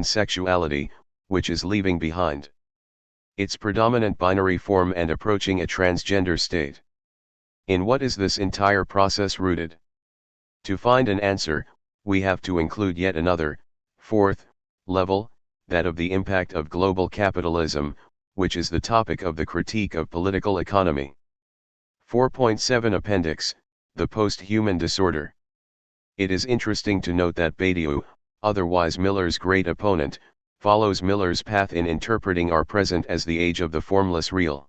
sexuality, which is leaving behind its predominant binary form and approaching a transgender state. In what is this entire process rooted? To find an answer, we have to include yet another, fourth, level, that of the impact of global capitalism, which is the topic of the critique of political economy. 4.7 Appendix, the post-human disorder. It is interesting to note that Badiou, otherwise Miller's great opponent, follows Miller's path in interpreting our present as the age of the formless real.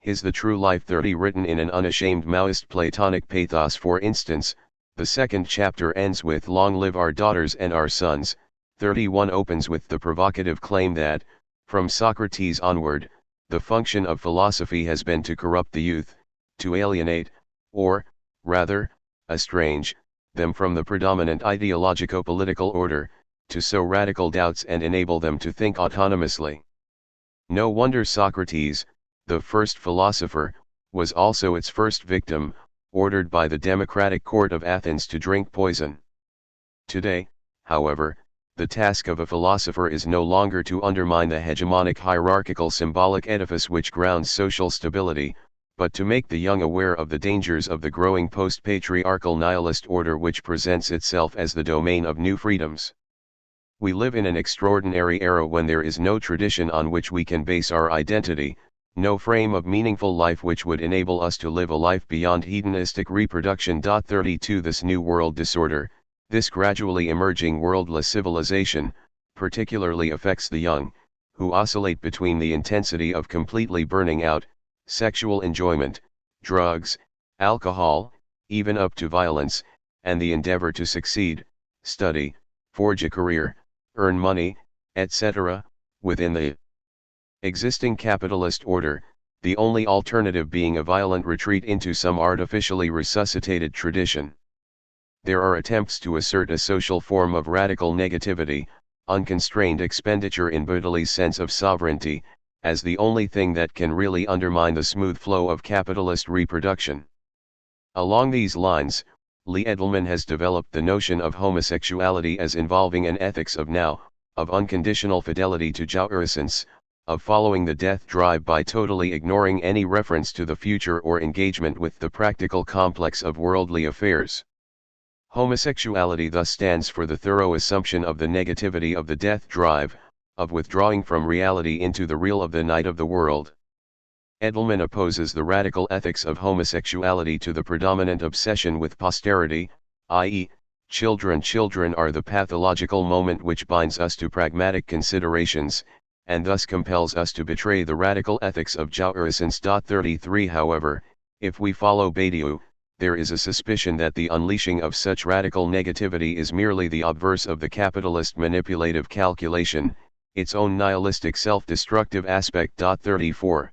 His The True Life 30, written in an unashamed Maoist Platonic pathos, for instance, the second chapter ends with "Long live our daughters and our sons." 31 opens with the provocative claim that, from Socrates onward, the function of philosophy has been to corrupt the youth, to alienate, or, rather, estrange, them from the predominant ideologico-political order, to sow radical doubts and enable them to think autonomously. No wonder Socrates, the first philosopher, was also its first victim, ordered by the democratic court of Athens to drink poison. Today, however, the task of a philosopher is no longer to undermine the hegemonic hierarchical symbolic edifice which grounds social stability, but to make the young aware of the dangers of the growing post-patriarchal nihilist order which presents itself as the domain of new freedoms. We live in an extraordinary era when there is no tradition on which we can base our identity, no frame of meaningful life which would enable us to live a life beyond hedonistic reproduction. 32 This new world disorder, this gradually emerging worldless civilization, particularly affects the young, who oscillate between the intensity of completely burning out, sexual enjoyment, drugs, alcohol, even up to violence, and the endeavor to succeed, study, forge a career, earn money, etc., within the existing capitalist order, the only alternative being a violent retreat into some artificially resuscitated tradition. There are attempts to assert a social form of radical negativity, unconstrained expenditure in Baudelai's sense of sovereignty, as the only thing that can really undermine the smooth flow of capitalist reproduction. Along these lines, Lee Edelman has developed the notion of homosexuality as involving an ethics of now, of unconditional fidelity to jouissance, of following the death drive by totally ignoring any reference to the future or engagement with the practical complex of worldly affairs. Homosexuality thus stands for the thorough assumption of the negativity of the death drive, of withdrawing from reality into the real of the night of the world. Edelman opposes the radical ethics of homosexuality to the predominant obsession with posterity, i.e., children are the pathological moment which binds us to pragmatic considerations, and thus compels us to betray the radical ethics of jouissance. 33 However, if we follow Badiou, there is a suspicion that the unleashing of such radical negativity is merely the obverse of the capitalist manipulative calculation, its own nihilistic self-destructive aspect. 34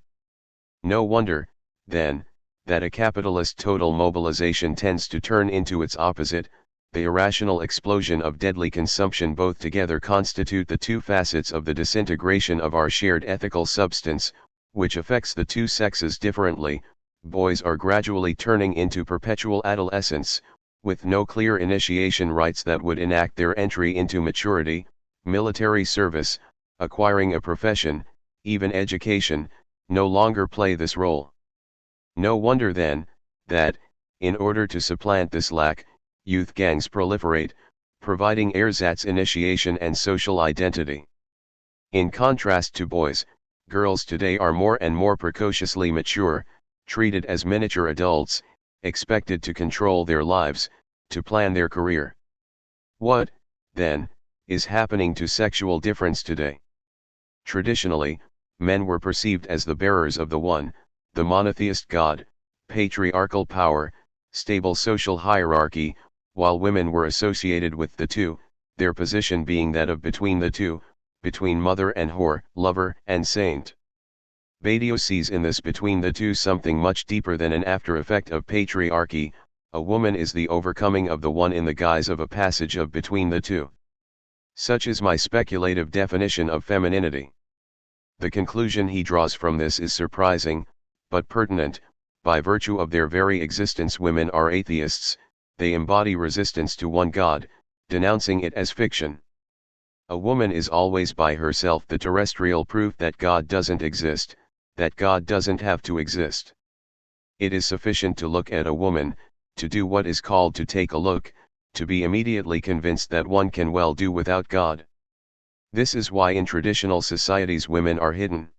No wonder, then, that a capitalist total mobilization tends to turn into its opposite. The irrational explosion of deadly consumption both together constitute the two facets of the disintegration of our shared ethical substance, which affects the two sexes differently. Boys are gradually turning into perpetual adolescence, with no clear initiation rites that would enact their entry into maturity, military service, acquiring a profession, even education, no longer play this role. No wonder then, that, in order to supplant this lack, youth gangs proliferate, providing ersatz initiation and social identity. In contrast to boys, girls today are more and more precociously mature, treated as miniature adults, expected to control their lives, to plan their career. What, then, is happening to sexual difference today? Traditionally, men were perceived as the bearers of the one, the monotheist God, patriarchal power, stable social hierarchy, while women were associated with the two, their position being that of between the two, between mother and whore, lover and saint. Badiou sees in this between the two something much deeper than an after effect of patriarchy. A woman is the overcoming of the one in the guise of a passage of between the two. Such is my speculative definition of femininity. The conclusion he draws from this is surprising, but pertinent. By virtue of their very existence, women are atheists. They embody resistance to one God, denouncing it as fiction. A woman is always by herself the terrestrial proof that God doesn't exist, that God doesn't have to exist. It is sufficient to look at a woman, to do what is called to take a look, to be immediately convinced that one can well do without God. This is why in traditional societies women are hidden.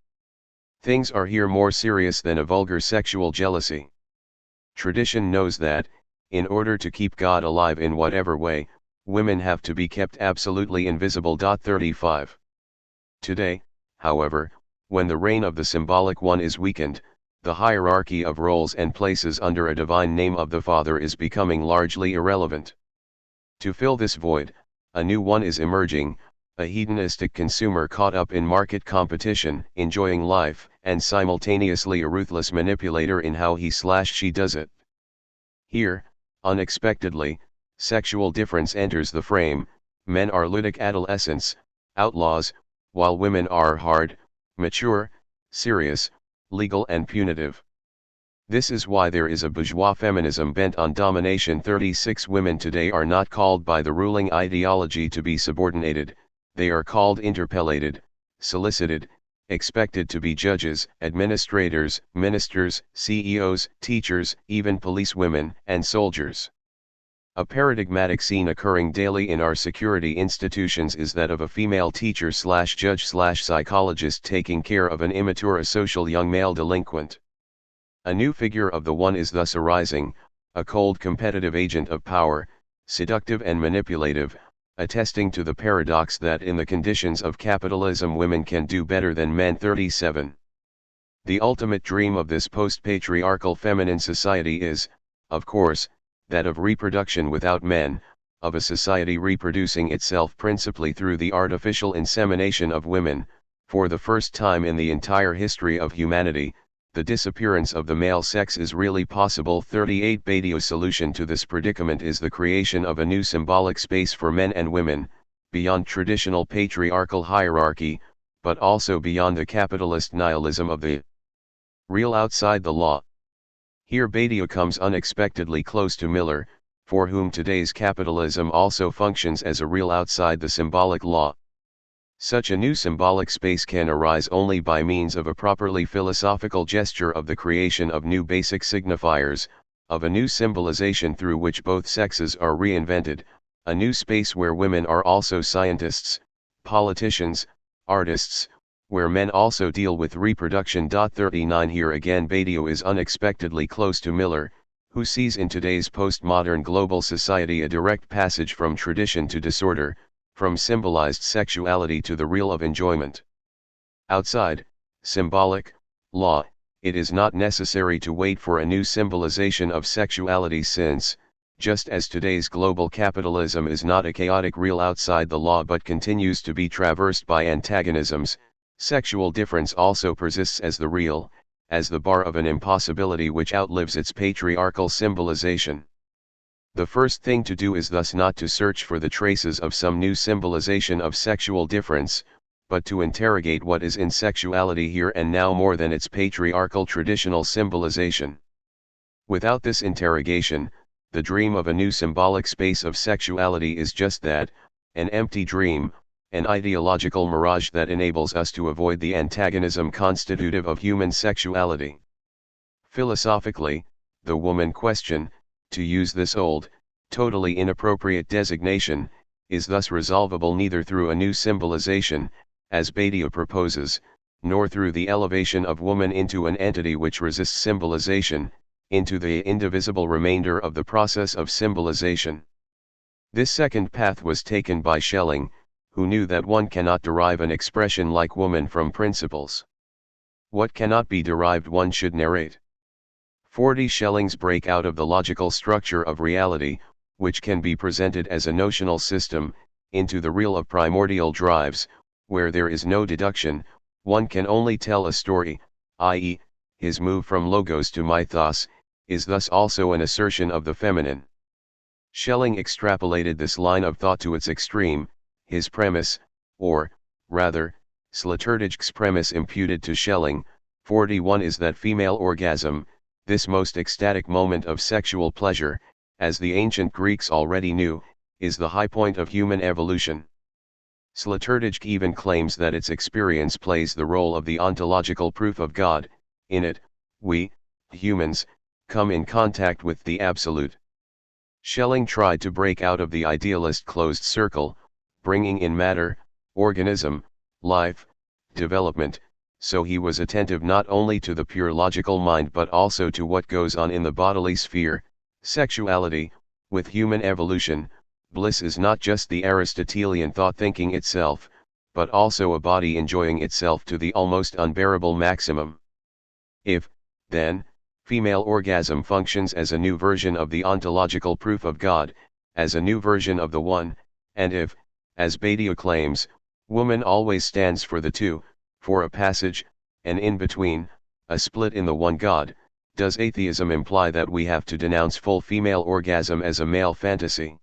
Things are here more serious than a vulgar sexual jealousy. Tradition knows that, in order to keep God alive in whatever way, women have to be kept absolutely invisible. 35. Today, however, when the reign of the symbolic one is weakened, the hierarchy of roles and places under a divine name of the Father is becoming largely irrelevant. To fill this void, a new one is emerging, a hedonistic consumer caught up in market competition, enjoying life, and simultaneously a ruthless manipulator in how he/she does it. Here, unexpectedly, sexual difference enters the frame. Men are ludic adolescents, outlaws, while women are hard, mature, serious, legal and punitive. This is why there is a bourgeois feminism bent on domination. 36 Women today are not called by the ruling ideology to be subordinated, they are called interpellated, solicited, expected to be judges, administrators, ministers, CEOs, teachers, even policewomen and soldiers. A paradigmatic scene occurring daily in our security institutions is that of a female teacher/judge/psychologist taking care of an immature asocial young male delinquent. A new figure of the one is thus arising, a cold competitive agent of power, seductive and manipulative, attesting to the paradox that in the conditions of capitalism women can do better than men. 37. The ultimate dream of this post-patriarchal feminine society is, of course, that of reproduction without men, of a society reproducing itself principally through the artificial insemination of women. For the first time in the entire history of humanity, the disappearance of the male sex is really possible. 38 Badio's solution to this predicament is the creation of a new symbolic space for men and women, beyond traditional patriarchal hierarchy, but also beyond the capitalist nihilism of the real outside the law. Here Badio comes unexpectedly close to Miller, for whom today's capitalism also functions as a real outside the symbolic law. Such a new symbolic space can arise only by means of a properly philosophical gesture of the creation of new basic signifiers, of a new symbolization through which both sexes are reinvented, a new space where women are also scientists, politicians, artists, where men also deal with reproduction. 39 Here again Badio is unexpectedly close to Miller, who sees in today's postmodern global society a direct passage from tradition to disorder, from symbolized sexuality to the real of enjoyment. Outside, symbolic, law, it is not necessary to wait for a new symbolization of sexuality since, just as today's global capitalism is not a chaotic real outside the law but continues to be traversed by antagonisms, sexual difference also persists as the real, as the bar of an impossibility which outlives its patriarchal symbolization. The first thing to do is thus not to search for the traces of some new symbolization of sexual difference, but to interrogate what is in sexuality here and now more than its patriarchal traditional symbolization. Without this interrogation, the dream of a new symbolic space of sexuality is just that, an empty dream, an ideological mirage that enables us to avoid the antagonism constitutive of human sexuality. Philosophically, the woman question, to use this old, totally inappropriate designation, is thus resolvable neither through a new symbolization, as Badio proposes, nor through the elevation of woman into an entity which resists symbolization, into the indivisible remainder of the process of symbolization. This second path was taken by Schelling, who knew that one cannot derive an expression like woman from principles. What cannot be derived one should narrate. 40 Schelling's break out of the logical structure of reality, which can be presented as a notional system, into the real of primordial drives, where there is no deduction, one can only tell a story, i.e., his move from logos to mythos, is thus also an assertion of the feminine. Schelling extrapolated this line of thought to its extreme. His premise, or, rather, Sloterdijk's premise imputed to Schelling, 41 is that female orgasm, this most ecstatic moment of sexual pleasure, as the ancient Greeks already knew, is the high point of human evolution. Sloterdijk even claims that its experience plays the role of the ontological proof of God. In it, we, humans, come in contact with the Absolute. Schelling tried to break out of the idealist closed circle, bringing in matter, organism, life, development, so he was attentive not only to the pure logical mind but also to what goes on in the bodily sphere, sexuality. With human evolution, bliss is not just the Aristotelian thought thinking itself, but also a body enjoying itself to the almost unbearable maximum. If, then, female orgasm functions as a new version of the ontological proof of God, as a new version of the One, and if, as Badiou claims, woman always stands for the two, for a passage, an in-between, a split in the one God, does atheism imply that we have to denounce full female orgasm as a male fantasy?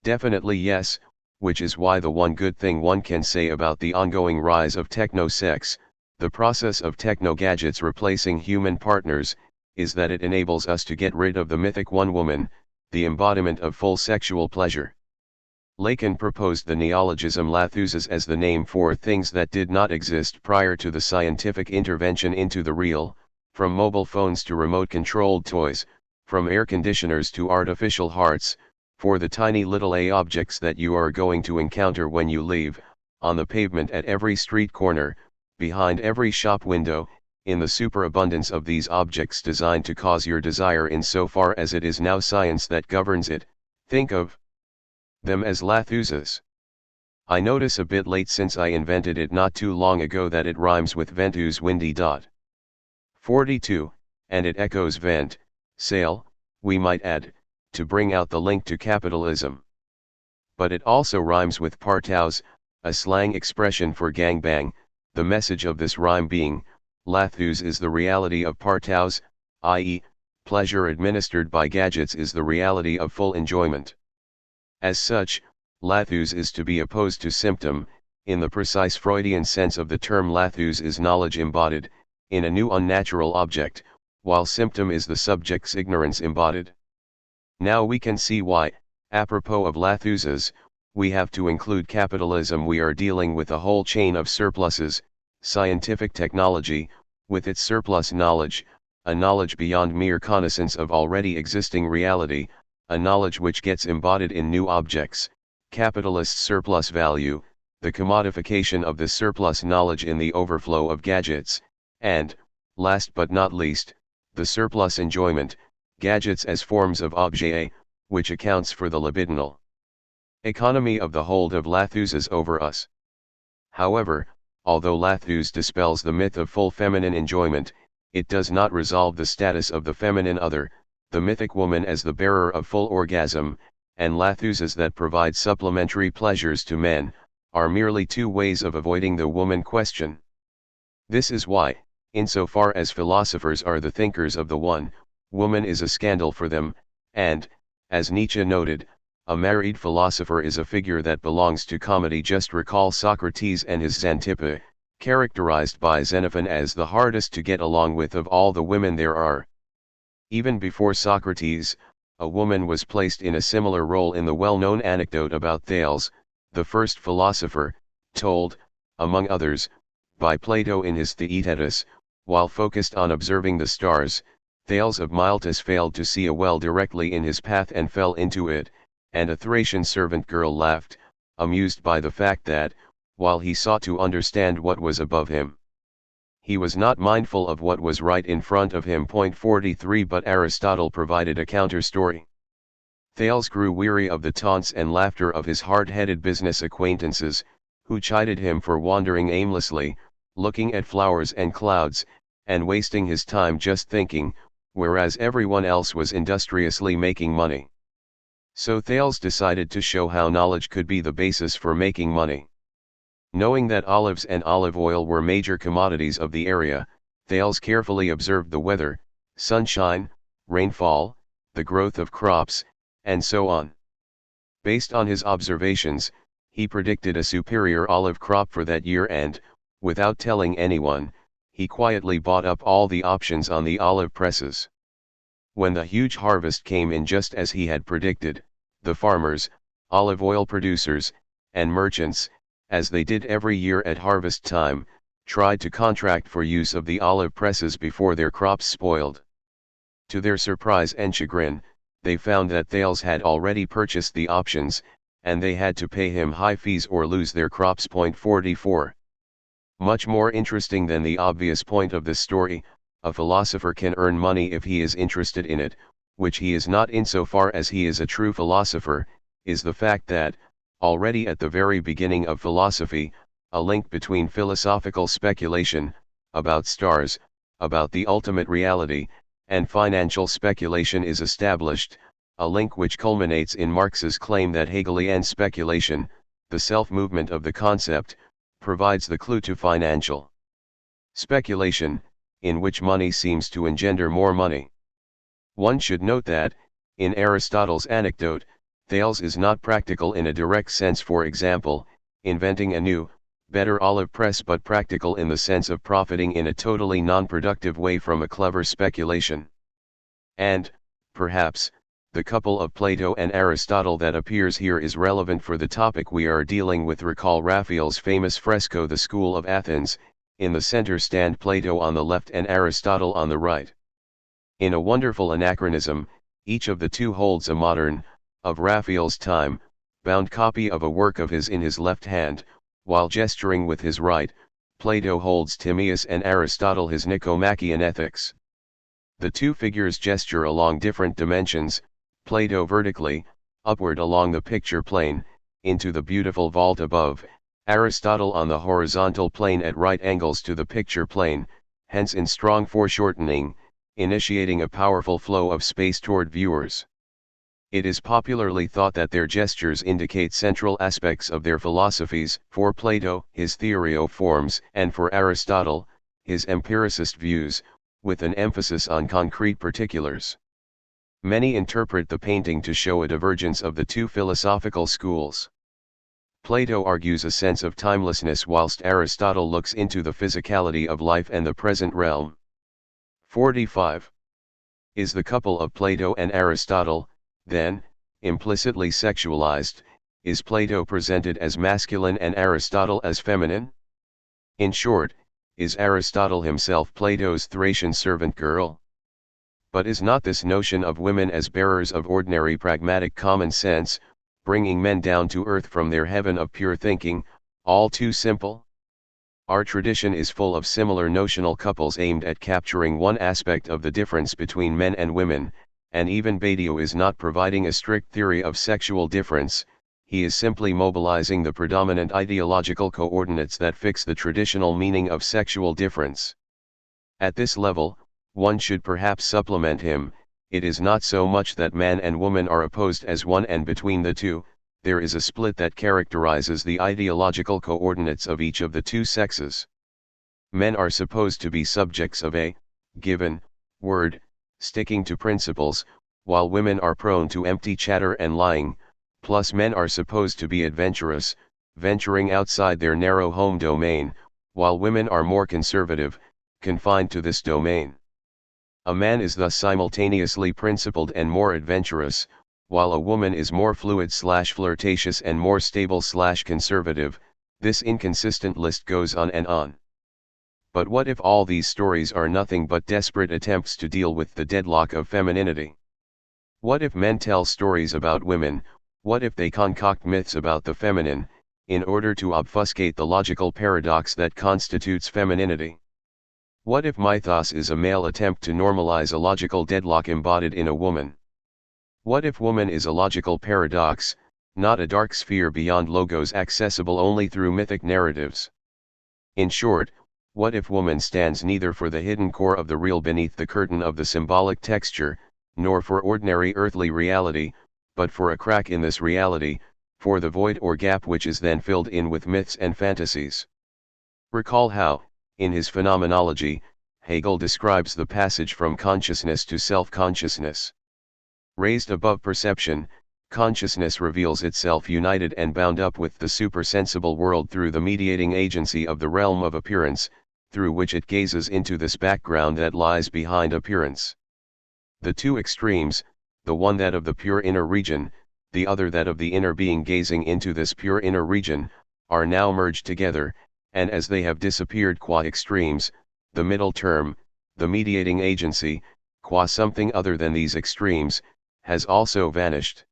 Definitely yes, which is why the one good thing one can say about the ongoing rise of techno-sex, the process of techno-gadgets replacing human partners, is that it enables us to get rid of the mythic one woman, the embodiment of full sexual pleasure. Lacan proposed the neologism Lathouses as the name for things that did not exist prior to the scientific intervention into the real, from mobile phones to remote-controlled toys, from air conditioners to artificial hearts, for the tiny little objects that you are going to encounter when you leave, on the pavement at every street corner, behind every shop window, in the superabundance of these objects designed to cause your desire insofar as it is now science that governs it. Think of them as Lathouses. I notice a bit late since I invented it not too long ago that it rhymes with ventus windy. 42, and it echoes vent, sail, we might add, to bring out the link to capitalism. But it also rhymes with partaus, a slang expression for gangbang, the message of this rhyme being, Lathous is the reality of partaus, i.e., pleasure administered by gadgets is the reality of full enjoyment. As such, Lathous is to be opposed to symptom, in the precise Freudian sense of the term. Lathous is knowledge embodied, in a new unnatural object, while symptom is the subject's ignorance embodied. Now we can see why, apropos of Lathouses, we have to include capitalism. We are dealing with a whole chain of surpluses, scientific technology, with its surplus knowledge, a knowledge beyond mere connaissance of already existing reality, a knowledge which gets embodied in new objects, capitalist surplus value, the commodification of the surplus knowledge in the overflow of gadgets, and, last but not least, the surplus enjoyment, gadgets as forms of objet, which accounts for the libidinal economy of the hold of Lathouses over us. However, although Lathous dispels the myth of full feminine enjoyment, it does not resolve the status of the feminine other, the mythic woman as the bearer of full orgasm, and Lathouses that provide supplementary pleasures to men, are merely two ways of avoiding the woman question. This is why, insofar as philosophers are the thinkers of the one, woman is a scandal for them, and, as Nietzsche noted, a married philosopher is a figure that belongs to comedy. Just recall Socrates and his Xanthippe, characterized by Xenophon as the hardest to get along with of all the women there are. Even before Socrates, a woman was placed in a similar role in the well-known anecdote about Thales, the first philosopher, told, among others, by Plato in his Theaetetus. While focused on observing the stars, Thales of Miletus failed to see a well directly in his path and fell into it, and a Thracian servant girl laughed, amused by the fact that, while he sought to understand what was above him, he was not mindful of what was right in front of him. 43 But Aristotle provided a counter-story. Thales grew weary of the taunts and laughter of his hard-headed business acquaintances, who chided him for wandering aimlessly, looking at flowers and clouds, and wasting his time just thinking, whereas everyone else was industriously making money. So Thales decided to show how knowledge could be the basis for making money. Knowing that olives and olive oil were major commodities of the area, Thales carefully observed the weather, sunshine, rainfall, the growth of crops, and so on. Based on his observations, he predicted a superior olive crop for that year and, without telling anyone, he quietly bought up all the options on the olive presses. When the huge harvest came in just as he had predicted, the farmers, olive oil producers, and merchants, as they did every year at harvest time, tried to contract for use of the olive presses before their crops spoiled. To their surprise and chagrin, they found that Thales had already purchased the options, and they had to pay him high fees or lose their crops. 44. Much more interesting than the obvious point of this story, a philosopher can earn money if he is interested in it, which he is not insofar as he is a true philosopher, is the fact that, already at the very beginning of philosophy, a link between philosophical speculation, about stars, about the ultimate reality, and financial speculation is established, a link which culminates in Marx's claim that Hegelian speculation, the self-movement of the concept, provides the clue to financial speculation, in which money seems to engender more money. One should note that, in Aristotle's anecdote, Thales is not practical in a direct sense, for example, inventing a new, better olive press, but practical in the sense of profiting in a totally non-productive way from a clever speculation. And, perhaps, the couple of Plato and Aristotle that appears here is relevant for the topic we are dealing with. Recall Raphael's famous fresco The School of Athens. In the center stand Plato on the left and Aristotle on the right. In a wonderful anachronism, each of the two holds a modern, of Raphael's time, bound copy of a work of his in his left hand, while gesturing with his right. Plato holds Timaeus and Aristotle his Nicomachean Ethics. The two figures gesture along different dimensions, Plato vertically, upward along the picture plane, into the beautiful vault above, Aristotle on the horizontal plane at right angles to the picture plane, hence in strong foreshortening, initiating a powerful flow of space toward viewers. It is popularly thought that their gestures indicate central aspects of their philosophies, for Plato, his theorioforms, and for Aristotle, his empiricist views, with an emphasis on concrete particulars. Many interpret the painting to show a divergence of the two philosophical schools. Plato argues a sense of timelessness whilst Aristotle looks into the physicality of life and the present realm. 45. Is the couple of Plato and Aristotle, then, implicitly sexualized? Is Plato presented as masculine and Aristotle as feminine? In short, is Aristotle himself Plato's Thracian servant girl? But is not this notion of women as bearers of ordinary pragmatic common sense, bringing men down to earth from their heaven of pure thinking, all too simple? Our tradition is full of similar notional couples aimed at capturing one aspect of the difference between men and women, and even Badiou is not providing a strict theory of sexual difference, he is simply mobilizing the predominant ideological coordinates that fix the traditional meaning of sexual difference. At this level, one should perhaps supplement him. It is not so much that man and woman are opposed as one, and between the two, there is a split that characterizes the ideological coordinates of each of the two sexes. Men are supposed to be subjects of a given word, sticking to principles, while women are prone to empty chatter and lying, plus men are supposed to be adventurous, venturing outside their narrow home domain, while women are more conservative, confined to this domain. A man is thus simultaneously principled and more adventurous, while a woman is more fluid/flirtatious and more stable/conservative. This inconsistent list goes on and on. But what if all these stories are nothing but desperate attempts to deal with the deadlock of femininity? What if men tell stories about women? What if they concoct myths about the feminine, in order to obfuscate the logical paradox that constitutes femininity? What if mythos is a male attempt to normalize a logical deadlock embodied in a woman? What if woman is a logical paradox, not a dark sphere beyond logos accessible only through mythic narratives? In short, what if woman stands neither for the hidden core of the real beneath the curtain of the symbolic texture, nor for ordinary earthly reality, but for a crack in this reality, for the void or gap which is then filled in with myths and fantasies? Recall how, in his Phenomenology, Hegel describes the passage from consciousness to self-consciousness. Raised above perception, consciousness reveals itself united and bound up with the supersensible world through the mediating agency of the realm of appearance, through which it gazes into this background that lies behind appearance. The two extremes, the one that of the pure inner region, the other that of the inner being gazing into this pure inner region, are now merged together, and as they have disappeared qua extremes, the middle term, the mediating agency, qua something other than these extremes, has also vanished.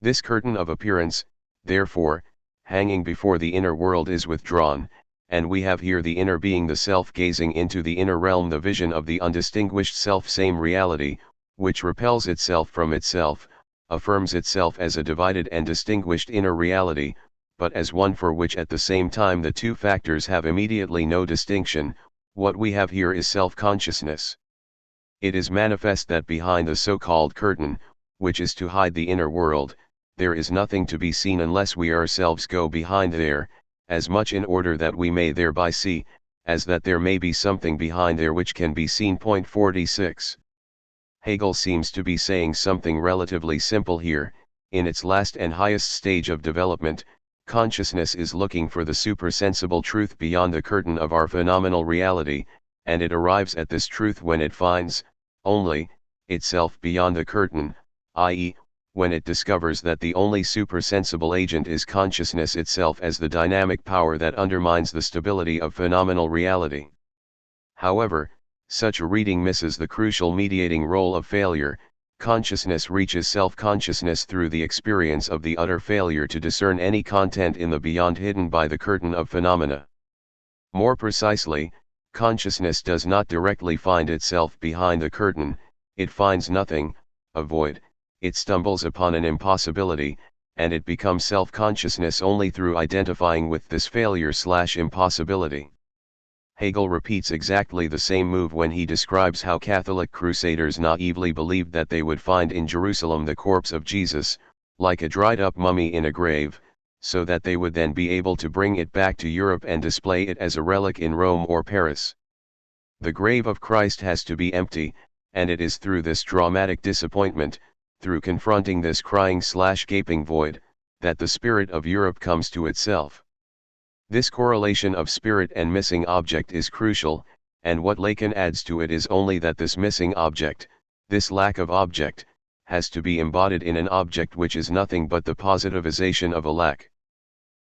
This curtain of appearance, therefore, hanging before the inner world is withdrawn, and we have here the inner being, the self, gazing into the inner realm, the vision of the undistinguished self-same reality, which repels itself from itself, affirms itself as a divided and distinguished inner reality, but as one for which at the same time the two factors have immediately no distinction. What we have here is self-consciousness. It is manifest that behind the so-called curtain, which is to hide the inner world, there is nothing to be seen unless we ourselves go behind there, as much in order that we may thereby see, as that there may be something behind there which can be seen. 46. Hegel seems to be saying something relatively simple here. In its last and highest stage of development, consciousness is looking for the supersensible truth beyond the curtain of our phenomenal reality, and it arrives at this truth when it finds, only, itself beyond the curtain, i.e., when it discovers that the only supersensible agent is consciousness itself as the dynamic power that undermines the stability of phenomenal reality. However, such a reading misses the crucial mediating role of failure. Consciousness reaches self-consciousness through the experience of the utter failure to discern any content in the beyond hidden by the curtain of phenomena. More precisely, consciousness does not directly find itself behind the curtain, it finds nothing, a void, it stumbles upon an impossibility, and it becomes self-consciousness only through identifying with this failure/impossibility. Hegel repeats exactly the same move when he describes how Catholic crusaders naively believed that they would find in Jerusalem the corpse of Jesus, like a dried-up mummy in a grave, so that they would then be able to bring it back to Europe and display it as a relic in Rome or Paris. The grave of Christ has to be empty, and it is through this dramatic disappointment, through confronting this crying/gaping void, that the spirit of Europe comes to itself. This correlation of spirit and missing object is crucial, and what Lacan adds to it is only that this missing object, this lack of object, has to be embodied in an object which is nothing but the positivization of a lack.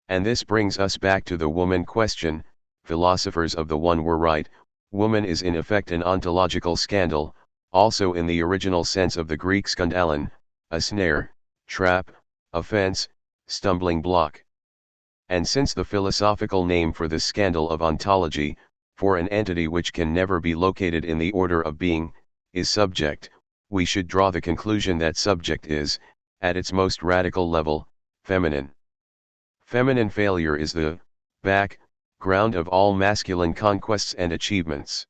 And this brings us back to the woman question. Philosophers of the one were right, woman is in effect an ontological scandal, also in the original sense of the Greek skandalon, a snare, trap, offense, stumbling block. And since the philosophical name for this scandal of ontology, for an entity which can never be located in the order of being, is subject, we should draw the conclusion that subject is, at its most radical level, feminine. Feminine failure is the ground of all masculine conquests and achievements.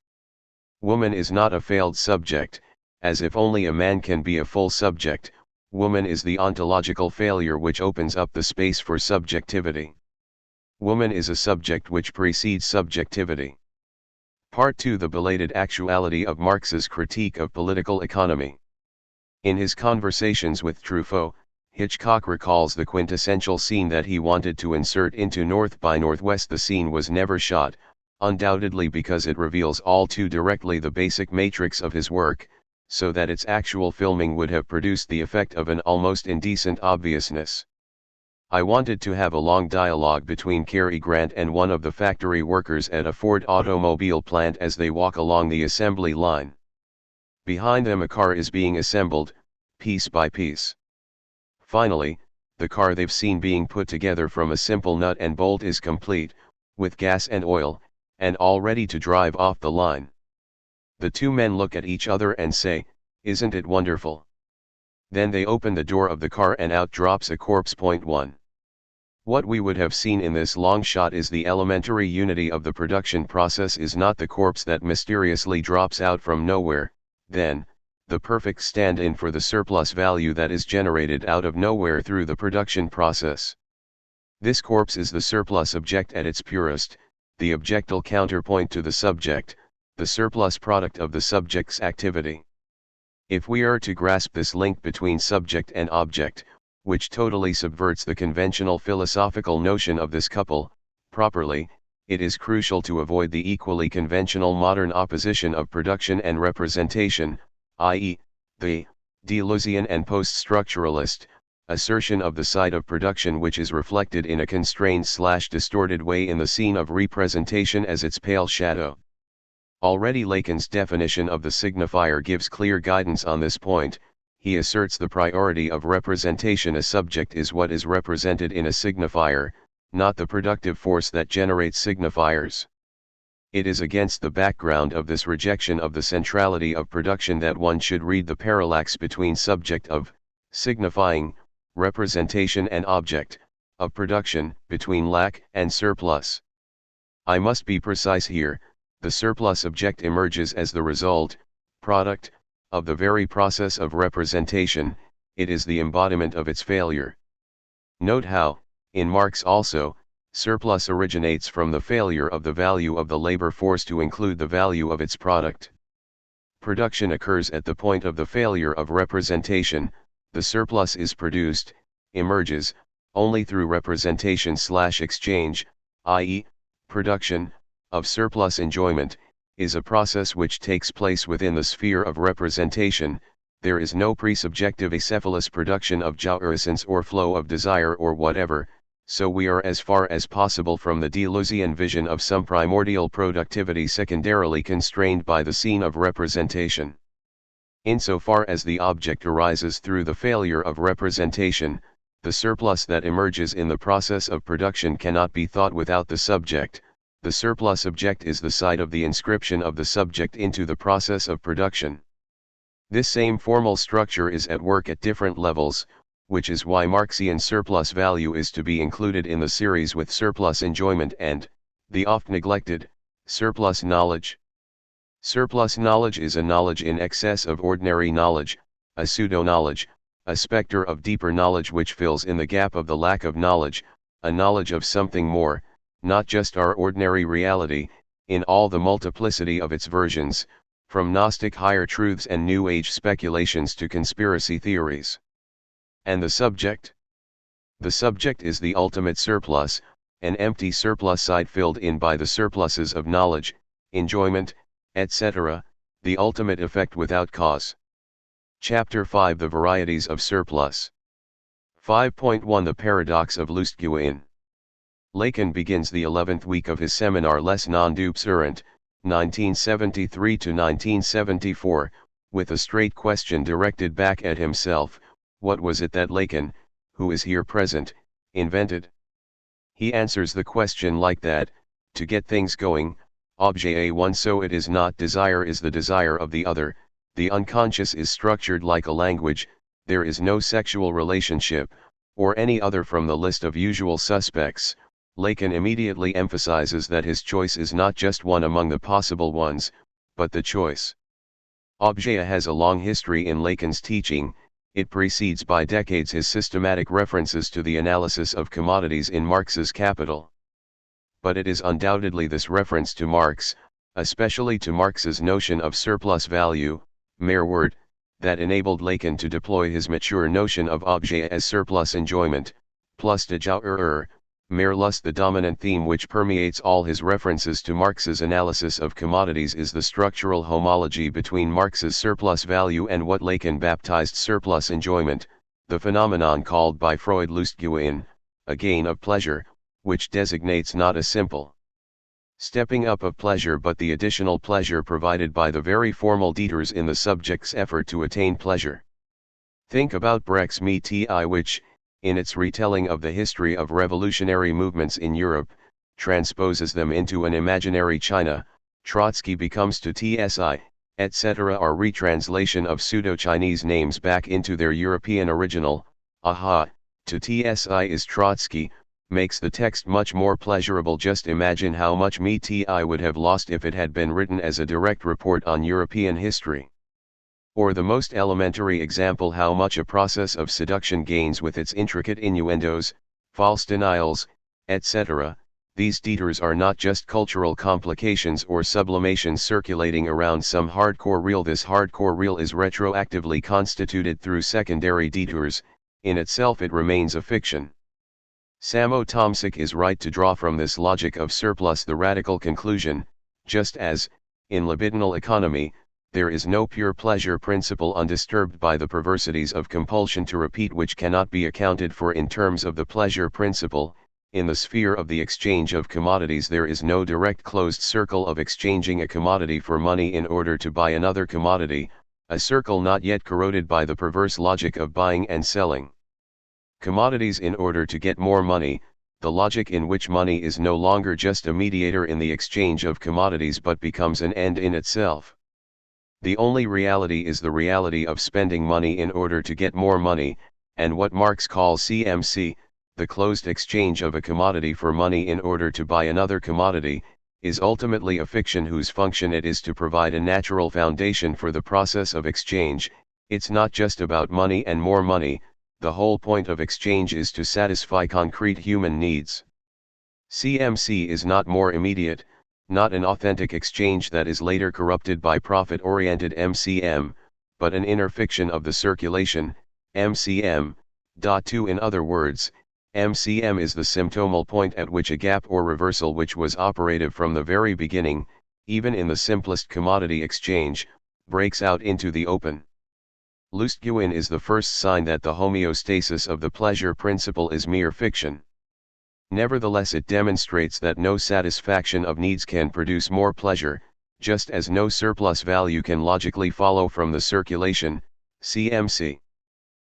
Woman is not a failed subject, as if only a man can be a full subject. Woman is the ontological failure which opens up the space for subjectivity. Woman is a subject which precedes subjectivity. Part 2: The belated actuality of Marx's critique of political economy. In his conversations with Truffaut, Hitchcock recalls the quintessential scene that he wanted to insert into North by Northwest. The scene was never shot, undoubtedly because it reveals all too directly the basic matrix of his work, so that its actual filming would have produced the effect of an almost indecent obviousness. I wanted to have a long dialogue between Cary Grant and one of the factory workers at a Ford automobile plant as they walk along the assembly line. Behind them a car is being assembled, piece by piece. Finally, the car they've seen being put together from a simple nut and bolt is complete, with gas and oil, and all ready to drive off the line. The two men look at each other and say, "Isn't it wonderful?" Then they open the door of the car and out drops a corpse. 1. What we would have seen in this long shot is the elementary unity of the production process is not the corpse that mysteriously drops out from nowhere, then, the perfect stand-in for the surplus value that is generated out of nowhere through the production process. This corpse is the surplus object at its purest, the objectal counterpoint to the subject, the surplus product of the subject's activity. If we are to grasp this link between subject and object, which totally subverts the conventional philosophical notion of this couple, properly, it is crucial to avoid the equally conventional modern opposition of production and representation, i.e., the Deleuzian and post-structuralist, assertion of the side of production which is reflected in a constrained/distorted way in the scene of representation as its pale shadow. Already Lacan's definition of the signifier gives clear guidance on this point. He asserts the priority of representation. A subject is what is represented in a signifier, not the productive force that generates signifiers. It is against the background of this rejection of the centrality of production that one should read the parallax between subject of signifying representation and object of production, between lack and surplus. I must be precise here. The surplus object emerges as the result, product, of the very process of representation. It is the embodiment of its failure. Note how, in Marx also, surplus originates from the failure of the value of the labor force to include the value of its product. Production occurs at the point of the failure of representation. The surplus is produced, emerges, only through representation/exchange, i.e., production, of surplus enjoyment, is a process which takes place within the sphere of representation. There is no pre-subjective acephalous production of jouissance or flow of desire or whatever, so we are as far as possible from the Deleuzian vision of some primordial productivity secondarily constrained by the scene of representation. Insofar as the object arises through the failure of representation, the surplus that emerges in the process of production cannot be thought without the subject. The surplus object is the side of the inscription of the subject into the process of production. This same formal structure is at work at different levels, which is why Marxian surplus value is to be included in the series with surplus enjoyment and, the oft neglected, surplus knowledge. Surplus knowledge is a knowledge in excess of ordinary knowledge, a pseudo-knowledge, a specter of deeper knowledge which fills in the gap of the lack of knowledge, a knowledge of something more, not just our ordinary reality, in all the multiplicity of its versions, from Gnostic higher truths and New Age speculations to conspiracy theories. And the subject? The subject is the ultimate surplus, an empty surplus side filled in by the surpluses of knowledge, enjoyment, etc., the ultimate effect without cause. Chapter 5 The Varieties of Surplus. 5.1 The Paradox of Lustgewinn. Lacan begins the 11th week of his seminar Les Non-Dupsurant, 1973–1974, with a straight question directed back at himself: what was it that Lacan, who is here present, invented? He answers the question like that: to get things going, objet one, so it is not desire is the desire of the other, the unconscious is structured like a language, there is no sexual relationship, or any other from the list of usual suspects. Lacan immediately emphasizes that his choice is not just one among the possible ones, but the choice. Objet has a long history in Lacan's teaching. It precedes by decades his systematic references to the analysis of commodities in Marx's Capital. But it is undoubtedly this reference to Marx, especially to Marx's notion of surplus value, mere word, that enabled Lacan to deploy his mature notion of objet as surplus enjoyment, plus de jouir, mere lust. The dominant theme which permeates all his references to Marx's analysis of commodities is the structural homology between Marx's surplus value and what Lacan baptized surplus enjoyment, the phenomenon called by Freud Lustgewinn, a gain of pleasure, which designates not a simple stepping up of pleasure but the additional pleasure provided by the very formal detours in the subject's effort to attain pleasure. Think about Brecht's Mitte, which, in its retelling of the history of revolutionary movements in Europe, transposes them into an imaginary China. Trotsky becomes to TSI, etc. Our retranslation of pseudo-Chinese names back into their European original, aha, to TSI is Trotsky, makes the text much more pleasurable. Just imagine how much Mitte would have lost if it had been written as a direct report on European history. Or the most elementary example, how much a process of seduction gains with its intricate innuendos, false denials, etc. These detours are not just cultural complications or sublimations circulating around some hardcore reel. This hardcore reel is retroactively constituted through secondary detours. In itself it remains a fiction. Samo Tomczyk is right to draw from this logic of surplus the radical conclusion: just as, in libidinal economy, there is no pure pleasure principle undisturbed by the perversities of compulsion to repeat which cannot be accounted for in terms of the pleasure principle. In the sphere of the exchange of commodities there is no direct closed circle of exchanging a commodity for money in order to buy another commodity, a circle not yet corroded by the perverse logic of buying and selling commodities in order to get more money, the logic in which money is no longer just a mediator in the exchange of commodities but becomes an end in itself. The only reality is the reality of spending money in order to get more money, and what Marx calls CMC, the closed exchange of a commodity for money in order to buy another commodity, is ultimately a fiction whose function it is to provide a natural foundation for the process of exchange. It's not just about money and more money, the whole point of exchange is to satisfy concrete human needs. CMC is not more immediate, not an authentic exchange that is later corrupted by profit-oriented MCM, but an inner fiction of the circulation, MCM. 2 In other words, MCM is the symptomal point at which a gap or reversal which was operative from the very beginning, even in the simplest commodity exchange, breaks out into the open. Lustgewinn is the first sign that the homeostasis of the pleasure principle is mere fiction. Nevertheless, it demonstrates that no satisfaction of needs can produce more pleasure, just as no surplus value can logically follow from the circulation, CMC.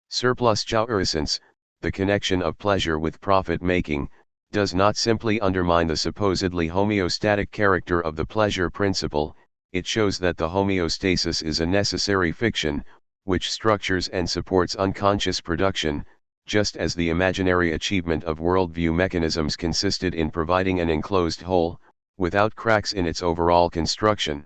Surplus jouissance, the connection of pleasure with profit-making, does not simply undermine the supposedly homeostatic character of the pleasure principle, it shows that the homeostasis is a necessary fiction, which structures and supports unconscious production, just as the imaginary achievement of worldview mechanisms consisted in providing an enclosed whole, without cracks in its overall construction.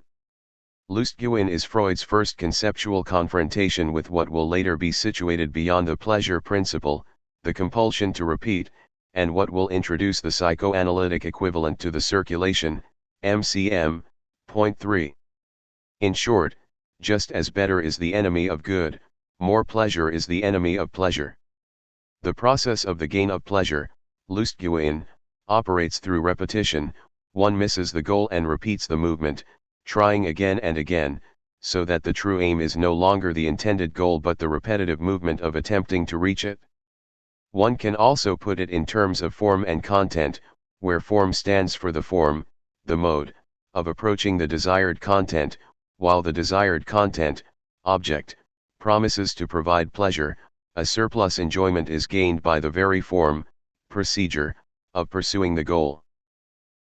Lustgewinn is Freud's first conceptual confrontation with what will later be situated beyond the pleasure principle, the compulsion to repeat, and what will introduce the psychoanalytic equivalent to the circulation, MCM. Point 3. In short, just as better is the enemy of good, more pleasure is the enemy of pleasure. The process of the gain of pleasure, Lustgewinn, operates through repetition. One misses the goal and repeats the movement, trying again and again, so that the true aim is no longer the intended goal but the repetitive movement of attempting to reach it. One can also put it in terms of form and content, where form stands for the form, the mode, of approaching the desired content, while the desired content, object, promises to provide pleasure. A surplus enjoyment is gained by the very form, procedure, of pursuing the goal.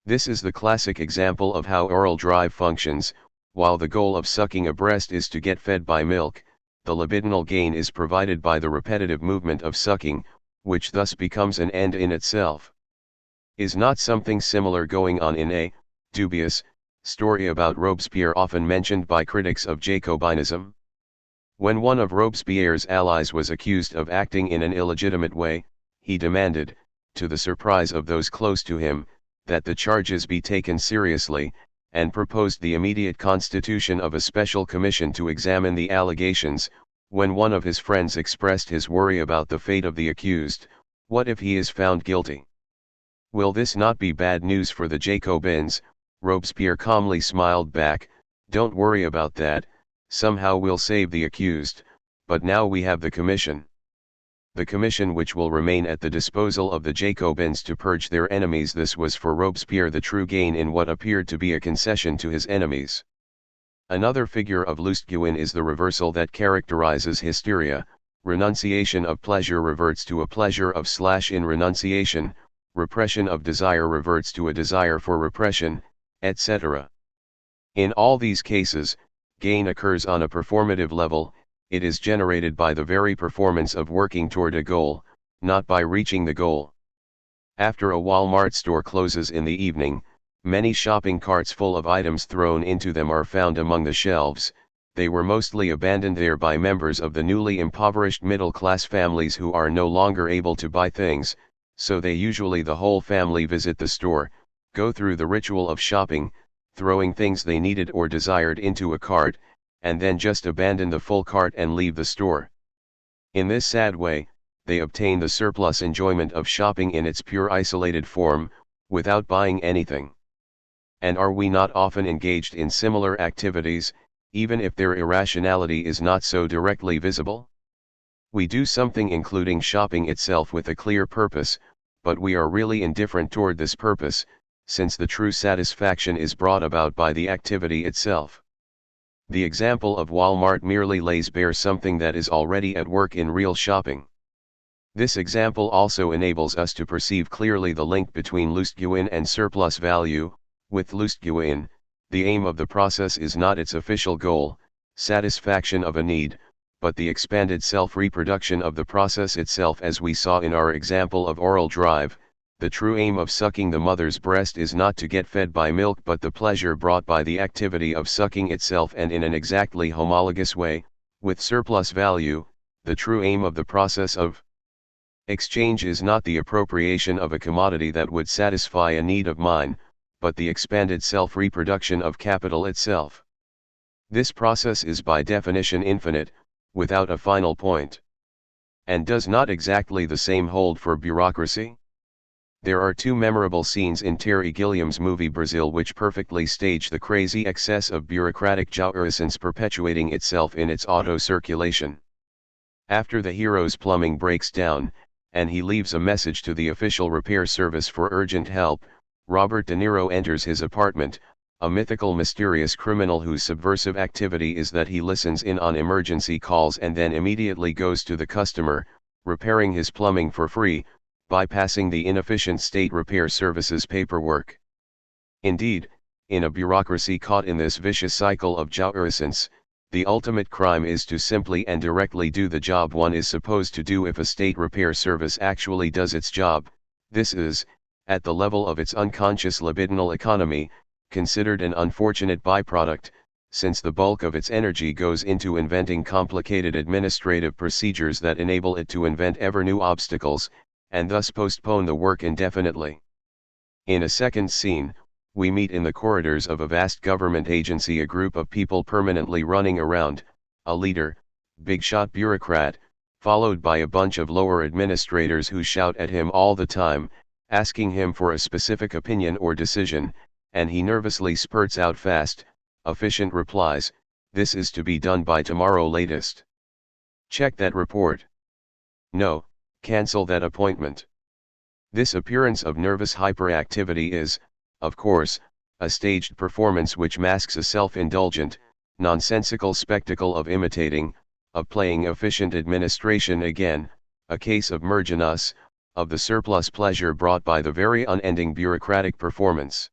This is the classic example of how oral drive functions. While the goal of sucking a breast is to get fed by milk, the libidinal gain is provided by the repetitive movement of sucking, which thus becomes an end in itself. Is not something similar going on in a dubious story about Robespierre often mentioned by critics of Jacobinism? When one of Robespierre's allies was accused of acting in an illegitimate way, he demanded, to the surprise of those close to him, that the charges be taken seriously, and proposed the immediate constitution of a special commission to examine the allegations. When one of his friends expressed his worry about the fate of the accused, what if he is found guilty? Will this not be bad news for the Jacobins? Robespierre calmly smiled back, don't worry about that. Somehow we'll save the accused, but now we have the commission. The commission which will remain at the disposal of the Jacobins to purge their enemies. This was for Robespierre the true gain in what appeared to be a concession to his enemies. Another figure of Lustgewinn is the reversal that characterizes hysteria. Renunciation of pleasure reverts to a pleasure of / in renunciation, repression of desire reverts to a desire for repression, etc. In all these cases, gain occurs on a performative level. It is generated by the very performance of working toward a goal, not by reaching the goal. After a Walmart store closes in the evening, many shopping carts full of items thrown into them are found among the shelves. They were mostly abandoned there by members of the newly impoverished middle-class families who are no longer able to buy things, so they usually the whole family visit the store, go through the ritual of shopping, throwing things they needed or desired into a cart, and then just abandon the full cart and leave the store. In this sad way, they obtain the surplus enjoyment of shopping in its pure isolated form, without buying anything. And are we not often engaged in similar activities, even if their irrationality is not so directly visible? We do something including shopping itself with a clear purpose, but we are really indifferent toward this purpose, since the true satisfaction is brought about by the activity itself. The example of Walmart merely lays bare something that is already at work in real shopping. This example also enables us to perceive clearly the link between Lustgewinn and surplus value. With Lustgewinn, the aim of the process is not its official goal, satisfaction of a need, but the expanded self-reproduction of the process itself, as we saw in our example of oral drive. The true aim of sucking the mother's breast is not to get fed by milk, but the pleasure brought by the activity of sucking itself, and in an exactly homologous way, with surplus value, the true aim of the process of exchange is not the appropriation of a commodity that would satisfy a need of mine, but the expanded self-reproduction of capital itself. This process is by definition infinite, without a final point. And does not exactly the same hold for bureaucracy? There are two memorable scenes in Terry Gilliam's movie Brazil which perfectly stage the crazy excess of bureaucratic jourisence perpetuating itself in its auto-circulation. After the hero's plumbing breaks down, and he leaves a message to the official repair service for urgent help, Robert De Niro enters his apartment, a mythical mysterious criminal whose subversive activity is that he listens in on emergency calls and then immediately goes to the customer, repairing his plumbing for free, bypassing the inefficient state repair service's paperwork. Indeed, in a bureaucracy caught in this vicious cycle of jourisence, the ultimate crime is to simply and directly do the job one is supposed to do. If a state repair service actually does its job, this is, at the level of its unconscious libidinal economy, considered an unfortunate byproduct, since the bulk of its energy goes into inventing complicated administrative procedures that enable it to invent ever new obstacles, and thus postpone the work indefinitely. In a second scene, we meet in the corridors of a vast government agency a group of people permanently running around, a leader, big-shot bureaucrat, followed by a bunch of lower administrators who shout at him all the time, asking him for a specific opinion or decision, and he nervously spurts out fast, efficient replies, "This is to be done by tomorrow latest. Check that report. No, cancel that appointment." This appearance of nervous hyperactivity is, of course, a staged performance which masks a self-indulgent, nonsensical spectacle of imitating, of playing efficient administration again, a case of merginus, of the surplus pleasure brought by the very unending bureaucratic performance.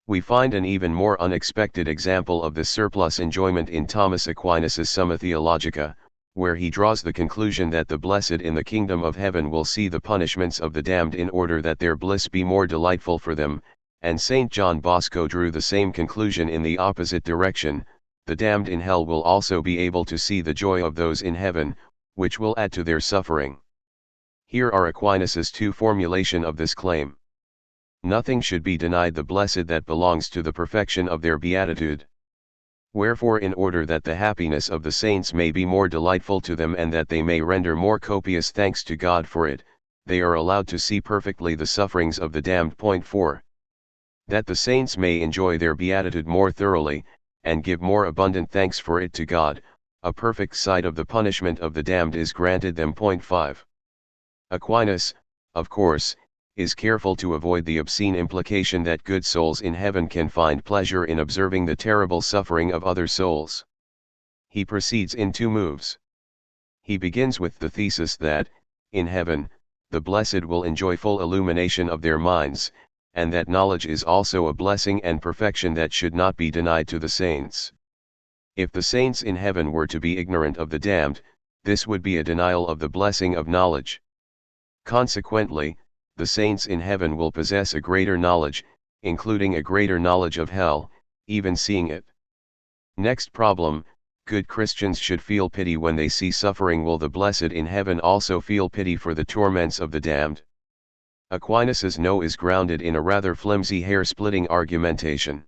We find an even more unexpected example of this surplus enjoyment in Thomas Aquinas' Summa Theologica, where he draws the conclusion that the blessed in the kingdom of heaven will see the punishments of the damned in order that their bliss be more delightful for them, and St. John Bosco drew the same conclusion in the opposite direction: the damned in hell will also be able to see the joy of those in heaven, which will add to their suffering. Here are Aquinas' two formulation of this claim. Nothing should be denied the blessed that belongs to the perfection of their beatitude. Wherefore, in order that the happiness of the saints may be more delightful to them and that they may render more copious thanks to God for it, they are allowed to see perfectly the sufferings of the damned. Point 4. That the saints may enjoy their beatitude more thoroughly, and give more abundant thanks for it to God, a perfect sight of the punishment of the damned is granted them. Point 5. Aquinas, of course, is careful to avoid the obscene implication that good souls in heaven can find pleasure in observing the terrible suffering of other souls. He proceeds in two moves. He begins with the thesis that, in heaven, the blessed will enjoy full illumination of their minds, and that knowledge is also a blessing and perfection that should not be denied to the saints. If the saints in heaven were to be ignorant of the damned, this would be a denial of the blessing of knowledge. Consequently, the saints in heaven will possess a greater knowledge, including a greater knowledge of hell, even seeing it. Next problem: good Christians should feel pity when they see suffering. Will the blessed in heaven also feel pity for the torments of the damned? Aquinas' no is grounded in a rather flimsy hair-splitting argumentation.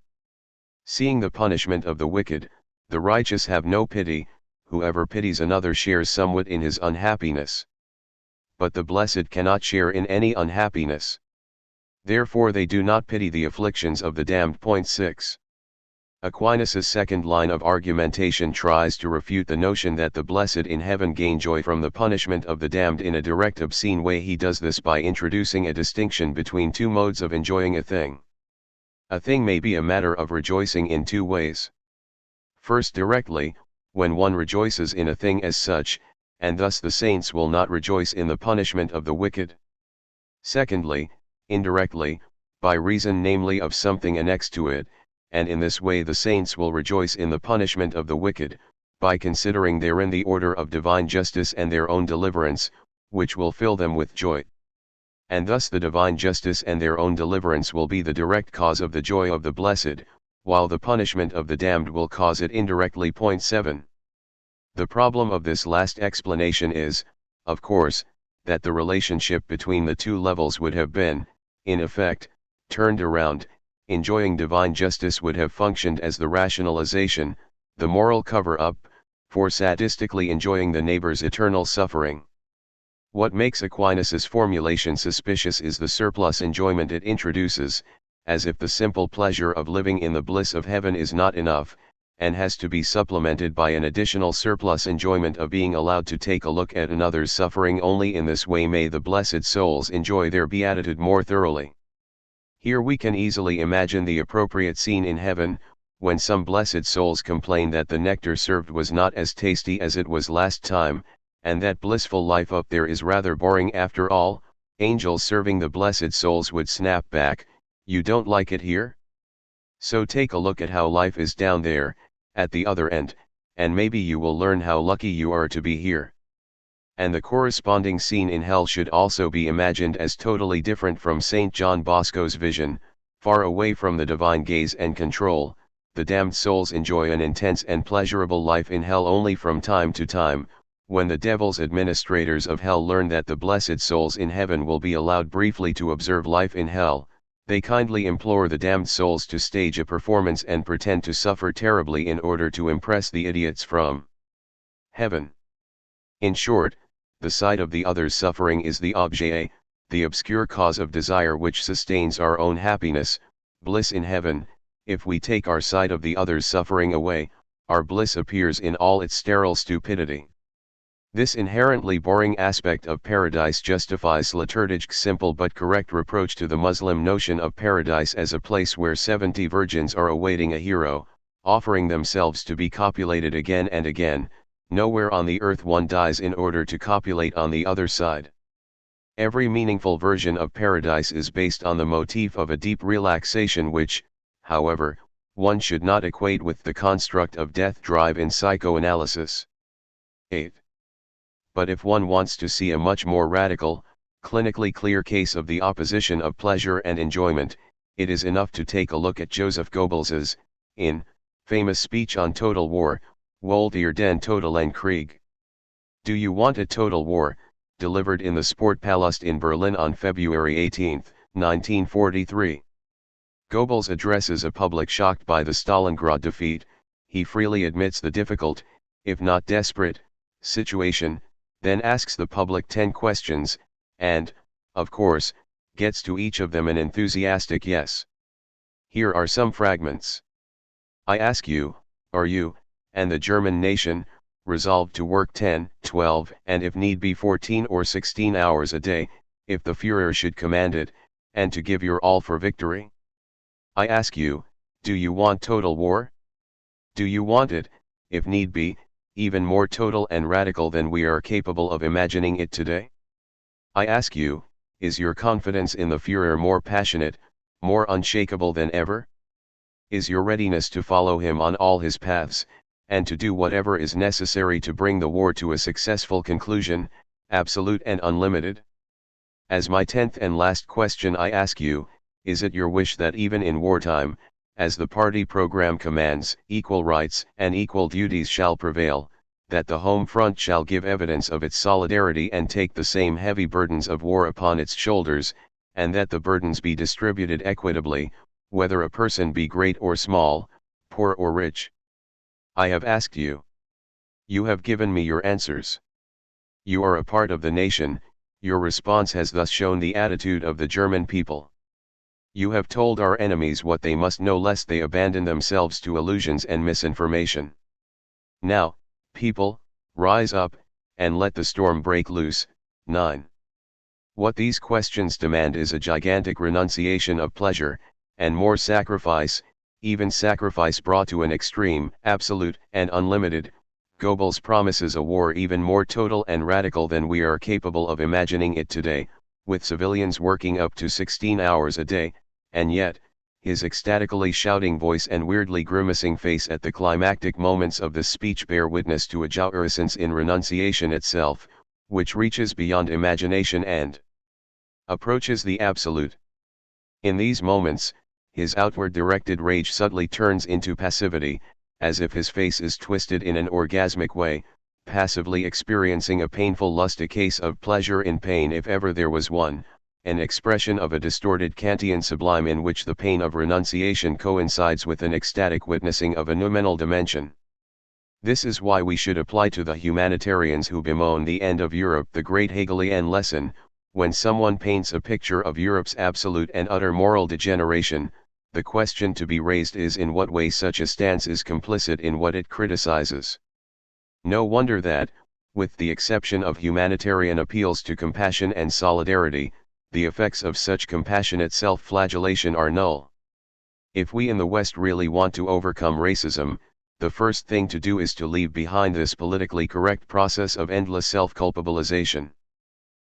Seeing the punishment of the wicked, the righteous have no pity. Whoever pities another shares somewhat in his unhappiness. But the blessed cannot share in any unhappiness. Therefore they do not pity the afflictions of the damned. Point 6. Aquinas' second line of argumentation tries to refute the notion that the blessed in heaven gain joy from the punishment of the damned in a direct obscene way. He does this by introducing a distinction between two modes of enjoying a thing. A thing may be a matter of rejoicing in two ways. First, directly, when one rejoices in a thing as such, and thus the saints will not rejoice in the punishment of the wicked. Secondly, indirectly, by reason namely of something annexed to it, and in this way the saints will rejoice in the punishment of the wicked, by considering therein the order of divine justice and their own deliverance, which will fill them with joy. And thus the divine justice and their own deliverance will be the direct cause of the joy of the blessed, while the punishment of the damned will cause it indirectly. Point 7. The problem of this last explanation is, of course, that the relationship between the two levels would have been, in effect, turned around. Enjoying divine justice would have functioned as the rationalization, the moral cover-up, for sadistically enjoying the neighbor's eternal suffering. What makes Aquinas' formulation suspicious is the surplus enjoyment it introduces, as if the simple pleasure of living in the bliss of heaven is not enough, and has to be supplemented by an additional surplus enjoyment of being allowed to take a look at another's suffering. Only in this way may the blessed souls enjoy their beatitude more thoroughly. Here we can easily imagine the appropriate scene in heaven, when some blessed souls complain that the nectar served was not as tasty as it was last time, and that blissful life up there is rather boring after all. Angels serving the blessed souls would snap back, "You don't like it here? So take a look at how life is down there, at the other end, and maybe you will learn how lucky you are to be here." And the corresponding scene in hell should also be imagined as totally different from St. John Bosco's vision. Far away from the divine gaze and control, the damned souls enjoy an intense and pleasurable life in hell. Only from time to time, when the devil's administrators of hell learn that the blessed souls in heaven will be allowed briefly to observe life in hell, they kindly implore the damned souls to stage a performance and pretend to suffer terribly in order to impress the idiots from heaven. In short, the sight of the other's suffering is the objet, the obscure cause of desire which sustains our own happiness, bliss in heaven. If we take our sight of the other's suffering away, our bliss appears in all its sterile stupidity. This inherently boring aspect of paradise justifies Sloterdijk's simple but correct reproach to the Muslim notion of paradise as a place where 70 virgins are awaiting a hero, offering themselves to be copulated again and again. Nowhere on the earth one dies in order to copulate on the other side. Every meaningful version of paradise is based on the motif of a deep relaxation which, however, one should not equate with the construct of death drive in psychoanalysis. 8. But if one wants to see a much more radical, clinically clear case of the opposition of pleasure and enjoyment, it is enough to take a look at Joseph Goebbels's, famous speech on total war, Wollt ihr den totalen Krieg? Do you want a total war, delivered in the Sportpalast in Berlin on February 18, 1943. Goebbels addresses a public shocked by the Stalingrad defeat. He freely admits the difficult, if not desperate, situation, then asks the public 10 questions, and, of course, gets to each of them an enthusiastic yes. Here are some fragments. I ask you, are you, and the German nation, resolved to work 10, 12, and if need be 14 or 16 hours a day, if the Führer should command it, and to give your all for victory? I ask you, do you want total war? Do you want it, if need be, even more total and radical than we are capable of imagining it today? I ask you, is your confidence in the Führer more passionate, more unshakable than ever? Is your readiness to follow him on all his paths, and to do whatever is necessary to bring the war to a successful conclusion, absolute and unlimited? As my 10th and last question I ask you, is it your wish that even in wartime, as the party program commands, equal rights and equal duties shall prevail, that the home front shall give evidence of its solidarity and take the same heavy burdens of war upon its shoulders, and that the burdens be distributed equitably, whether a person be great or small, poor or rich? I have asked you. You have given me your answers. You are a part of the nation. Your response has thus shown the attitude of the German people. You have told our enemies what they must know lest they abandon themselves to illusions and misinformation. Now, people, rise up, and let the storm break loose. 9. What these questions demand is a gigantic renunciation of pleasure, and more sacrifice, even sacrifice brought to an extreme, absolute, and unlimited. Goebbels promises a war even more total and radical than we are capable of imagining it today, with civilians working up to 16 hours a day, and yet, his ecstatically shouting voice and weirdly grimacing face at the climactic moments of the speech bear witness to a jouissance in renunciation itself, which reaches beyond imagination and approaches the absolute. In these moments, his outward directed rage subtly turns into passivity, as if his face is twisted in an orgasmic way, passively experiencing a painful lust, a case of pleasure in pain if ever there was one, an expression of a distorted Kantian sublime in which the pain of renunciation coincides with an ecstatic witnessing of a noumenal dimension. This is why we should apply to the humanitarians who bemoan the end of Europe the great Hegelian lesson: when someone paints a picture of Europe's absolute and utter moral degeneration, the question to be raised is in what way such a stance is complicit in what it criticizes. No wonder that, with the exception of humanitarian appeals to compassion and solidarity, the effects of such compassionate self-flagellation are null. If we in the West really want to overcome racism, the first thing to do is to leave behind this politically correct process of endless self-culpabilization.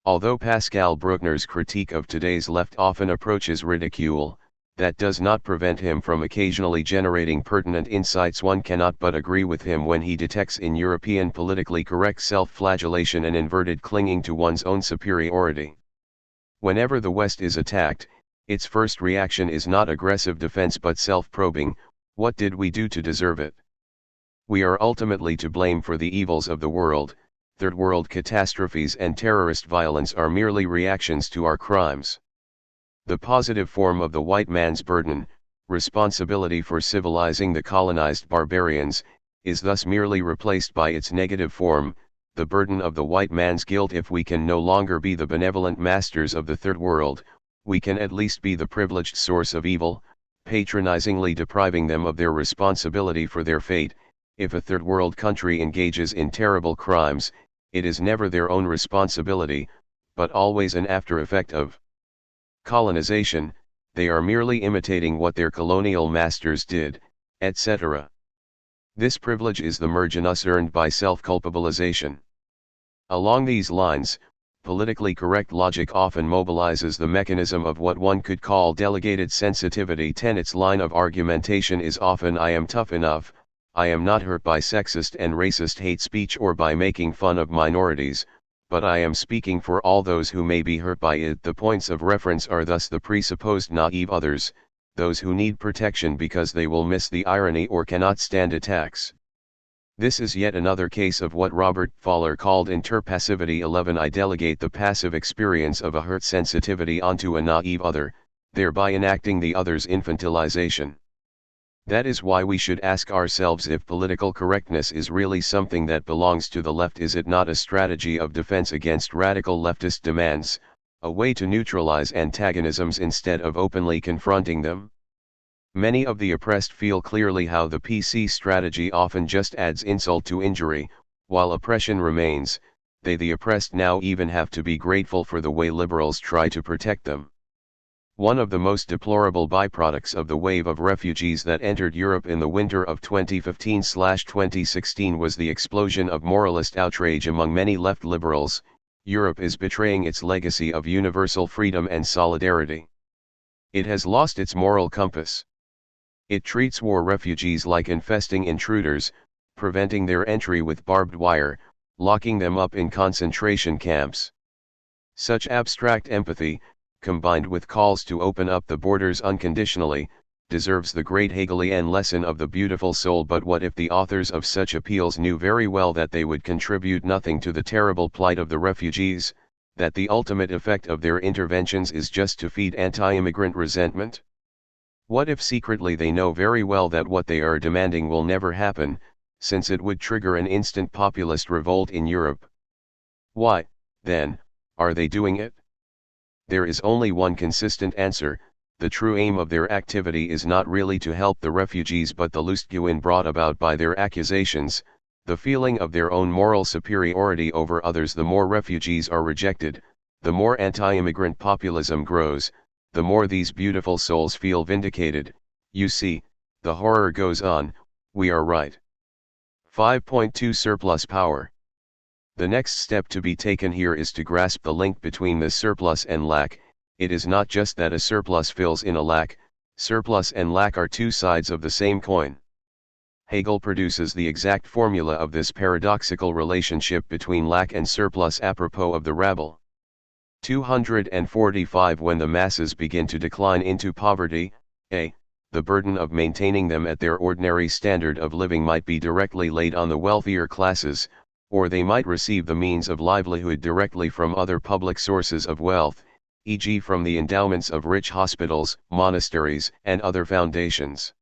Although Pascal Bruckner's critique of today's left often approaches ridicule, that does not prevent him from occasionally generating pertinent insights. One cannot but agree with him when he detects in European politically correct self-flagellation an inverted clinging to one's own superiority. Whenever the West is attacked, its first reaction is not aggressive defense but self-probing: what did we do to deserve it? We are ultimately to blame for the evils of the world. Third world catastrophes and terrorist violence are merely reactions to our crimes. The positive form of the white man's burden, responsibility for civilizing the colonized barbarians, is thus merely replaced by its negative form, the burden of the white man's guilt. If we can no longer be the benevolent masters of the Third World, we can at least be the privileged source of evil, patronizingly depriving them of their responsibility for their fate. If a Third World country engages in terrible crimes, it is never their own responsibility, but always an after effect of colonization. They are merely imitating what their colonial masters did, etc. This privilege is the mergenus earned by self-culpabilization. Along these lines, politically correct logic often mobilizes the mechanism of what one could call delegated sensitivity. Its line of argumentation is often: I am tough enough, I am not hurt by sexist and racist hate speech or by making fun of minorities, but I am speaking for all those who may be hurt by it. The points of reference are thus the presupposed naive others, those who need protection because they will miss the irony or cannot stand attacks. This is yet another case of what Robert Fowler called interpassivity. 11. I delegate the passive experience of a hurt sensitivity onto a naive other, thereby enacting the other's infantilization. That is why we should ask ourselves if political correctness is really something that belongs to the left. Is it not a strategy of defense against radical leftist demands, a way to neutralize antagonisms instead of openly confronting them? Many of the oppressed feel clearly how the PC strategy often just adds insult to injury. While oppression remains, they, the oppressed, now even have to be grateful for the way liberals try to protect them. One of the most deplorable byproducts of the wave of refugees that entered Europe in the winter of 2015/2016 was the explosion of moralist outrage among many left liberals. Europe is betraying its legacy of universal freedom and solidarity. It has lost its moral compass. It treats war refugees like infesting intruders, preventing their entry with barbed wire, locking them up in concentration camps. Such abstract empathy, combined with calls to open up the borders unconditionally, deserves the great Hegelian lesson of the beautiful soul. But what if the authors of such appeals knew very well that they would contribute nothing to the terrible plight of the refugees, that the ultimate effect of their interventions is just to feed anti-immigrant resentment? What if secretly they know very well that what they are demanding will never happen, since it would trigger an instant populist revolt in Europe? Why, then, are they doing it? There is only one consistent answer: the true aim of their activity is not really to help the refugees but the Lustgewinn brought about by their accusations, the feeling of their own moral superiority over others. The more refugees are rejected, the more anti-immigrant populism grows, the more these beautiful souls feel vindicated. You see, the horror goes on. We are right. 5.2 Surplus power. The next step to be taken here is to grasp the link between this surplus and lack. It is not just that a surplus fills in a lack, surplus and lack are two sides of the same coin. Hegel produces the exact formula of this paradoxical relationship between lack and surplus apropos of the rabble. 245 When the masses begin to decline into poverty, the burden of maintaining them at their ordinary standard of living might be directly laid on the wealthier classes, or they might receive the means of livelihood directly from other public sources of wealth, e.g. from the endowments of rich hospitals, monasteries, and other foundations.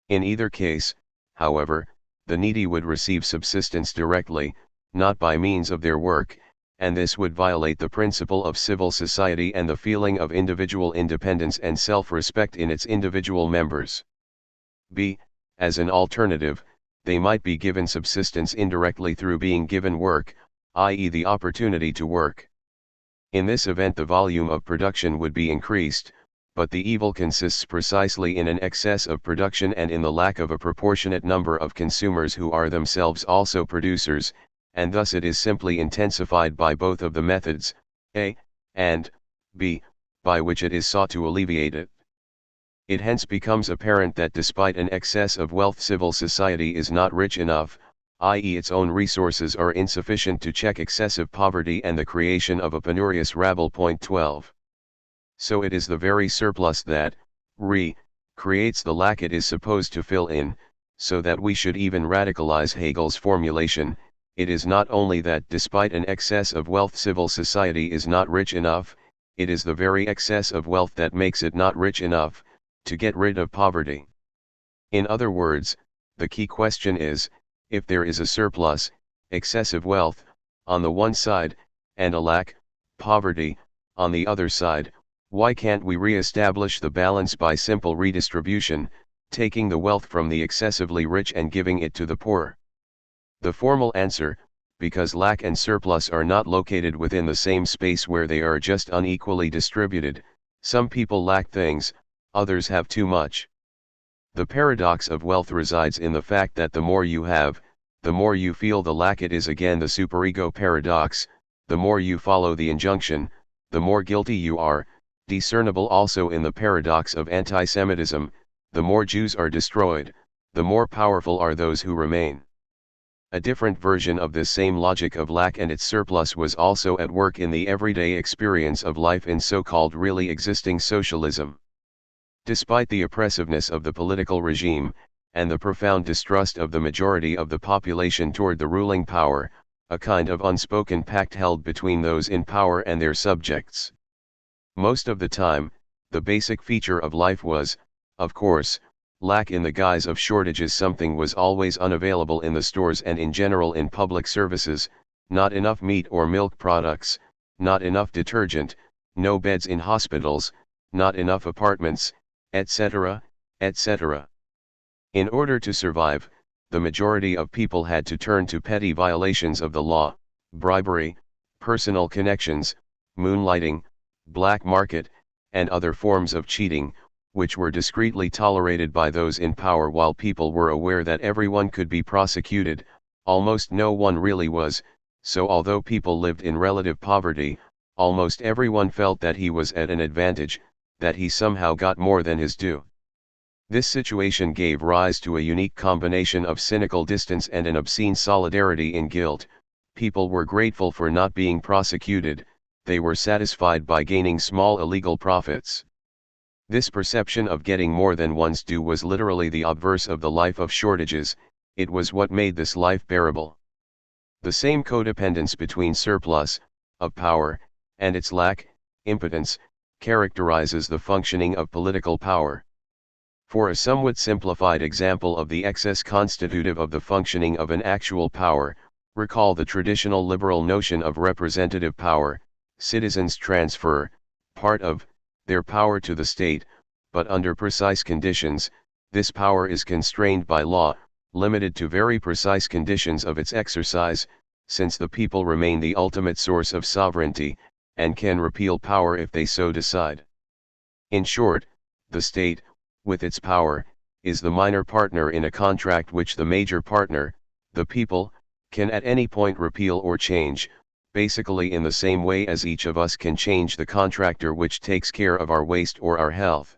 In either case, however, the needy would receive subsistence directly, not by means of their work, and this would violate the principle of civil society and the feeling of individual independence and self-respect in its individual members. b. As an alternative, they might be given subsistence indirectly through being given work, i.e. the opportunity to work. In this event the volume of production would be increased, but the evil consists precisely in an excess of production and in the lack of a proportionate number of consumers who are themselves also producers, and thus it is simply intensified by both of the methods, A, and B, by which it is sought to alleviate it. It hence becomes apparent that despite an excess of wealth civil society is not rich enough, i.e. its own resources are insufficient to check excessive poverty and the creation of a penurious rabble. 12. So it is the very surplus that, creates the lack it is supposed to fill in, so that we should even radicalize Hegel's formulation. It is not only that despite an excess of wealth civil society is not rich enough, it is the very excess of wealth that makes it not rich enough to get rid of poverty. In other words, the key question is, if there is a surplus, excessive wealth, on the one side, and a lack, poverty, on the other side, why can't we re-establish the balance by simple redistribution, taking the wealth from the excessively rich and giving it to the poor? The formal answer, because lack and surplus are not located within the same space where they are just unequally distributed. Some people lack things, others have too much. The paradox of wealth resides in the fact that the more you have, the more you feel the lack. It is again the superego paradox. The more you follow the injunction, the more guilty you are, discernible also in the paradox of anti-Semitism. The more Jews are destroyed, the more powerful are those who remain. A different version of this same logic of lack and its surplus was also at work in the everyday experience of life in so-called really existing socialism. Despite the oppressiveness of the political regime, and the profound distrust of the majority of the population toward the ruling power, a kind of unspoken pact held between those in power and their subjects. Most of the time, the basic feature of life was, of course, lack in the guise of shortages. Something was always unavailable in the stores and in general in public services, not enough meat or milk products, not enough detergent, no beds in hospitals, not enough apartments, etc., etc. In order to survive, the majority of people had to turn to petty violations of the law, bribery, personal connections, moonlighting, black market, and other forms of cheating, which were discreetly tolerated by those in power while people were aware that everyone could be prosecuted. Almost no one really was, so although people lived in relative poverty, almost everyone felt that he was at an advantage, that he somehow got more than his due. This situation gave rise to a unique combination of cynical distance and an obscene solidarity in guilt. People were grateful for not being prosecuted, they were satisfied by gaining small illegal profits. This perception of getting more than one's due was literally the obverse of the life of shortages. It was what made this life bearable. The same codependence between surplus, of power, and its lack, impotence, characterizes the functioning of political power. For a somewhat simplified example of the excess constitutive of the functioning of an actual power, recall the traditional liberal notion of representative power. Citizens transfer part of their power to the state, but under precise conditions, this power is constrained by law, limited to very precise conditions of its exercise, since the people remain the ultimate source of sovereignty, and can repeal power if they so decide. In short, the state, with its power, is the minor partner in a contract which the major partner, the people, can at any point repeal or change, basically in the same way as each of us can change the contractor which takes care of our waste or our health.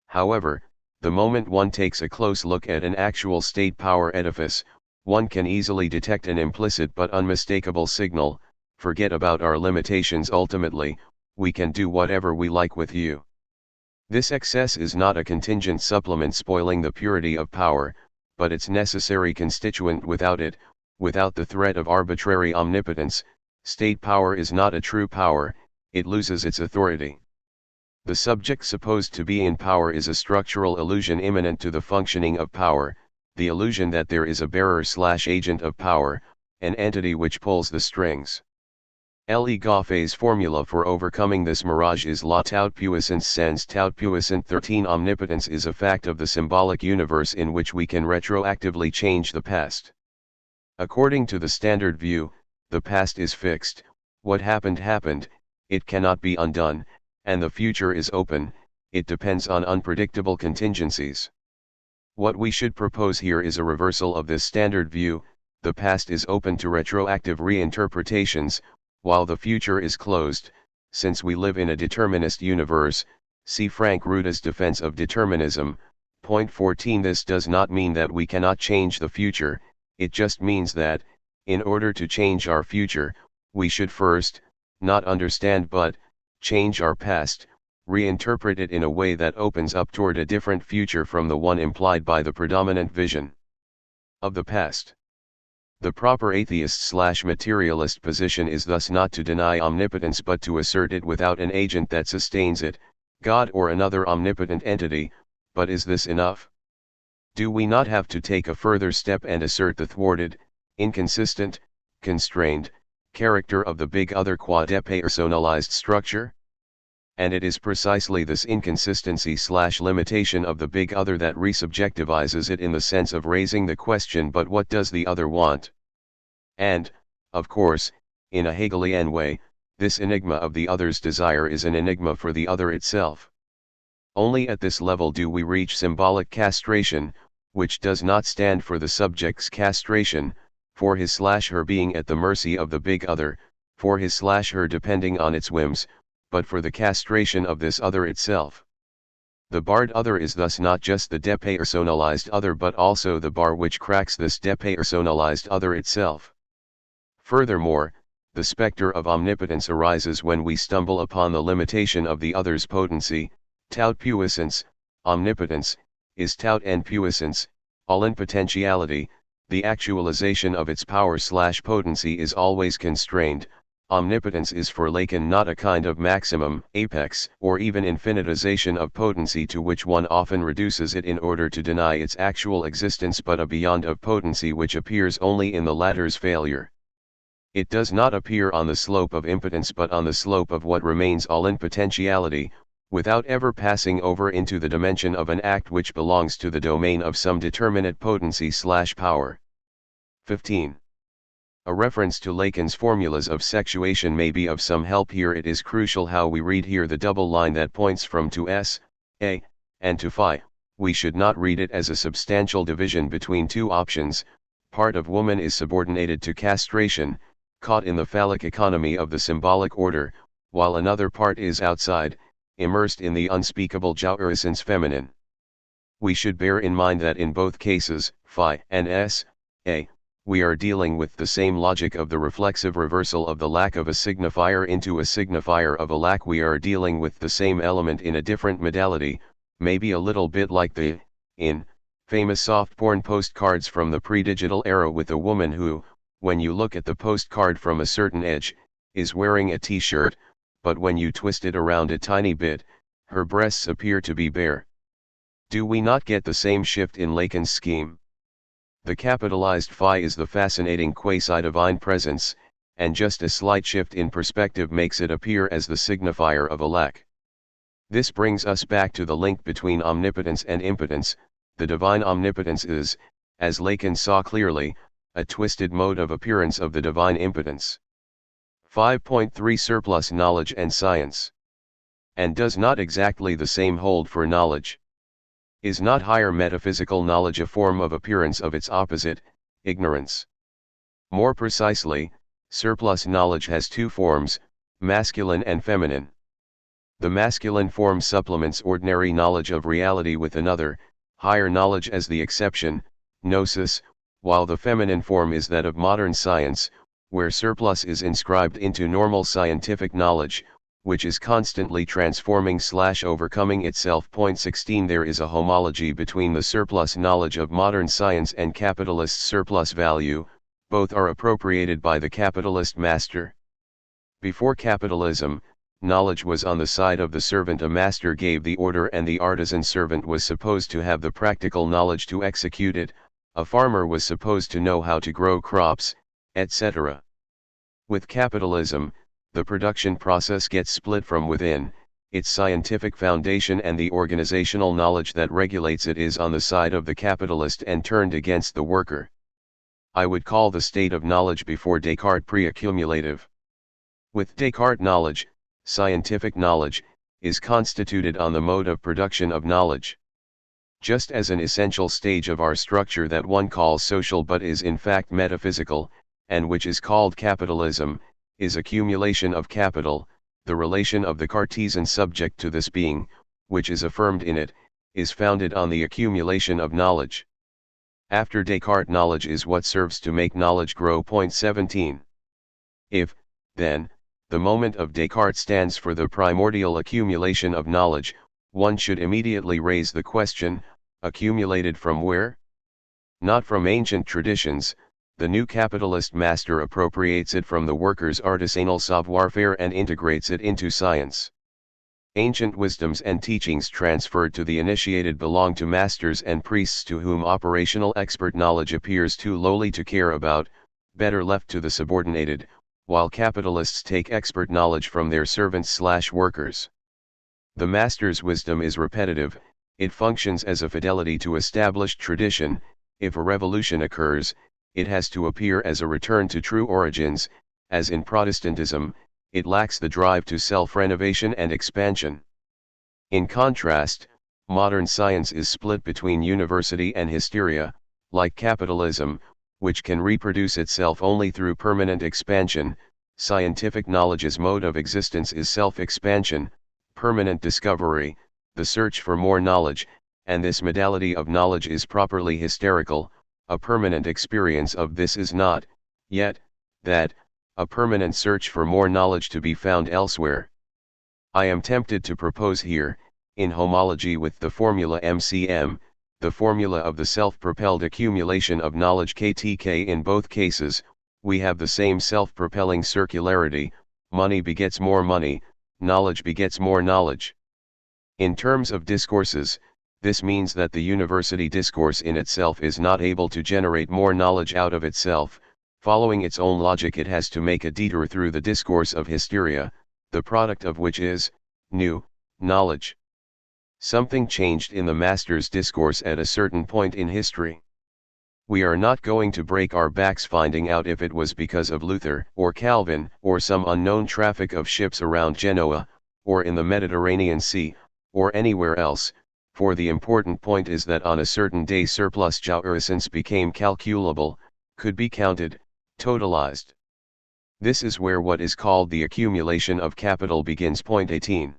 However, the moment one takes a close look at an actual state power edifice, one can easily detect an implicit but unmistakable signal: forget about our limitations, ultimately, we can do whatever we like with you. This excess is not a contingent supplement spoiling the purity of power, but its necessary constituent. Without it, without the threat of arbitrary omnipotence, state power is not a true power, it loses its authority. The subject supposed to be in power is a structural illusion immanent to the functioning of power, the illusion that there is a bearer/agent of power, an entity which pulls the strings. Le Goffey's formula for overcoming this mirage is la toute-puissance sans toute-puissant 13. Omnipotence is a fact of the symbolic universe in which we can retroactively change the past. According to the standard view, the past is fixed, what happened happened, it cannot be undone, and the future is open, it depends on unpredictable contingencies. What we should propose here is a reversal of this standard view: the past is open to retroactive reinterpretations, while the future is closed, since we live in a determinist universe. See Frank Ruda's Defense of Determinism, point 14. This does not mean that we cannot change the future, it just means that, in order to change our future, we should first, not understand but, change our past, reinterpret it in a way that opens up toward a different future from the one implied by the predominant vision of the past. The proper atheist/materialist position is thus not to deny omnipotence but to assert it without an agent that sustains it, God or another omnipotent entity. But is this enough? Do we not have to take a further step and assert the thwarted, inconsistent, constrained character of the big other qua depersonalized structure? And it is precisely this inconsistency/limitation of the big other that resubjectivizes it in the sense of raising the question: but what does the other want? And, of course, in a Hegelian way, this enigma of the other's desire is an enigma for the other itself. Only at this level do we reach symbolic castration, which does not stand for the subject's castration, for his/her being at the mercy of the big other, for his/her depending on its whims, but for the castration of this other itself. The barred other is thus not just the depersonalized other but also the bar which cracks this depersonalized other itself. Furthermore, the specter of omnipotence arises when we stumble upon the limitation of the other's potency. Toute puissance, omnipotence, is toute en puissance, all in potentiality. The actualization of its power/potency is always constrained. Omnipotence is for Lacan not a kind of maximum, apex, or even infinitization of potency to which one often reduces it in order to deny its actual existence, but a beyond of potency which appears only in the latter's failure. It does not appear on the slope of impotence but on the slope of what remains all in potentiality, without ever passing over into the dimension of an act which belongs to the domain of some determinate potency/power. 15. A reference to Lacan's formulas of sexuation may be of some help here. It is crucial how we read here the double line that points from to s, a, and to phi. We should not read it as a substantial division between two options. Part of woman is subordinated to castration, caught in the phallic economy of the symbolic order, while another part is outside, immersed in the unspeakable jouissance feminine. We should bear in mind that in both cases, phi and s, a, we are dealing with the same logic of the reflexive reversal of the lack of a signifier into a signifier of a lack. We are dealing with the same element in a different modality, maybe a little bit like the, in, famous soft porn postcards from the pre-digital era, with a woman who, when you look at the postcard from a certain edge, is wearing a t-shirt, but when you twist it around a tiny bit, her breasts appear to be bare. Do we not get the same shift in Lacan's scheme? The capitalized phi is the fascinating quasi-divine presence, and just a slight shift in perspective makes it appear as the signifier of a lack. This brings us back to the link between omnipotence and impotence. The divine omnipotence is, as Lacan saw clearly, a twisted mode of appearance of the divine impotence. 5.3 Surplus knowledge and science. And does not exactly the same hold for knowledge? Is not higher metaphysical knowledge a form of appearance of its opposite, ignorance? More precisely, surplus knowledge has two forms, masculine and feminine. The masculine form supplements ordinary knowledge of reality with another, higher knowledge as the exception, gnosis, while the feminine form is that of modern science, where surplus is inscribed into normal scientific knowledge, which is constantly transforming/overcoming itself. 16 There is a homology between the surplus knowledge of modern science and capitalist surplus value, both are appropriated by the capitalist master. Before capitalism, knowledge was on the side of the servant. A master gave the order and the artisan servant was supposed to have the practical knowledge to execute it, a farmer was supposed to know how to grow crops, etc. With capitalism, the production process gets split from within, its scientific foundation and the organizational knowledge that regulates it is on the side of the capitalist and turned against the worker. I would call the state of knowledge before Descartes pre-accumulative. With Descartes knowledge, scientific knowledge, is constituted on the mode of production of knowledge. Just as an essential stage of our structure that one calls social but is in fact metaphysical, and which is called capitalism, is accumulation of capital, the relation of the Cartesian subject to this being, which is affirmed in it, is founded on the accumulation of knowledge. After Descartes knowledge is what serves to make knowledge grow. 17. If, then, the moment of Descartes stands for the primordial accumulation of knowledge, one should immediately raise the question, accumulated from where? Not from ancient traditions. The new capitalist master appropriates it from the worker's artisanal savoir-faire and integrates it into science. Ancient wisdoms and teachings transferred to the initiated belong to masters and priests to whom operational expert knowledge appears too lowly to care about, better left to the subordinated, while capitalists take expert knowledge from their servants/workers. The master's wisdom is repetitive, it functions as a fidelity to established tradition. If a revolution occurs, it has to appear as a return to true origins. As in Protestantism, it lacks the drive to self-renovation and expansion. In contrast, modern science is split between university and hysteria, like capitalism, which can reproduce itself only through permanent expansion. Scientific knowledge's mode of existence is self-expansion, permanent discovery, the search for more knowledge, and this modality of knowledge is properly hysterical. A permanent experience of this is not, yet, that, a permanent search for more knowledge to be found elsewhere. I am tempted to propose here, in homology with the formula MCM, the formula of the self-propelled accumulation of knowledge KTK. In both cases, we have the same self-propelling circularity, money begets more money, knowledge begets more knowledge. In terms of discourses, this means that the university discourse in itself is not able to generate more knowledge out of itself. Following its own logic, it has to make a detour through the discourse of hysteria, the product of which is new knowledge. Something changed in the master's discourse at a certain point in history. We are not going to break our backs finding out if it was because of Luther or Calvin or some unknown traffic of ships around Genoa, or in the Mediterranean Sea, or anywhere else, for the important point is that on a certain day surplus jouissance became calculable, could be counted, totalized. This is where what is called the accumulation of capital begins. 18.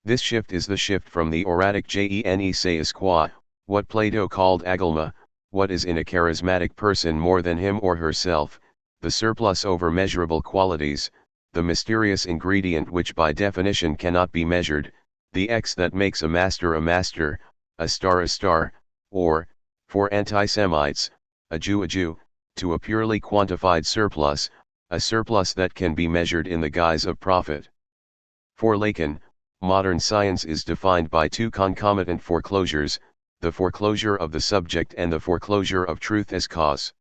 This shift is the shift from the oratic gene sais qua, what Plato called agolma, what is in a charismatic person more than him or herself, the surplus over measurable qualities, the mysterious ingredient which by definition cannot be measured, the X that makes a master, a star, or, for anti-Semites, a Jew, to a purely quantified surplus, a surplus that can be measured in the guise of profit. For Lacan, modern science is defined by two concomitant foreclosures, the foreclosure of the subject and the foreclosure of truth as cause.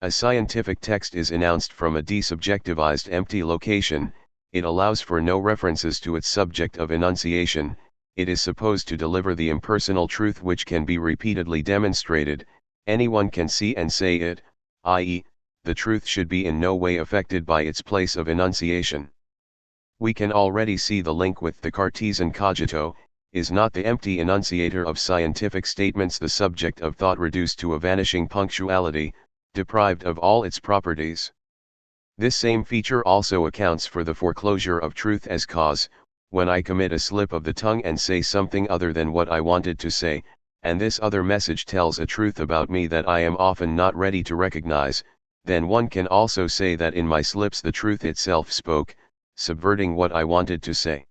A scientific text is announced from a desubjectivized empty location, it allows for no references to its subject of enunciation, it is supposed to deliver the impersonal truth which can be repeatedly demonstrated, anyone can see and say it, i.e., the truth should be in no way affected by its place of enunciation. We can already see the link with the Cartesian cogito. Is not the empty enunciator of scientific statements the subject of thought reduced to a vanishing punctuality, deprived of all its properties? This same feature also accounts for the foreclosure of truth as cause, when I commit a slip of the tongue and say something other than what I wanted to say, and this other message tells a truth about me that I am often not ready to recognize, then one can also say that in my slips the truth itself spoke, subverting what I wanted to say.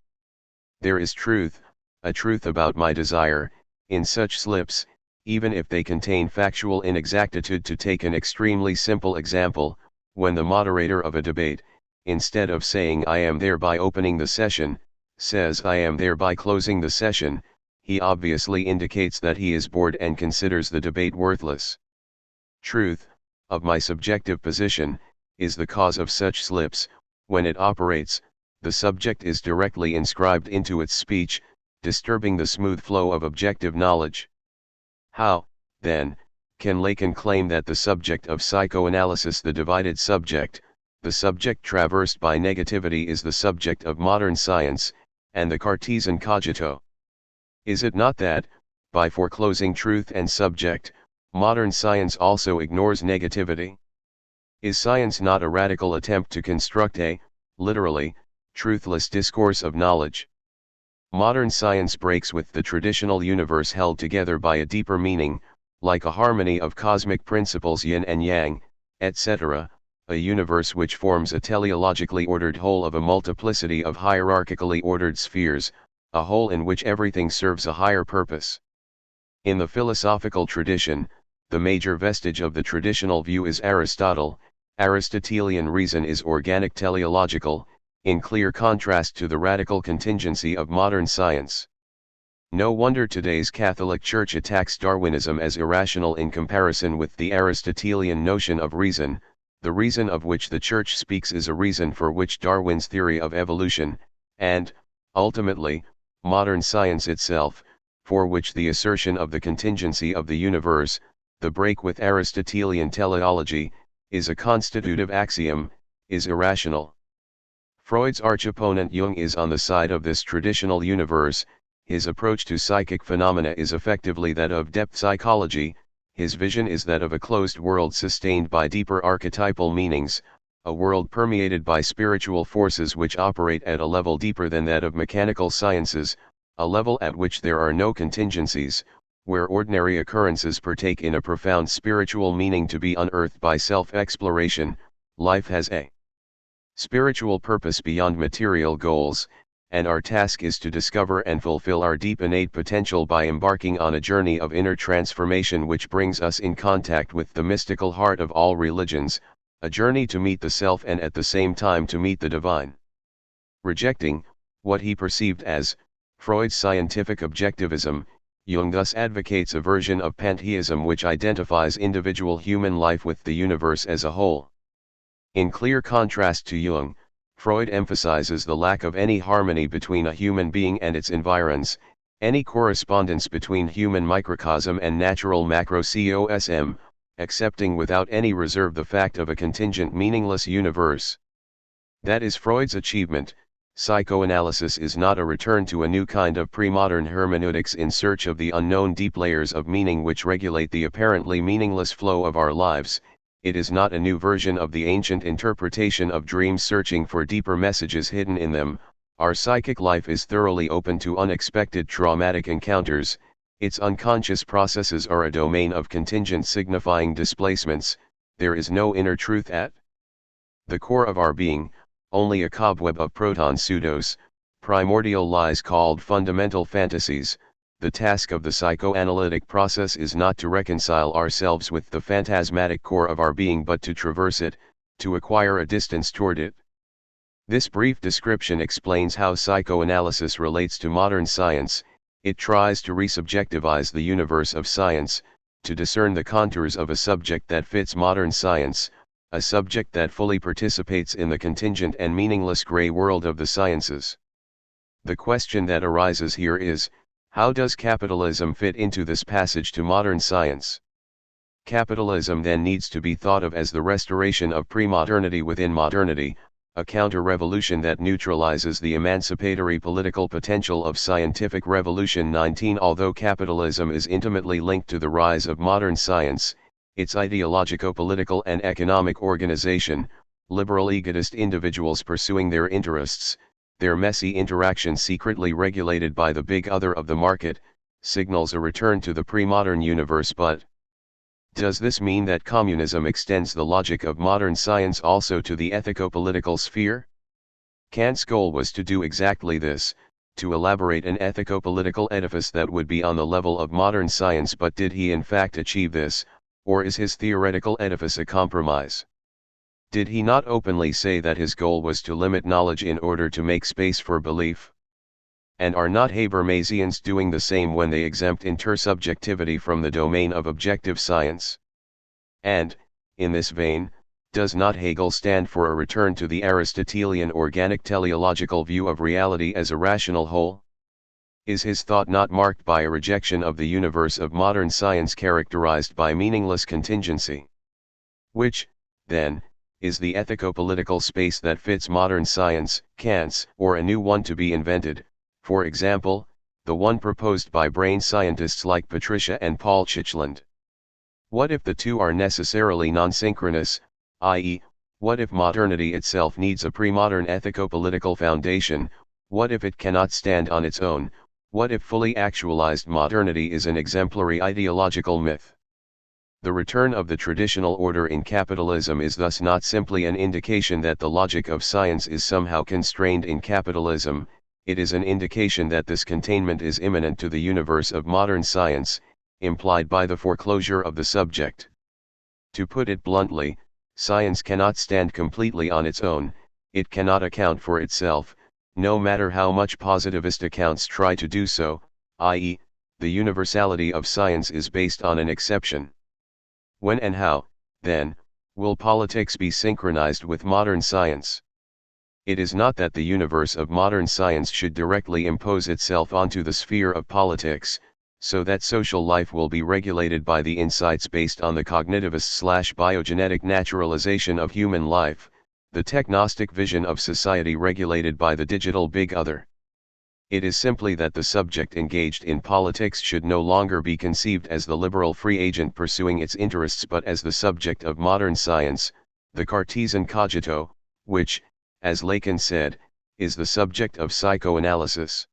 There is truth, a truth about my desire, in such slips, even if they contain factual inexactitude. To take an extremely simple example, when the moderator of a debate, instead of saying "I am thereby opening the session," says "I am thereby closing the session," he obviously indicates that he is bored and considers the debate worthless. Truth, of my subjective position, is the cause of such slips. When it operates, the subject is directly inscribed into its speech, disturbing the smooth flow of objective knowledge. How, then, can Lacan claim that the subject of psychoanalysis, the divided subject, the subject traversed by negativity, is the subject of modern science, and the Cartesian cogito? Is it not that, by foreclosing truth and subject, modern science also ignores negativity? Is science not a radical attempt to construct a, literally, truthless discourse of knowledge? Modern science breaks with the traditional universe held together by a deeper meaning, like a harmony of cosmic principles, yin and yang, etc., a universe which forms a teleologically ordered whole of a multiplicity of hierarchically ordered spheres, a whole in which everything serves a higher purpose. In the philosophical tradition, the major vestige of the traditional view is Aristotle. Aristotelian reason is organic teleological, in clear contrast to the radical contingency of modern science. No wonder today's Catholic Church attacks Darwinism as irrational in comparison with the Aristotelian notion of reason. The reason of which the Church speaks is a reason for which Darwin's theory of evolution, and, ultimately, modern science itself, for which the assertion of the contingency of the universe, the break with Aristotelian teleology, is a constitutive axiom, is irrational. Freud's arch-opponent Jung is on the side of this traditional universe. His approach to psychic phenomena is effectively that of depth psychology. His vision is that of a closed world sustained by deeper archetypal meanings, a world permeated by spiritual forces which operate at a level deeper than that of mechanical sciences, a level at which there are no contingencies, where ordinary occurrences partake in a profound spiritual meaning to be unearthed by self-exploration. Life has a spiritual purpose beyond material goals, and our task is to discover and fulfill our deep innate potential by embarking on a journey of inner transformation which brings us in contact with the mystical heart of all religions, a journey to meet the self and at the same time to meet the divine. Rejecting what he perceived as Freud's scientific objectivism, Jung thus advocates a version of pantheism which identifies individual human life with the universe as a whole. In clear contrast to Jung, Freud emphasizes the lack of any harmony between a human being and its environs, any correspondence between human microcosm and natural macrocosm, accepting without any reserve the fact of a contingent meaningless universe. That is Freud's achievement. Psychoanalysis is not a return to a new kind of pre-modern hermeneutics in search of the unknown deep layers of meaning which regulate the apparently meaningless flow of our lives. It is not a new version of the ancient interpretation of dreams searching for deeper messages hidden in them. Our psychic life is thoroughly open to unexpected traumatic encounters. Its unconscious processes are a domain of contingent signifying displacements. There is no inner truth at the core of our being, only a cobweb of proton pseudos, primordial lies called fundamental fantasies. The task of the psychoanalytic process is not to reconcile ourselves with the phantasmatic core of our being but to traverse it, to acquire a distance toward it. This brief description explains how psychoanalysis relates to modern science. It tries to resubjectivize the universe of science, to discern the contours of a subject that fits modern science, a subject that fully participates in the contingent and meaningless gray world of the sciences. The question that arises here is, how does capitalism fit into this passage to modern science? Capitalism then needs to be thought of as the restoration of pre-modernity within modernity, a counter-revolution that neutralizes the emancipatory political potential of scientific revolution. 19 Although capitalism is intimately linked to the rise of modern science, its ideologico-political and economic organization, liberal egotist individuals pursuing their interests, their messy interaction secretly regulated by the big other of the market, signals a return to the pre-modern universe. But does this mean that communism extends the logic of modern science also to the ethico-political sphere? Kant's goal was to do exactly this, to elaborate an ethico-political edifice that would be on the level of modern science. But did he in fact achieve this, or is his theoretical edifice a compromise? Did he not openly say that his goal was to limit knowledge in order to make space for belief? And are not Habermasians doing the same when they exempt intersubjectivity from the domain of objective science? And, in this vein, does not Hegel stand for a return to the Aristotelian organic teleological view of reality as a rational whole? Is his thought not marked by a rejection of the universe of modern science characterized by meaningless contingency? Which, then, is the ethico-political space that fits modern science, Kant's, or a new one to be invented? For example, the one proposed by brain scientists like Patricia and Paul Chitchland. What if the two are necessarily non-synchronous, i.e., what if modernity itself needs a pre-modern ethico-political foundation? What if it cannot stand on its own? What if fully actualized modernity is an exemplary ideological myth? The return of the traditional order in capitalism is thus not simply an indication that the logic of science is somehow constrained in capitalism. It is an indication that this containment is imminent to the universe of modern science, implied by the foreclosure of the subject. To put it bluntly, science cannot stand completely on its own, it cannot account for itself, no matter how much positivist accounts try to do so, i.e., the universality of science is based on an exception. When and how, then, will politics be synchronized with modern science? It is not that the universe of modern science should directly impose itself onto the sphere of politics, so that social life will be regulated by the insights based on the cognitivist/biogenetic naturalization of human life, the technostic vision of society regulated by the digital big other. It is simply that the subject engaged in politics should no longer be conceived as the liberal free agent pursuing its interests but as the subject of modern science, the Cartesian cogito, which, as Lacan said, is the subject of psychoanalysis.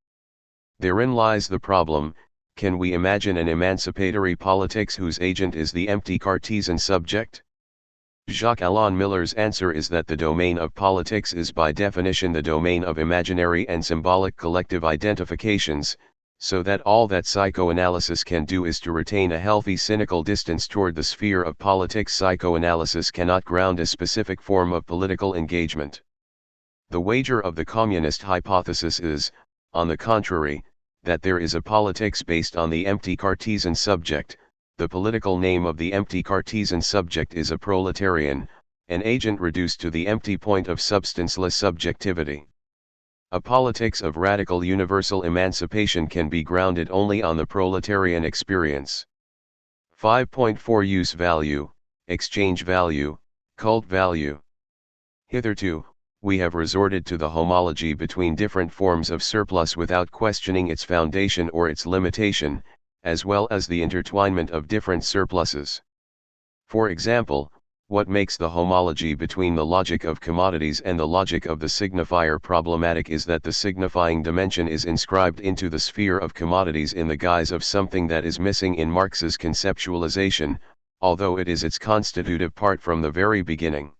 Therein lies the problem: can we imagine an emancipatory politics whose agent is the empty Cartesian subject? Jacques Alain Miller's answer is that the domain of politics is by definition the domain of imaginary and symbolic collective identifications, so that all that psychoanalysis can do is to retain a healthy cynical distance toward the sphere of politics. Psychoanalysis cannot ground a specific form of political engagement. The wager of the communist hypothesis is, on the contrary, that there is a politics based on the empty Cartesian subject. The political name of the empty Cartesian subject is a proletarian, an agent reduced to the empty point of substanceless subjectivity. A politics of radical universal emancipation can be grounded only on the proletarian experience. 5.4 Use value, exchange value, cult value. Hitherto, we have resorted to the homology between different forms of surplus without questioning its foundation or its limitation, as well as the intertwinement of different surpluses. For example, what makes the homology between the logic of commodities and the logic of the signifier problematic is that the signifying dimension is inscribed into the sphere of commodities in the guise of something that is missing in Marx's conceptualization, although it is its constitutive part from the very beginning.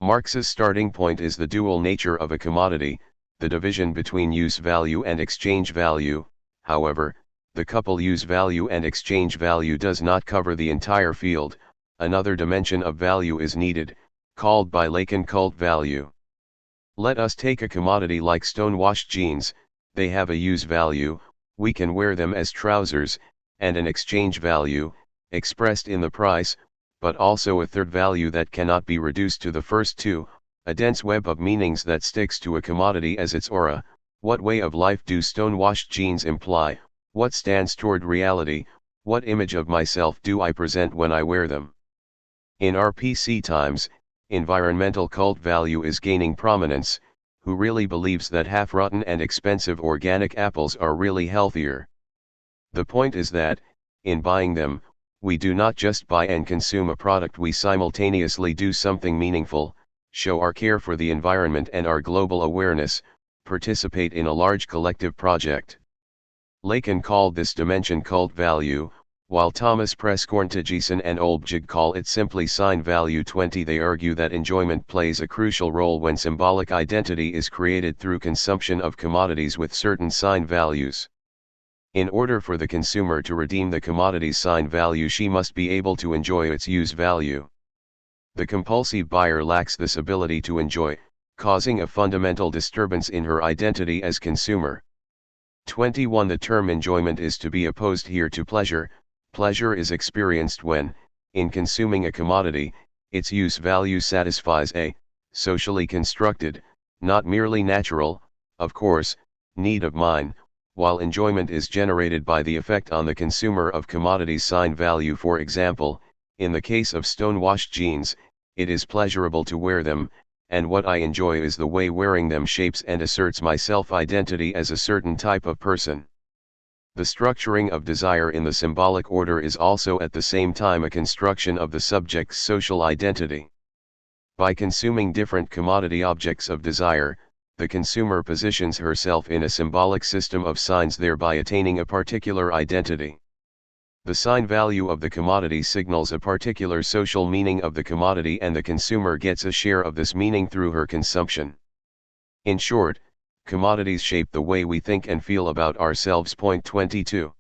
Marx's starting point is the dual nature of a commodity, the division between use value and exchange value. However, the couple use value and exchange value does not cover the entire field. Another dimension of value is needed, called by Lacan cult value. Let us take a commodity like stonewashed jeans. They have a use value, we can wear them as trousers, and an exchange value, expressed in the price, but also a third value that cannot be reduced to the first two, a dense web of meanings that sticks to a commodity as its aura. What way of life do stonewashed jeans imply? What stands toward reality? What image of myself do I present when I wear them? In RPC times, environmental cult value is gaining prominence. Who really believes that half-rotten and expensive organic apples are really healthier? The point is that, in buying them, we do not just buy and consume a product, we simultaneously do something meaningful, show our care for the environment and our global awareness, participate in a large collective project. Lacan called this dimension cult value, while Thomas Preskorntijeson and Olbjig call it simply sign value. 20 They argue that enjoyment plays a crucial role when symbolic identity is created through consumption of commodities with certain sign values. In order for the consumer to redeem the commodity's sign value, she must be able to enjoy its use value. The compulsive buyer lacks this ability to enjoy, causing a fundamental disturbance in her identity as consumer. 21 The term enjoyment is to be opposed here to pleasure. Pleasure is experienced when, in consuming a commodity, its use value satisfies a, socially constructed, not merely natural, of course, need of mine, while enjoyment is generated by the effect on the consumer of commodity's sign value. For example, in the case of stonewashed jeans, it is pleasurable to wear them, and what I enjoy is the way wearing them shapes and asserts my self-identity as a certain type of person. The structuring of desire in the symbolic order is also at the same time a construction of the subject's social identity. By consuming different commodity objects of desire, the consumer positions herself in a symbolic system of signs, thereby attaining a particular identity. The sign value of the commodity signals a particular social meaning of the commodity, and the consumer gets a share of this meaning through her consumption. In short, commodities shape the way we think and feel about ourselves. 22.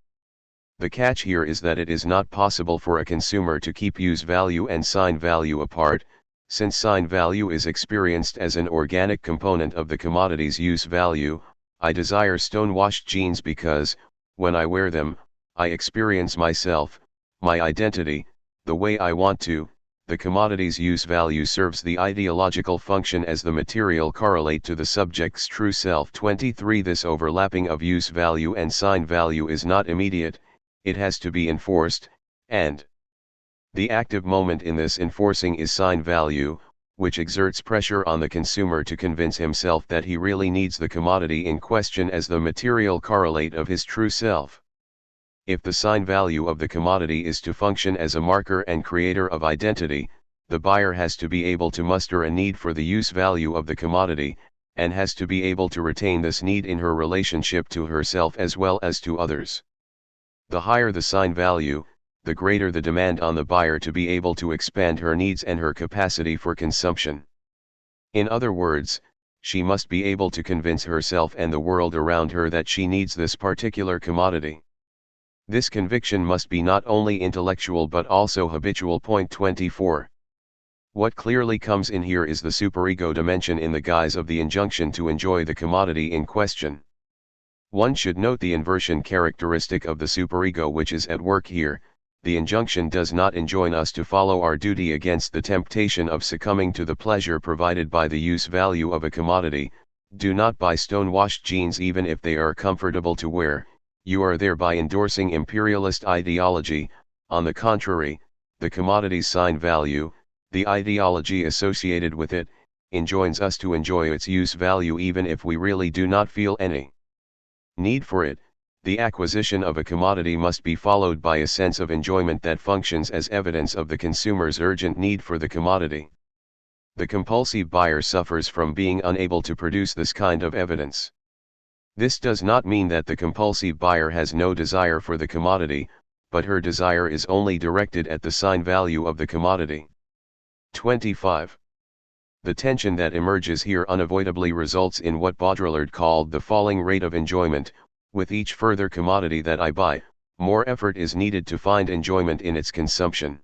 The catch here is that it is not possible for a consumer to keep use value and sign value apart, since sign value is experienced as an organic component of the commodity's use value. I desire stonewashed jeans because, when I wear them, I experience myself, my identity, the way I want to. The commodity's use value serves the ideological function as the material correlate to the subject's true self. 23 This overlapping of use value and sign value is not immediate, it has to be enforced, and the active moment in this enforcing is sign value, which exerts pressure on the consumer to convince himself that he really needs the commodity in question as the material correlate of his true self. If the sign value of the commodity is to function as a marker and creator of identity, the buyer has to be able to muster a need for the use value of the commodity, and has to be able to retain this need in her relationship to herself as well as to others. The higher the sign value, the greater the demand on the buyer to be able to expand her needs and her capacity for consumption. In other words, she must be able to convince herself and the world around her that she needs this particular commodity. This conviction must be not only intellectual but also habitual. 24. What clearly comes in here is the superego dimension in the guise of the injunction to enjoy the commodity in question. One should note the inversion characteristic of the superego which is at work here. The injunction does not enjoin us to follow our duty against the temptation of succumbing to the pleasure provided by the use value of a commodity. Do not buy stonewashed jeans even if they are comfortable to wear. You are thereby endorsing imperialist ideology. On the contrary, the commodity's sign value, the ideology associated with it, enjoins us to enjoy its use value even if we really do not feel any need for it. The acquisition of a commodity must be followed by a sense of enjoyment that functions as evidence of the consumer's urgent need for the commodity. The compulsive buyer suffers from being unable to produce this kind of evidence. This does not mean that the compulsive buyer has no desire for the commodity, but her desire is only directed at the sign value of the commodity. 25. The tension that emerges here unavoidably results in what Baudrillard called the falling rate of enjoyment. With each further commodity that I buy, more effort is needed to find enjoyment in its consumption.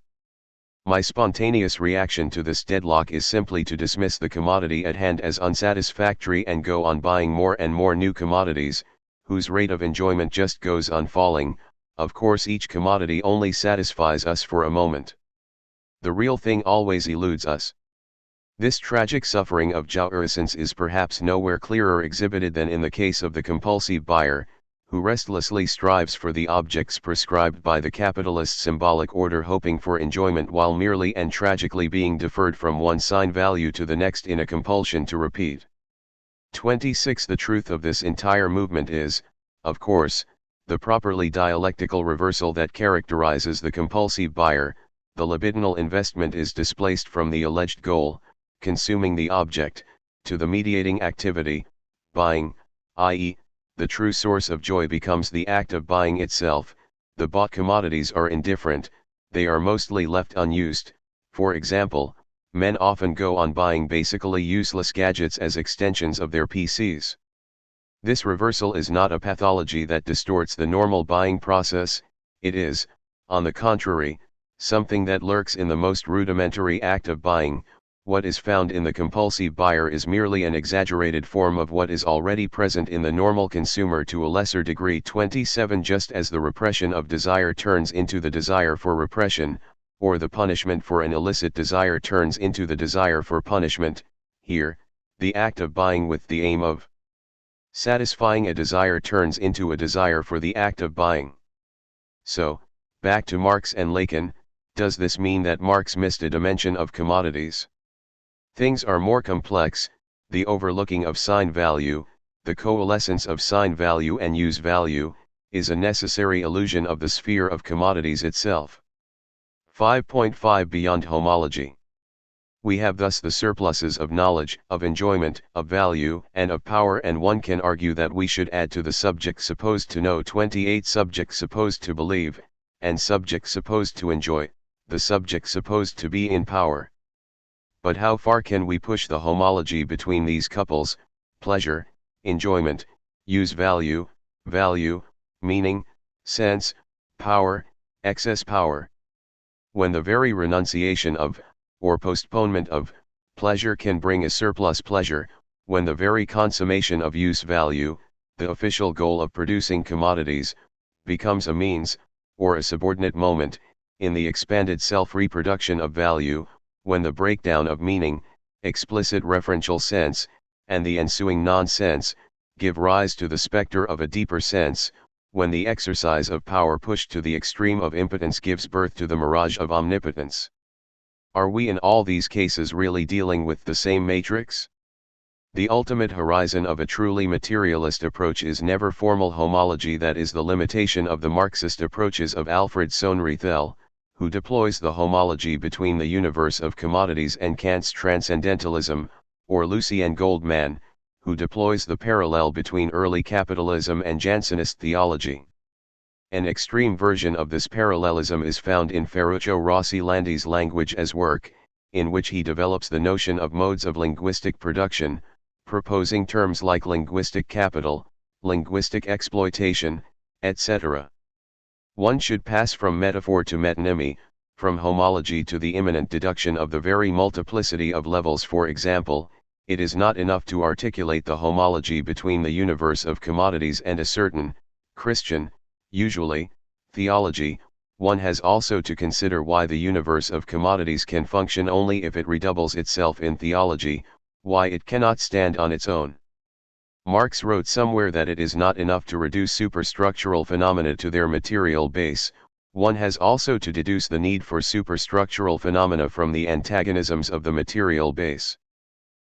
My spontaneous reaction to this deadlock is simply to dismiss the commodity at hand as unsatisfactory and go on buying more and more new commodities, whose rate of enjoyment just goes on falling. Of course, each commodity only satisfies us for a moment. The real thing always eludes us. This tragic suffering of jouissance is perhaps nowhere clearer exhibited than in the case of the compulsive buyer, who restlessly strives for the objects prescribed by the capitalist symbolic order, hoping for enjoyment while merely and tragically being deferred from one sign value to the next in a compulsion to repeat. 26. The truth of this entire movement is, of course, the properly dialectical reversal that characterizes the compulsive buyer. The libidinal investment is displaced from the alleged goal, consuming the object, to the mediating activity, buying, i.e., the true source of joy becomes the act of buying itself. The bought commodities are indifferent, they are mostly left unused. For example, men often go on buying basically useless gadgets as extensions of their PCs. This reversal is not a pathology that distorts the normal buying process, it is, on the contrary, something that lurks in the most rudimentary act of buying. What is found in the compulsive buyer is merely an exaggerated form of what is already present in the normal consumer to a lesser degree. 27. Just as the repression of desire turns into the desire for repression, or the punishment for an illicit desire turns into the desire for punishment, here, the act of buying with the aim of satisfying a desire turns into a desire for the act of buying. So, back to Marx and Lacan, does this mean that Marx missed a dimension of commodities? Things are more complex. The overlooking of sign value, the coalescence of sign value and use value, is a necessary illusion of the sphere of commodities itself. 5.5 Beyond homology. We have thus the surpluses of knowledge, of enjoyment, of value, and of power, and one can argue that we should add to the subject supposed to know 28 subject supposed to believe, and subject supposed to enjoy, the subject supposed to be in power. But how far can we push the homology between these couples, pleasure, enjoyment, use value, value, meaning, sense, power, excess power? When the very renunciation of, or postponement of, pleasure can bring a surplus pleasure, when the very consummation of use value, the official goal of producing commodities, becomes a means, or a subordinate moment, in the expanded self-reproduction of value, when the breakdown of meaning, explicit referential sense, and the ensuing non-sense, give rise to the specter of a deeper sense, when the exercise of power pushed to the extreme of impotence gives birth to the mirage of omnipotence. Are we in all these cases really dealing with the same matrix? The ultimate horizon of a truly materialist approach is never formal homology. That is the limitation of the Marxist approaches of Alfred Sohn-Rethel, who deploys the homology between the universe of commodities and Kant's transcendentalism, or Lucien Goldman, who deploys the parallel between early capitalism and Jansenist theology. An extreme version of this parallelism is found in Ferruccio Rossi Landi's Language as Work, in which he develops the notion of modes of linguistic production, proposing terms like linguistic capital, linguistic exploitation, etc. One should pass from metaphor to metonymy, from homology to the immanent deduction of the very multiplicity of levels. For example, it is not enough to articulate the homology between the universe of commodities and a certain, Christian, usually, theology. One has also to consider why the universe of commodities can function only if it redoubles itself in theology, why it cannot stand on its own. Marx wrote somewhere that it is not enough to reduce superstructural phenomena to their material base, one has also to deduce the need for superstructural phenomena from the antagonisms of the material base.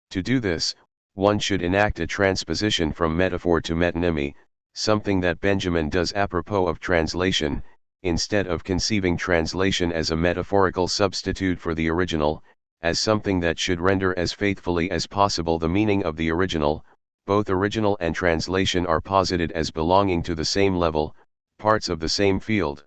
To do this, one should enact a transposition from metaphor to metonymy, something that Benjamin does apropos of translation, instead of conceiving translation as a metaphorical substitute for the original, as something that should render as faithfully as possible the meaning of the original. Both original and translation are posited as belonging to the same level, parts of the same field.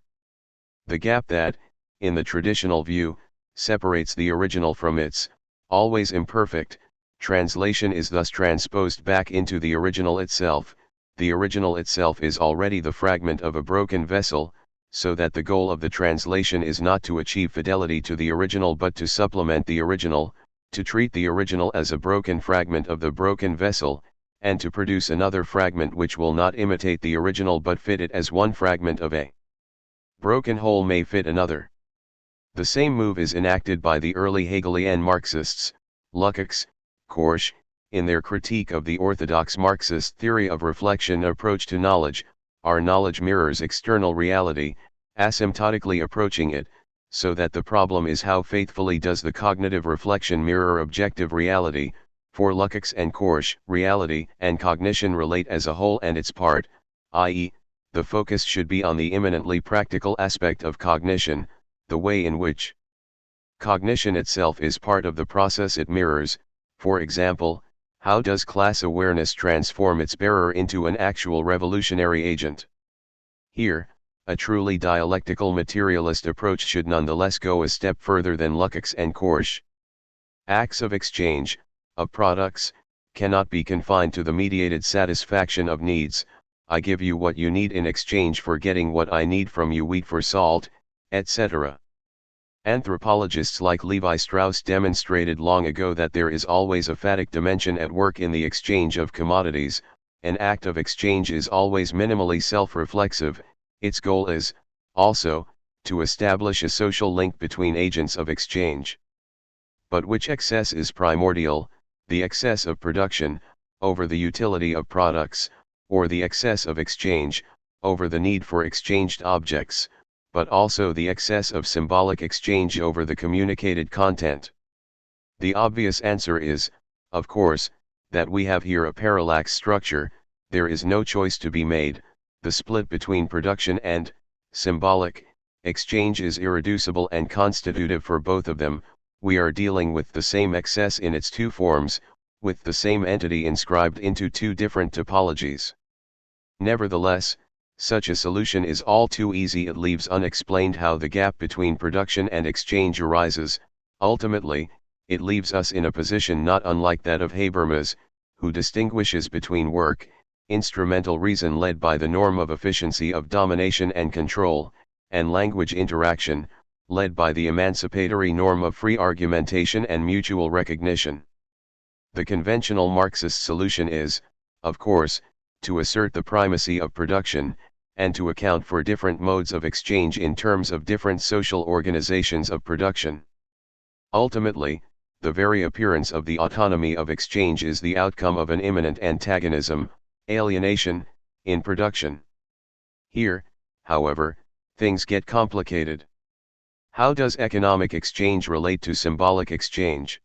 The gap that, in the traditional view, separates the original from its, always imperfect, translation is thus transposed back into the original itself. The original itself is already the fragment of a broken vessel, so that the goal of the translation is not to achieve fidelity to the original but to supplement the original, to treat the original as a broken fragment of the broken vessel, and to produce another fragment which will not imitate the original but fit it as one fragment of a broken whole may fit another. The same move is enacted by the early Hegelian Marxists, Lukács, Korsch, in their critique of the orthodox Marxist theory of reflection approach to knowledge. Our knowledge mirrors external reality, asymptotically approaching it, so that the problem is how faithfully does the cognitive reflection mirror objective reality. For Lukács and Korsch, reality and cognition relate as a whole and its part, i.e., the focus should be on the immanently practical aspect of cognition, the way in which cognition itself is part of the process it mirrors. For example, how does class awareness transform its bearer into an actual revolutionary agent? Here, a truly dialectical materialist approach should nonetheless go a step further than Lukács and Korsch. Acts of exchange, of products, cannot be confined to the mediated satisfaction of needs. I give you what you need in exchange for getting what I need from you, wheat for salt, etc. Anthropologists like Levi Strauss demonstrated long ago that there is always a phatic dimension at work in the exchange of commodities. An act of exchange is always minimally self-reflexive. Its goal is, also, to establish a social link between agents of exchange. But which excess is primordial, the excess of production, over the utility of products, or the excess of exchange, over the need for exchanged objects, but also the excess of symbolic exchange over the communicated content? The obvious answer is, of course, that we have here a parallax structure. There is no choice to be made. The split between production and symbolic exchange is irreducible and constitutive for both of them. We are dealing with the same excess in its two forms, with the same entity inscribed into two different topologies. Nevertheless, such a solution is all too easy. It leaves unexplained how the gap between production and exchange arises. Ultimately, it leaves us in a position not unlike that of Habermas, who distinguishes between work, instrumental reason led by the norm of efficiency of domination and control, and language interaction, led by the emancipatory norm of free argumentation and mutual recognition. The conventional Marxist solution is, of course, to assert the primacy of production, and to account for different modes of exchange in terms of different social organizations of production. Ultimately, the very appearance of the autonomy of exchange is the outcome of an immanent antagonism, alienation, in production. Here, however, things get complicated. How does economic exchange relate to symbolic exchange?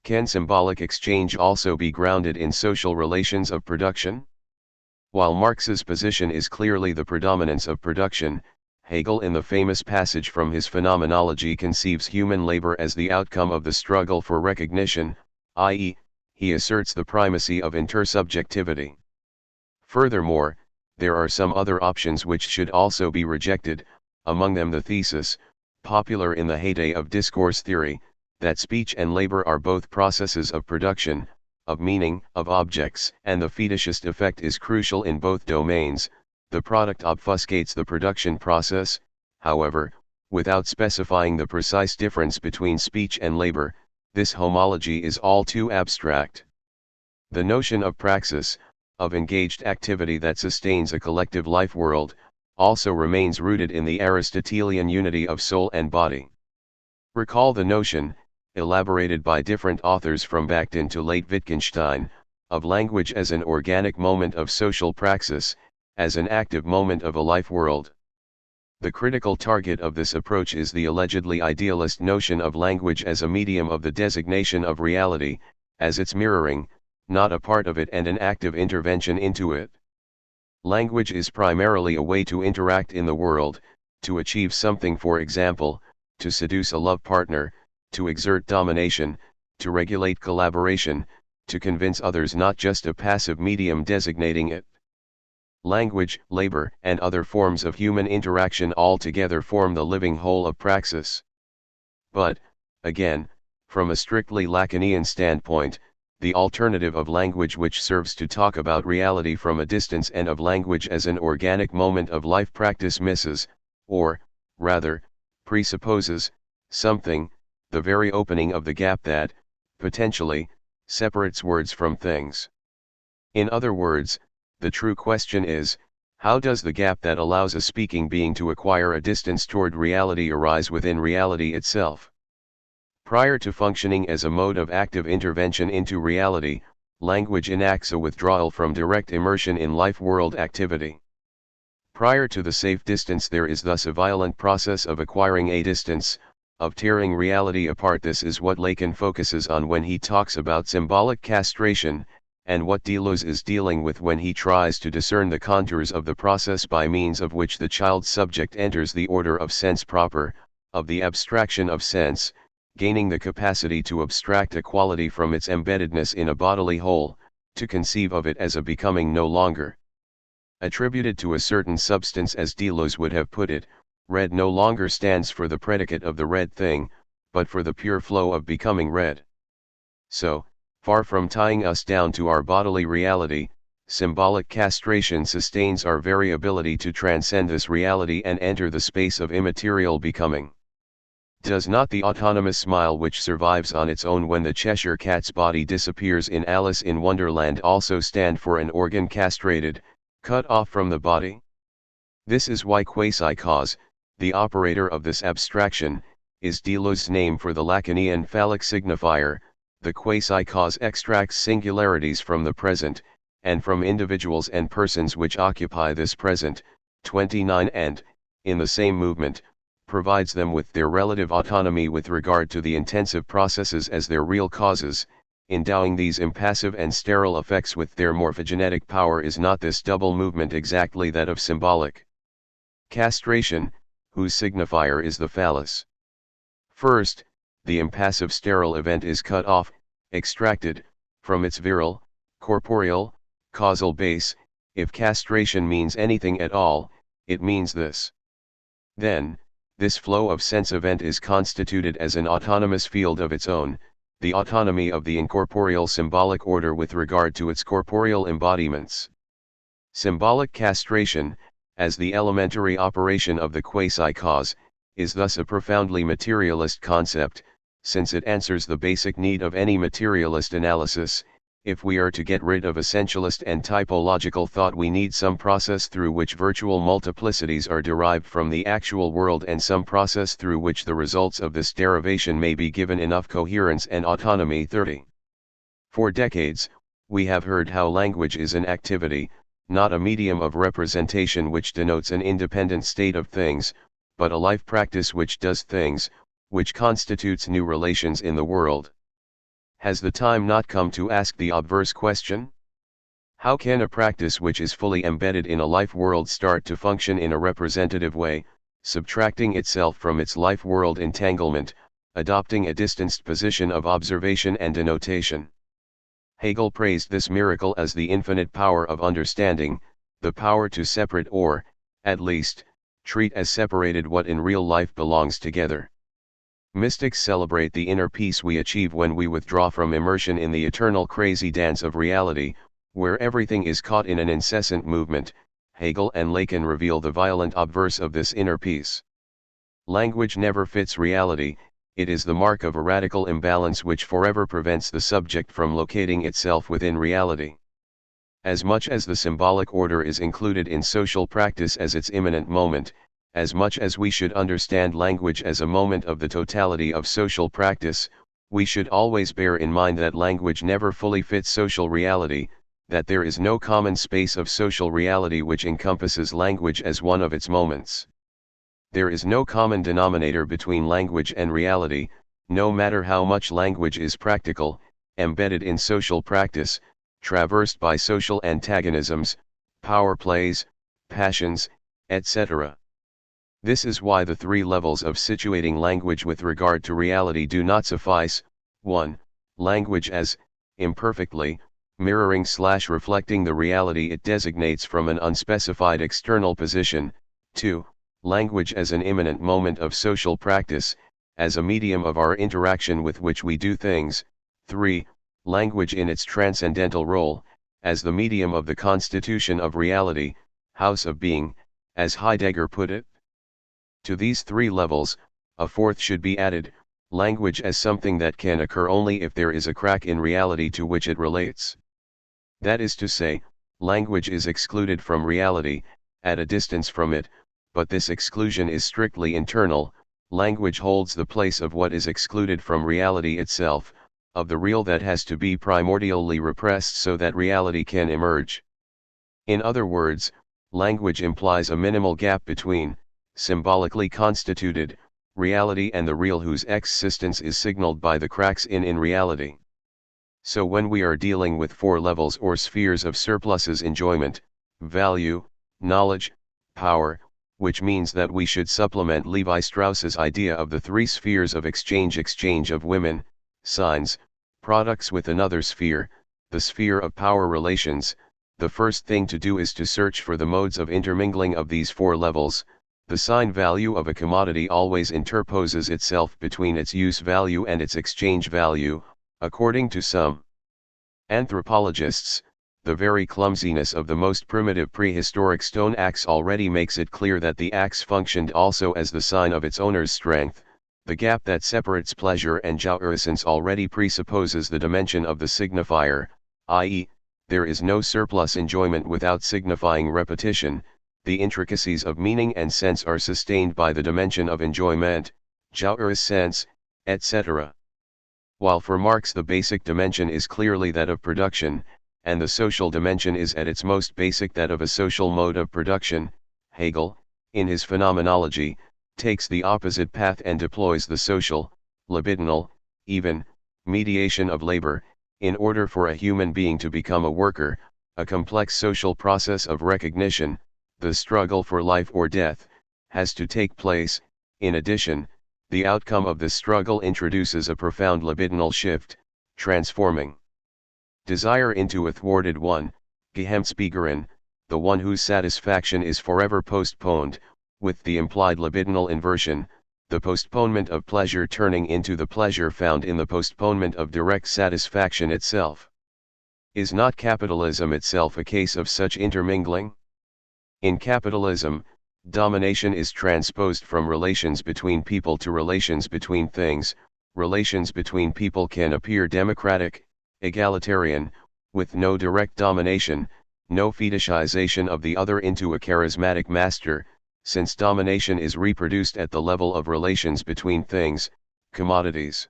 Can symbolic exchange also be grounded in social relations of production? While Marx's position is clearly the predominance of production, Hegel in the famous passage from his Phenomenology conceives human labor as the outcome of the struggle for recognition, i.e., he asserts the primacy of intersubjectivity. Furthermore, there are some other options which should also be rejected, among them the thesis, popular in the heyday of discourse theory, that speech and labor are both processes of production, of meaning, of objects, and the fetishist effect is crucial in both domains. The product obfuscates the production process, however, without specifying the precise difference between speech and labor. This homology is all too abstract. The notion of praxis, of engaged activity that sustains a collective life world, also remains rooted in the Aristotelian unity of soul and body. Recall the notion, elaborated by different authors from Bakhtin to late Wittgenstein, of language as an organic moment of social praxis, as an active moment of a life world. The critical target of this approach is the allegedly idealist notion of language as a medium of the designation of reality, as its mirroring, not a part of it and an active intervention into it. Language is primarily a way to interact in the world, to achieve something, for example, to seduce a love partner, to exert domination, to regulate collaboration, to convince others, not just a passive medium designating it. Language, labor, and other forms of human interaction all together form the living whole of praxis. But, again, from a strictly Lacanian standpoint, the alternative of language which serves to talk about reality from a distance and of language as an organic moment of life practice misses, or, rather, presupposes, something, the very opening of the gap that, potentially, separates words from things. In other words, the true question is, How does the gap that allows a speaking being to acquire a distance toward reality arise within reality itself? Prior to functioning as a mode of active intervention into reality, language enacts a withdrawal from direct immersion in life-world activity. Prior to the safe distance, there is thus a violent process of acquiring a distance, of tearing reality apart. This is what Lacan focuses on when he talks about symbolic castration, and what Deleuze is dealing with when he tries to discern the contours of the process by means of which the child subject enters the order of sense proper, of the abstraction of sense, gaining the capacity to abstract a quality from its embeddedness in a bodily whole, to conceive of it as a becoming no longer attributed to a certain substance. As Deleuze would have put it, red no longer stands for the predicate of the red thing, but for the pure flow of becoming red. So, far from tying us down to our bodily reality, symbolic castration sustains our very ability to transcend this reality and enter the space of immaterial becoming. Does not the autonomous smile which survives on its own when the Cheshire Cat's body disappears in Alice in Wonderland also stand for an organ castrated, cut off from the body? This is why quasi-cause, the operator of this abstraction, is Deleuze's name for the Lacanian phallic signifier. The quasi-cause extracts singularities from the present, and from individuals and persons which occupy this present, 29 and, in the same movement, provides them with their relative autonomy with regard to the intensive processes as their real causes, endowing these impassive and sterile effects with their morphogenetic power. Is not this double movement exactly that of symbolic castration, whose signifier is the phallus? First, the impassive sterile event is cut off, extracted, from its virile, corporeal, causal base. If castration means anything at all, it means this. Then, this flow of sense event is constituted as an autonomous field of its own, the autonomy of the incorporeal symbolic order with regard to its corporeal embodiments. Symbolic castration, as the elementary operation of the quasi-cause, is thus a profoundly materialist concept, since it answers the basic need of any materialist analysis. If we are to get rid of essentialist and typological thought, we need some process through which virtual multiplicities are derived from the actual world, and some process through which the results of this derivation may be given enough coherence and autonomy. 30. For decades, we have heard how language is an activity, not a medium of representation which denotes an independent state of things, but a life practice which does things, which constitutes new relations in the world. Has the time not come to ask the obverse question? How can a practice which is fully embedded in a life world start to function in a representative way, subtracting itself from its life world entanglement, adopting a distanced position of observation and denotation? Hegel praised this miracle as the infinite power of understanding, the power to separate or, at least, treat as separated what in real life belongs together. Mystics celebrate the inner peace we achieve when we withdraw from immersion in the eternal crazy dance of reality, where everything is caught in an incessant movement. Hegel and Lacan reveal the violent obverse of this inner peace. Language never fits reality, it is the mark of a radical imbalance which forever prevents the subject from locating itself within reality. As much as the symbolic order is included in social practice as its immanent moment, as much as we should understand language as a moment of the totality of social practice, we should always bear in mind that language never fully fits social reality, that there is no common space of social reality which encompasses language as one of its moments. There is no common denominator between language and reality, no matter how much language is practical, embedded in social practice, traversed by social antagonisms, power plays, passions, etc. This is why the three levels of situating language with regard to reality do not suffice. 1. Language as, imperfectly, mirroring/reflecting the reality it designates from an unspecified external position. 2. Language as an immanent moment of social practice, as a medium of our interaction with which we do things. 3. Language in its transcendental role, as the medium of the constitution of reality, house of being, as Heidegger put it. To these three levels, a fourth should be added, language as something that can occur only if there is a crack in reality to which it relates. That is to say, language is excluded from reality, at a distance from it, but this exclusion is strictly internal. Language holds the place of what is excluded from reality itself, of the real that has to be primordially repressed so that reality can emerge. In other words, language implies a minimal gap between, symbolically constituted, reality and the real whose existence is signaled by the cracks in reality. So when we are dealing with four levels or spheres of surpluses: enjoyment, value, knowledge, power, which means that we should supplement Levi Strauss's idea of the three spheres of exchange of women, signs, products with another sphere, the sphere of power relations. The first thing to do is to search for the modes of intermingling of these four levels. The sign value of a commodity always interposes itself between its use value and its exchange value. According to some anthropologists, the very clumsiness of the most primitive prehistoric stone axe already makes it clear that the axe functioned also as the sign of its owner's strength. The gap that separates pleasure and jouissance already presupposes the dimension of the signifier, i.e., there is no surplus enjoyment without signifying repetition. The intricacies of meaning and sense are sustained by the dimension of enjoyment, jouissance, etc. While for Marx the basic dimension is clearly that of production, and the social dimension is at its most basic that of a social mode of production, Hegel, in his phenomenology, takes the opposite path and deploys the social, libidinal, even, mediation of labor, in order for a human being to become a worker, a complex social process of recognition, the struggle for life or death, has to take place. In addition, the outcome of this struggle introduces a profound libidinal shift, transforming desire into a thwarted one, Geheimnisbegierin, the one whose satisfaction is forever postponed, with the implied libidinal inversion, the postponement of pleasure turning into the pleasure found in the postponement of direct satisfaction itself. Is not capitalism itself a case of such intermingling? In capitalism, domination is transposed from relations between people to relations between things. Relations between people can appear democratic, egalitarian, with no direct domination, no fetishization of the other into a charismatic master, since domination is reproduced at the level of relations between things, commodities.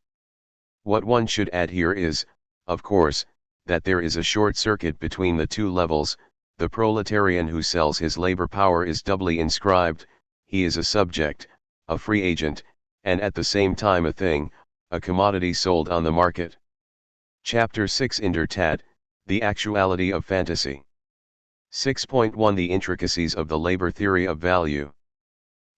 What one should add here is, of course, that there is a short circuit between the two levels. The proletarian who sells his labor power is doubly inscribed: he is a subject, a free agent, and at the same time a thing, a commodity sold on the market. Chapter 6 In der Tat, the actuality of fantasy. 6.1 The intricacies of the labor theory of value.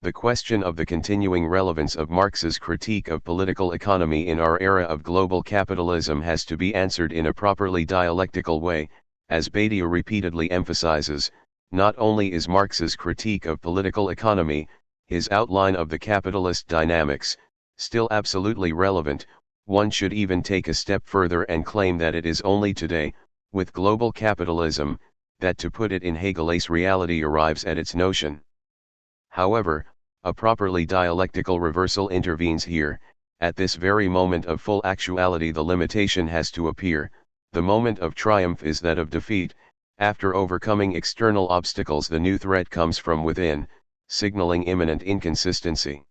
The question of the continuing relevance of Marx's critique of political economy in our era of global capitalism has to be answered in a properly dialectical way. As Badiou repeatedly emphasizes, not only is Marx's critique of political economy, his outline of the capitalist dynamics, still absolutely relevant, one should even take a step further and claim that it is only today, with global capitalism, that, to put it in Hegel's reality, arrives at its notion. However, a properly dialectical reversal intervenes here. At this very moment of full actuality the limitation has to appear. The moment of triumph is that of defeat. After overcoming external obstacles the new threat comes from within, signaling imminent inconsistency.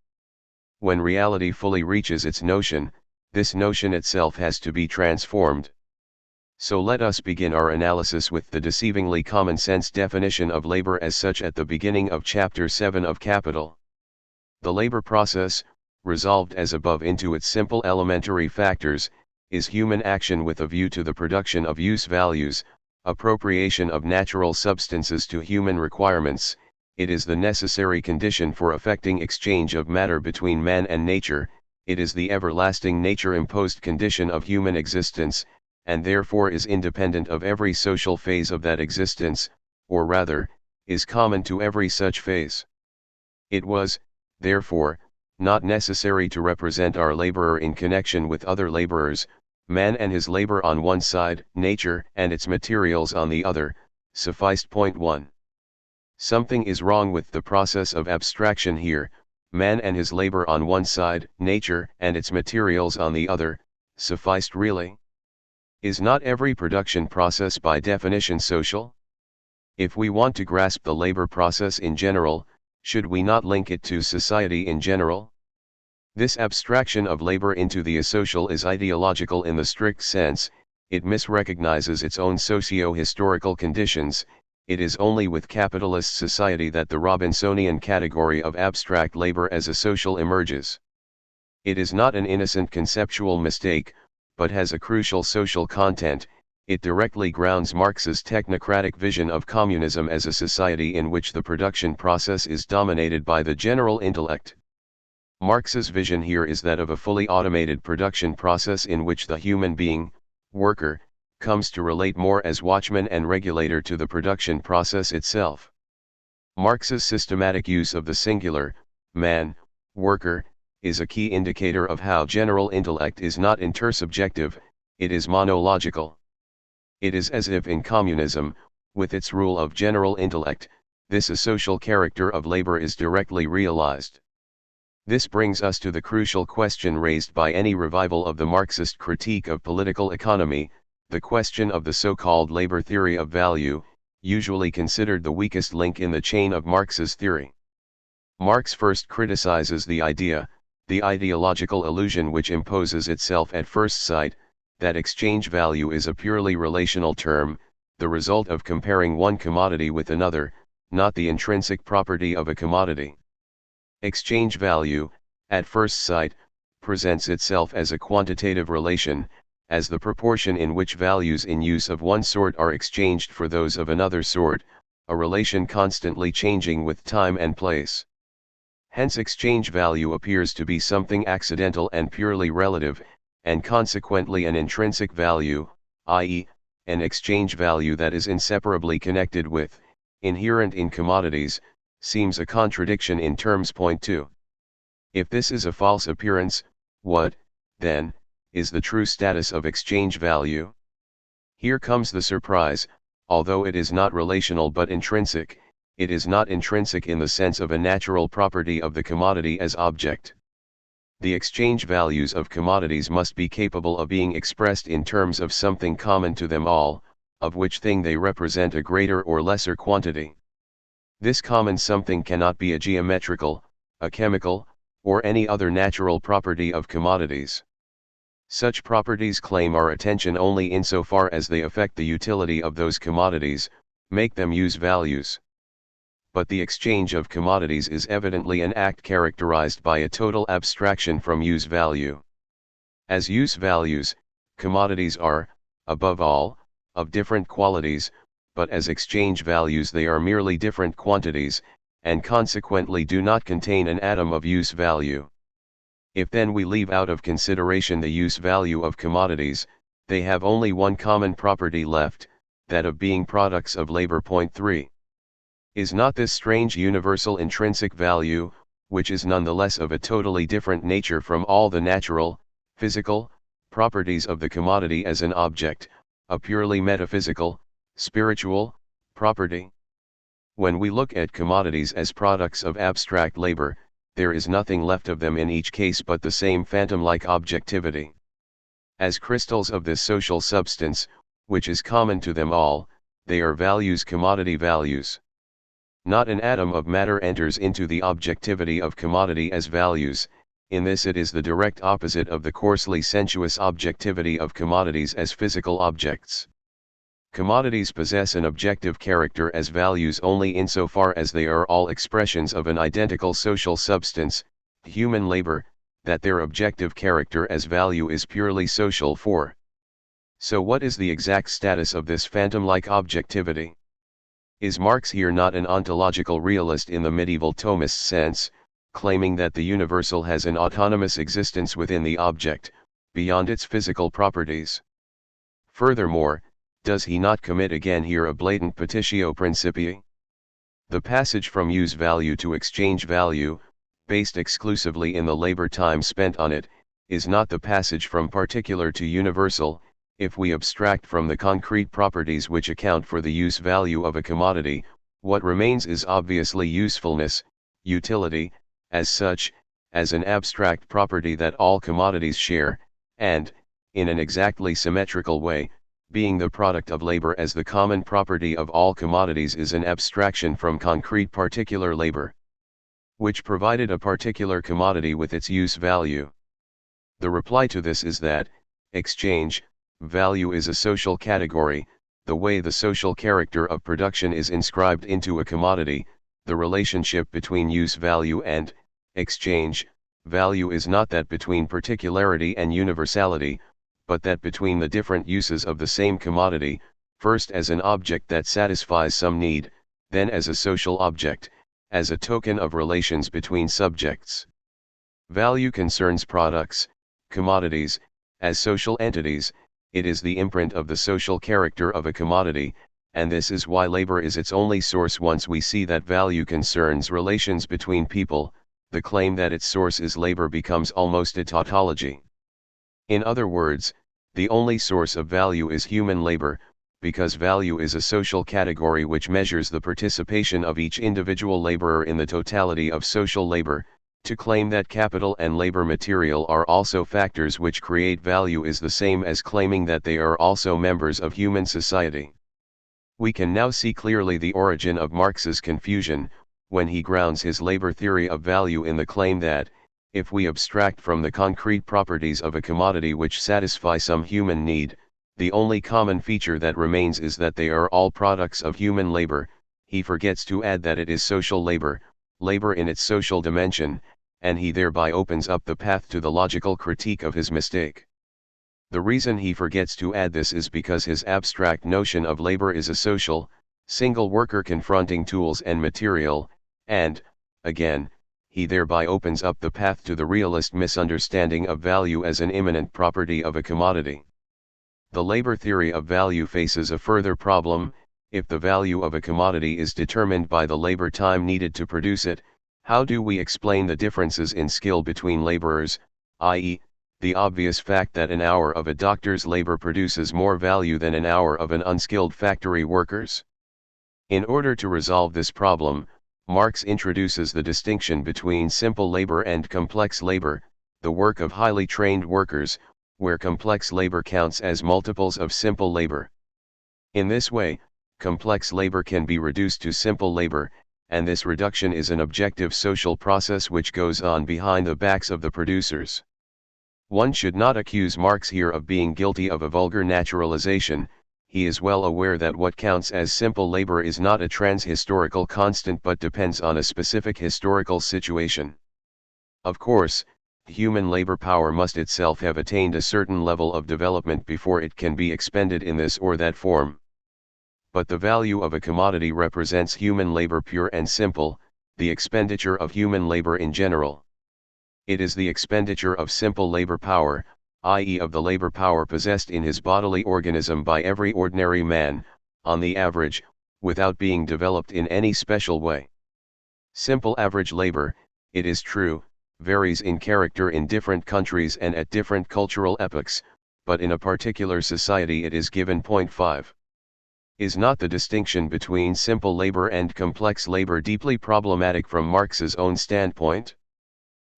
When reality fully reaches its notion, this notion itself has to be transformed. So let us begin our analysis with the deceivingly common-sense definition of labor as such at the beginning of Chapter 7 of Capital. The labor process, resolved as above into its simple elementary factors, is human action with a view to the production of use values, appropriation of natural substances to human requirements. It is the necessary condition for effecting exchange of matter between man and nature. It is the everlasting nature-imposed condition of human existence, and therefore is independent of every social phase of that existence, or rather, is common to every such phase. It was, therefore, not necessary to represent our laborer in connection with other laborers, man and his labor on one side, nature and its materials on the other, sufficed. Point 1. Something is wrong with the process of abstraction here. Man and his labor on one side, nature and its materials on the other, sufficed really? Is not every production process by definition social? If we want to grasp the labor process in general, should we not link it to society in general? This abstraction of labor into the asocial is ideological in the strict sense. It misrecognizes its own socio-historical conditions. It is only with capitalist society that the Robinsonian category of abstract labor as asocial emerges. It is not an innocent conceptual mistake, but has a crucial social content. It directly grounds Marx's technocratic vision of communism as a society in which the production process is dominated by the general intellect. Marx's vision here is that of a fully automated production process in which the human being, worker, comes to relate more as watchman and regulator to the production process itself. Marx's systematic use of the singular, man, worker, is a key indicator of how general intellect is not intersubjective, it is monological. It is as if in communism, with its rule of general intellect, this asocial character of labor is directly realized. This brings us to the crucial question raised by any revival of the Marxist critique of political economy, the question of the so-called labor theory of value, usually considered the weakest link in the chain of Marx's theory. Marx first criticizes the idea, the ideological illusion which imposes itself at first sight, that exchange value is a purely relational term, the result of comparing one commodity with another, not the intrinsic property of a commodity. Exchange value, at first sight, presents itself as a quantitative relation, as the proportion in which values in use of one sort are exchanged for those of another sort, a relation constantly changing with time and place. Hence exchange value appears to be something accidental and purely relative, and consequently an intrinsic value, i.e., an exchange value that is inseparably connected with, inherent in commodities, seems a contradiction in terms. Point 2. If this is a false appearance, what, then, is the true status of exchange value? Here comes the surprise. Although it is not relational but intrinsic, it is not intrinsic in the sense of a natural property of the commodity as object. The exchange values of commodities must be capable of being expressed in terms of something common to them all, of which thing they represent a greater or lesser quantity. This common something cannot be a geometrical, a chemical, or any other natural property of commodities. Such properties claim our attention only insofar as they affect the utility of those commodities, make them use values. But the exchange of commodities is evidently an act characterized by a total abstraction from use value. As use values, commodities are, above all, of different qualities, but as exchange values they are merely different quantities, and consequently do not contain an atom of use value. If then we leave out of consideration the use value of commodities, they have only one common property left, that of being products of labor. Point 3. Is not this strange universal intrinsic value, which is nonetheless of a totally different nature from all the natural, physical, properties of the commodity as an object, a purely metaphysical, spiritual, property? When we look at commodities as products of abstract labor, there is nothing left of them in each case but the same phantom-like objectivity. As crystals of this social substance, which is common to them all, they are values, commodity values. Not an atom of matter enters into the objectivity of commodity as values. In this it is the direct opposite of the coarsely sensuous objectivity of commodities as physical objects. Commodities possess an objective character as values only insofar as they are all expressions of an identical social substance, human labor, that their objective character as value is purely social. 4. So what is the exact status of this phantom-like objectivity? Is Marx here not an ontological realist in the medieval Thomist sense, claiming that the universal has an autonomous existence within the object, beyond its physical properties? Furthermore, does he not commit again here a blatant petitio principii? The passage from use value to exchange value, based exclusively in the labor time spent on it, is not the passage from particular to universal. If we abstract from the concrete properties which account for the use value of a commodity, what remains is obviously usefulness, utility, as such, as an abstract property that all commodities share, and, in an exactly symmetrical way, being the product of labor as the common property of all commodities is an abstraction from concrete particular labor, which provided a particular commodity with its use value. The reply to this is that exchange value is a social category, the way the social character of production is inscribed into a commodity. The relationship between use value and exchange value is not that between particularity and universality, but that between the different uses of the same commodity, first as an object that satisfies some need, then as a social object, as a token of relations between subjects. Value concerns products, commodities, as social entities. It is the imprint of the social character of a commodity, and this is why labor is its only source. Once we see that value concerns relations between people, the claim that its source is labor becomes almost a tautology. In other words, the only source of value is human labor, because value is a social category which measures the participation of each individual laborer in the totality of social labor. To claim that capital and labor material are also factors which create value is the same as claiming that they are also members of human society. We can now see clearly the origin of Marx's confusion, when he grounds his labor theory of value in the claim that, if we abstract from the concrete properties of a commodity which satisfy some human need, the only common feature that remains is that they are all products of human labor, he forgets to add that it is social labor, labor in its social dimension, and he thereby opens up the path to the logical critique of his mistake. The reason he forgets to add this is because his abstract notion of labor is a social, single worker confronting tools and material, and, again, he thereby opens up the path to the realist misunderstanding of value as an immanent property of a commodity. The labor theory of value faces a further problem. If the value of a commodity is determined by the labor time needed to produce it, how do we explain the differences in skill between laborers, i.e., the obvious fact that an hour of a doctor's labor produces more value than an hour of an unskilled factory worker's? In order to resolve this problem, Marx introduces the distinction between simple labor and complex labor, the work of highly trained workers, where complex labor counts as multiples of simple labor. In this way, complex labor can be reduced to simple labor, and this reduction is an objective social process which goes on behind the backs of the producers. One should not accuse Marx here of being guilty of a vulgar naturalization. He is well aware that what counts as simple labor is not a trans-historical constant but depends on a specific historical situation. Of course, human labor power must itself have attained a certain level of development before it can be expended in this or that form. But the value of a commodity represents human labor pure and simple, the expenditure of human labor in general. It is the expenditure of simple labor power, i.e. of the labor power possessed in his bodily organism by every ordinary man, on the average, without being developed in any special way. Simple average labor, it is true, varies in character in different countries and at different cultural epochs, but in a particular society it is given 0.5. Is not the distinction between simple labor and complex labor deeply problematic from Marx's own standpoint?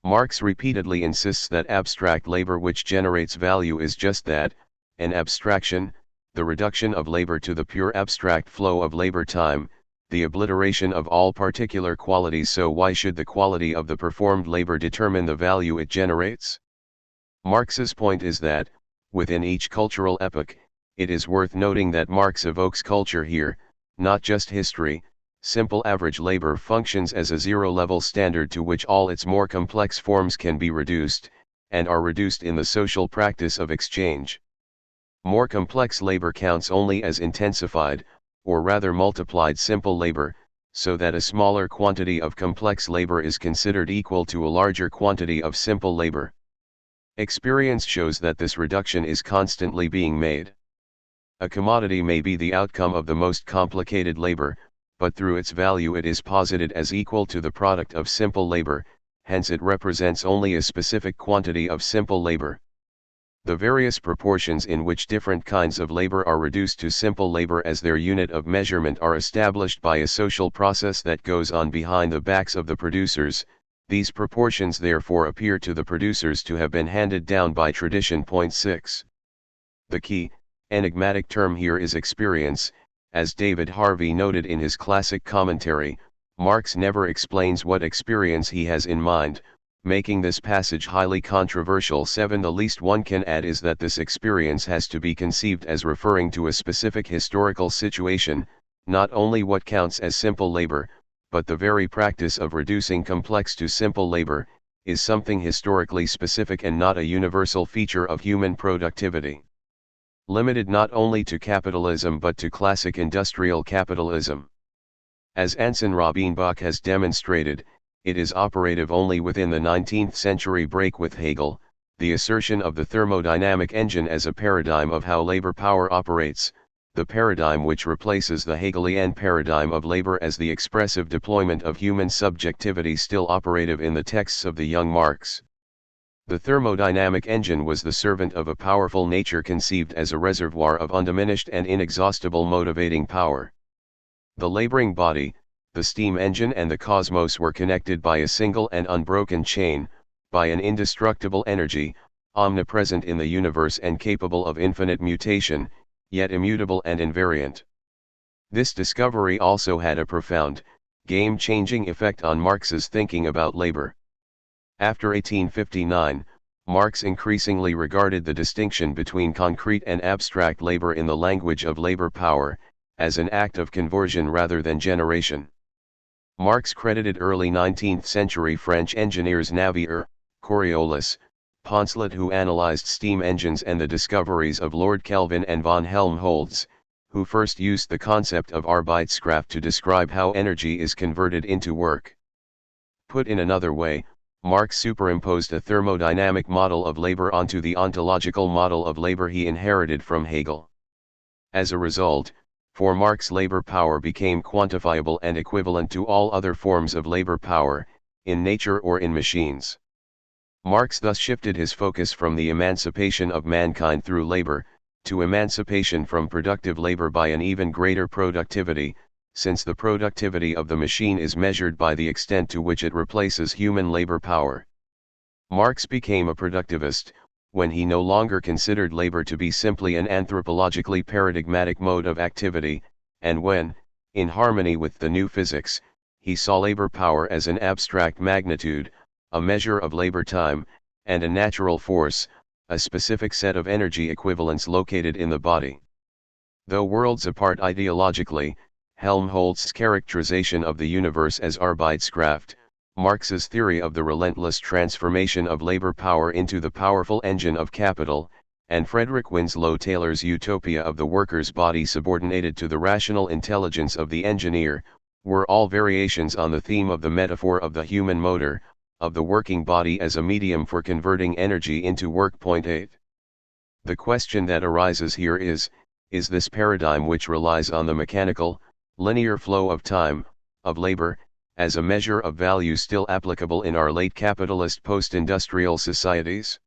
Marx repeatedly insists that abstract labor which generates value is just that, an abstraction, the reduction of labor to the pure abstract flow of labor time, the obliteration of all particular qualities. So why should the quality of the performed labor determine the value it generates? Marx's point is that, within each cultural epoch, it is worth noting that Marx evokes culture here, not just history. Simple average labor functions as a zero-level standard to which all its more complex forms can be reduced, and are reduced in the social practice of exchange. More complex labor counts only as intensified, or rather multiplied simple labor, so that a smaller quantity of complex labor is considered equal to a larger quantity of simple labor. Experience shows that this reduction is constantly being made. A commodity may be the outcome of the most complicated labor, but through its value it is posited as equal to the product of simple labor, hence it represents only a specific quantity of simple labor. The various proportions in which different kinds of labor are reduced to simple labor as their unit of measurement are established by a social process that goes on behind the backs of the producers. These proportions therefore appear to the producers to have been handed down by tradition. 6. The key, enigmatic term here is experience. As David Harvey noted in his classic commentary, Marx never explains what experience he has in mind, making this passage highly controversial. 7. The least one can add is that this experience has to be conceived as referring to a specific historical situation, not only what counts as simple labor, but the very practice of reducing complex to simple labor, is something historically specific and not a universal feature of human productivity. Limited not only to capitalism but to classic industrial capitalism. As Anson Robinbach has demonstrated, it is operative only within the 19th century break with Hegel, the assertion of the thermodynamic engine as a paradigm of how labor power operates, the paradigm which replaces the Hegelian paradigm of labor as the expressive deployment of human subjectivity, still operative in the texts of the young Marx. The thermodynamic engine was the servant of a powerful nature conceived as a reservoir of undiminished and inexhaustible motivating power. The laboring body, the steam engine and the cosmos were connected by a single and unbroken chain, by an indestructible energy, omnipresent in the universe and capable of infinite mutation, yet immutable and invariant. This discovery also had a profound, game-changing effect on Marx's thinking about labor. After 1859, Marx increasingly regarded the distinction between concrete and abstract labor in the language of labor power, as an act of conversion rather than generation. Marx credited early 19th century French engineers Navier, Coriolis, Poncelet, who analyzed steam engines, and the discoveries of Lord Kelvin and von Helmholtz, who first used the concept of Arbeitskraft to describe how energy is converted into work. Put in another way, Marx superimposed a thermodynamic model of labor onto the ontological model of labor he inherited from Hegel. As a result, for Marx, labor power became quantifiable and equivalent to all other forms of labor power, in nature or in machines. Marx thus shifted his focus from the emancipation of mankind through labor, to emancipation from productive labor by an even greater productivity, since the productivity of the machine is measured by the extent to which it replaces human labor power. Marx became a productivist when he no longer considered labor to be simply an anthropologically paradigmatic mode of activity, and when, in harmony with the new physics, he saw labor power as an abstract magnitude, a measure of labor time, and a natural force, a specific set of energy equivalents located in the body. Though worlds apart ideologically, Helmholtz's characterization of the universe as Arbeitskraft, Marx's theory of the relentless transformation of labor power into the powerful engine of capital, and Frederick Winslow Taylor's utopia of the worker's body subordinated to the rational intelligence of the engineer, were all variations on the theme of the metaphor of the human motor, of the working body as a medium for converting energy into work. 8. The question that arises here is this paradigm, which relies on the mechanical, linear flow of time, of labor, as a measure of value, still applicable in our late capitalist post-industrial societies?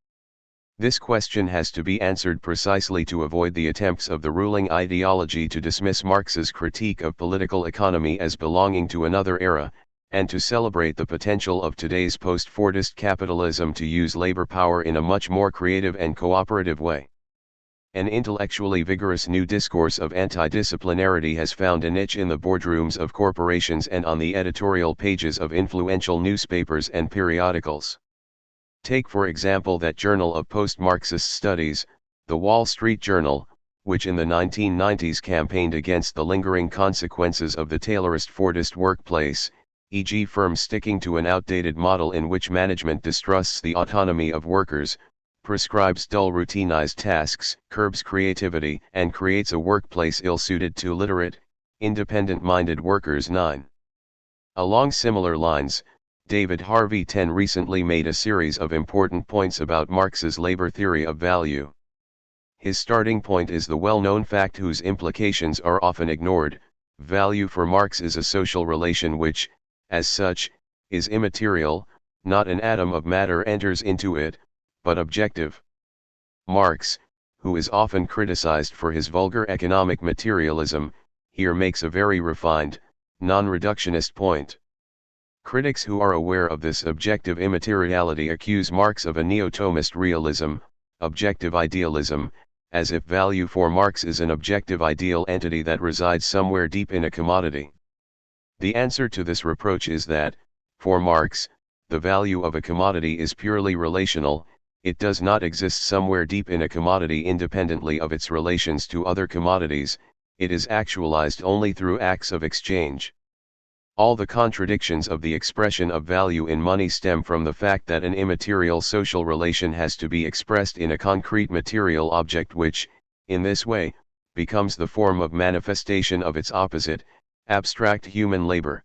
This question has to be answered precisely to avoid the attempts of the ruling ideology to dismiss Marx's critique of political economy as belonging to another era, and to celebrate the potential of today's post-Fordist capitalism to use labor power in a much more creative and cooperative way. An intellectually vigorous new discourse of anti-disciplinarity has found a niche in the boardrooms of corporations and on the editorial pages of influential newspapers and periodicals. Take for example that journal of post-Marxist studies, the Wall Street Journal, which in the 1990s campaigned against the lingering consequences of the Taylorist Fordist workplace, e.g. firms sticking to an outdated model in which management distrusts the autonomy of workers, prescribes dull routinized tasks, curbs creativity, and creates a workplace ill-suited to literate, independent-minded workers. 9. Along similar lines, David Harvey recently made a series of important points about Marx's labor theory of value. His starting point is the well-known fact whose implications are often ignored: value for Marx is a social relation which, as such, is immaterial, not an atom of matter enters into it, but objective. Marx, who is often criticized for his vulgar economic materialism, here makes a very refined, non-reductionist point. Critics who are aware of this objective immateriality accuse Marx of a neo-Thomist realism, objective idealism, as if value for Marx is an objective ideal entity that resides somewhere deep in a commodity. The answer to this reproach is that, for Marx, the value of a commodity is purely relational. It does not exist somewhere deep in a commodity independently of its relations to other commodities. It is actualized only through acts of exchange. All the contradictions of the expression of value in money stem from the fact that an immaterial social relation has to be expressed in a concrete material object which, in this way, becomes the form of manifestation of its opposite, abstract human labor.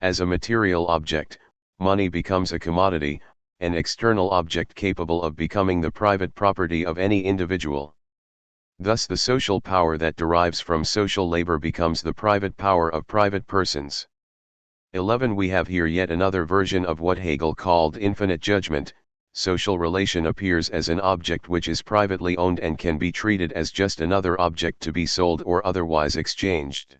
As a material object, money becomes a commodity, an external object capable of becoming the private property of any individual. Thus the social power that derives from social labor becomes the private power of private persons. 11. We have here yet another version of what Hegel called infinite judgment. Social relation appears as an object which is privately owned and can be treated as just another object to be sold or otherwise exchanged.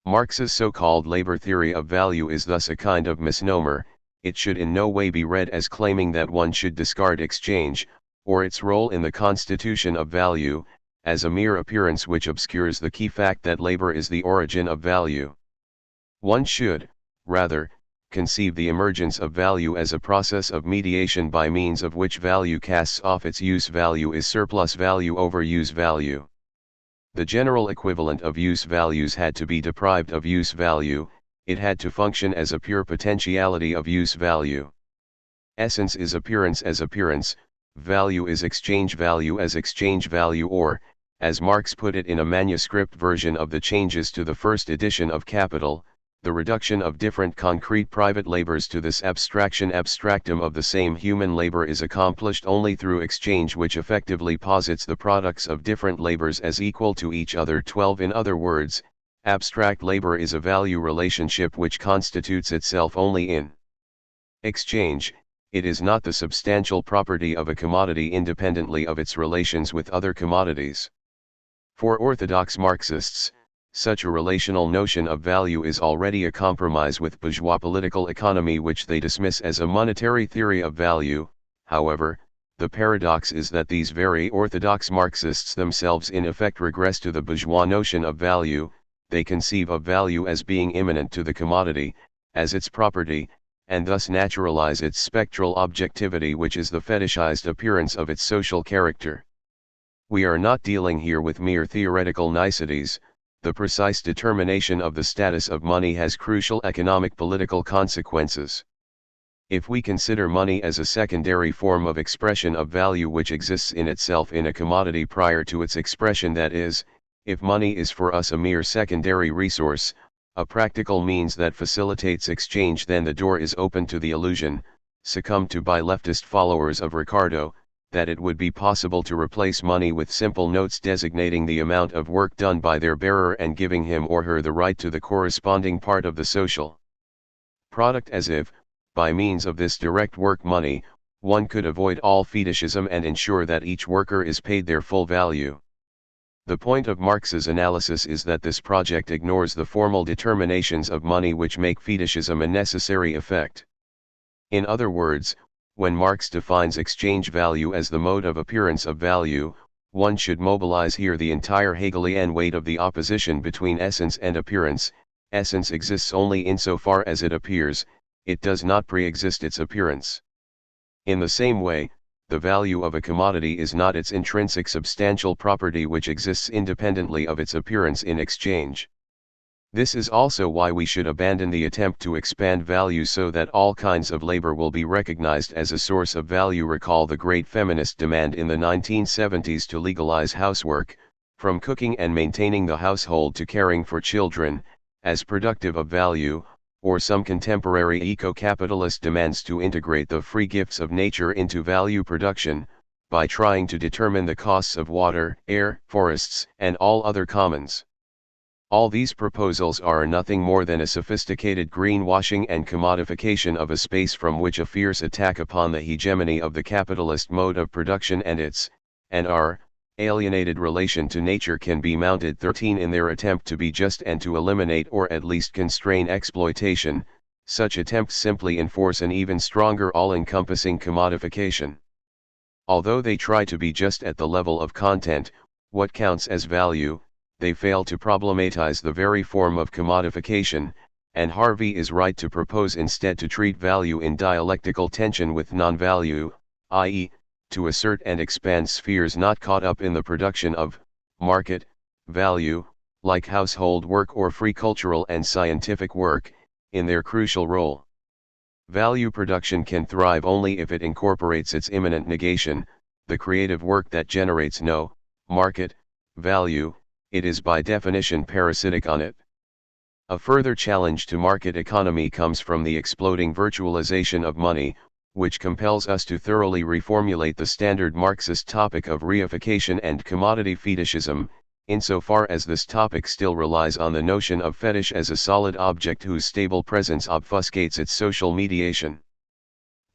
Marx's so-called labor theory of value is thus a kind of misnomer. It should in no way be read as claiming that one should discard exchange, or its role in the constitution of value, as a mere appearance which obscures the key fact that labor is the origin of value. One should, rather, conceive the emergence of value as a process of mediation by means of which value casts off its use value is surplus value over use value. The general equivalent of use values had to be deprived of use value. It had to function as a pure potentiality of use value. Essence is appearance as appearance, value is exchange value as exchange value, or, as Marx put it in a manuscript version of the changes to the first edition of Capital, the reduction of different concrete private labors to this abstraction abstractum of the same human labor is accomplished only through exchange, which effectively posits the products of different labors as equal to each other. 12. In other words, abstract labor is a value relationship which constitutes itself only in exchange. It is not the substantial property of a commodity independently of its relations with other commodities. For orthodox Marxists, such a relational notion of value is already a compromise with bourgeois political economy, which they dismiss as a monetary theory of value. However, the paradox is that these very orthodox Marxists themselves in effect regress to the bourgeois notion of value. They conceive of value as being immanent to the commodity, as its property, and thus naturalize its spectral objectivity, which is the fetishized appearance of its social character. We are not dealing here with mere theoretical niceties. The precise determination of the status of money has crucial economic political consequences. If we consider money as a secondary form of expression of value which exists in itself in a commodity prior to its expression, that is, if money is for us a mere secondary resource, a practical means that facilitates exchange, then the door is open to the illusion, succumbed to by leftist followers of Ricardo, that it would be possible to replace money with simple notes designating the amount of work done by their bearer and giving him or her the right to the corresponding part of the social product, as if, by means of this direct work money, one could avoid all fetishism and ensure that each worker is paid their full value. The point of Marx's analysis is that this project ignores the formal determinations of money which make fetishism a necessary effect. In other words, when Marx defines exchange value as the mode of appearance of value, one should mobilize here the entire Hegelian weight of the opposition between essence and appearance. Essence exists only insofar as it appears, it does not pre-exist its appearance. In the same way, the value of a commodity is not its intrinsic substantial property which exists independently of its appearance in exchange. This is also why we should abandon the attempt to expand value so that all kinds of labor will be recognized as a source of value. Recall the great feminist demand in the 1970s to legalize housework, from cooking and maintaining the household to caring for children, as productive of value, or some contemporary eco-capitalist demands to integrate the free gifts of nature into value production, by trying to determine the costs of water, air, forests, and all other commons. All these proposals are nothing more than a sophisticated greenwashing and commodification of a space from which a fierce attack upon the hegemony of the capitalist mode of production and its, and our, alienated relation to nature can be mounted. 13. In their attempt to be just and to eliminate or at least constrain exploitation, such attempts simply enforce an even stronger all-encompassing commodification. Although they try to be just at the level of content, what counts as value, they fail to problematize the very form of commodification, and Harvey is right to propose instead to treat value in dialectical tension with non-value, i.e., to assert and expand spheres not caught up in the production of market value, like household work or free cultural and scientific work, in their crucial role. Value production can thrive only if it incorporates its immanent negation, the creative work that generates no market value. It is by definition parasitic on it. A further challenge to market economy comes from the exploding virtualization of money, which compels us to thoroughly reformulate the standard Marxist topic of reification and commodity fetishism, insofar as this topic still relies on the notion of fetish as a solid object whose stable presence obfuscates its social mediation.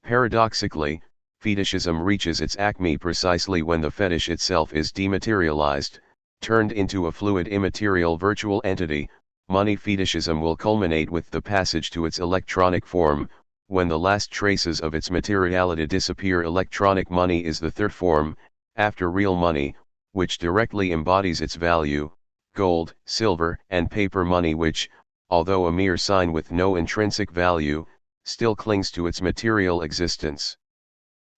Paradoxically, fetishism reaches its acme precisely when the fetish itself is dematerialized, turned into a fluid immaterial virtual entity. Money fetishism will culminate with the passage to its electronic form, when the last traces of its materiality disappear. Electronic money is the third form, after real money, which directly embodies its value, gold, silver, and paper money which, although a mere sign with no intrinsic value, still clings to its material existence.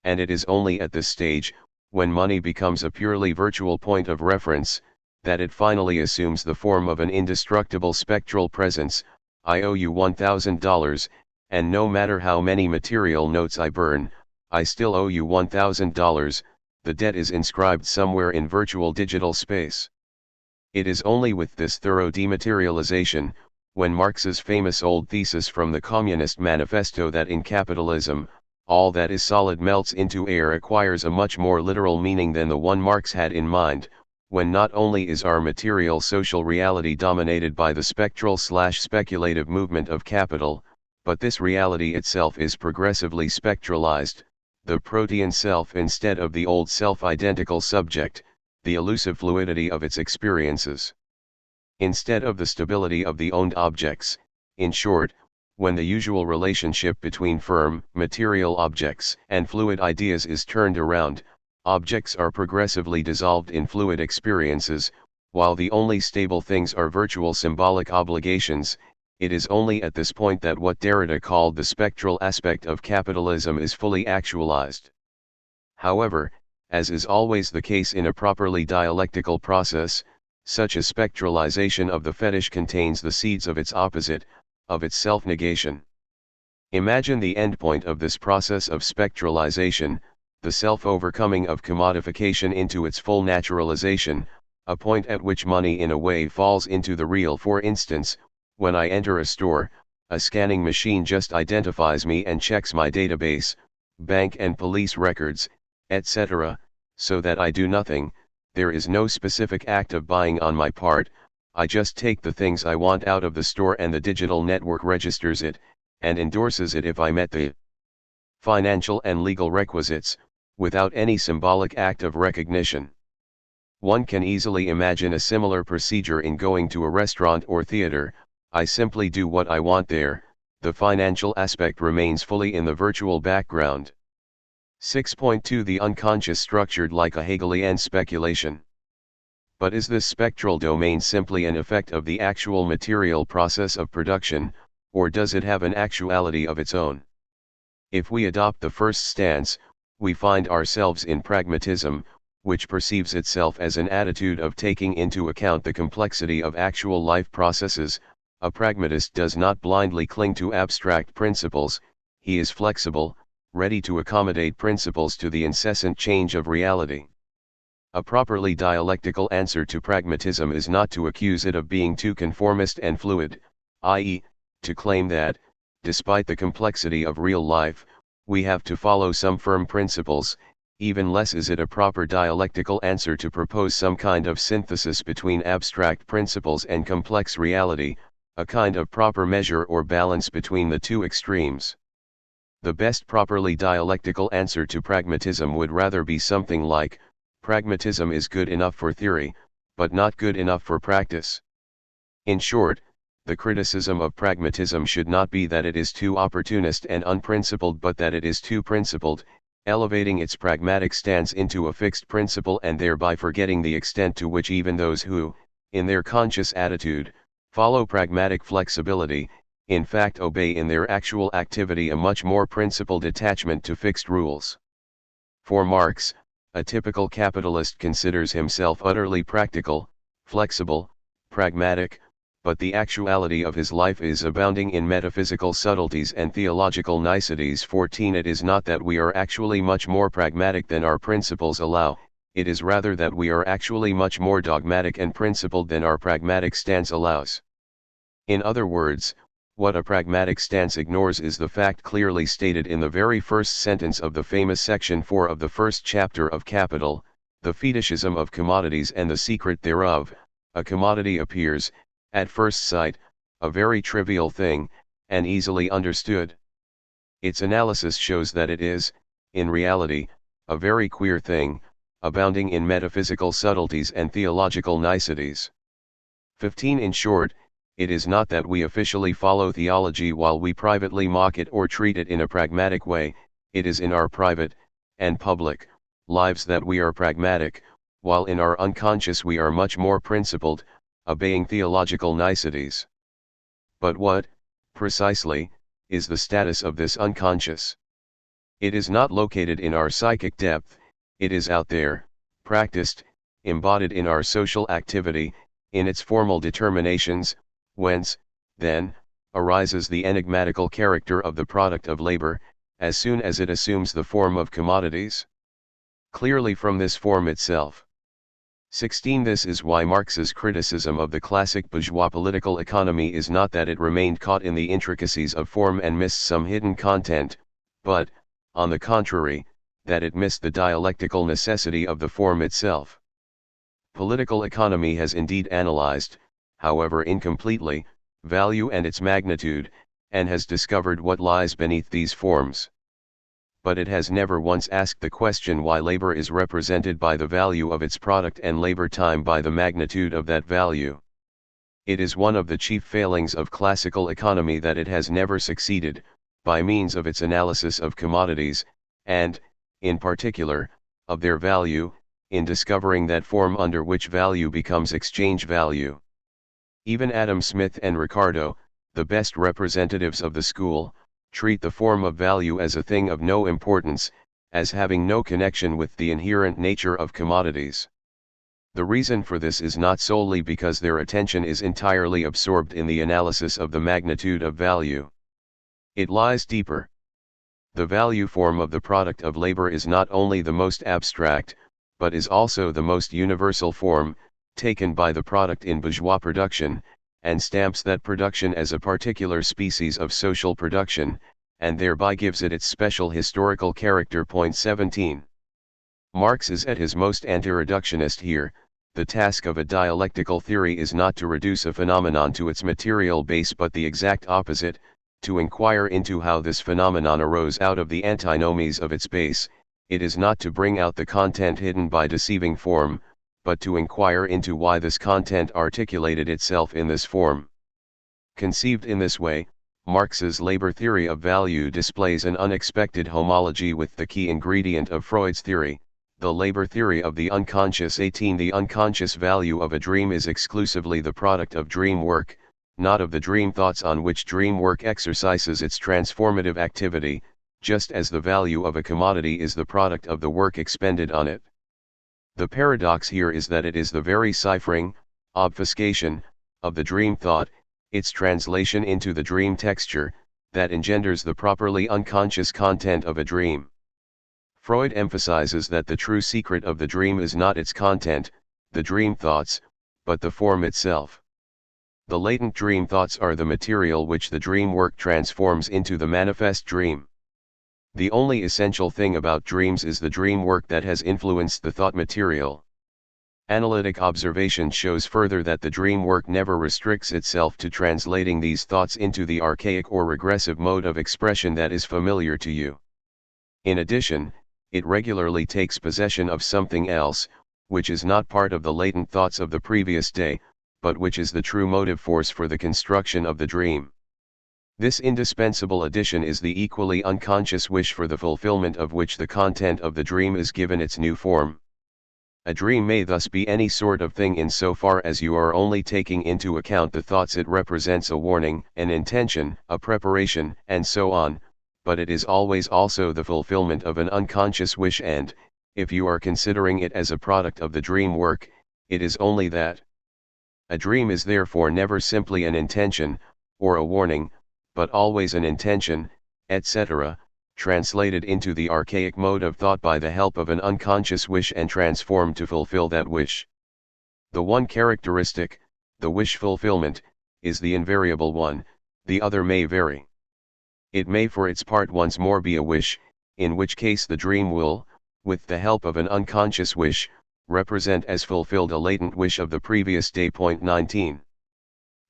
And it is only at this stage, when money becomes a purely virtual point of reference, that it finally assumes the form of an indestructible spectral presence. I owe you $1,000, and no matter how many material notes I burn, I still owe you $1,000, the debt is inscribed somewhere in virtual digital space. It is only with this thorough dematerialization, when Marx's famous old thesis from the Communist Manifesto that in capitalism, all that is solid melts into air acquires a much more literal meaning than the one Marx had in mind, when not only is our material social reality dominated by the spectral/speculative movement of capital, but this reality itself is progressively spectralized, the protean self instead of the old self-identical subject, the elusive fluidity of its experiences. Instead of the stability of the owned objects, in short, when the usual relationship between firm, material objects and fluid ideas is turned around, objects are progressively dissolved in fluid experiences, while the only stable things are virtual symbolic obligations. It is only at this point that what Derrida called the spectral aspect of capitalism is fully actualized. However, as is always the case in a properly dialectical process, such a spectralization of the fetish contains the seeds of its opposite, of its self-negation. Imagine the endpoint of this process of spectralization, the self-overcoming of commodification into its full naturalization, a point at which money in a way falls into the real. For instance, when I enter a store, a scanning machine just identifies me and checks my database, bank and police records, etc., so that I do nothing. There is no specific act of buying on my part, I just take the things I want out of the store and the digital network registers it, and endorses it if I met the financial and legal requisites, without any symbolic act of recognition. One can easily imagine a similar procedure in going to a restaurant or theater. I simply do what I want there, the financial aspect remains fully in the virtual background. 6.2 The unconscious structured like a Hegelian speculation. But is this spectral domain simply an effect of the actual material process of production, or does it have an actuality of its own? If we adopt the first stance, we find ourselves in pragmatism, which perceives itself as an attitude of taking into account the complexity of actual life processes. A pragmatist does not blindly cling to abstract principles, he is flexible, ready to accommodate principles to the incessant change of reality. A properly dialectical answer to pragmatism is not to accuse it of being too conformist and fluid, i.e., to claim that, despite the complexity of real life, we have to follow some firm principles. Even less is it a proper dialectical answer to propose some kind of synthesis between abstract principles and complex reality, a kind of proper measure or balance between the two extremes. The best properly dialectical answer to pragmatism would rather be something like, pragmatism is good enough for theory, but not good enough for practice. In short, the criticism of pragmatism should not be that it is too opportunist and unprincipled but that it is too principled, elevating its pragmatic stance into a fixed principle and thereby forgetting the extent to which even those who, in their conscious attitude, follow pragmatic flexibility, in fact obey in their actual activity a much more principled attachment to fixed rules. For Marx, a typical capitalist considers himself utterly practical, flexible, pragmatic, but the actuality of his life is abounding in metaphysical subtleties and theological niceties. 14 It is not that we are actually much more pragmatic than our principles allow, it is rather that we are actually much more dogmatic and principled than our pragmatic stance allows. In other words, what a pragmatic stance ignores is the fact clearly stated in the very first sentence of the famous section 4 of the first chapter of Capital, the fetishism of commodities and the secret thereof. A commodity appears, at first sight, a very trivial thing, and easily understood. Its analysis shows that it is, in reality, a very queer thing, abounding in metaphysical subtleties and theological niceties. 15 In short, it is not that we officially follow theology while we privately mock it or treat it in a pragmatic way, it is in our private, and public, lives that we are pragmatic, while in our unconscious we are much more principled, obeying theological niceties. But what, precisely, is the status of this unconscious? It is not located in our psychic depth, it is out there, practiced, embodied in our social activity, in its formal determinations, whence, then, arises the enigmatical character of the product of labor, as soon as it assumes the form of commodities. Clearly from this form itself. 16 This is why Marx's criticism of the classic bourgeois political economy is not that it remained caught in the intricacies of form and missed some hidden content, but, on the contrary, that it missed the dialectical necessity of the form itself. Political economy has indeed analyzed, however incompletely, value and its magnitude, and has discovered what lies beneath these forms. But it has never once asked the question why labor is represented by the value of its product and labor time by the magnitude of that value. It is one of the chief failings of classical economy that it has never succeeded, by means of its analysis of commodities, and, in particular, of their value, in discovering that form under which value becomes exchange value. Even Adam Smith and Ricardo, the best representatives of the school, treat the form of value as a thing of no importance, as having no connection with the inherent nature of commodities. The reason for this is not solely because their attention is entirely absorbed in the analysis of the magnitude of value. It lies deeper. The value form of the product of labor is not only the most abstract, but is also the most universal form, taken by the product in bourgeois production, and stamps that production as a particular species of social production, and thereby gives it its special historical character. 17. Marx is at his most anti-reductionist here. The task of a dialectical theory is not to reduce a phenomenon to its material base but the exact opposite, to inquire into how this phenomenon arose out of the antinomies of its base. It is not to bring out the content hidden by deceiving form, but to inquire into why this content articulated itself in this form. Conceived in this way, Marx's labor theory of value displays an unexpected homology with the key ingredient of Freud's theory, the labor theory of the unconscious. 18 The unconscious value of a dream is exclusively the product of dream work, not of the dream thoughts on which dream work exercises its transformative activity, just as the value of a commodity is the product of the work expended on it. The paradox here is that it is the very ciphering, obfuscation, of the dream thought, its translation into the dream texture, that engenders the properly unconscious content of a dream. Freud emphasizes that the true secret of the dream is not its content, the dream thoughts, but the form itself. The latent dream thoughts are the material which the dream work transforms into the manifest dream. The only essential thing about dreams is the dream work that has influenced the thought material. Analytic observation shows further that the dream work never restricts itself to translating these thoughts into the archaic or regressive mode of expression that is familiar to you. In addition, it regularly takes possession of something else, which is not part of the latent thoughts of the previous day, but which is the true motive force for the construction of the dream. This indispensable addition is the equally unconscious wish for the fulfillment of which the content of the dream is given its new form. A dream may thus be any sort of thing insofar as you are only taking into account the thoughts it represents: a warning, an intention, a preparation, and so on, but it is always also the fulfillment of an unconscious wish, and, if you are considering it as a product of the dream work, it is only that. A dream is therefore never simply an intention, or a warning, but always an intention, etc., translated into the archaic mode of thought by the help of an unconscious wish and transformed to fulfill that wish. The one characteristic, the wish fulfillment, is the invariable one, the other may vary. It may for its part once more be a wish, in which case the dream will, with the help of an unconscious wish, represent as fulfilled a latent wish of the previous day. 19.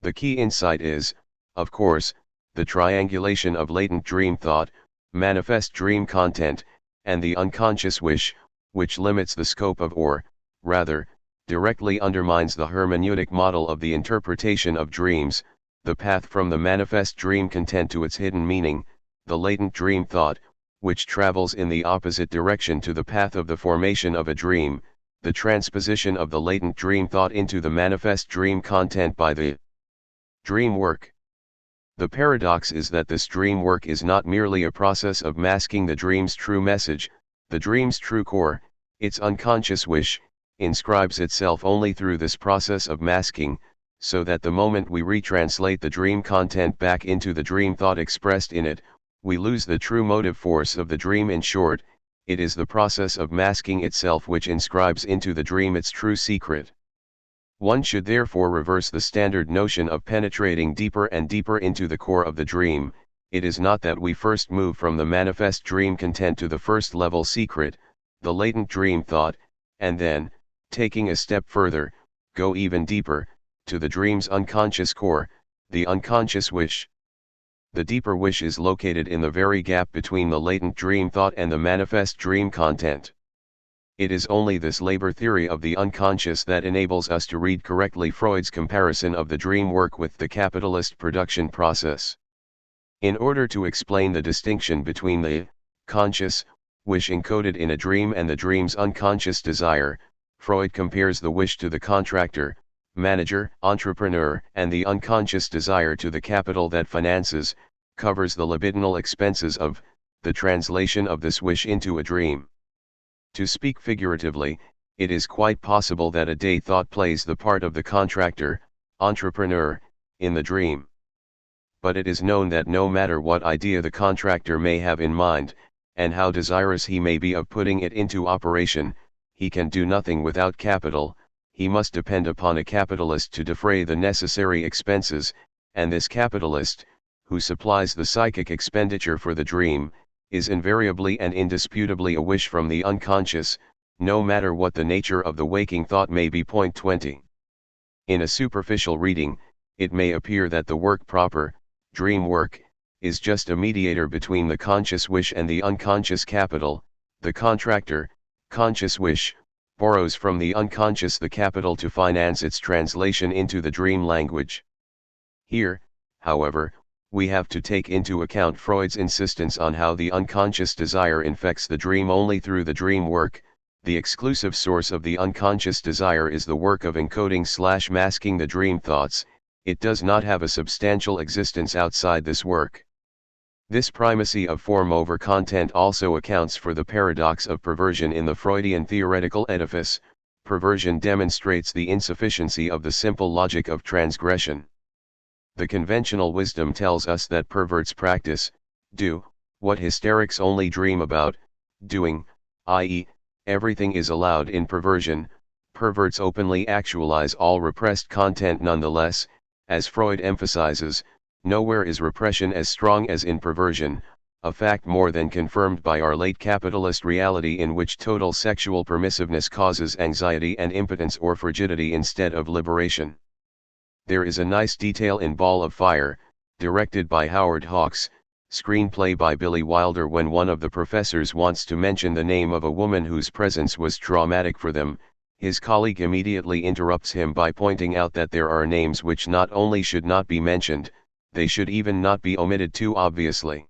The key insight is, of course, the triangulation of latent dream thought, manifest dream content, and the unconscious wish, which limits the scope of, or, rather, directly undermines the hermeneutic model of the interpretation of dreams, the path from the manifest dream content to its hidden meaning, the latent dream thought, which travels in the opposite direction to the path of the formation of a dream, the transposition of the latent dream thought into the manifest dream content by the dream work. The paradox is that this dream work is not merely a process of masking the dream's true message, the dream's true core, its unconscious wish, inscribes itself only through this process of masking, so that the moment we retranslate the dream content back into the dream thought expressed in it, we lose the true motive force of the dream. In short, it is the process of masking itself which inscribes into the dream its true secret. One should therefore reverse the standard notion of penetrating deeper and deeper into the core of the dream. It is not that we first move from the manifest dream content to the first level secret, the latent dream thought, and then, taking a step further, go even deeper, to the dream's unconscious core, the unconscious wish. The deeper wish is located in the very gap between the latent dream thought and the manifest dream content. It is only this labor theory of the unconscious that enables us to read correctly Freud's comparison of the dream work with the capitalist production process. In order to explain the distinction between the conscious wish encoded in a dream and the dream's unconscious desire, Freud compares the wish to the contractor, manager, entrepreneur, and the unconscious desire to the capital that finances, covers the libidinal expenses of, the translation of this wish into a dream. To speak figuratively, it is quite possible that a day thought plays the part of the contractor, entrepreneur, in the dream. But it is known that no matter what idea the contractor may have in mind, and how desirous he may be of putting it into operation, he can do nothing without capital. He must depend upon a capitalist to defray the necessary expenses, and this capitalist, who supplies the psychic expenditure for the dream, is invariably and indisputably a wish from the unconscious, no matter what the nature of the waking thought may be. 20. In a superficial reading, it may appear that the work proper, dream work, is just a mediator between the conscious wish and the unconscious capital. The contractor, conscious wish, borrows from the unconscious the capital to finance its translation into the dream language. Here, however, we have to take into account Freud's insistence on how the unconscious desire infects the dream only through the dream work. The exclusive source of the unconscious desire is the work of encoding/masking the dream thoughts. It does not have a substantial existence outside this work. This primacy of form over content also accounts for the paradox of perversion in the Freudian theoretical edifice. Perversion demonstrates the insufficiency of the simple logic of transgression. The conventional wisdom tells us that perverts practice, do, what hysterics only dream about, doing, i.e., everything is allowed in perversion. Perverts openly actualize all repressed content nonetheless. As Freud emphasizes, nowhere is repression as strong as in perversion, a fact more than confirmed by our late capitalist reality in which total sexual permissiveness causes anxiety and impotence or frigidity instead of liberation. There is a nice detail in Ball of Fire, directed by Howard Hawks, screenplay by Billy Wilder, when one of the professors wants to mention the name of a woman whose presence was traumatic for them. His colleague immediately interrupts him by pointing out that there are names which not only should not be mentioned, they should even not be omitted too obviously.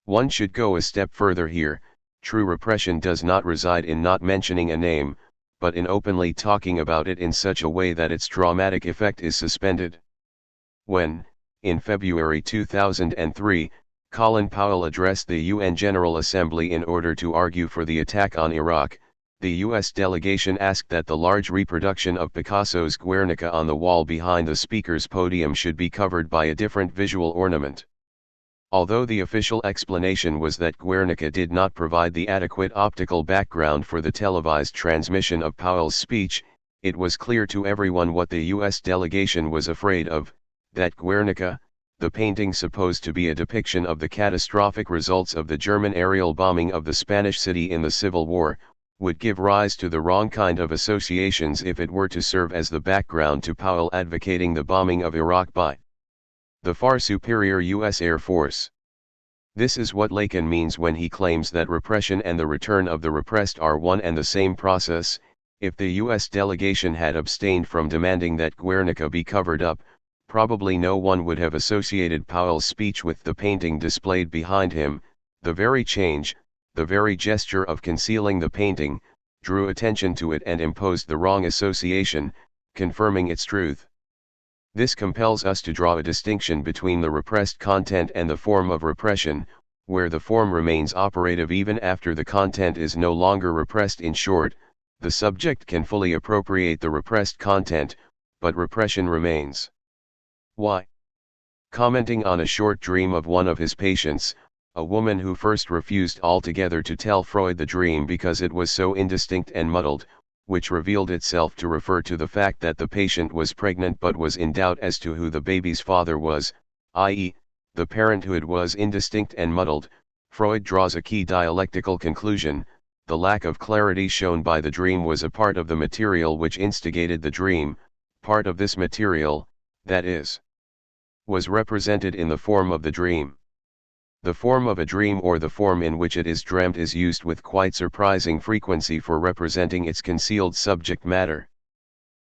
One should go a step further here. True repression does not reside in not mentioning a name, but in openly talking about it in such a way that its dramatic effect is suspended. When, in February 2003, Colin Powell addressed the UN General Assembly in order to argue for the attack on Iraq, the US delegation asked that the large reproduction of Picasso's Guernica on the wall behind the speaker's podium should be covered by a different visual ornament. Although the official explanation was that Guernica did not provide the adequate optical background for the televised transmission of Powell's speech, it was clear to everyone what the US delegation was afraid of, that Guernica, the painting supposed to be a depiction of the catastrophic results of the German aerial bombing of the Spanish city in the Civil War, would give rise to the wrong kind of associations if it were to serve as the background to Powell advocating the bombing of Iraq by the far superior US Air Force. This is what Lacan means when he claims that repression and the return of the repressed are one and the same process. If the US delegation had abstained from demanding that Guernica be covered up, probably no one would have associated Powell's speech with the painting displayed behind him. The very change, the very gesture of concealing the painting, drew attention to it and imposed the wrong association, confirming its truth. This compels us to draw a distinction between the repressed content and the form of repression, where the form remains operative even after the content is no longer repressed. In short, the subject can fully appropriate the repressed content, but repression remains. Why? Commenting on a short dream of one of his patients, a woman who first refused altogether to tell Freud the dream because it was so indistinct and muddled, which revealed itself to refer to the fact that the patient was pregnant but was in doubt as to who the baby's father was, i.e., the parenthood was indistinct and muddled. Freud draws a key dialectical conclusion: the lack of clarity shown by the dream was a part of the material which instigated the dream. Part of this material, that is, was represented in the form of the dream. The form of a dream, or the form in which it is dreamt, is used with quite surprising frequency for representing its concealed subject matter.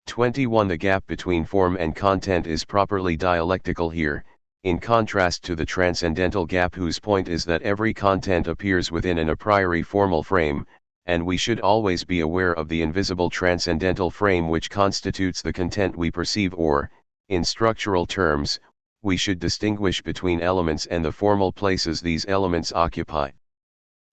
21. The gap between form and content is properly dialectical here, in contrast to the transcendental gap whose point is that every content appears within an a priori formal frame, and we should always be aware of the invisible transcendental frame which constitutes the content we perceive, or, in structural terms, we should distinguish between elements and the formal places these elements occupy.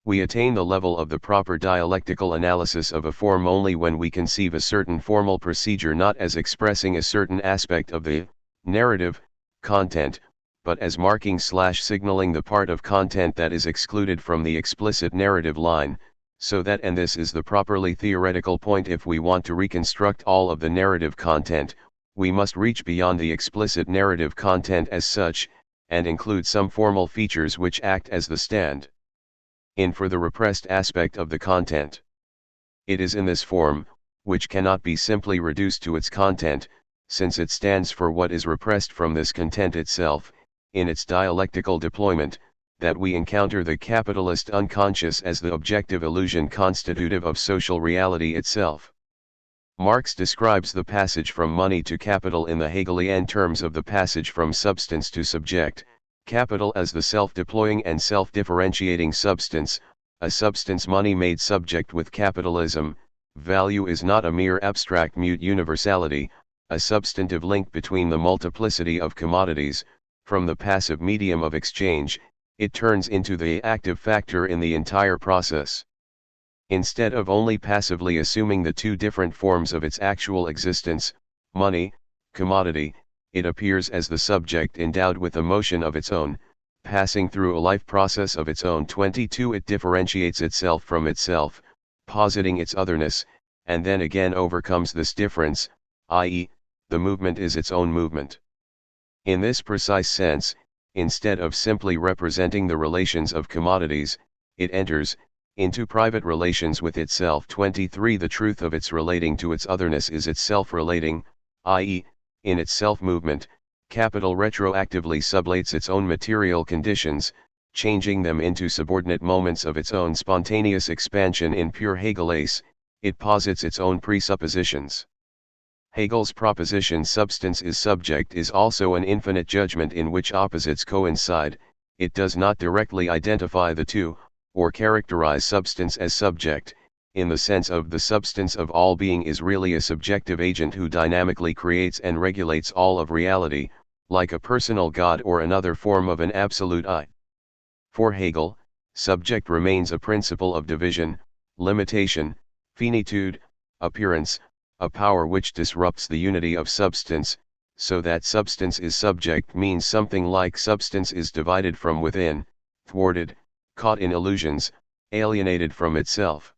We attain the level of the proper dialectical analysis of a form only when we conceive a certain formal procedure not as expressing a certain aspect of the narrative content, but as marking/signaling the part of content that is excluded from the explicit narrative line, so that, and this is the properly theoretical point, if we want to reconstruct all of the narrative content, we must reach beyond the explicit narrative content as such, and include some formal features which act as the stand-in for the repressed aspect of the content. It is in this form, which cannot be simply reduced to its content, since it stands for what is repressed from this content itself, in its dialectical deployment, that we encounter the capitalist unconscious as the objective illusion constitutive of social reality itself. Marx describes the passage from money to capital in the Hegelian terms of the passage from substance to subject, capital as the self-deploying and self-differentiating substance, a substance money made subject with capitalism. Value is not a mere abstract mute universality, a substantive link between the multiplicity of commodities. From the passive medium of exchange, it turns into the active factor in the entire process. Instead of only passively assuming the two different forms of its actual existence, money, commodity, it appears as the subject endowed with a motion of its own, passing through a life process of its own. 22. It differentiates itself from itself, positing its otherness, and then again overcomes this difference, i.e., the movement is its own movement. In this precise sense, instead of simply representing the relations of commodities, it enters into private relations with itself. 23. The truth of its relating to its otherness is its self-relating, i.e., in its self-movement, capital retroactively sublates its own material conditions, changing them into subordinate moments of its own spontaneous expansion. In pure Hegelese, it posits its own presuppositions. Hegel's proposition substance is subject is also an infinite judgment in which opposites coincide. It does not directly identify the two, or characterize substance as subject, in the sense of the substance of all being is really a subjective agent who dynamically creates and regulates all of reality, like a personal God or another form of an absolute I. For Hegel, subject remains a principle of division, limitation, finitude, appearance, a power which disrupts the unity of substance, so that substance is subject means something like substance is divided from within, thwarted, caught in illusions, alienated from itself.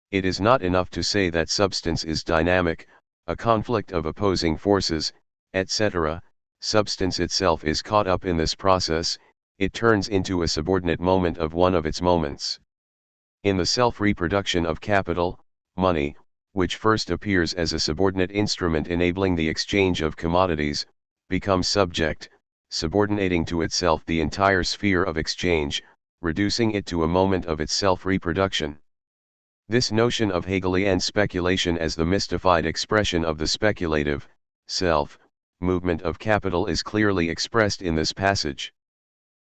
It is not enough to say that substance is dynamic, a conflict of opposing forces, etc. Substance itself is caught up in this process, it turns into a subordinate moment of one of its moments. In the self-reproduction of capital, money, which first appears as a subordinate instrument enabling the exchange of commodities, becomes subject, subordinating to itself the entire sphere of exchange, reducing it to a moment of its self-reproduction. This notion of Hegelian speculation as the mystified expression of the speculative, self, movement of capital is clearly expressed in this passage.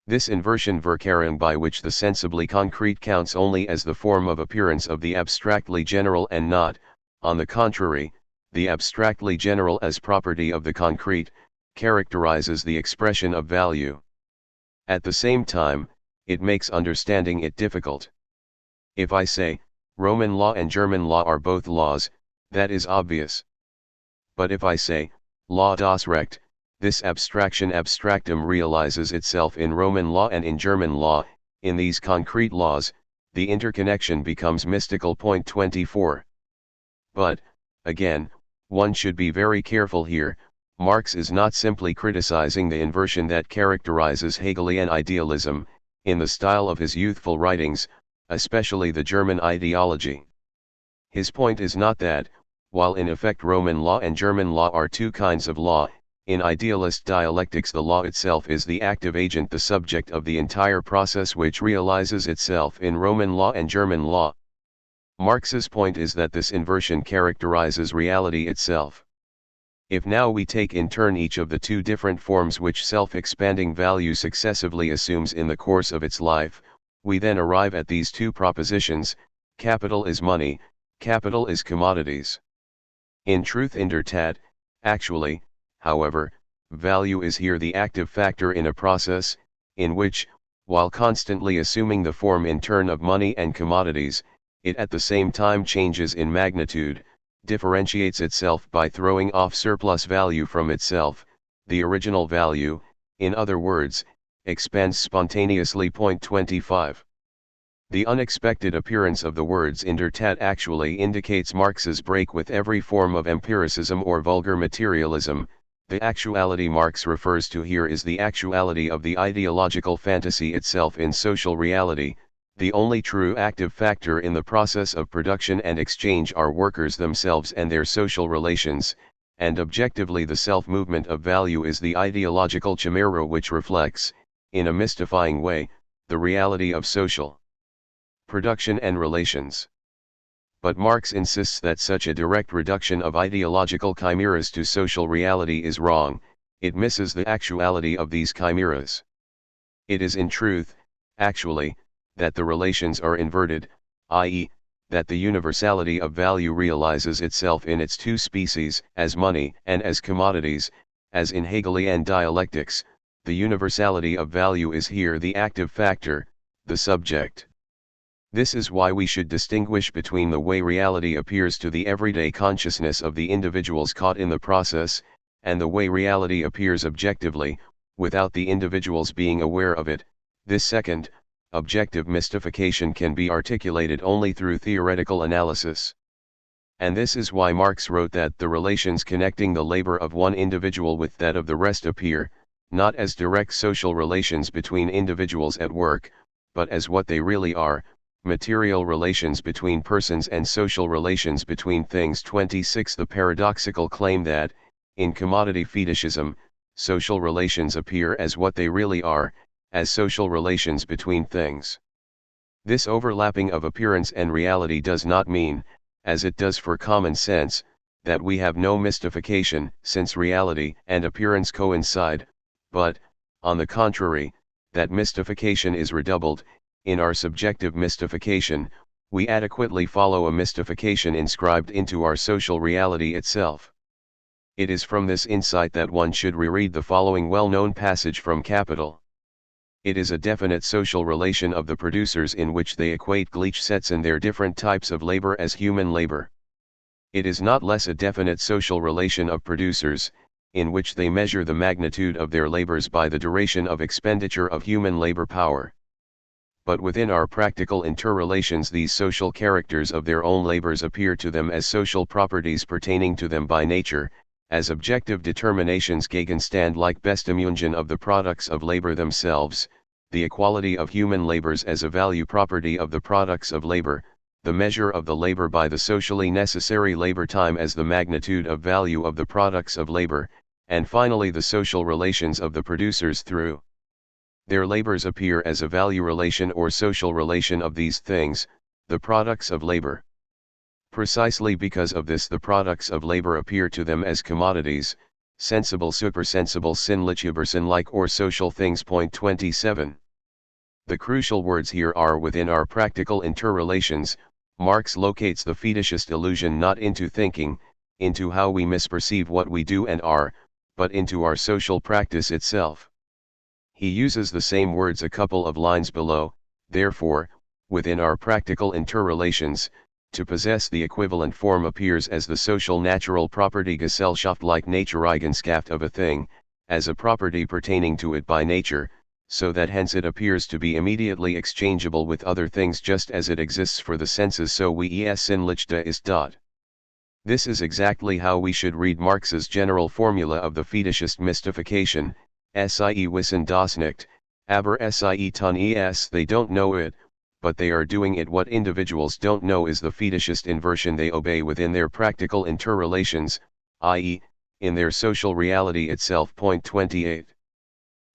This inversion Verkehrung by which the sensibly concrete counts only as the form of appearance of the abstractly general and not, on the contrary, the abstractly general as property of the concrete, characterizes the expression of value. At the same time, it makes understanding it difficult. If I say, Roman law and German law are both laws, that is obvious. But if I say, law das Recht, this abstraction abstractum realizes itself in Roman law and in German law, in these concrete laws, the interconnection becomes mystical. Point 24. But, again, one should be very careful here. Marx is not simply criticizing the inversion that characterizes Hegelian idealism, in the style of his youthful writings, especially the German ideology. His point is not that, while in effect Roman law and German law are two kinds of law, in idealist dialectics the law itself is the active agent, the subject of the entire process which realizes itself in Roman law and German law. Marx's point is that this inversion characterizes reality itself. If now we take in turn each of the two different forms which self-expanding value successively assumes in the course of its life, we then arrive at these two propositions: capital is money, capital is commodities. In truth, in der Tat, actually, however, value is here the active factor in a process, in which, while constantly assuming the form in turn of money and commodities, it at the same time changes in magnitude, differentiates itself by throwing off surplus value from itself, the original value, in other words, expands spontaneously. Point 25. The unexpected appearance of the words in der Tat actually indicates Marx's break with every form of empiricism or vulgar materialism. The actuality Marx refers to here is the actuality of the ideological fantasy itself in social reality. The only true active factor in the process of production and exchange are workers themselves and their social relations, and objectively the self-movement of value is the ideological chimera which reflects, in a mystifying way, the reality of social production and relations. But Marx insists that such a direct reduction of ideological chimeras to social reality is wrong. It misses the actuality of these chimeras. It is in truth, actually, that the relations are inverted, i.e., that the universality of value realizes itself in its two species, as money and as commodities. As in Hegelian dialectics, the universality of value is here the active factor, the subject. This is why we should distinguish between the way reality appears to the everyday consciousness of the individuals caught in the process, and the way reality appears objectively, without the individuals being aware of it. This second, objective mystification can be articulated only through theoretical analysis. And this is why Marx wrote that the relations connecting the labor of one individual with that of the rest appear, not as direct social relations between individuals at work, but as what they really are, material relations between persons and social relations between things. 26. The paradoxical claim that, in commodity fetishism, social relations appear as what they really are, as social relations between things. This overlapping of appearance and reality does not mean, as it does for common sense, that we have no mystification, since reality and appearance coincide, but, on the contrary, that mystification is redoubled. In our subjective mystification, we adequately follow a mystification inscribed into our social reality itself. It is from this insight that one should reread the following well-known passage from Capital. It is a definite social relation of the producers in which they equate Gleichsatz and their different types of labor as human labor. It is not less a definite social relation of producers, in which they measure the magnitude of their labors by the duration of expenditure of human labor power. But within our practical interrelations, these social characters of their own labors appear to them as social properties pertaining to them by nature, as objective determinations Gegenstand like Bestimmungen of the products of labor themselves, the equality of human labors as a value property of the products of labor, the measure of the labor by the socially necessary labor time as the magnitude of value of the products of labor, and finally the social relations of the producers through their labors appear as a value relation or social relation of these things, the products of labor. Precisely because of this the products of labor appear to them as commodities, sensible supersensible sinnliche Übersinnliche or social things. Point 27. The crucial words here are within our practical interrelations. Marx locates the fetishist illusion not into thinking, into how we misperceive what we do and are, but into our social practice itself. He uses the same words a couple of lines below. Therefore, within our practical interrelations, to possess the equivalent form appears as the social natural property Gesellschaft like Natureigenschaft of a thing, as a property pertaining to it by nature, so that hence it appears to be immediately exchangeable with other things just as it exists for the senses, so wie es sinnlich ist. This is exactly how we should read Marx's general formula of the fetishist mystification, Sie wissen das nicht, aber sie tun es. They don't know it, but they are doing it. What individuals don't know is the fetishist inversion they obey within their practical interrelations, i.e., in their social reality itself. Point 28.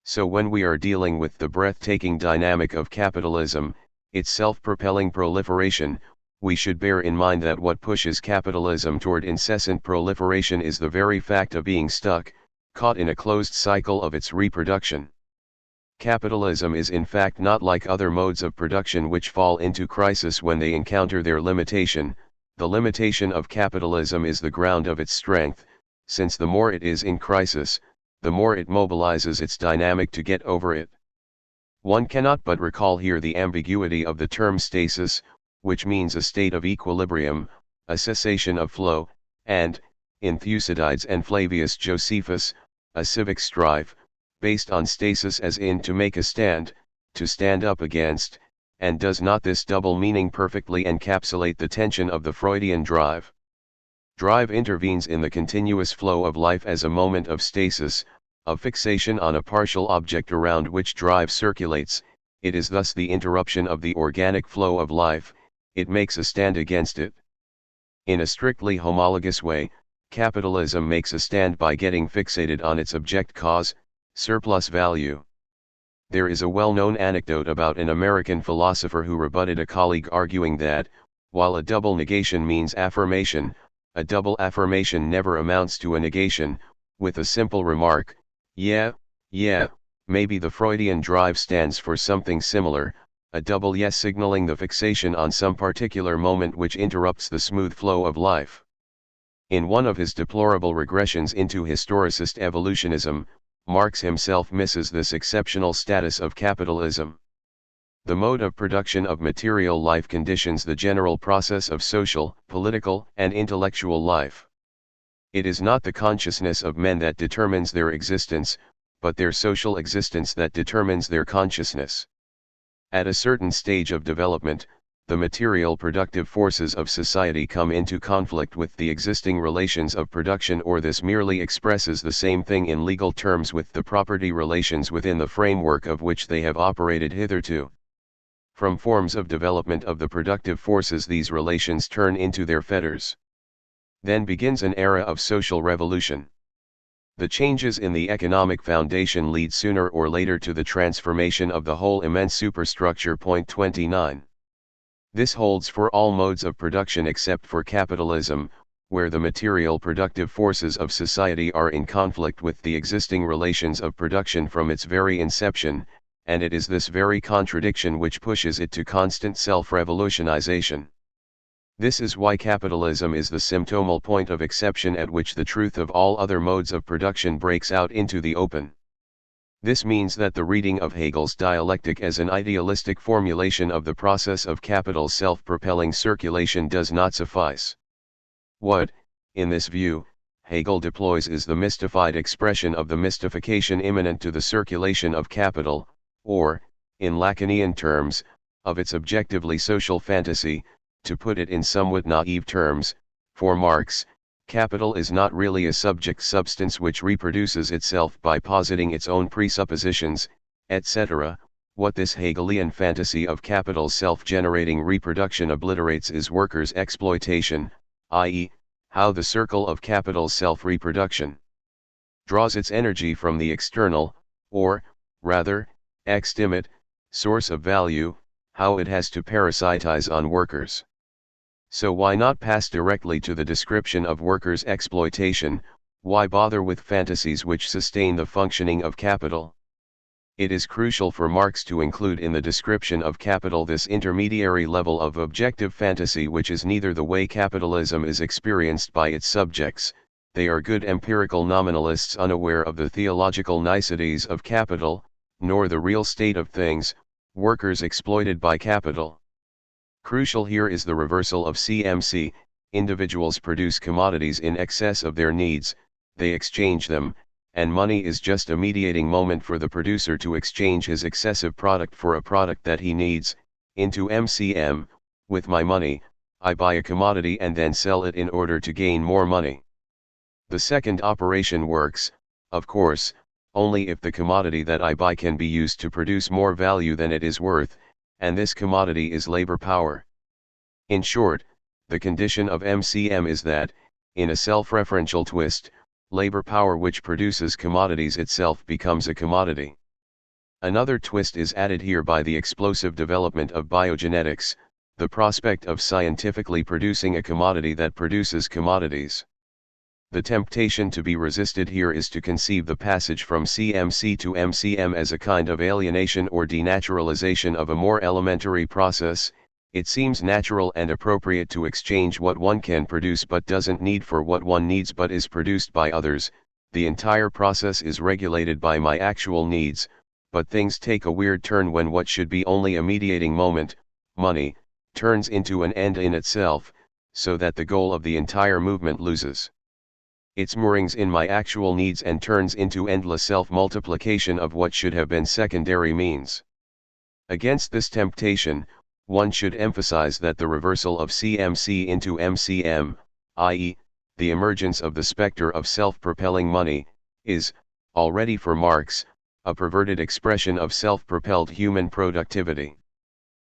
So when we are dealing with the breathtaking dynamic of capitalism, its self-propelling proliferation, we should bear in mind that what pushes capitalism toward incessant proliferation is the very fact of being stuck, caught in a closed cycle of its reproduction. Capitalism is in fact not like other modes of production which fall into crisis when they encounter their limitation. The limitation of capitalism is the ground of its strength, since the more it is in crisis, the more it mobilizes its dynamic to get over it. One cannot but recall here the ambiguity of the term stasis, which means a state of equilibrium, a cessation of flow, and, in Thucydides and Flavius Josephus, a civic strife, based on stasis as in to make a stand, to stand up against, and does not this double meaning perfectly encapsulate the tension of the Freudian drive? Drive intervenes in the continuous flow of life as a moment of stasis, of fixation on a partial object around which drive circulates. It is thus the interruption of the organic flow of life, it makes a stand against it. In a strictly homologous way, capitalism makes a stand by getting fixated on its object cause, surplus value. There is a well-known anecdote about an American philosopher who rebutted a colleague arguing that, while a double negation means affirmation, a double affirmation never amounts to a negation, with a simple remark, yeah, maybe the Freudian drive stands for something similar, a double yes signaling the fixation on some particular moment which interrupts the smooth flow of life. In one of his deplorable regressions into historicist evolutionism, Marx himself misses this exceptional status of capitalism. The mode of production of material life conditions the general process of social, political, and intellectual life. It is not the consciousness of men that determines their existence, but their social existence that determines their consciousness. At a certain stage of development, the material productive forces of society come into conflict with the existing relations of production, or this merely expresses the same thing in legal terms with the property relations within the framework of which they have operated hitherto. From forms of development of the productive forces these relations turn into their fetters. Then begins an era of social revolution. The changes in the economic foundation lead sooner or later to the transformation of the whole immense superstructure. Point 29. This holds for all modes of production except for capitalism, where the material productive forces of society are in conflict with the existing relations of production from its very inception, and it is this very contradiction which pushes it to constant self-revolutionization. This is why capitalism is the symptomal point of exception at which the truth of all other modes of production breaks out into the open. This means that the reading of Hegel's dialectic as an idealistic formulation of the process of capital's self-propelling circulation does not suffice. What, in this view, Hegel deploys is the mystified expression of the mystification immanent to the circulation of capital, or, in Lacanian terms, of its objectively social fantasy. To put it in somewhat naive terms, for Marx, capital is not really a subject substance which reproduces itself by positing its own presuppositions, etc. What this Hegelian fantasy of capital's self-generating reproduction obliterates is workers' exploitation, i.e., how the circle of capital's self-reproduction draws its energy from the external, or, rather, extimate, source of value, how it has to parasitize on workers. So why not pass directly to the description of workers' exploitation? Why bother with fantasies which sustain the functioning of capital? It is crucial for Marx to include in the description of capital this intermediary level of objective fantasy which is neither the way capitalism is experienced by its subjects, they are good empirical nominalists unaware of the theological niceties of capital, nor the real state of things, workers exploited by capital. Crucial here is the reversal of CMC. Individuals produce commodities in excess of their needs, they exchange them, and money is just a mediating moment for the producer to exchange his excessive product for a product that he needs. Into MCM, with my money, I buy a commodity and then sell it in order to gain more money. The second operation works, of course, only if the commodity that I buy can be used to produce more value than it is worth, and this commodity is labor power. In short, the condition of MCM is that, in a self-referential twist, labor power which produces commodities itself becomes a commodity. Another twist is added here by the explosive development of biogenetics, the prospect of scientifically producing a commodity that produces commodities. The temptation to be resisted here is to conceive the passage from CMC to MCM as a kind of alienation or denaturalization of a more elementary process. It seems natural and appropriate to exchange what one can produce but doesn't need for what one needs but is produced by others. The entire process is regulated by my actual needs, but things take a weird turn when what should be only a mediating moment, money, turns into an end in itself, so that the goal of the entire movement loses its moorings in my actual needs and turns into endless self-multiplication of what should have been secondary means. Against this temptation, one should emphasize that the reversal of CMC into MCM, i.e., the emergence of the specter of self-propelling money, is, already for Marx, a perverted expression of self-propelled human productivity.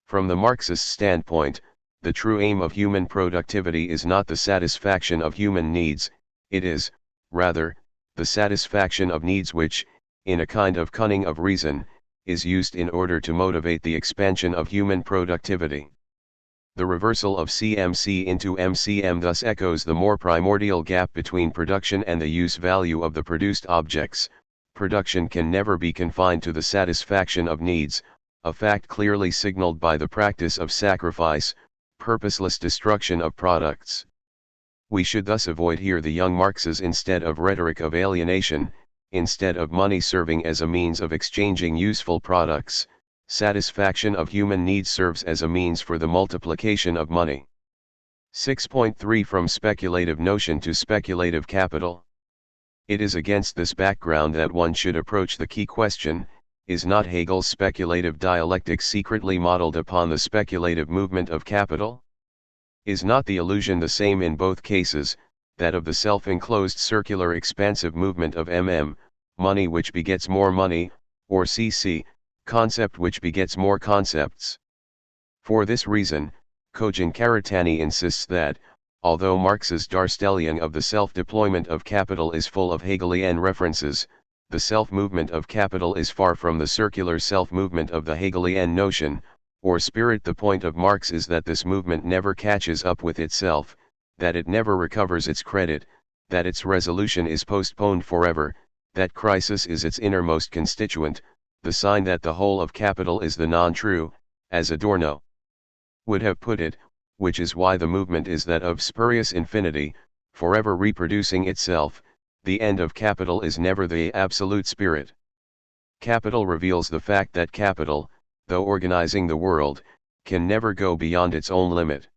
From the Marxist standpoint, the true aim of human productivity is not the satisfaction of human needs, it is, rather, the satisfaction of needs which, in a kind of cunning of reason, is used in order to motivate the expansion of human productivity. The reversal of CMC into MCM thus echoes the more primordial gap between production and the use value of the produced objects. Production can never be confined to the satisfaction of needs, a fact clearly signaled by the practice of sacrifice, purposeless destruction of products. We should thus avoid here the young Marx's instead of rhetoric of alienation. Instead of money serving as a means of exchanging useful products, satisfaction of human needs serves as a means for the multiplication of money. 6.3 From speculative notion to speculative capital. It is against this background that one should approach the key question: is not Hegel's speculative dialectic secretly modeled upon the speculative movement of capital? Is not the illusion the same in both cases, that of the self-enclosed circular expansive movement of money which begets more money, or CC, concept which begets more concepts? For this reason, Kojin Karatani insists that, although Marx's Darstellung of the self-deployment of capital is full of Hegelian references, the self-movement of capital is far from the circular self-movement of the Hegelian notion, or spirit. The point of Marx is that this movement never catches up with itself, that it never recovers its credit, that its resolution is postponed forever, that crisis is its innermost constituent, the sign that the whole of capital is the non-true, as Adorno would have put it, which is why the movement is that of spurious infinity, forever reproducing itself. The end of capital is never the absolute spirit. Capital reveals the fact that capital, though organizing the world, can never go beyond its own limit.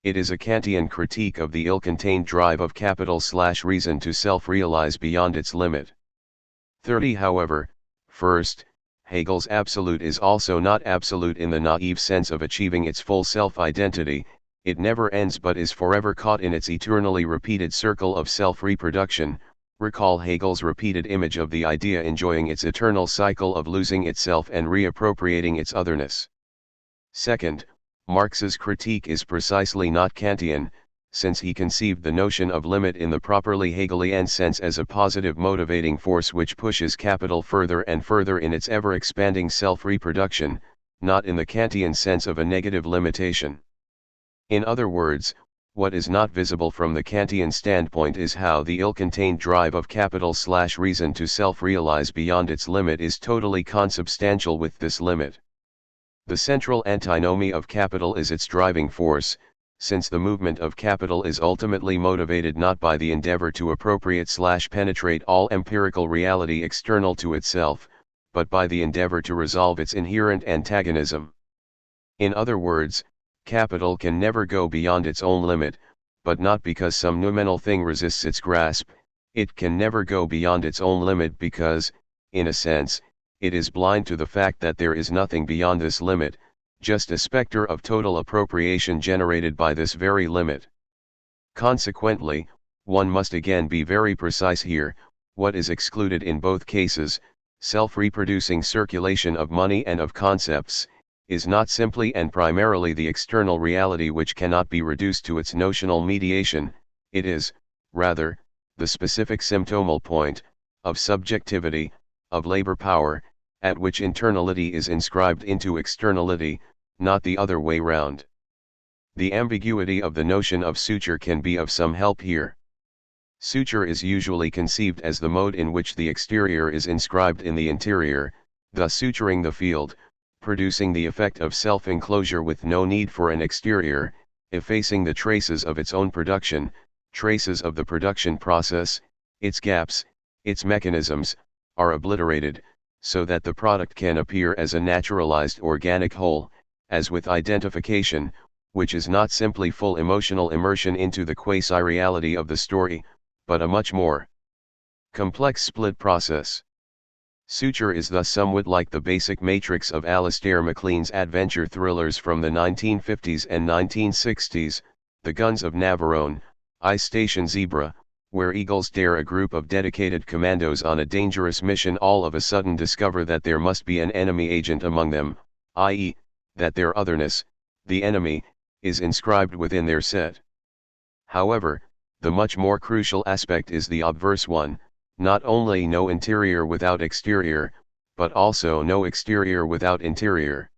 It is a Kantian critique of the ill-contained drive of capital/reason to self-realize beyond its limit. 30. However, first, Hegel's absolute is also not absolute in the naive sense of achieving its full self-identity. It never ends but is forever caught in its eternally repeated circle of self-reproduction. Recall Hegel's repeated image of the idea enjoying its eternal cycle of losing itself and reappropriating its otherness. Second, Marx's critique is precisely not Kantian, since he conceived the notion of limit in the properly Hegelian sense as a positive motivating force which pushes capital further and further in its ever-expanding self-reproduction, not in the Kantian sense of a negative limitation. In other words, what is not visible from the Kantian standpoint is how the ill-contained drive of capital/reason to self-realize beyond its limit is totally consubstantial with this limit. The central antinomy of capital is its driving force, since the movement of capital is ultimately motivated not by the endeavor to appropriate/penetrate all empirical reality external to itself, but by the endeavor to resolve its inherent antagonism. In other words, capital can never go beyond its own limit, but not because some noumenal thing resists its grasp. It can never go beyond its own limit because, in a sense, it is blind to the fact that there is nothing beyond this limit, just a specter of total appropriation generated by this very limit. Consequently, one must again be very precise here. What is excluded in both cases, self-reproducing circulation of money and of concepts, is not simply and primarily the external reality which cannot be reduced to its notional mediation. It is, rather, the specific symptomal point, of subjectivity, of labor power, at which internality is inscribed into externality, not the other way round. The ambiguity of the notion of suture can be of some help here. Suture is usually conceived as the mode in which the exterior is inscribed in the interior, thus suturing the field, producing the effect of self-enclosure with no need for an exterior, effacing the traces of its own production, traces of the production process, its gaps, its mechanisms, are obliterated, so that the product can appear as a naturalized organic whole, as with identification, which is not simply full emotional immersion into the quasi-reality of the story, but a much more complex split process. Suture is thus somewhat like the basic matrix of Alistair MacLean's adventure thrillers from the 1950s and 1960s, The Guns of Navarone, Ice Station Zebra, where eagles dare a group of dedicated commandos on a dangerous mission all of a sudden discover that there must be an enemy agent among them, i.e., that their otherness, the enemy, is inscribed within their set. However, the much more crucial aspect is the obverse one, not only no interior without exterior, but also no exterior without interior.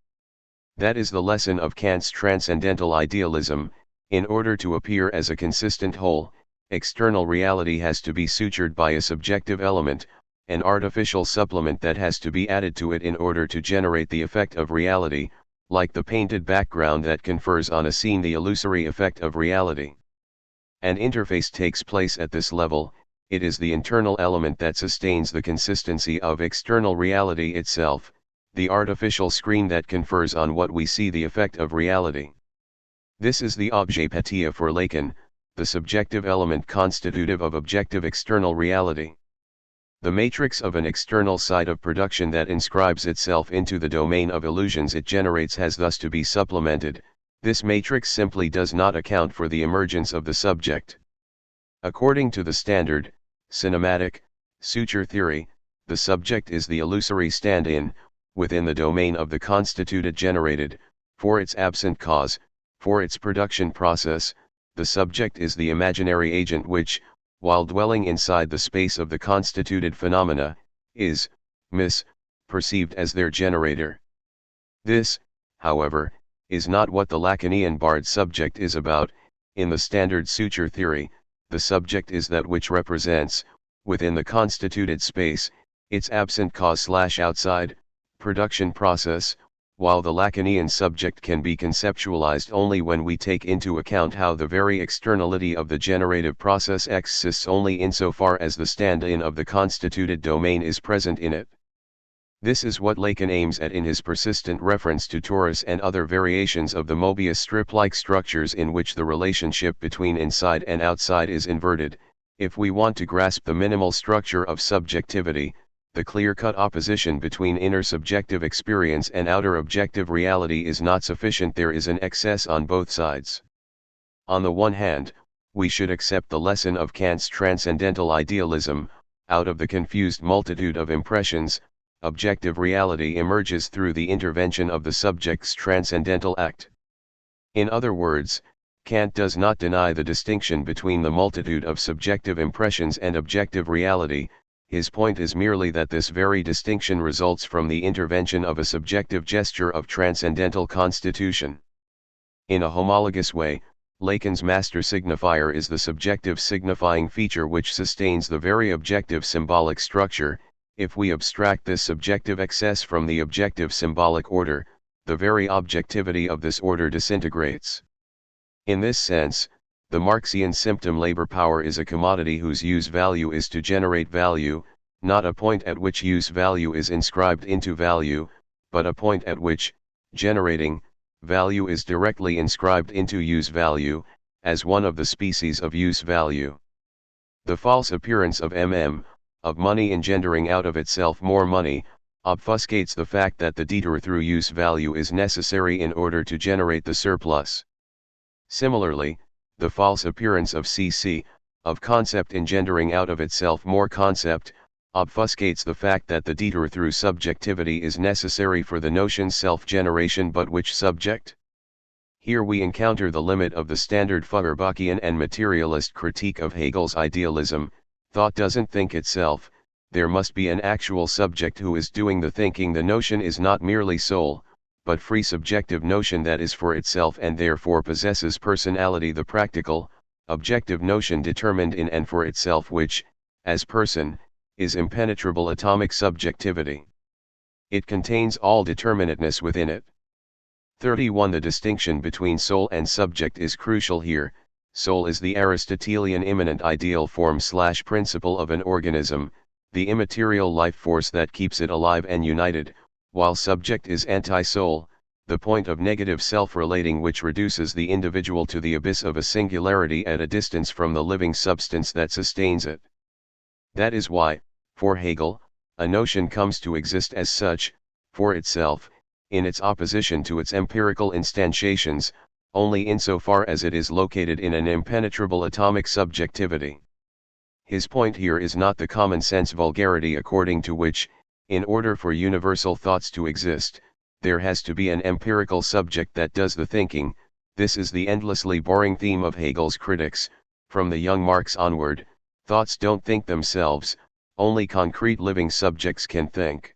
That is the lesson of Kant's transcendental idealism. In order to appear as a consistent whole, external reality has to be sutured by a subjective element, an artificial supplement that has to be added to it in order to generate the effect of reality, like the painted background that confers on a scene the illusory effect of reality. An interface takes place at this level. It is the internal element that sustains the consistency of external reality itself, the artificial screen that confers on what we see the effect of reality. This is the objet patia for Lacan, the subjective element constitutive of objective external reality. The matrix of an external side of production that inscribes itself into the domain of illusions it generates has thus to be supplemented. This matrix simply does not account for the emergence of the subject. According to the standard, cinematic, suture theory, the subject is the illusory stand-in, within the domain of the constituted generated, for its absent cause, for its production process. The subject is the imaginary agent which, while dwelling inside the space of the constituted phenomena, is, perceived as their generator. This, however, is not what the Lacanian barred subject is about. In the standard suture theory, the subject is that which represents, within the constituted space, its absent cause/outside, production process, while the Lacanian subject can be conceptualized only when we take into account how the very externality of the generative process exists only insofar as the stand-in of the constituted domain is present in it. This is what Lacan aims at in his persistent reference to torus and other variations of the Mobius strip-like structures in which the relationship between inside and outside is inverted. If we want to grasp the minimal structure of subjectivity, the clear-cut opposition between inner subjective experience and outer objective reality is not sufficient. There is an excess on both sides. On the one hand, we should accept the lesson of Kant's transcendental idealism: out of the confused multitude of impressions, objective reality emerges through the intervention of the subject's transcendental act. In other words, Kant does not deny the distinction between the multitude of subjective impressions and objective reality. His point is merely that this very distinction results from the intervention of a subjective gesture of transcendental constitution. In a homologous way, Lacan's master signifier is the subjective signifying feature which sustains the very objective symbolic structure. If we abstract this subjective excess from the objective symbolic order, the very objectivity of this order disintegrates. In this sense, the Marxian symptom labor power is a commodity whose use value is to generate value, not a point at which use value is inscribed into value, but a point at which, generating, value is directly inscribed into use value, as one of the species of use value. The false appearance of of money engendering out of itself more money, obfuscates the fact that the detour through use value is necessary in order to generate the surplus. Similarly, the false appearance of of concept engendering out of itself more concept, obfuscates the fact that the detour through subjectivity is necessary for the notion's self-generation. But which subject? Here we encounter the limit of the standard Feuerbachian and materialist critique of Hegel's idealism. Thought doesn't think itself, there must be an actual subject who is doing the thinking. The notion is not merely soul, but free subjective notion that is for itself and therefore possesses personality. The practical, objective notion determined in and for itself which, as person, is impenetrable atomic subjectivity. It contains all determinateness within it. 31. The distinction between soul and subject is crucial here. Soul is the Aristotelian immanent ideal form/principle of an organism, the immaterial life force that keeps it alive and united, while subject is anti-soul, the point of negative self-relating which reduces the individual to the abyss of a singularity at a distance from the living substance that sustains it. That is why, for Hegel, a notion comes to exist as such, for itself, in its opposition to its empirical instantiations, only insofar as it is located in an impenetrable atomic subjectivity. His point here is not the common-sense vulgarity according to which, in order for universal thoughts to exist, there has to be an empirical subject that does the thinking. This is the endlessly boring theme of Hegel's critics. From the young Marx onward, thoughts don't think themselves, only concrete living subjects can think.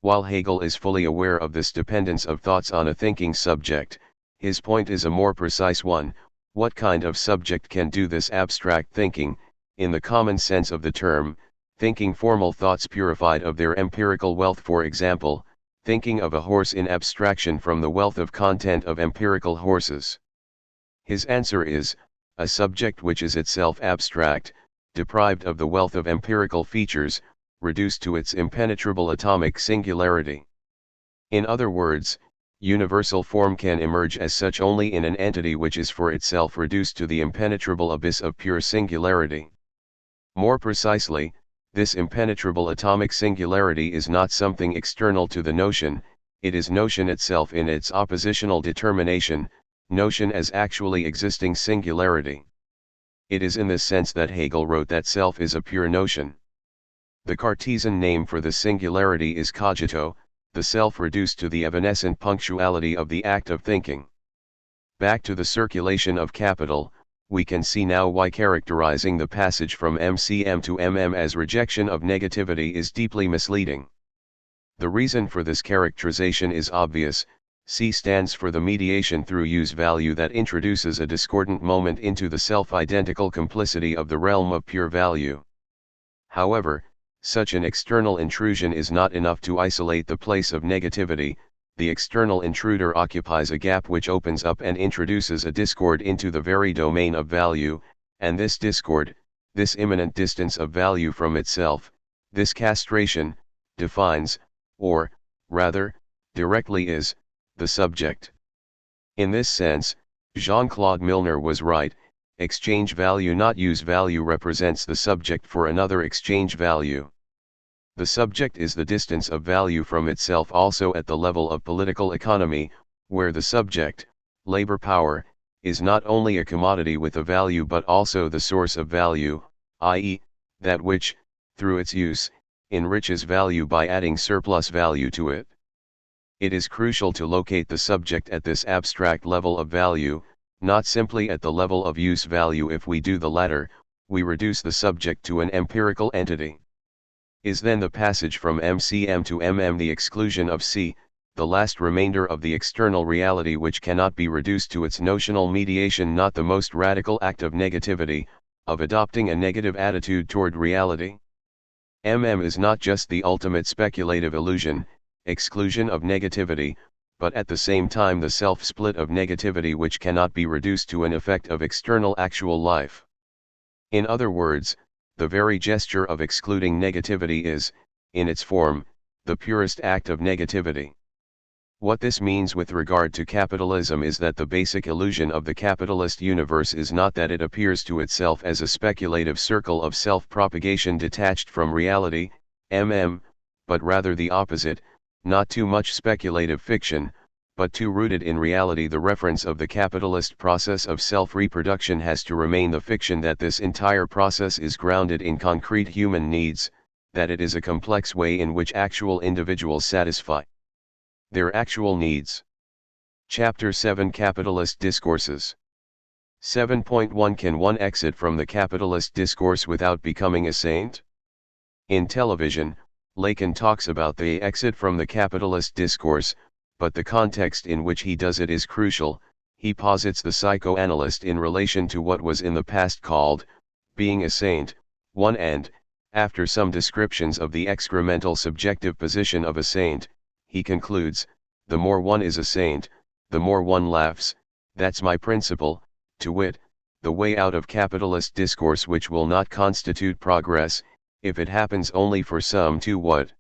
While Hegel is fully aware of this dependence of thoughts on a thinking subject, his point is a more precise one. What kind of subject can do this abstract thinking, in the common sense of the term, thinking formal thoughts purified of their empirical wealth? For example, thinking of a horse in abstraction from the wealth of content of empirical horses. His answer is, a subject which is itself abstract, deprived of the wealth of empirical features, reduced to its impenetrable atomic singularity. In other words, universal form can emerge as such only in an entity which is for itself reduced to the impenetrable abyss of pure singularity. More precisely, this impenetrable atomic singularity is not something external to the notion, it is notion itself in its oppositional determination, notion as actually existing singularity. It is in this sense that Hegel wrote that self is a pure notion. The Cartesian name for the singularity is cogito, the self reduced to the evanescent punctuality of the act of thinking. Back to the circulation of capital, we can see now why characterizing the passage from MCM to MM as rejection of negativity is deeply misleading. The reason for this characterization is obvious. C stands for the mediation through use value that introduces a discordant moment into the self-identical complicity of the realm of pure value. However, such an external intrusion is not enough to isolate the place of negativity. The external intruder occupies a gap which opens up and introduces a discord into the very domain of value, and this discord, this imminent distance of value from itself, this castration, defines, or, rather, directly is, the subject. In this sense, Jean-Claude Milner was right. Exchange value, not use value, represents the subject for another exchange value. The subject is the distance of value from itself also at the level of political economy, where the subject, labor power, is not only a commodity with a value but also the source of value, i.e., that which, through its use, enriches value by adding surplus value to it. It is crucial to locate the subject at this abstract level of value, not simply at the level of use value. If we do the latter, we reduce the subject to an empirical entity. Is then the passage from MCM to MM the exclusion of C, the last remainder of the external reality which cannot be reduced to its notional mediation, not the most radical act of negativity, of adopting a negative attitude toward reality? MM is not just the ultimate speculative illusion, exclusion of negativity, but at the same time the self-split of negativity which cannot be reduced to an effect of external actual life. In other words, the very gesture of excluding negativity is, in its form, the purest act of negativity. What this means with regard to capitalism is that the basic illusion of the capitalist universe is not that it appears to itself as a speculative circle of self-propagation detached from reality, but rather the opposite, not too much speculative fiction, but too rooted in reality. The reference of the capitalist process of self-reproduction has to remain the fiction that this entire process is grounded in concrete human needs, that it is a complex way in which actual individuals satisfy their actual needs. Chapter 7 Capitalist Discourses 7.1 Can one exit from the capitalist discourse without becoming a saint? In television, Lacan talks about the exit from the capitalist discourse, but the context in which he does it is crucial. He posits the psychoanalyst in relation to what was in the past called being a saint, one, and, after some descriptions of the excremental subjective position of a saint, he concludes, the more one is a saint, the more one laughs. That's my principle, to wit, the way out of capitalist discourse which will not constitute progress, if it happens only for some to what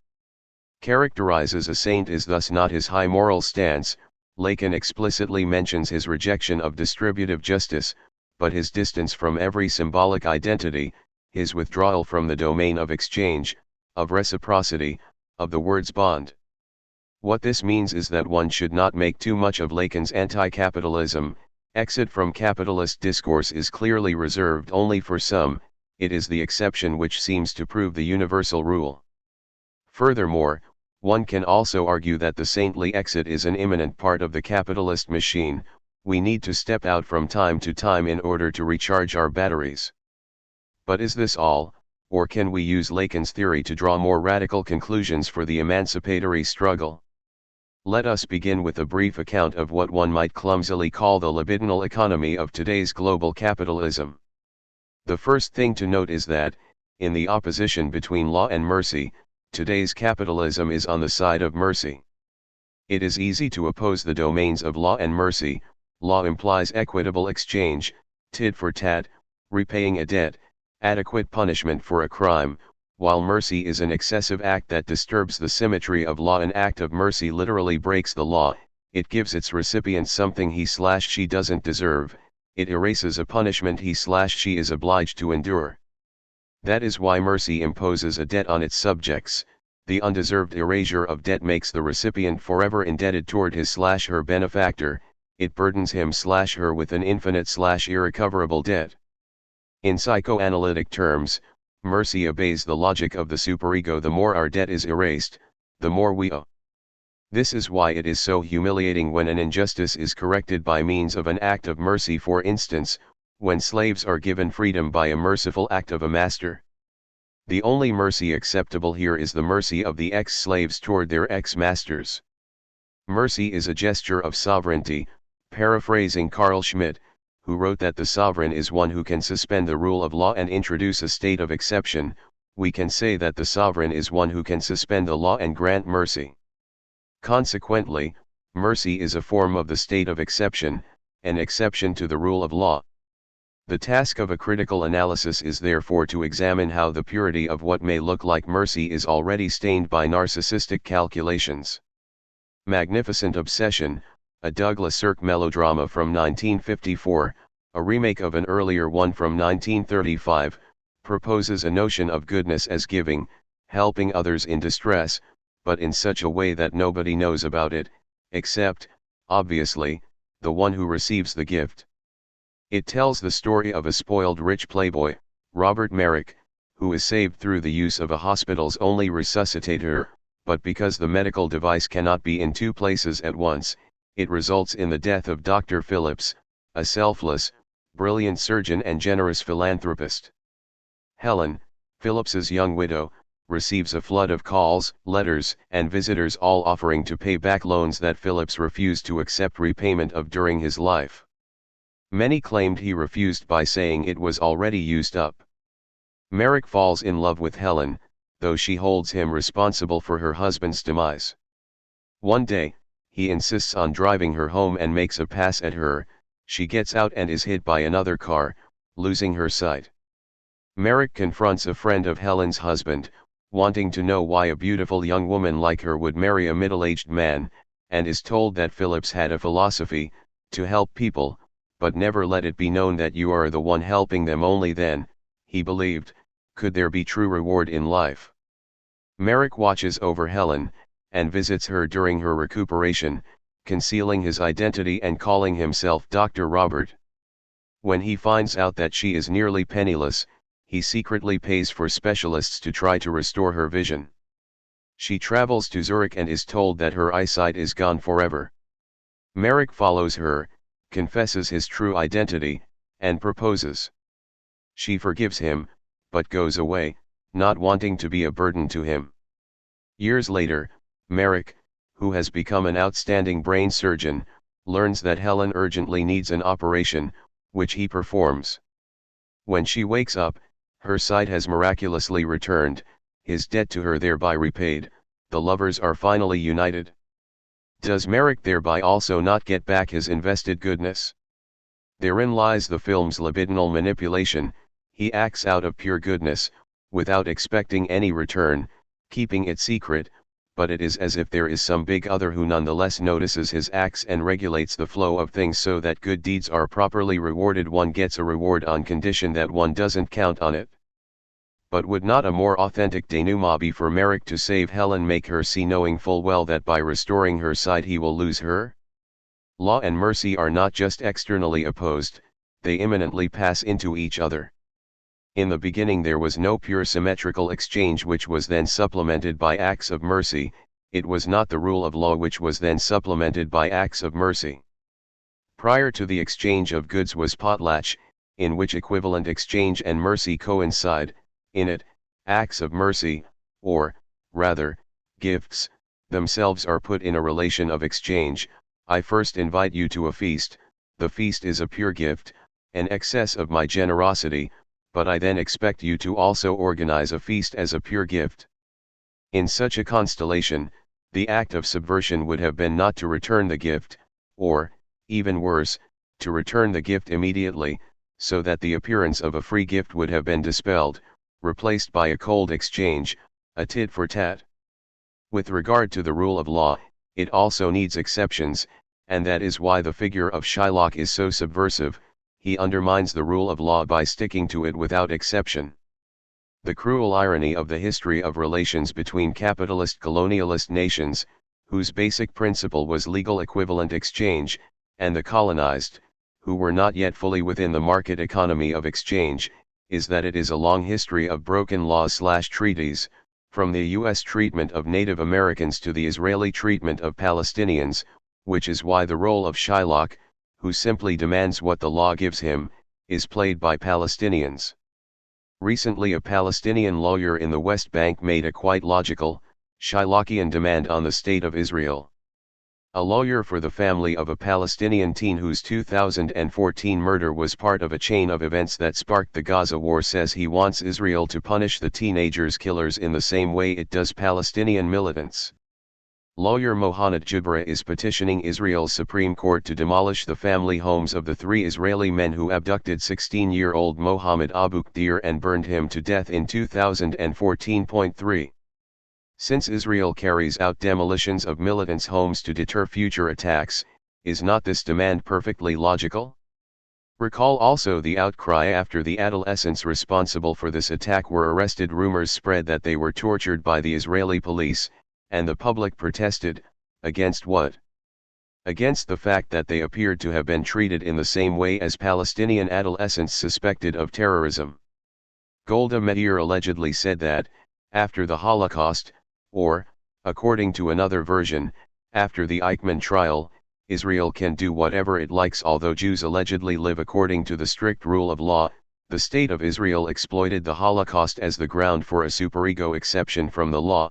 characterizes a saint is thus not his high moral stance. Lacan explicitly mentions his rejection of distributive justice, but his distance from every symbolic identity, his withdrawal from the domain of exchange, of reciprocity, of the word's bond. What this means is that one should not make too much of Lacan's anti-capitalism. Exit from capitalist discourse is clearly reserved only for some, it is the exception which seems to prove the universal rule. Furthermore, one can also argue that the saintly exit is an imminent part of the capitalist machine. We need to step out from time to time in order to recharge our batteries. But is this all, or can we use Lacan's theory to draw more radical conclusions for the emancipatory struggle? Let us begin with a brief account of what one might clumsily call the libidinal economy of today's global capitalism. The first thing to note is that, in the opposition between law and mercy, today's capitalism is on the side of mercy. It is easy to oppose the domains of law and mercy. Law implies equitable exchange, tit for tat, repaying a debt, adequate punishment for a crime, while mercy is an excessive act that disturbs the symmetry of law. An act of mercy literally breaks the law, it gives its recipient something he/she doesn't deserve, it erases a punishment he/she is obliged to endure. That is why mercy imposes a debt on its subjects. The undeserved erasure of debt makes the recipient forever indebted toward his/her benefactor, it burdens him/her with an infinite/irrecoverable debt. In psychoanalytic terms, mercy obeys the logic of the superego. The more our debt is erased, the more we owe. This is why it is so humiliating when an injustice is corrected by means of an act of mercy. For instance, when slaves are given freedom by a merciful act of a master. The only mercy acceptable here is the mercy of the ex-slaves toward their ex-masters. Mercy is a gesture of sovereignty. Paraphrasing Carl Schmitt, who wrote that the sovereign is one who can suspend the rule of law and introduce a state of exception, we can say that the sovereign is one who can suspend the law and grant mercy. Consequently, mercy is a form of the state of exception, an exception to the rule of law. The task of a critical analysis is therefore to examine how the purity of what may look like mercy is already stained by narcissistic calculations. Magnificent Obsession, a Douglas Sirk melodrama from 1954, a remake of an earlier one from 1935, proposes a notion of goodness as giving, helping others in distress, but in such a way that nobody knows about it, except, obviously, the one who receives the gift. It tells the story of a spoiled rich playboy, Robert Merrick, who is saved through the use of a hospital's only resuscitator, but because the medical device cannot be in two places at once, it results in the death of Dr. Phillips, a selfless, brilliant surgeon and generous philanthropist. Helen, Phillips's young widow, receives a flood of calls, letters, and visitors all offering to pay back loans that Phillips refused to accept repayment of during his life. Many claimed he refused by saying it was already used up. Merrick falls in love with Helen, though she holds him responsible for her husband's demise. One day, he insists on driving her home and makes a pass at her. She gets out and is hit by another car, losing her sight. Merrick confronts a friend of Helen's husband, wanting to know why a beautiful young woman like her would marry a middle-aged man, and is told that Phillips had a philosophy, to help people, but never let it be known that you are the one helping them. Only then, he believed, could there be true reward in life. Merrick watches over Helen, and visits her during her recuperation, concealing his identity and calling himself Dr. Robert. When he finds out that she is nearly penniless, he secretly pays for specialists to try to restore her vision. She travels to Zurich and is told that her eyesight is gone forever. Merrick follows her, confesses his true identity, and proposes. She forgives him, but goes away, not wanting to be a burden to him. Years later, Merrick, who has become an outstanding brain surgeon, learns that Helen urgently needs an operation, which he performs. When she wakes up, her sight has miraculously returned, his debt to her thereby repaid, the lovers are finally united. Does Merrick thereby also not get back his invested goodness? Therein lies the film's libidinal manipulation. He acts out of pure goodness, without expecting any return, keeping it secret, but it is as if there is some big other who nonetheless notices his acts and regulates the flow of things so that good deeds are properly rewarded. One gets a reward on condition that one doesn't count on it. But would not a more authentic denouement be for Merrick to save Helen, make her see, knowing full well that by restoring her sight he will lose her? Law and mercy are not just externally opposed, they immanently pass into each other. In the beginning there was no pure symmetrical exchange which was then supplemented by acts of mercy. It was not the rule of law which was then supplemented by acts of mercy. Prior to the exchange of goods was potlatch, in which equivalent exchange and mercy coincide. In it, acts of mercy, or, rather, gifts, themselves are put in a relation of exchange. I first invite you to a feast, the feast is a pure gift, an excess of my generosity, but I then expect you to also organize a feast as a pure gift. In such a constellation, the act of subversion would have been not to return the gift, or, even worse, to return the gift immediately, so that the appearance of a free gift would have been dispelled, replaced by a cold exchange, a tit for tat. With regard to the rule of law, it also needs exceptions, and that is why the figure of Shylock is so subversive. He undermines the rule of law by sticking to it without exception. The cruel irony of the history of relations between capitalist colonialist nations, whose basic principle was legal equivalent exchange, and the colonized, who were not yet fully within the market economy of exchange, is that it is a long history of broken laws/treaties, from the U.S. treatment of Native Americans to the Israeli treatment of Palestinians, which is why the role of Shylock, who simply demands what the law gives him, is played by Palestinians. Recently a Palestinian lawyer in the West Bank made a quite logical, Shylockian demand on the State of Israel. A lawyer for the family of a Palestinian teen whose 2014 murder was part of a chain of events that sparked the Gaza war says he wants Israel to punish the teenager's killers in the same way it does Palestinian militants. Lawyer Mohanad Jibra is petitioning Israel's Supreme Court to demolish the family homes of the 3 Israeli men who abducted 16-year-old Mohammed Abu Khdir and burned him to death in 2014.3. Since Israel carries out demolitions of militants' homes to deter future attacks, is not this demand perfectly logical? Recall also the outcry after the adolescents responsible for this attack were arrested. Rumors spread that they were tortured by the Israeli police, and the public protested. Against what? Against the fact that they appeared to have been treated in the same way as Palestinian adolescents suspected of terrorism. Golda Meir allegedly said that, after the Holocaust, or, according to another version, after the Eichmann trial, Israel can do whatever it likes. Although Jews allegedly live according to the strict rule of law, the State of Israel exploited the Holocaust as the ground for a superego exception from the law.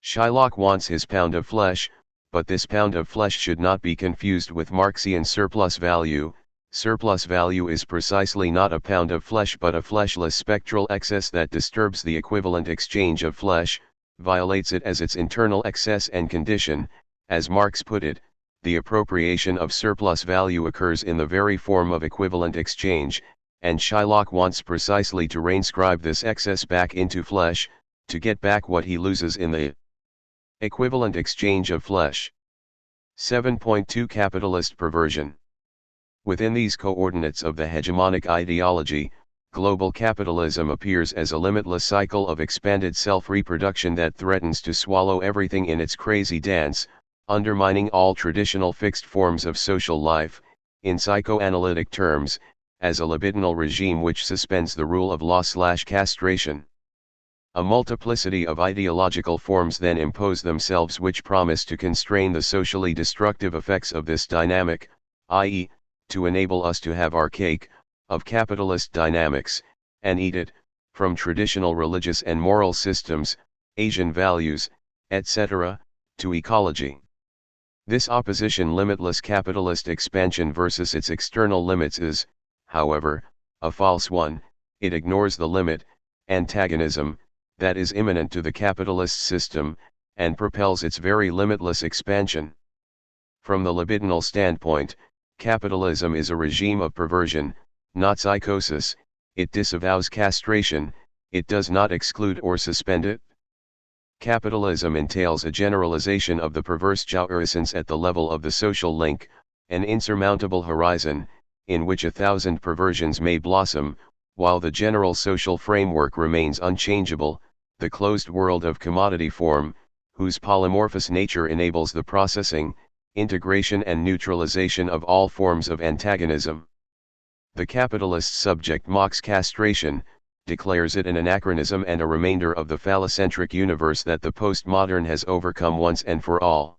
Shylock wants his pound of flesh, but this pound of flesh should not be confused with Marxian surplus value. Surplus value is precisely not a pound of flesh but a fleshless spectral excess that disturbs the equivalent exchange of flesh, violates it as its internal excess and condition. As Marx put it, the appropriation of surplus value occurs in the very form of equivalent exchange, and Shylock wants precisely to reinscribe this excess back into flesh, to get back what he loses in the equivalent exchange of flesh. 7.2 Capitalist perversion. Within these coordinates of the hegemonic ideology, global capitalism appears as a limitless cycle of expanded self-reproduction that threatens to swallow everything in its crazy dance, undermining all traditional fixed forms of social life, in psychoanalytic terms, as a libidinal regime which suspends the rule of law/castration. A multiplicity of ideological forms then impose themselves which promise to constrain the socially destructive effects of this dynamic, i.e., to enable us to have our cake of capitalist dynamics, and eat it, from traditional religious and moral systems, Asian values, etc., to ecology. This opposition, limitless capitalist expansion versus its external limits, is, however, a false one. It ignores the limit, antagonism, that is immanent to the capitalist system, and propels its very limitless expansion. From the libidinal standpoint, capitalism is a regime of perversion, not psychosis. It disavows castration, it does not exclude or suspend it. Capitalism entails a generalization of the perverse jouissance at the level of the social link, an insurmountable horizon, in which 1,000 perversions may blossom, while the general social framework remains unchangeable, the closed world of commodity form, whose polymorphous nature enables the processing, integration and neutralization of all forms of antagonism. The capitalist subject mocks castration, declares it an anachronism and a remainder of the phallocentric universe that the postmodern has overcome once and for all.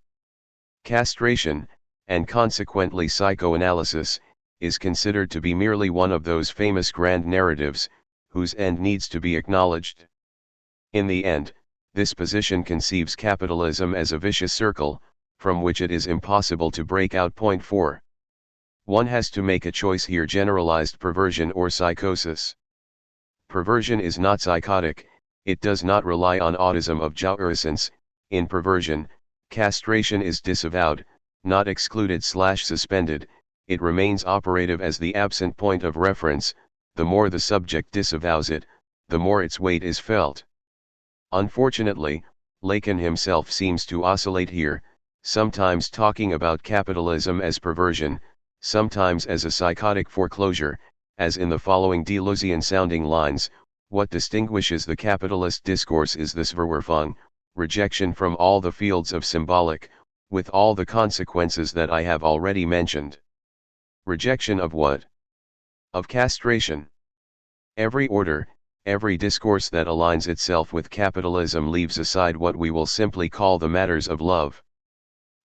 Castration, and consequently psychoanalysis, is considered to be merely one of those famous grand narratives, whose end needs to be acknowledged. In the end, this position conceives capitalism as a vicious circle, from which it is impossible to break out. Point 4. One has to make a choice here: generalized perversion or psychosis. Perversion is not psychotic, it does not rely on autism of jouissance. In perversion, castration is disavowed, not excluded/suspended, it remains operative as the absent point of reference. The more the subject disavows it, the more its weight is felt. Unfortunately, Lacan himself seems to oscillate here, sometimes talking about capitalism as perversion, sometimes as a psychotic foreclosure, as in the following Deleuzian-sounding lines: what distinguishes the capitalist discourse is this Verwerfung, rejection from all the fields of symbolic, with all the consequences that I have already mentioned. Rejection of what? Of castration. Every order, every discourse that aligns itself with capitalism leaves aside what we will simply call the matters of love.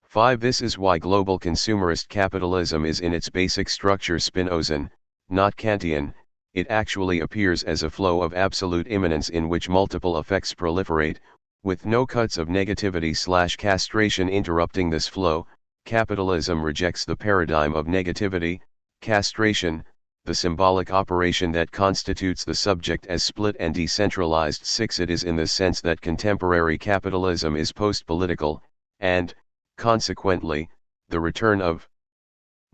5. This is why global consumerist capitalism is in its basic structure Spinozan, not Kantian. It actually appears as a flow of absolute immanence in which multiple effects proliferate, with no cuts of negativity/castration interrupting this flow. capitalism rejects the paradigm of negativity, castration, the symbolic operation that constitutes the subject as split and decentralized. 6. It is in the sense that contemporary capitalism is post-political, and, consequently, the return of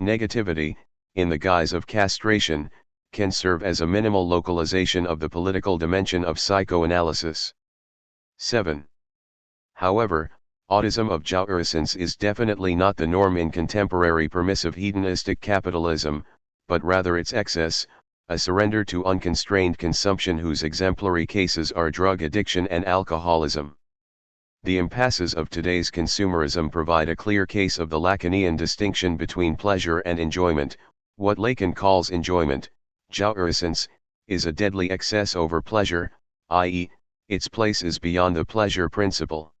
negativity, in the guise of castration, can serve as a minimal localization of the political dimension of psychoanalysis. 7. However, autism of jouissance is definitely not the norm in contemporary permissive hedonistic capitalism, but rather its excess, a surrender to unconstrained consumption whose exemplary cases are drug addiction and alcoholism. The impasses of today's consumerism provide a clear case of the Lacanian distinction between pleasure and enjoyment. What Lacan calls enjoyment, jouissance, is a deadly excess over pleasure, i.e., its place is beyond the pleasure principle.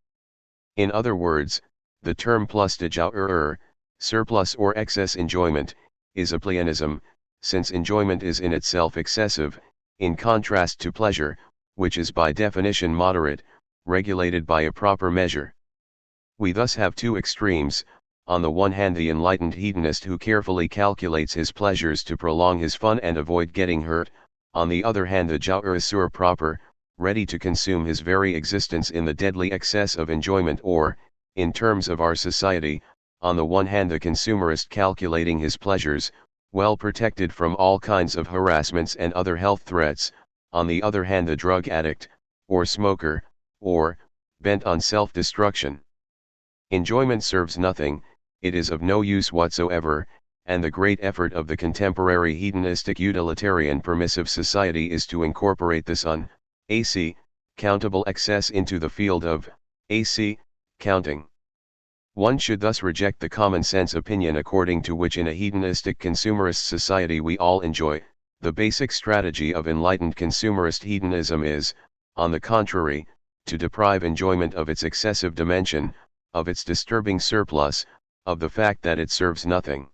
In other words, the term plus de jouir, surplus or excess enjoyment, is a pleonasm, since enjoyment is in itself excessive, in contrast to pleasure, which is by definition moderate, regulated by a proper measure. We thus have two extremes: on the one hand the enlightened hedonist who carefully calculates his pleasures to prolong his fun and avoid getting hurt, on the other hand the jouisseur proper, ready to consume his very existence in the deadly excess of enjoyment, or, in terms of our society, on the one hand the consumerist calculating his pleasures, well protected from all kinds of harassments and other health threats, on the other hand the drug addict, or smoker, or, bent on self-destruction. Enjoyment serves nothing, it is of no use whatsoever, and the great effort of the contemporary hedonistic utilitarian permissive society is to incorporate this countable excess into the field of counting. One should thus reject the common sense opinion according to which in a hedonistic consumerist society we all enjoy. The basic strategy of enlightened consumerist hedonism is, on the contrary, to deprive enjoyment of its excessive dimension, of its disturbing surplus, of the fact that it serves nothing.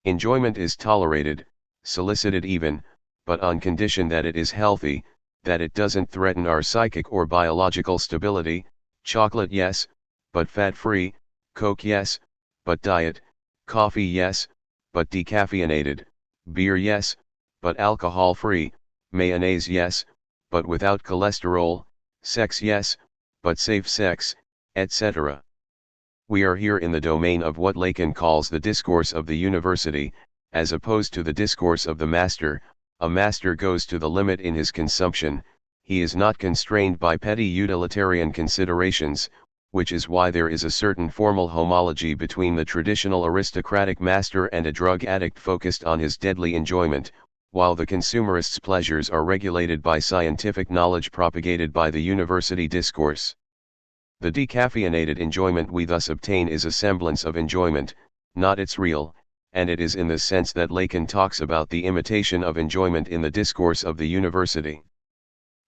Enjoyment is tolerated, solicited even, but on condition that it is healthy, that it doesn't threaten our psychic or biological stability. Chocolate yes, but fat-free, Coke yes, but diet, coffee yes, but decaffeinated, beer yes, but alcohol-free, mayonnaise yes, but without cholesterol, sex yes, but safe sex, etc. We are here in the domain of what Lacan calls the discourse of the university, as opposed to the discourse of the master. A master goes to the limit in his consumption, he is not constrained by petty utilitarian considerations, which is why there is a certain formal homology between the traditional aristocratic master and a drug addict focused on his deadly enjoyment, while the consumerist's pleasures are regulated by scientific knowledge propagated by the university discourse. The decaffeinated enjoyment we thus obtain is a semblance of enjoyment, not its real, and it is in this sense that Lacan talks about the imitation of enjoyment in the discourse of the university.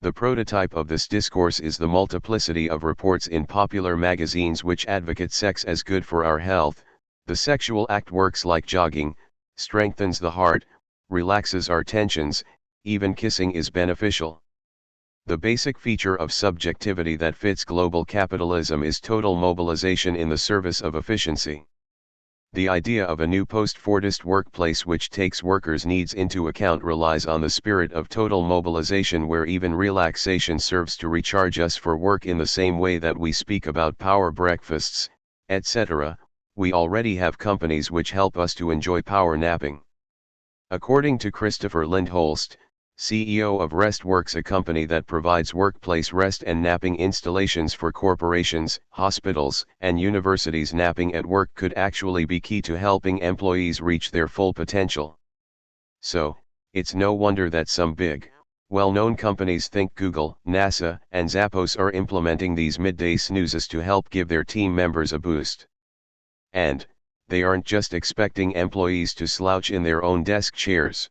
The prototype of this discourse is the multiplicity of reports in popular magazines which advocate sex as good for our health. The sexual act works like jogging, strengthens the heart, relaxes our tensions, even kissing is beneficial. The basic feature of subjectivity that fits global capitalism is total mobilization in the service of efficiency. The idea of a new post-Fordist workplace which takes workers' needs into account relies on the spirit of total mobilization, where even relaxation serves to recharge us for work in the same way that we speak about power breakfasts, etc. We already have companies which help us to enjoy power napping. According to Christopher Lindholst, CEO of RestWorks, a company that provides workplace rest and napping installations for corporations, hospitals, and universities, napping at work could actually be key to helping employees reach their full potential. So, it's no wonder that some big, well-known companies think Google, NASA, and Zappos are implementing these midday snoozes to help give their team members a boost. And, they aren't just expecting employees to slouch in their own desk chairs.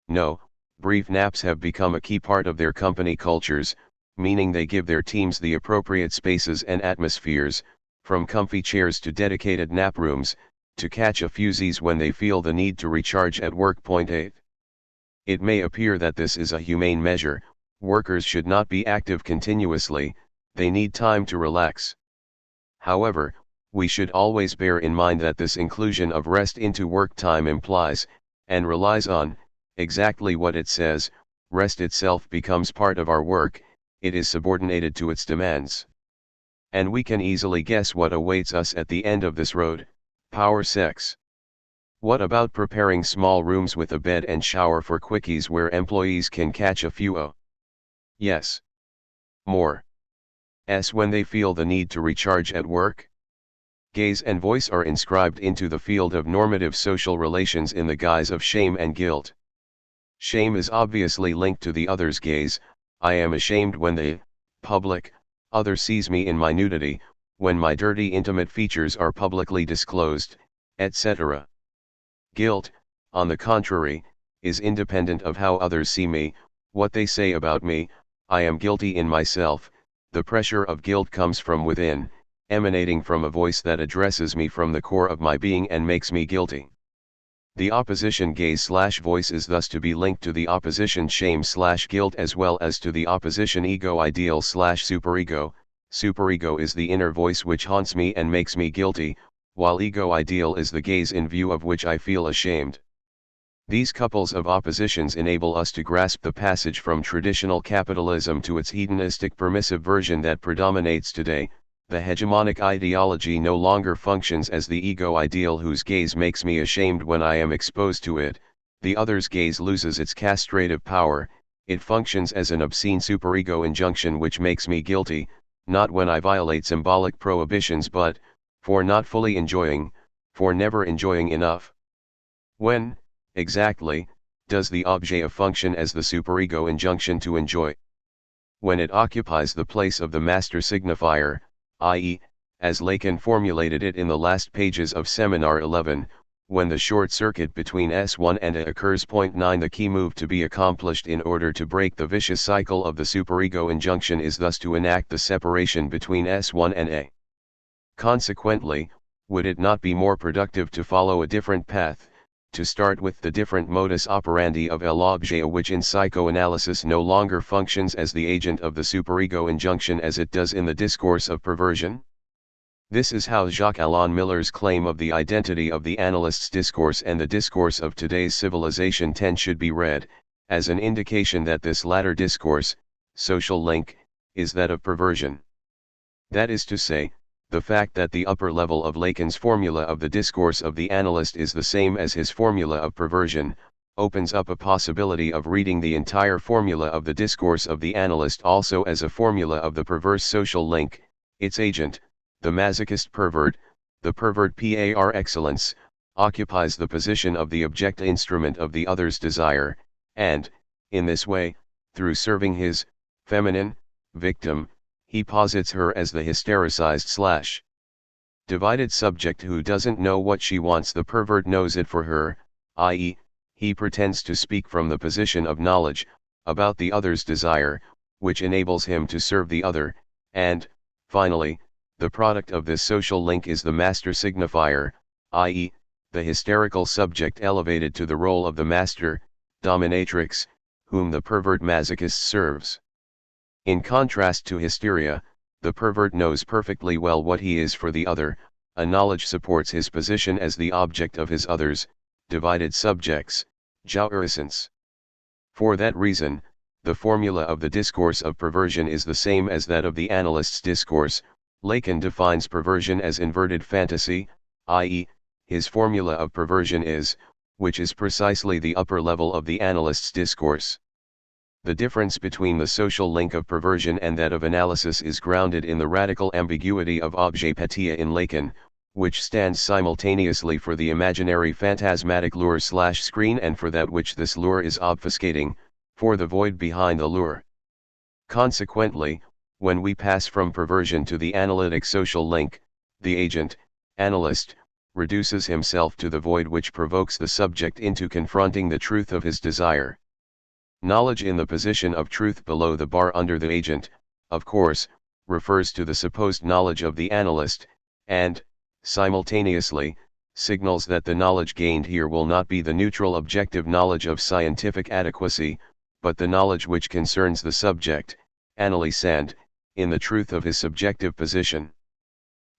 No, brief naps have become a key part of their company cultures, meaning they give their teams the appropriate spaces and atmospheres, from comfy chairs to dedicated nap rooms, to catch a few Z's when they feel the need to recharge at work. 8. It may appear that this is a humane measure. Workers should not be active continuously, they need time to relax. However, we should always bear in mind that this inclusion of rest into work time implies, and relies on, exactly what it says. Rest itself becomes part of our work, it is subordinated to its demands. And we can easily guess what awaits us at the end of this road: power sex. What about preparing small rooms with a bed and shower for quickies where employees can catch a few yes. More. When they feel the need to recharge at work? Gaze and voice are inscribed into the field of normative social relations in the guise of shame and guilt. Shame is obviously linked to the other's gaze. I am ashamed when the public other sees me in my nudity, when my dirty intimate features are publicly disclosed, etc. Guilt, on the contrary, is independent of how others see me, what they say about me. I am guilty in myself. The pressure of guilt comes from within, emanating from a voice that addresses me from the core of my being and makes me guilty. The opposition gaze/voice is thus to be linked to the opposition shame/guilt as well as to the opposition ego ideal/superego. Superego is the inner voice which haunts me and makes me guilty, while ego ideal is the gaze in view of which I feel ashamed. These couples of oppositions enable us to grasp the passage from traditional capitalism to its hedonistic permissive version that predominates today. The hegemonic ideology no longer functions as the ego ideal whose gaze makes me ashamed when I am exposed to it. The other's gaze loses its castrative power. It functions as an obscene superego injunction which makes me guilty, not when I violate symbolic prohibitions but for not fully enjoying, for never enjoying enough. When, exactly, does the objet function as the superego injunction to enjoy? When it occupies the place of the master signifier, i.e., as Lacan formulated it in the last pages of Seminar 11, when the short circuit between S1 and A occurs. 9 The key move to be accomplished in order to break the vicious cycle of the superego injunction is thus to enact the separation between S1 and A. Consequently, would it not be more productive to follow a different path, to start with the different modus operandi of l'objet, which in psychoanalysis no longer functions as the agent of the superego injunction as it does in the discourse of perversion? This is how Jacques Alain Miller's claim of the identity of the analyst's discourse and the discourse of today's civilization should be read, as an indication that this latter discourse, social link, is that of perversion. That is to say, the fact that the upper level of Lacan's formula of the discourse of the analyst is the same as his formula of perversion, opens up a possibility of reading the entire formula of the discourse of the analyst also as a formula of the perverse social link. Its agent, the masochist pervert, the pervert par excellence, occupies the position of the object instrument of the other's desire, and, in this way, through serving his feminine victim, he posits her as the hystericized / divided subject who doesn't know what she wants. The pervert knows it for her, i.e., he pretends to speak from the position of knowledge about the other's desire, which enables him to serve the other, and, finally, the product of this social link is the master signifier, i.e., the hysterical subject elevated to the role of the master, dominatrix, whom the pervert masochist serves. In contrast to hysteria, the pervert knows perfectly well what he is for the other. A knowledge supports his position as the object of his others, divided subjects, jouissance. For that reason, the formula of the discourse of perversion is the same as that of the analyst's discourse. Lacan defines perversion as inverted fantasy, i.e., his formula of perversion is, which is precisely the upper level of the analyst's discourse. The difference between the social link of perversion and that of analysis is grounded in the radical ambiguity of objet patia in Lacan, which stands simultaneously for the imaginary phantasmatic lure/screen and for that which this lure is obfuscating, for the void behind the lure. Consequently, when we pass from perversion to the analytic social link, the agent, analyst, reduces himself to the void which provokes the subject into confronting the truth of his desire. Knowledge in the position of truth below the bar under the agent, of course, refers to the supposed knowledge of the analyst, and, simultaneously, signals that the knowledge gained here will not be the neutral objective knowledge of scientific adequacy, but the knowledge which concerns the subject, analysand, in the truth of his subjective position.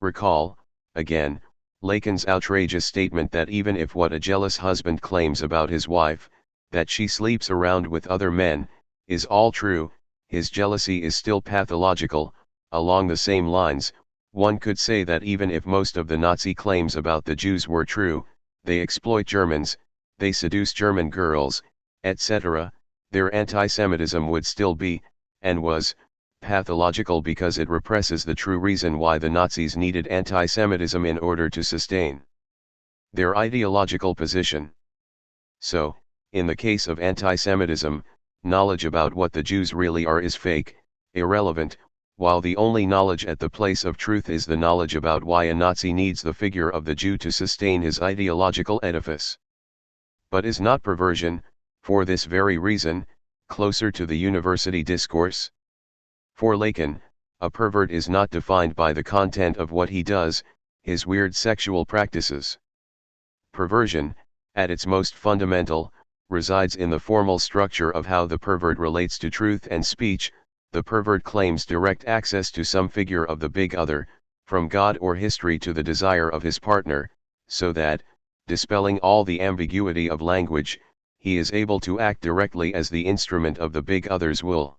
Recall, again, Lacan's outrageous statement that even if what a jealous husband claims about his wife, that she sleeps around with other men, is all true, his jealousy is still pathological. Along the same lines, one could say that even if most of the Nazi claims about the Jews were true, they exploit Germans, they seduce German girls, etc., their anti-Semitism would still be, and was, pathological because it represses the true reason why the Nazis needed anti-Semitism in order to sustain their ideological position. So, in the case of anti-Semitism, knowledge about what the Jews really are is fake, irrelevant, while the only knowledge at the place of truth is the knowledge about why a Nazi needs the figure of the Jew to sustain his ideological edifice. But is not perversion, for this very reason, closer to the university discourse? For Lacan, a pervert is not defined by the content of what he does, his weird sexual practices. Perversion, at its most fundamental, resides in the formal structure of how the pervert relates to truth and speech. The pervert claims direct access to some figure of the big other, from God or history to the desire of his partner, so that, dispelling all the ambiguity of language, he is able to act directly as the instrument of the big other's will.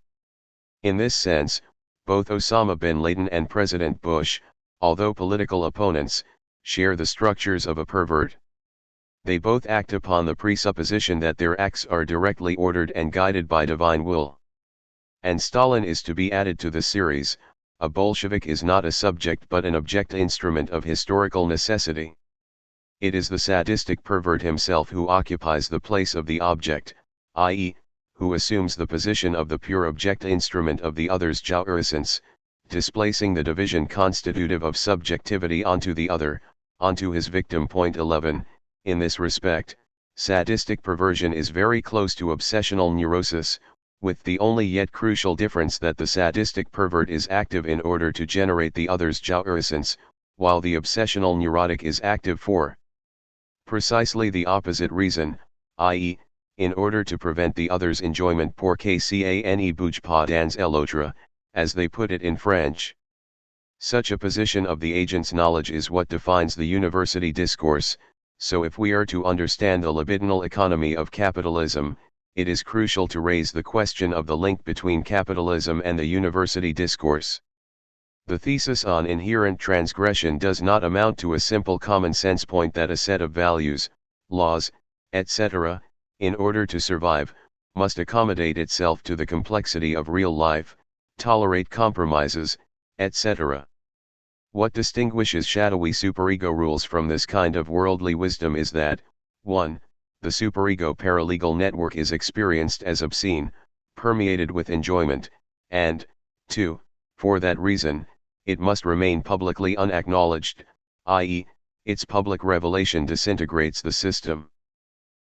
In this sense, both Osama bin Laden and President Bush, although political opponents, share the structures of a pervert. They both act upon the presupposition that their acts are directly ordered and guided by divine will. And Stalin is to be added to the series. A Bolshevik is not a subject but an object instrument of historical necessity. It is the sadistic pervert himself who occupies the place of the object, i.e., who assumes the position of the pure object instrument of the other's jouissance, displacing the division constitutive of subjectivity onto the other, onto his victim. Point 11. In this respect, sadistic perversion is very close to obsessional neurosis, with the only yet crucial difference that the sadistic pervert is active in order to generate the other's jouissance, while the obsessional neurotic is active for precisely the opposite reason, i.e., in order to prevent the other's enjoyment pour que ça ne bouge pas dans l'autre, as they put it in French. Such a position of the agent's knowledge is what defines the university discourse. So if we are to understand the libidinal economy of capitalism, it is crucial to raise the question of the link between capitalism and the university discourse. The thesis on inherent transgression does not amount to a simple common sense point that a set of values, laws, etc., in order to survive, must accommodate itself to the complexity of real life, tolerate compromises, etc. What distinguishes shadowy superego rules from this kind of worldly wisdom is that, 1. The superego paralegal network is experienced as obscene, permeated with enjoyment, and, 2. For that reason, it must remain publicly unacknowledged, i.e., its public revelation disintegrates the system.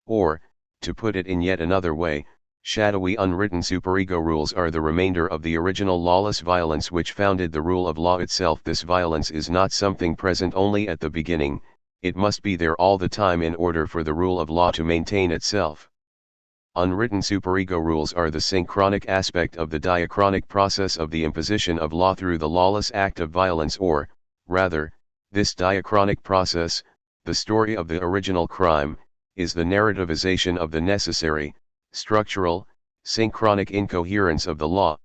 Or, to put it in yet another way, shadowy unwritten superego rules are the remainder of the original lawless violence which founded the rule of law itself. This violence is not something present only at the beginning, it must be there all the time in order for the rule of law to maintain itself. Unwritten superego rules are the synchronic aspect of the diachronic process of the imposition of law through the lawless act of violence, or, rather, this diachronic process, the story of the original crime, is the narrativization of the necessary, structural, synchronic incoherence of the law.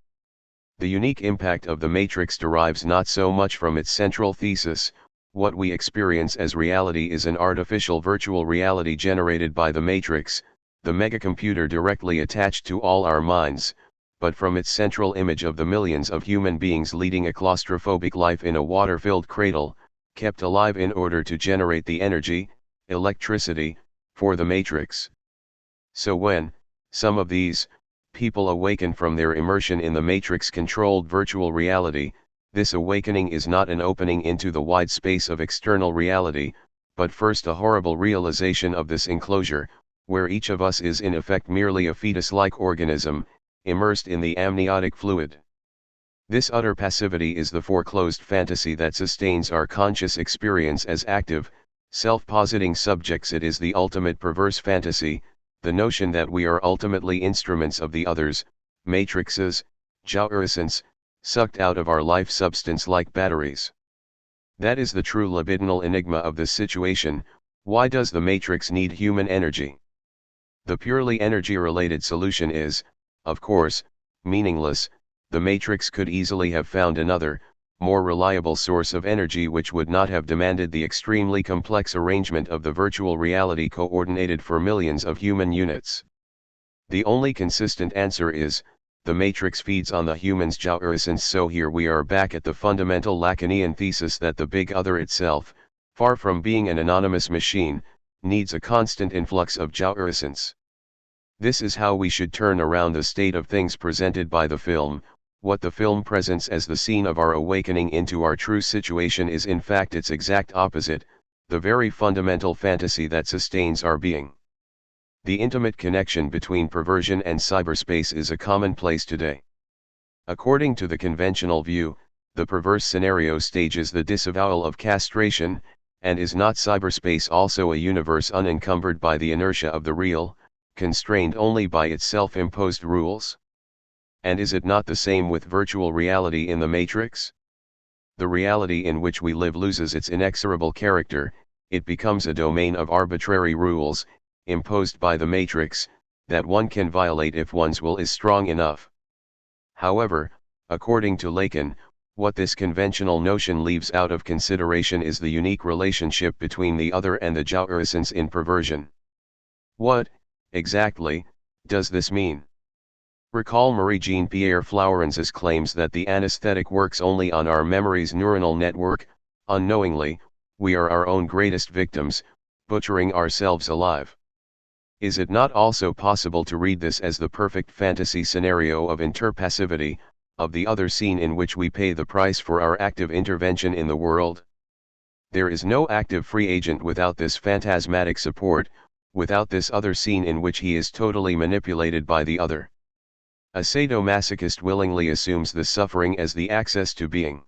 The unique impact of the matrix derives not so much from its central thesis, what we experience as reality is an artificial virtual reality generated by the matrix, the megacomputer directly attached to all our minds, but from its central image of the millions of human beings leading a claustrophobic life in a water-filled cradle, kept alive in order to generate the energy, electricity, for the matrix. So when some of these people awaken from their immersion in the matrix-controlled virtual reality, this awakening is not an opening into the wide space of external reality, but first a horrible realization of this enclosure, where each of us is in effect merely a fetus-like organism, immersed in the amniotic fluid. This utter passivity is the foreclosed fantasy that sustains our conscious experience as active, self-positing subjects. It is the ultimate perverse fantasy, the notion that we are ultimately instruments of the others, matrices, jouissance, sucked out of our life substance like batteries. That is the true libidinal enigma of this situation. Why does the matrix need human energy? The purely energy-related solution is, of course, meaningless. The matrix could easily have found another, more reliable source of energy which would not have demanded the extremely complex arrangement of the virtual reality coordinated for millions of human units. The only consistent answer is, the matrix feeds on the human's jouissance. So here we are back at the fundamental Lacanian thesis that the big other itself, far from being an anonymous machine, needs a constant influx of jouissance. This is how we should turn around the state of things presented by the film. What the film presents as the scene of our awakening into our true situation is in fact its exact opposite, the very fundamental fantasy that sustains our being. The intimate connection between perversion and cyberspace is a commonplace today. According to the conventional view, the perverse scenario stages the disavowal of castration, and is not cyberspace also a universe unencumbered by the inertia of the real, constrained only by its self-imposed rules? And is it not the same with virtual reality in the matrix? The reality in which we live loses its inexorable character, it becomes a domain of arbitrary rules, imposed by the matrix, that one can violate if one's will is strong enough. However, according to Lacan, what this conventional notion leaves out of consideration is the unique relationship between the other and the jouissance in perversion. What, exactly, does this mean? Recall Marie-Jean-Pierre Flourens's claims that the anesthetic works only on our memory's neuronal network. Unknowingly, we are our own greatest victims, butchering ourselves alive. Is it not also possible to read this as the perfect fantasy scenario of interpassivity, of the other scene in which we pay the price for our active intervention in the world? There is no active free agent without this phantasmatic support, without this other scene in which he is totally manipulated by the other. A sadomasochist willingly assumes the suffering as the access to being.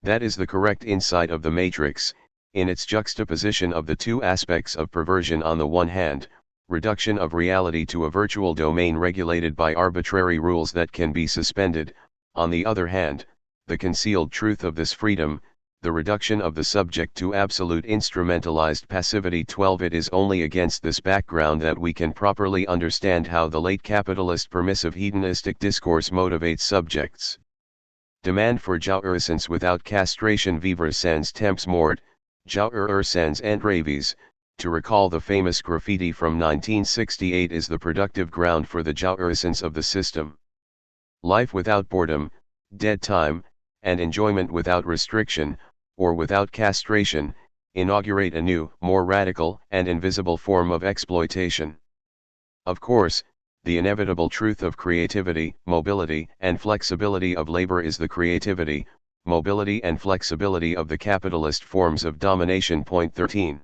That is the correct insight of the matrix, in its juxtaposition of the two aspects of perversion: on the one hand, reduction of reality to a virtual domain regulated by arbitrary rules that can be suspended; on the other hand, the concealed truth of this freedom, the reduction of the subject to absolute instrumentalized passivity. 12. It is only against this background that we can properly understand how the late capitalist permissive hedonistic discourse motivates subjects. Demand for jouissance without castration, vivre sans temps mort, jouir sans entraves, to recall the famous graffiti from 1968, is the productive ground for the jouissance of the system. Life without boredom, dead time, and enjoyment without restriction, or without castration, inaugurate a new, more radical and invisible form of exploitation. Of course, the inevitable truth of creativity, mobility, and flexibility of labor is the creativity, mobility, and flexibility of the capitalist forms of domination. Point 13.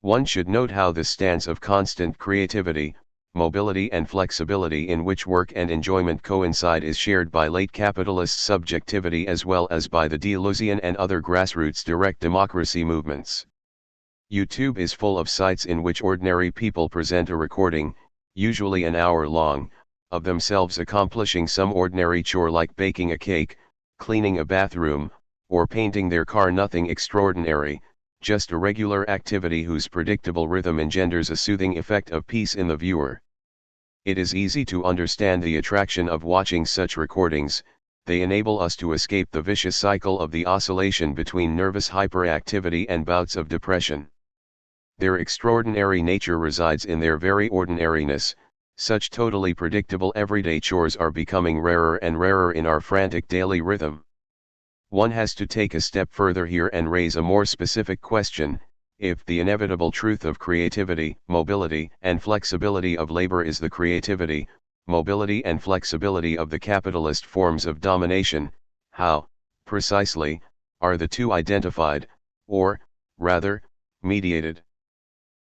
One should note how this stance of constant creativity, mobility, and flexibility in which work and enjoyment coincide is shared by late capitalist subjectivity as well as by the Deleuzian and other grassroots direct democracy movements. YouTube is full of sites in which ordinary people present a recording, usually an hour long, of themselves accomplishing some ordinary chore like baking a cake, cleaning a bathroom, or painting their car. Nothing extraordinary, just a regular activity whose predictable rhythm engenders a soothing effect of peace in the viewer. It is easy to understand the attraction of watching such recordings. They enable us to escape the vicious cycle of the oscillation between nervous hyperactivity and bouts of depression. Their extraordinary nature resides in their very ordinariness. Such totally predictable everyday chores are becoming rarer and rarer in our frantic daily rhythm. One has to take a step further here and raise a more specific question. If the inevitable truth of creativity, mobility, and flexibility of labor is the creativity, mobility, and flexibility of the capitalist forms of domination, how, precisely, are the two identified, or, rather, mediated?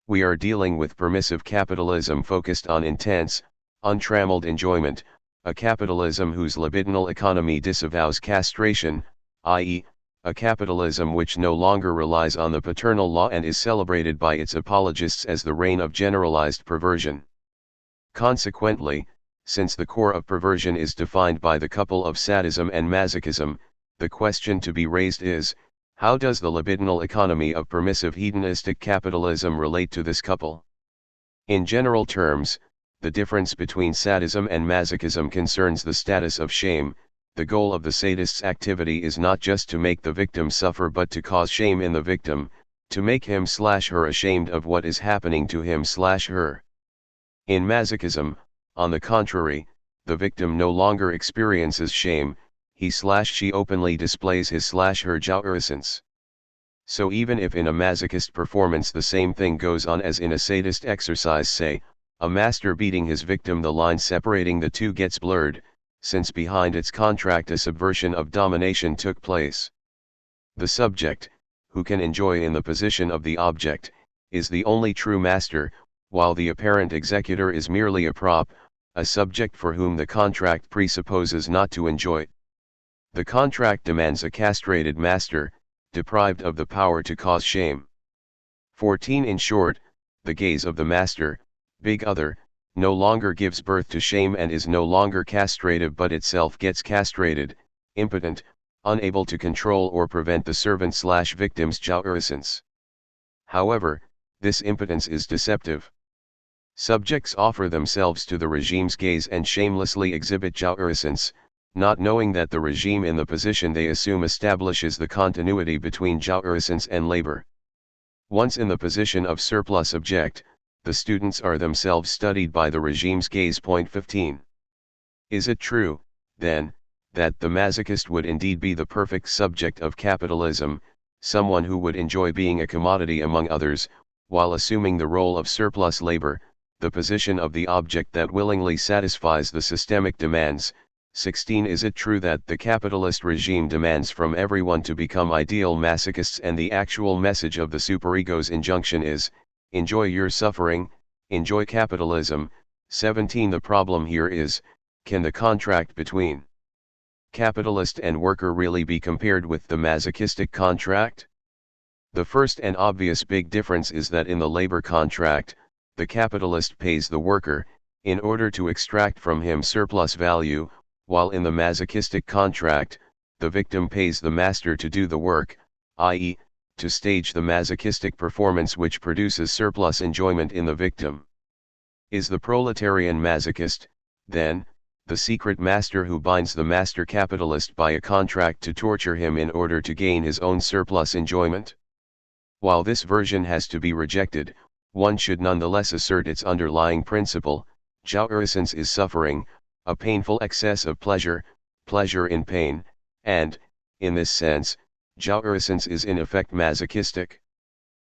We are dealing with permissive capitalism focused on intense, untrammeled enjoyment, a capitalism whose libidinal economy disavows castration, i.e., a capitalism which no longer relies on the paternal law and is celebrated by its apologists as the reign of generalized perversion. Consequently, since the core of perversion is defined by the couple of sadism and masochism, the question to be raised is, How does the libidinal economy of permissive hedonistic capitalism relate to this couple? In general terms, the difference between sadism and masochism concerns the status of shame. The goal of the sadist's activity is not just to make the victim suffer but to cause shame in the victim, to make him/her ashamed of what is happening to him/her. In masochism, on the contrary, the victim no longer experiences shame, he/she openly displays his/her jouissance. So even if in a masochist performance the same thing goes on as in a sadist exercise, say, a master beating his victim, the line separating the two gets blurred, since behind its contract a subversion of domination took place. The subject, who can enjoy in the position of the object, is the only true master, while the apparent executor is merely a prop, a subject for whom the contract presupposes not to enjoy. The contract demands a castrated master, deprived of the power to cause shame. 14. In short, the gaze of the master, big other, no longer gives birth to shame and is no longer castrative but itself gets castrated, impotent, unable to control or prevent the servant/victim's jouissance. However, this impotence is deceptive. Subjects offer themselves to the regime's gaze and shamelessly exhibit jouissance, not knowing that the regime in the position they assume establishes the continuity between jouissance and labor. Once in the position of surplus object, the students are themselves studied by the regime's gaze. 15. Is it true, then, that the masochist would indeed be the perfect subject of capitalism, someone who would enjoy being a commodity among others, while assuming the role of surplus labor, the position of the object that willingly satisfies the systemic demands? 16. Is it true that the capitalist regime demands from everyone to become ideal masochists and the actual message of the superego's injunction is, enjoy your suffering, enjoy capitalism? 17. The problem here is, can the contract between capitalist and worker really be compared with the masochistic contract? The first and obvious big difference is that in the labor contract, the capitalist pays the worker, in order to extract from him surplus value, while in the masochistic contract, the victim pays the master to do the work, i.e., to stage the masochistic performance which produces surplus enjoyment in the victim. Is the proletarian masochist, then, the secret master who binds the master capitalist by a contract to torture him in order to gain his own surplus enjoyment? While this version has to be rejected, one should nonetheless assert its underlying principle: jouissance is suffering, a painful excess of pleasure, pleasure in pain, and, in this sense, jouissance is in effect masochistic.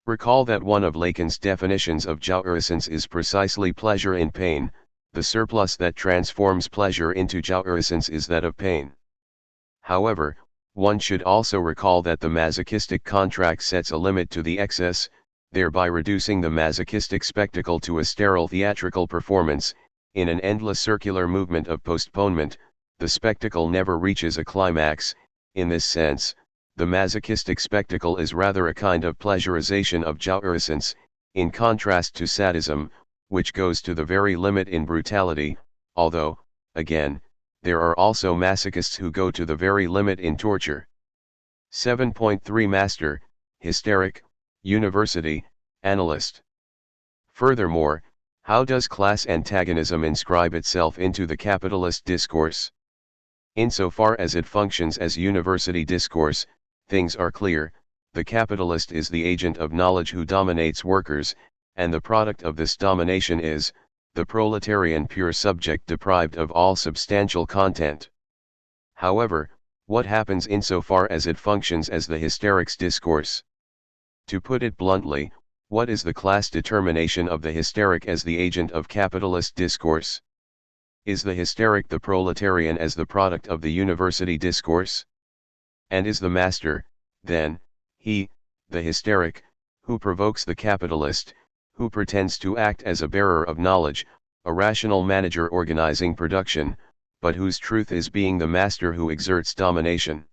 Recall that one of Lacan's definitions of jouissance is precisely pleasure in pain. The surplus that transforms pleasure into jouissance is that of pain. However, one should also recall that the masochistic contract sets a limit to the excess, thereby reducing the masochistic spectacle to a sterile theatrical performance. In an endless circular movement of postponement, the spectacle never reaches a climax. In this sense, the masochistic spectacle is rather a kind of pleasurization of jouissance, in contrast to sadism, which goes to the very limit in brutality, although, again, there are also masochists who go to the very limit in torture. 7.3 Master, hysteric, university, analyst. Furthermore, how does class antagonism inscribe itself into the capitalist discourse? Insofar as it functions as university discourse, things are clear: the capitalist is the agent of knowledge who dominates workers, and the product of this domination is, the proletarian pure subject deprived of all substantial content. However, what happens insofar as it functions as the hysteric's discourse? To put it bluntly, what is the class determination of the hysteric as the agent of capitalist discourse? Is the hysteric the proletarian as the product of the university discourse? And is the master, then, he, the hysteric, who provokes the capitalist, who pretends to act as a bearer of knowledge, a rational manager organizing production, but whose truth is being the master who exerts domination?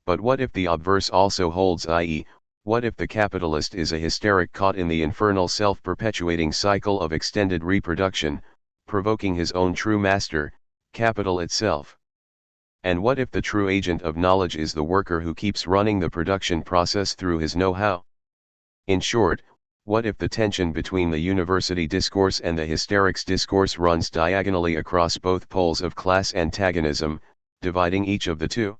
But what if the obverse also holds, i.e., what if the capitalist is a hysteric caught in the infernal self-perpetuating cycle of extended reproduction, provoking his own true master, capital itself? And what if the true agent of knowledge is the worker who keeps running the production process through his know-how? In short, what if the tension between the university discourse and the hysterics discourse runs diagonally across both poles of class antagonism, dividing each of the two?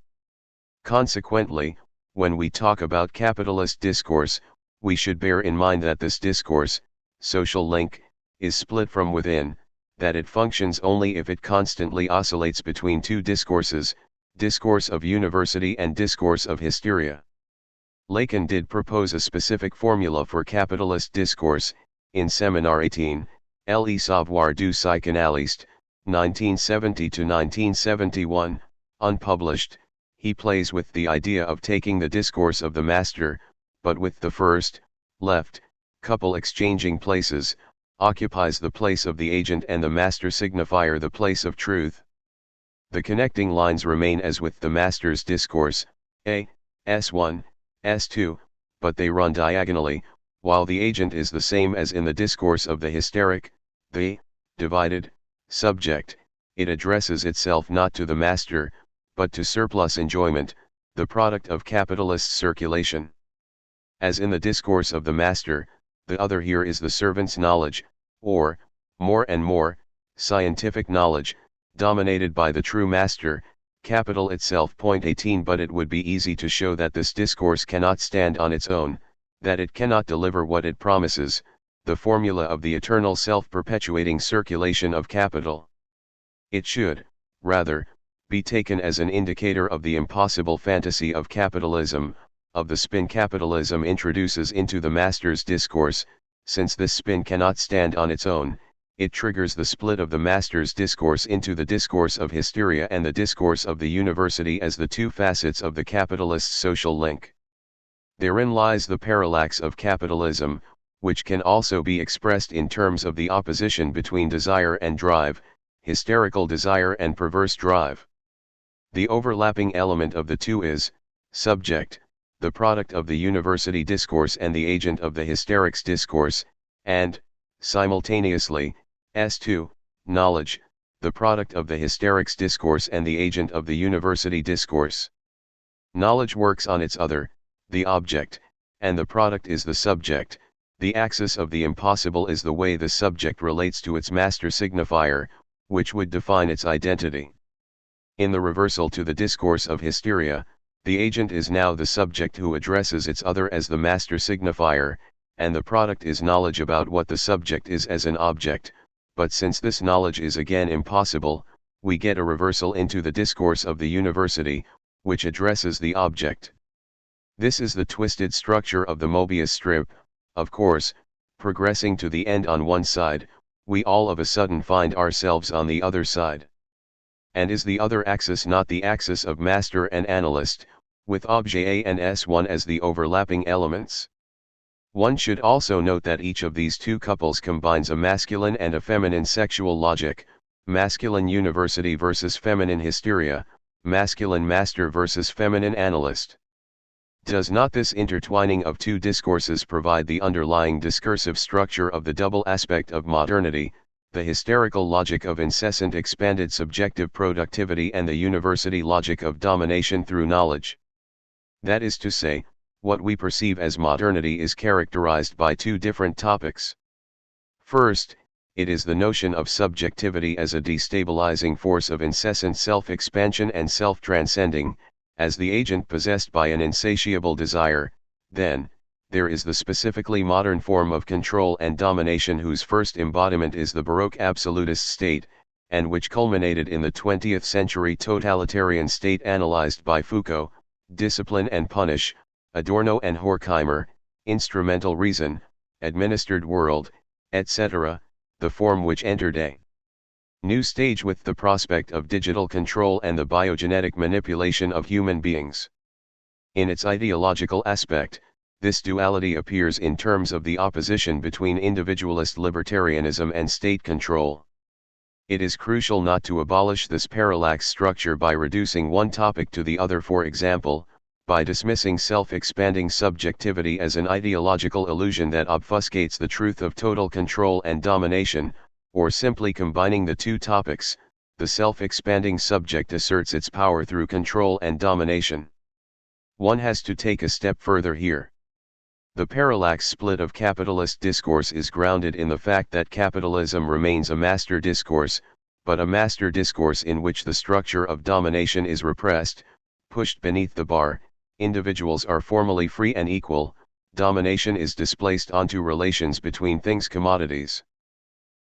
Consequently, when we talk about capitalist discourse, we should bear in mind that this discourse, social link, is split from within, that it functions only if it constantly oscillates between two discourses, discourse of university and discourse of hysteria. Lacan did propose a specific formula for capitalist discourse, in Seminar 18, Le Savoir du Psychanalyste, 1970–1971, unpublished. He plays with the idea of taking the discourse of the master, but with the first, left, couple exchanging places, occupies the place of the agent and the master signifier the place of truth. The connecting lines remain as with the master's discourse, A, S1, S2, but they run diagonally, while the agent is the same as in the discourse of the hysteric, the divided subject. It addresses itself not to the master, but to surplus enjoyment, the product of capitalist circulation. As in the discourse of the master, the other here is the servant's knowledge, or, more and more, scientific knowledge, dominated by the true master, capital itself. Point 18. But it would be easy to show that this discourse cannot stand on its own, that it cannot deliver what it promises, the formula of the eternal self-perpetuating circulation of capital. It should, rather, be taken as an indicator of the impossible fantasy of capitalism, of the spin capitalism introduces into the master's discourse. Since this spin cannot stand on its own, it triggers the split of the master's discourse into the discourse of hysteria and the discourse of the university as the two facets of the capitalist social link. Therein lies the parallax of capitalism, which can also be expressed in terms of the opposition between desire and drive, hysterical desire and perverse drive. The overlapping element of the two is subject, the product of the university discourse and the agent of the hysterics discourse, and, simultaneously, S2, knowledge, the product of the hysterics discourse and the agent of the university discourse. Knowledge works on its other, the object, and the product is the subject. The axis of the impossible is the way the subject relates to its master signifier, which would define its identity. In the reversal to the discourse of hysteria, the agent is now the subject who addresses its other as the master signifier, and the product is knowledge about what the subject is as an object. But since this knowledge is again impossible, we get a reversal into the discourse of the university, which addresses the object. This is the twisted structure of the Mobius strip. Of course, progressing to the end on one side, we all of a sudden find ourselves on the other side. And is the other axis not the axis of master and analyst, with objet A and S1 as the overlapping elements? One should also note that each of these two couples combines a masculine and a feminine sexual logic, masculine university versus feminine hysteria, masculine master versus feminine analyst. Does not this intertwining of two discourses provide the underlying discursive structure of the double aspect of modernity, the hysterical logic of incessant expanded subjective productivity and the university logic of domination through knowledge? That is to say, what we perceive as modernity is characterized by two different topics. First, it is the notion of subjectivity as a destabilizing force of incessant self-expansion and self-transcending, as the agent possessed by an insatiable desire. Then, there is the specifically modern form of control and domination whose first embodiment is the Baroque absolutist state, and which culminated in the 20th century totalitarian state analyzed by Foucault, discipline and punish, Adorno and Horkheimer, instrumental reason, administered world, etc., the form which entered a new stage with the prospect of digital control and the biogenetic manipulation of human beings. In its ideological aspect, this duality appears in terms of the opposition between individualist libertarianism and state control. It is crucial not to abolish this parallax structure by reducing one topic to the other, for example, by dismissing self-expanding subjectivity as an ideological illusion that obfuscates the truth of total control and domination, or simply combining the two topics, the self-expanding subject asserts its power through control and domination. One has to take a step further here. The parallax split of capitalist discourse is grounded in the fact that capitalism remains a master discourse, but a master discourse in which the structure of domination is repressed, pushed beneath the bar, individuals are formally free and equal, domination is displaced onto relations between things, commodities.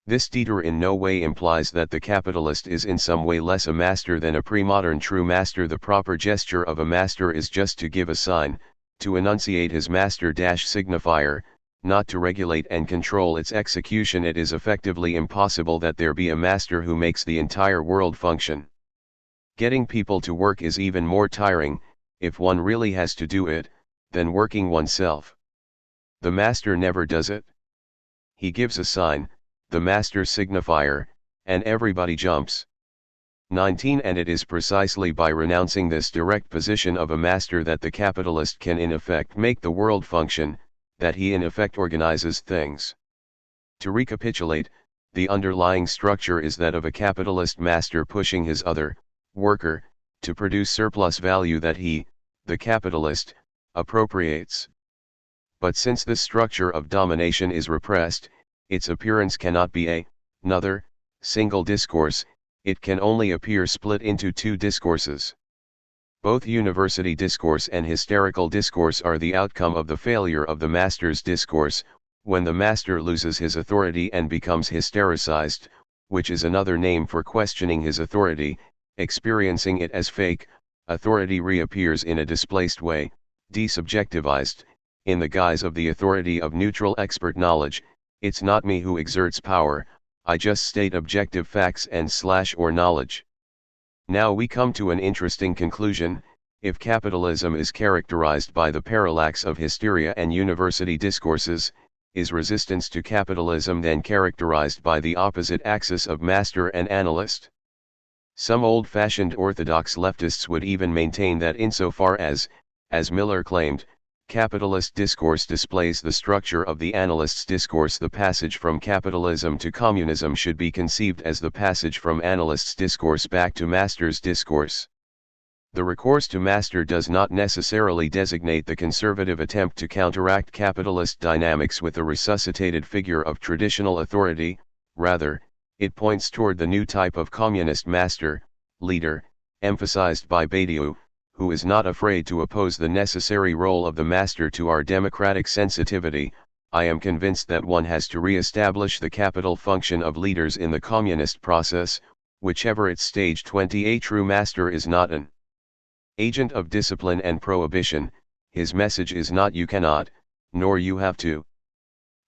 This detour in no way implies that the capitalist is in some way less a master than a pre-modern true master. The proper gesture of a master is just to give a sign, to enunciate his master-signifier, not to regulate and control its execution. It is effectively impossible that there be a master who makes the entire world function. Getting people to work is even more tiring, if one really has to do it, than working oneself. The master never does it. He gives a sign, the master signifier, and everybody jumps. 19 And it is precisely by renouncing this direct position of a master that the capitalist can in effect make the world function, that he in effect organizes things. To recapitulate, the underlying structure is that of a capitalist master pushing his other, worker, to produce surplus value that he, the capitalist, appropriates. But since this structure of domination is repressed, its appearance cannot be another, single discourse, it can only appear split into two discourses. Both university discourse and hysterical discourse are the outcome of the failure of the master's discourse, when the master loses his authority and becomes hystericized, which is another name for questioning his authority, experiencing it as fake. Authority reappears in a displaced way, desubjectivized, in the guise of the authority of neutral expert knowledge. It's not me who exerts power, I just state objective facts and or knowledge. Now we come to an interesting conclusion. If capitalism is characterized by the parallax of hysteria and university discourses, is resistance to capitalism then characterized by the opposite axis of master and analyst? Some old-fashioned orthodox leftists would even maintain that insofar as Miller claimed, capitalist discourse displays the structure of the analyst's discourse, the passage from capitalism to communism should be conceived as the passage from analyst's discourse back to master's discourse. The recourse to master does not necessarily designate the conservative attempt to counteract capitalist dynamics with a resuscitated figure of traditional authority, rather, it points toward the new type of communist master, leader, emphasized by Badiou, who is not afraid to oppose the necessary role of the master to our democratic sensitivity. I am convinced that one has to re-establish the capital function of leaders in the communist process, whichever its stage. 20 A true master is not an agent of discipline and prohibition. His message is not you cannot, nor you have to,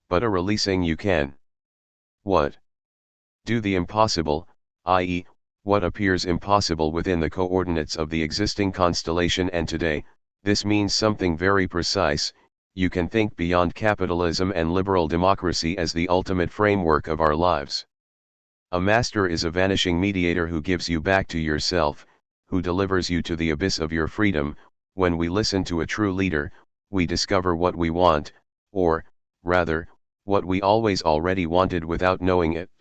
but a releasing you can. What? Do the impossible, i.e., what appears impossible within the coordinates of the existing constellation. And today, this means something very precise. You can think beyond capitalism and liberal democracy as the ultimate framework of our lives. A master is a vanishing mediator who gives you back to yourself, who delivers you to the abyss of your freedom. When we listen to a true leader, we discover what we want, or, rather, what we always already wanted without knowing it.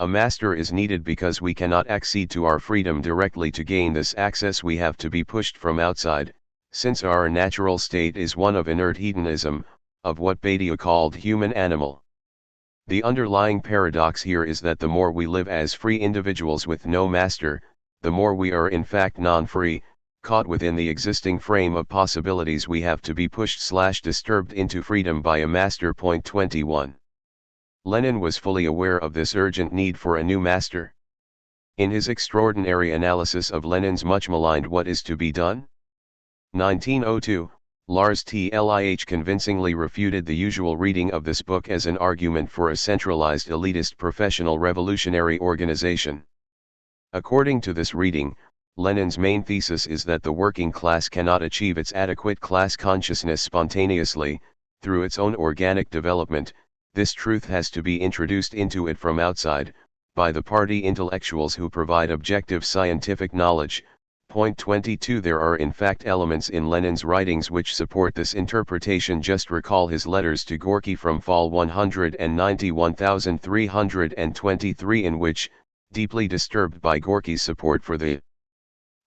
A master is needed because we cannot accede to our freedom directly. To gain this access we have to be pushed from outside, since our natural state is one of inert hedonism, of what Badiou called human animal. The underlying paradox here is that the more we live as free individuals with no master, the more we are in fact non-free, caught within the existing frame of possibilities. We have to be pushed/disturbed into freedom by a master. 21. Lenin was fully aware of this urgent need for a new master. In his extraordinary analysis of Lenin's much maligned What is to be done? 1902, Lars Tlih convincingly refuted the usual reading of this book as an argument for a centralized elitist professional revolutionary organization. According to this reading, Lenin's main thesis is that the working class cannot achieve its adequate class consciousness spontaneously, through its own organic development. This truth has to be introduced into it from outside, by the party intellectuals who provide objective scientific knowledge. 22 There are in fact elements in Lenin's writings which support this interpretation. Just recall his letters to Gorky from fall 191,323 in which, Deeply disturbed by Gorky's support for the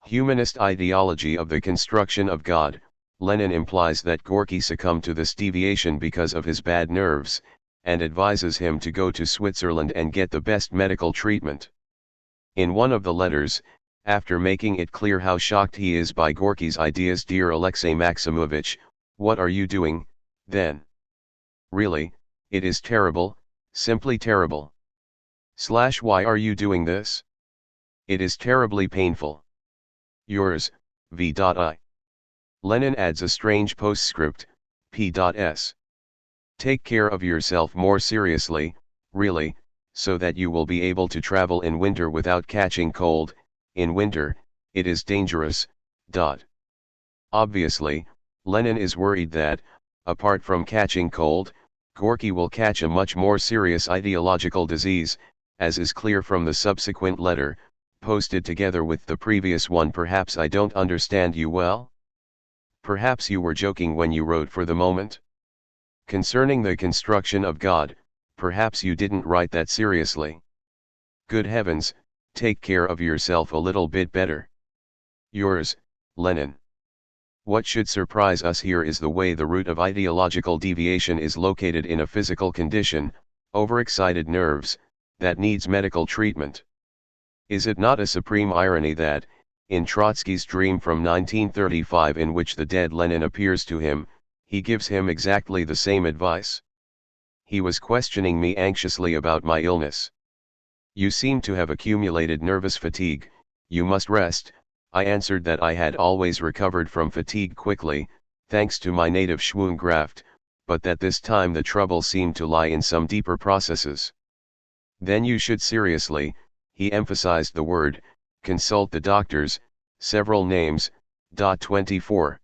humanist ideology of the construction of God, Lenin implies that Gorky succumbed to this deviation because of his bad nerves, and advises him to go to Switzerland and get the best medical treatment. In one of the letters, after making it clear how shocked he is by Gorky's ideas, "Dear Alexei Maximovich, what are you doing, then? Really, it is terrible, simply terrible. Why are you doing this? It is terribly painful. Yours, V.I." Lenin adds a strange postscript, P.S. Take care of yourself more seriously, really, so that you will be able to travel in winter without catching cold. In winter, it is dangerous. Obviously, Lenin is worried that, apart from catching cold, Gorky will catch a much more serious ideological disease, as is clear from the subsequent letter, posted together with the previous one. Perhaps I don't understand you well? Perhaps you were joking when you wrote for the moment? Concerning the construction of God, perhaps you didn't write that seriously. Good heavens, take care of yourself a little bit better. Yours, Lenin. What should surprise us here is the way the root of ideological deviation is located in a physical condition, overexcited nerves, that needs medical treatment. Is it not a supreme irony that, in Trotsky's dream from 1935, in which the dead Lenin appears to him, he gives him exactly the same advice? He was questioning me anxiously about my illness. You seem to have accumulated nervous fatigue, you must rest. I answered that I had always recovered from fatigue quickly, thanks to my native Schwungkraft, but that this time the trouble seemed to lie in some deeper processes. Then you should seriously, he emphasized the word, consult the doctors, several names. 24.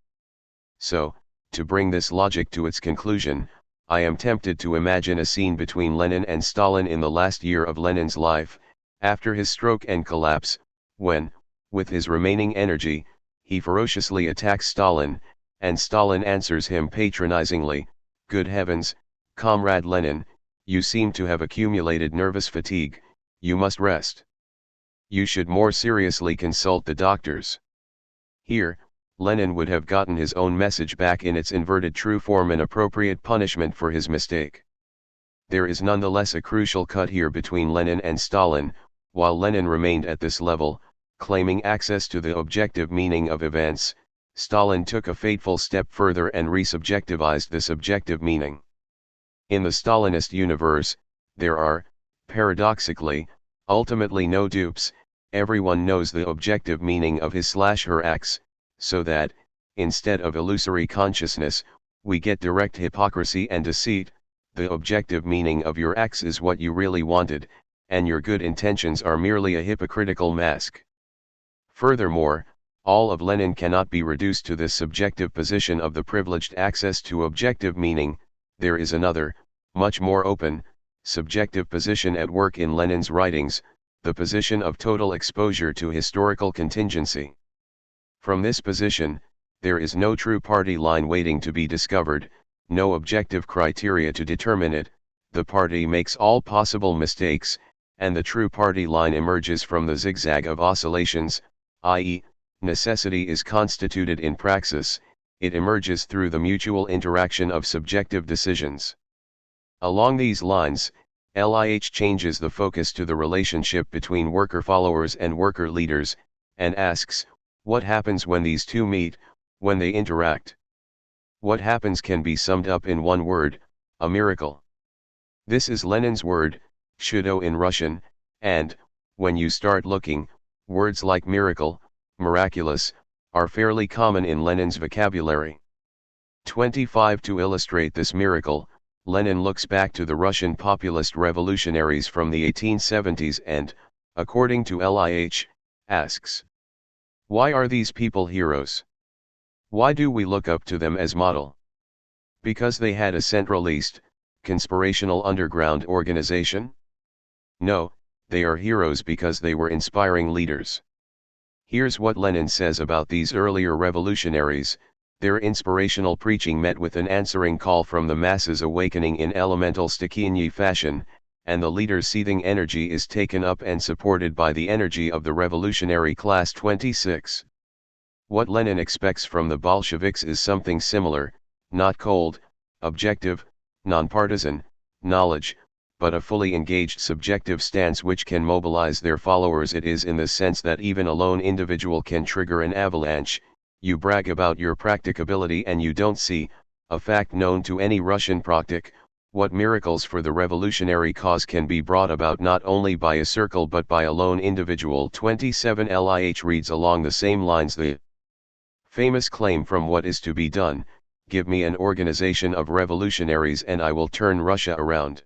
So, to bring this logic to its conclusion, I am tempted to imagine a scene between Lenin and Stalin in the last year of Lenin's life, after his stroke and collapse, when, with his remaining energy, he ferociously attacks Stalin, and Stalin answers him patronizingly, "Good heavens, Comrade Lenin, you seem to have accumulated nervous fatigue, you must rest. You should more seriously consult the doctors." Here, Lenin would have gotten his own message back in its inverted true form, an appropriate punishment for his mistake. There is nonetheless a crucial cut here between Lenin and Stalin. While Lenin remained at this level, claiming access to the objective meaning of events, Stalin took a fateful step further and resubjectivized the subjective meaning. In the Stalinist universe, there are, paradoxically, ultimately no dupes. Everyone knows the objective meaning of his/her acts, so that, instead of illusory consciousness, we get direct hypocrisy and deceit. The objective meaning of your acts is what you really wanted, and your good intentions are merely a hypocritical mask. Furthermore, all of Lenin cannot be reduced to this subjective position of the privileged access to objective meaning. There is another, much more open, subjective position at work in Lenin's writings, the position of total exposure to historical contingency. From this position, there is no true party line waiting to be discovered, no objective criteria to determine it. The party makes all possible mistakes, and the true party line emerges from the zigzag of oscillations, i.e., necessity is constituted in praxis, it emerges through the mutual interaction of subjective decisions. Along these lines, LIH changes the focus to the relationship between worker followers and worker leaders, and asks, what happens when these two meet, when they interact? What happens can be summed up in one word, a miracle. This is Lenin's word, chudo in Russian, and, when you start looking, words like miracle, miraculous, are fairly common in Lenin's vocabulary. 25. To illustrate this miracle, Lenin looks back to the Russian populist revolutionaries from the 1870s and, according to LIH, asks, why are these people heroes? Why do we look up to them as model? Because they had a centralist, conspirational underground organization? No, they are heroes because they were inspiring leaders. Here's what Lenin says about these earlier revolutionaries: their inspirational preaching met with an answering call from the masses awakening in elemental Stikhinyi fashion, and the leader's seething energy is taken up and supported by the energy of the revolutionary class. 26. What Lenin expects from the Bolsheviks is something similar, not cold, objective, nonpartisan knowledge, but a fully engaged subjective stance which can mobilize their followers. It is in the sense that even a lone individual can trigger an avalanche. You brag about your practicability and you don't see, a fact known to any Russian practic, what miracles for the revolutionary cause can be brought about not only by a circle but by a lone individual. 27. Lih reads along the same lines the famous claim from What is to be done, give me an organization of revolutionaries and I will turn Russia around.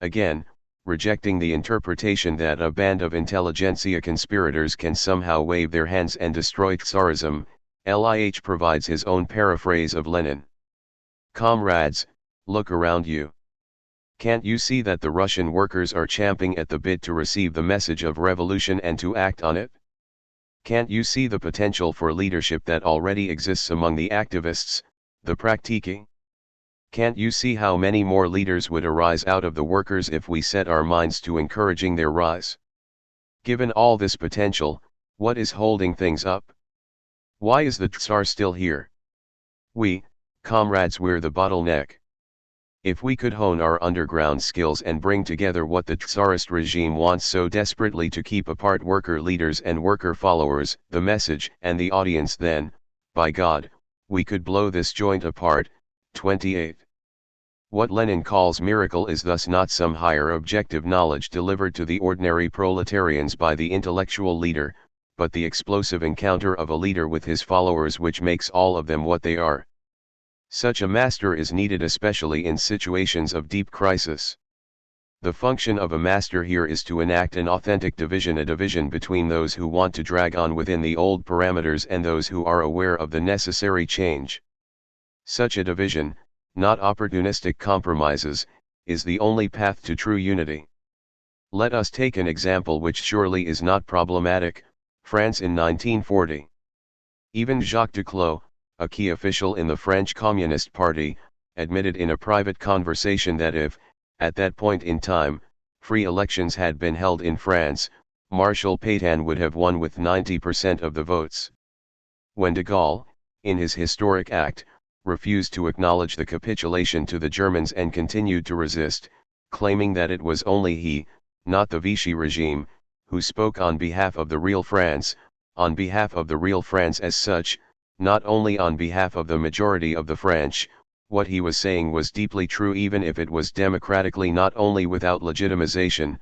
Again, rejecting the interpretation that a band of intelligentsia conspirators can somehow wave their hands and destroy Tsarism, Lih provides his own paraphrase of Lenin. Comrades, look around you. Can't you see that the Russian workers are champing at the bit to receive the message of revolution and to act on it? Can't you see the potential for leadership that already exists among the activists, the praktiki? Can't you see how many more leaders would arise out of the workers if we set our minds to encouraging their rise? Given all this potential, what is holding things up? Why is the Tsar still here? We, comrades, we're the bottleneck. If we could hone our underground skills and bring together what the Tsarist regime wants so desperately to keep apart worker leaders and worker followers, the message and the audience, then, by God, we could blow this joint apart. 28. What Lenin calls miracle is thus not some higher objective knowledge delivered to the ordinary proletarians by the intellectual leader, but the explosive encounter of a leader with his followers which makes all of them what they are. Such a master is needed especially in situations of deep crisis. The function of a master here is to enact an authentic division, a division between those who want to drag on within the old parameters and those who are aware of the necessary change. Such a division, not opportunistic compromises, is the only path to true unity. Let us take an example which surely is not problematic: France in 1940. Even Jacques Duclos, a key official in the French Communist Party, admitted in a private conversation that if, at that point in time, free elections had been held in France, Marshal Pétain would have won with 90% of the votes. When de Gaulle, in his historic act, refused to acknowledge the capitulation to the Germans and continued to resist, claiming that it was only he, not the Vichy regime, who spoke on behalf of the real France, on behalf of the real France as such, not only on behalf of the majority of the French, what he was saying was deeply true even if it was democratically not only without legitimization,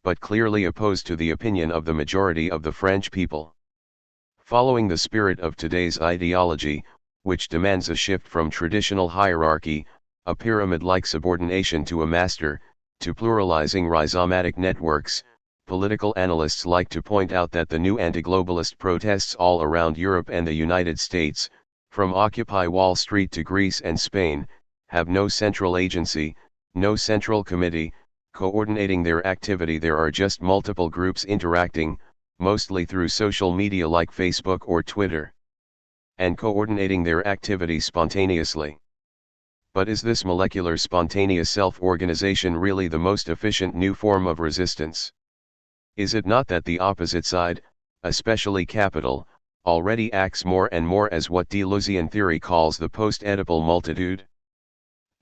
but clearly opposed to the opinion of the majority of the French people. Following the spirit of today's ideology, which demands a shift from traditional hierarchy, a pyramid-like subordination to a master, to pluralizing rhizomatic networks, political analysts like to point out that the new anti-globalist protests all around Europe and the United States, from Occupy Wall Street to Greece and Spain, have no central agency, no central committee, coordinating their activity. There are just multiple groups interacting, mostly through social media like Facebook or Twitter, and coordinating their activity spontaneously. But is this molecular spontaneous self-organization really the most efficient new form of resistance? Is it not that the opposite side, especially capital, already acts more and more as what Deleuzian theory calls the post-Oedipal multitude?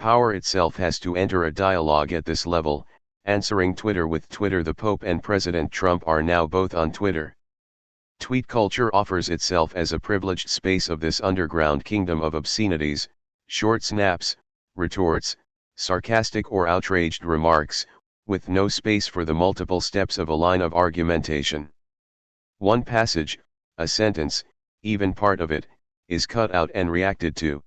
Power itself has to enter a dialogue at this level, answering Twitter with Twitter. The Pope and President Trump are now both on Twitter. Tweet culture offers itself as a privileged space of this underground kingdom of obscenities, short snaps, retorts, sarcastic or outraged remarks, with no space for the multiple steps of a line of argumentation. One passage, a sentence, even part of it, is cut out and reacted to.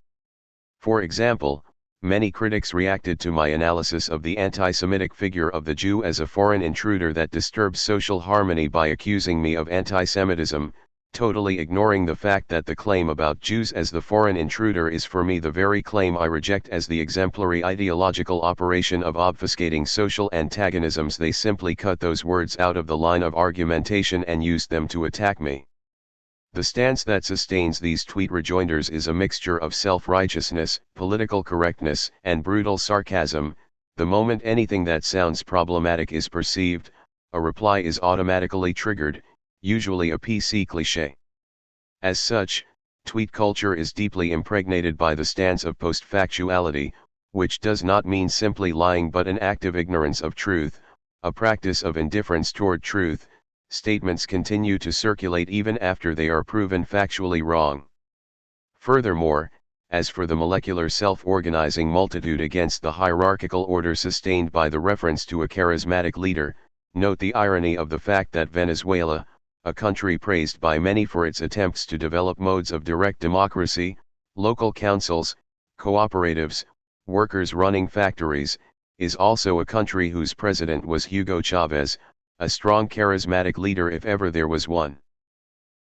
For example, many critics reacted to my analysis of the anti-Semitic figure of the Jew as a foreign intruder that disturbs social harmony by accusing me of anti-Semitism, totally ignoring the fact that the claim about Jews as the foreign intruder is for me the very claim I reject as the exemplary ideological operation of obfuscating social antagonisms. They simply cut those words out of the line of argumentation and used them to attack me. The stance that sustains these tweet rejoinders is a mixture of self-righteousness, political correctness, and brutal sarcasm, The moment anything that sounds problematic is perceived, a reply is automatically triggered, usually a PC cliché. As such, tweet culture is deeply impregnated by the stance of post-factuality, which does not mean simply lying but an active ignorance of truth, a practice of indifference toward truth. Statements continue to circulate even after they are proven factually wrong. Furthermore, as for the molecular self-organizing multitude against the hierarchical order sustained by the reference to a charismatic leader, note the irony of the fact that Venezuela, a country praised by many for its attempts to develop modes of direct democracy, local councils, cooperatives, workers running factories, is also a country whose president was Hugo Chavez, a strong charismatic leader if ever there was one.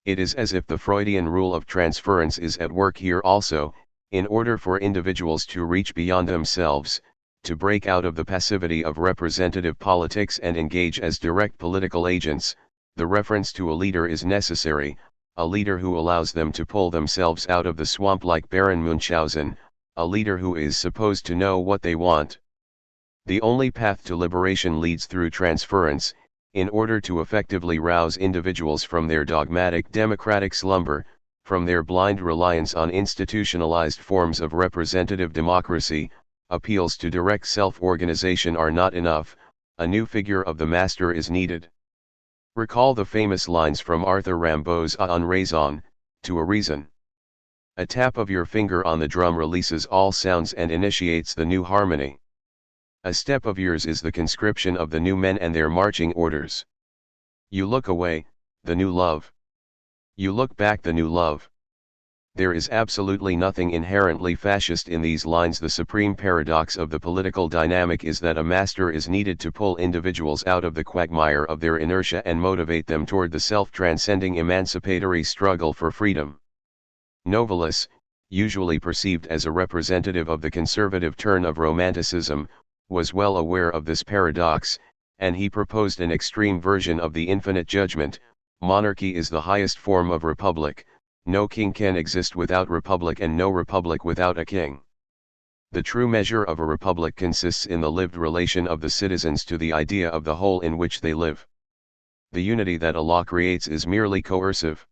It is as if the Freudian rule of transference is at work here also. In order for individuals to reach beyond themselves, to break out of the passivity of representative politics and engage as direct political agents, the reference to a leader is necessary, a leader who allows them to pull themselves out of the swamp like Baron Munchausen, a leader who is supposed to know what they want. The only path to liberation leads through transference. In order to effectively rouse individuals from their dogmatic democratic slumber, from their blind reliance on institutionalized forms of representative democracy, appeals to direct self-organization are not enough, a new figure of the master is needed. Recall the famous lines from Arthur Rimbaud's A une raison, to a reason. A tap of your finger on the drum releases all sounds and initiates the new harmony. A step of yours is the conscription of the new men and their marching orders. You look away, the new love. You look back, the new love. There is absolutely nothing inherently fascist in these lines. The supreme paradox of the political dynamic is that a master is needed to pull individuals out of the quagmire of their inertia and motivate them toward the self-transcending emancipatory struggle for freedom. Novalis, usually perceived as a representative of the conservative turn of Romanticism, was well aware of this paradox, and he proposed an extreme version of the infinite judgment. Monarchy is the highest form of republic. No king can exist without republic and no republic without a king. The true measure of a republic consists in the lived relation of the citizens to the idea of the whole in which they live. The unity that a law creates is merely coercive.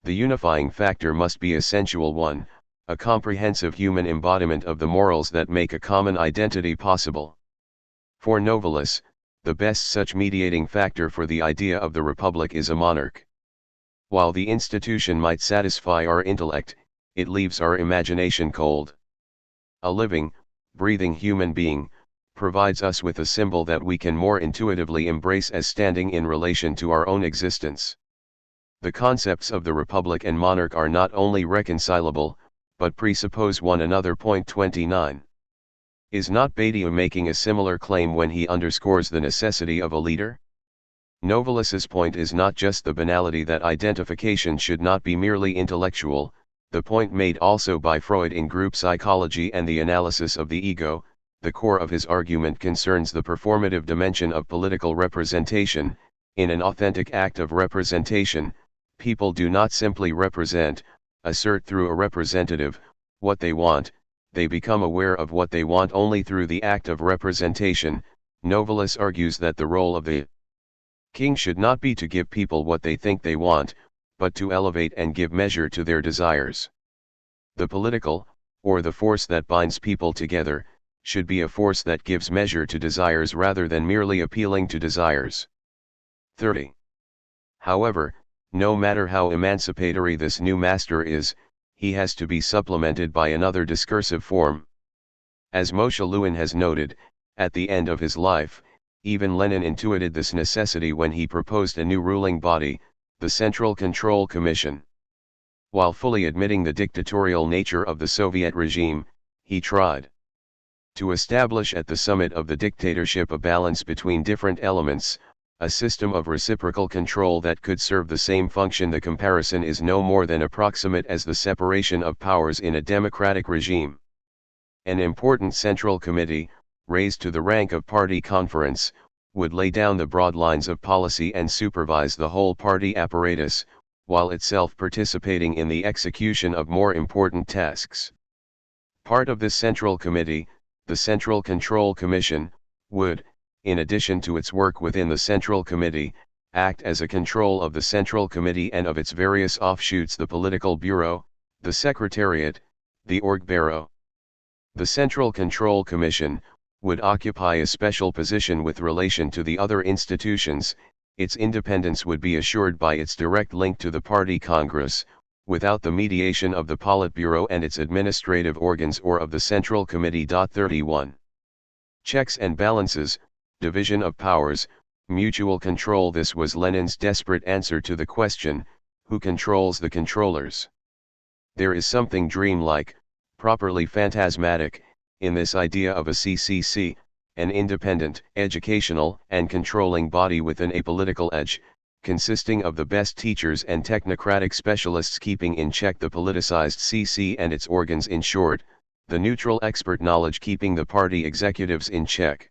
The unifying factor must be a sensual one, a comprehensive human embodiment of the morals that make a common identity possible. For Novalis, the best such mediating factor for the idea of the republic is a monarch. While the institution might satisfy our intellect, it leaves our imagination cold. A living, breathing human being, provides us with a symbol that we can more intuitively embrace as standing in relation to our own existence. The concepts of the republic and monarch are not only reconcilable, but presuppose one another. 29. Is not Badiou making a similar claim when he underscores the necessity of a leader? Novalis's point is not just the banality that identification should not be merely intellectual, the point made also by Freud in group psychology and the analysis of the ego. The core of his argument concerns the performative dimension of political representation. In an authentic act of representation, people do not simply represent, assert through a representative, what they want, they become aware of what they want only through the act of representation. Novalis argues that the role of the king should not be to give people what they think they want, but to elevate and give measure to their desires. The political, or the force that binds people together, should be a force that gives measure to desires rather than merely appealing to desires. 30. However, no matter how emancipatory this new master is, he has to be supplemented by another discursive form. As Moshe Lewin has noted, at the end of his life, even Lenin intuited this necessity when he proposed a new ruling body, the Central Control Commission. While fully admitting the dictatorial nature of the Soviet regime, he tried to establish at the summit of the dictatorship a balance between different elements, a system of reciprocal control that could serve the same function. The comparison is no more than approximate as the separation of powers in a democratic regime. An important central committee, raised to the rank of party conference, would lay down the broad lines of policy and supervise the whole party apparatus, while itself participating in the execution of more important tasks. Part of this central committee, the Central Control Commission, would, in addition to its work within the Central Committee, act as a control of the Central Committee and of its various offshoots, the Political Bureau, the Secretariat, the Orgbureau. The Central Control Commission would occupy a special position with relation to the other institutions. Its independence would be assured by its direct link to the Party Congress, without the mediation of the Politburo and its administrative organs or of the Central Committee. 31. Checks and balances, division of powers, mutual control. This was Lenin's desperate answer to the question, who controls the controllers? There is something dreamlike, properly phantasmatic, in this idea of a CCC, an independent, educational, and controlling body with an apolitical edge, consisting of the best teachers and technocratic specialists keeping in check the politicized CC and its organs, in short, the neutral expert knowledge keeping the party executives in check.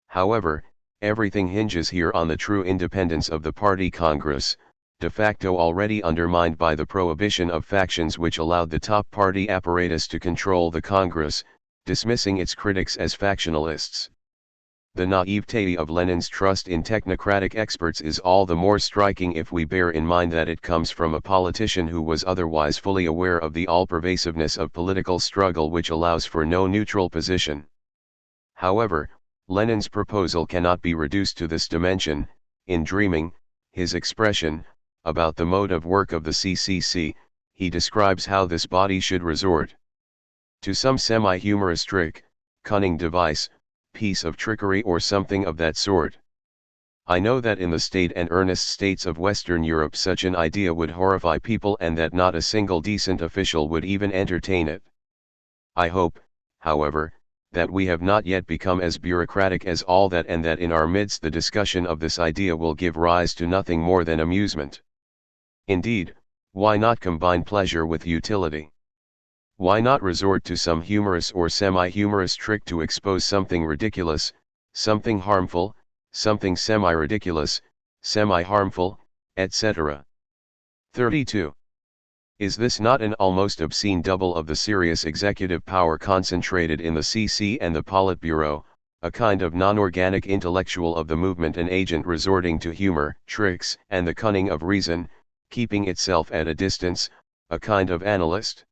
However, everything hinges here on the true independence of the Party Congress, de facto already undermined by the prohibition of factions which allowed the top party apparatus to control the Congress, dismissing its critics as factionalists. The naivete of Lenin's trust in technocratic experts is all the more striking if we bear in mind that it comes from a politician who was otherwise fully aware of the all-pervasiveness of political struggle which allows for no neutral position. However, Lenin's proposal cannot be reduced to this dimension. In dreaming, his expression, about the mode of work of the CCC, he describes how this body should resort to some semi-humorous trick, cunning device, piece of trickery or something of that sort. I know that in the state and earnest states of Western Europe such an idea would horrify people and that not a single decent official would even entertain it. I hope, however, that we have not yet become as bureaucratic as all that, and that in our midst the discussion of this idea will give rise to nothing more than amusement. Indeed, why not combine pleasure with utility? Why not resort to some humorous or semi-humorous trick to expose something ridiculous, something harmful, something semi-ridiculous, semi-harmful, etc. 32. Is this not an almost obscene double of the serious executive power concentrated in the CC and the Politburo, a kind of non-organic intellectual of the movement, an agent resorting to humor, tricks, and the cunning of reason, keeping itself at a distance, a kind of analyst?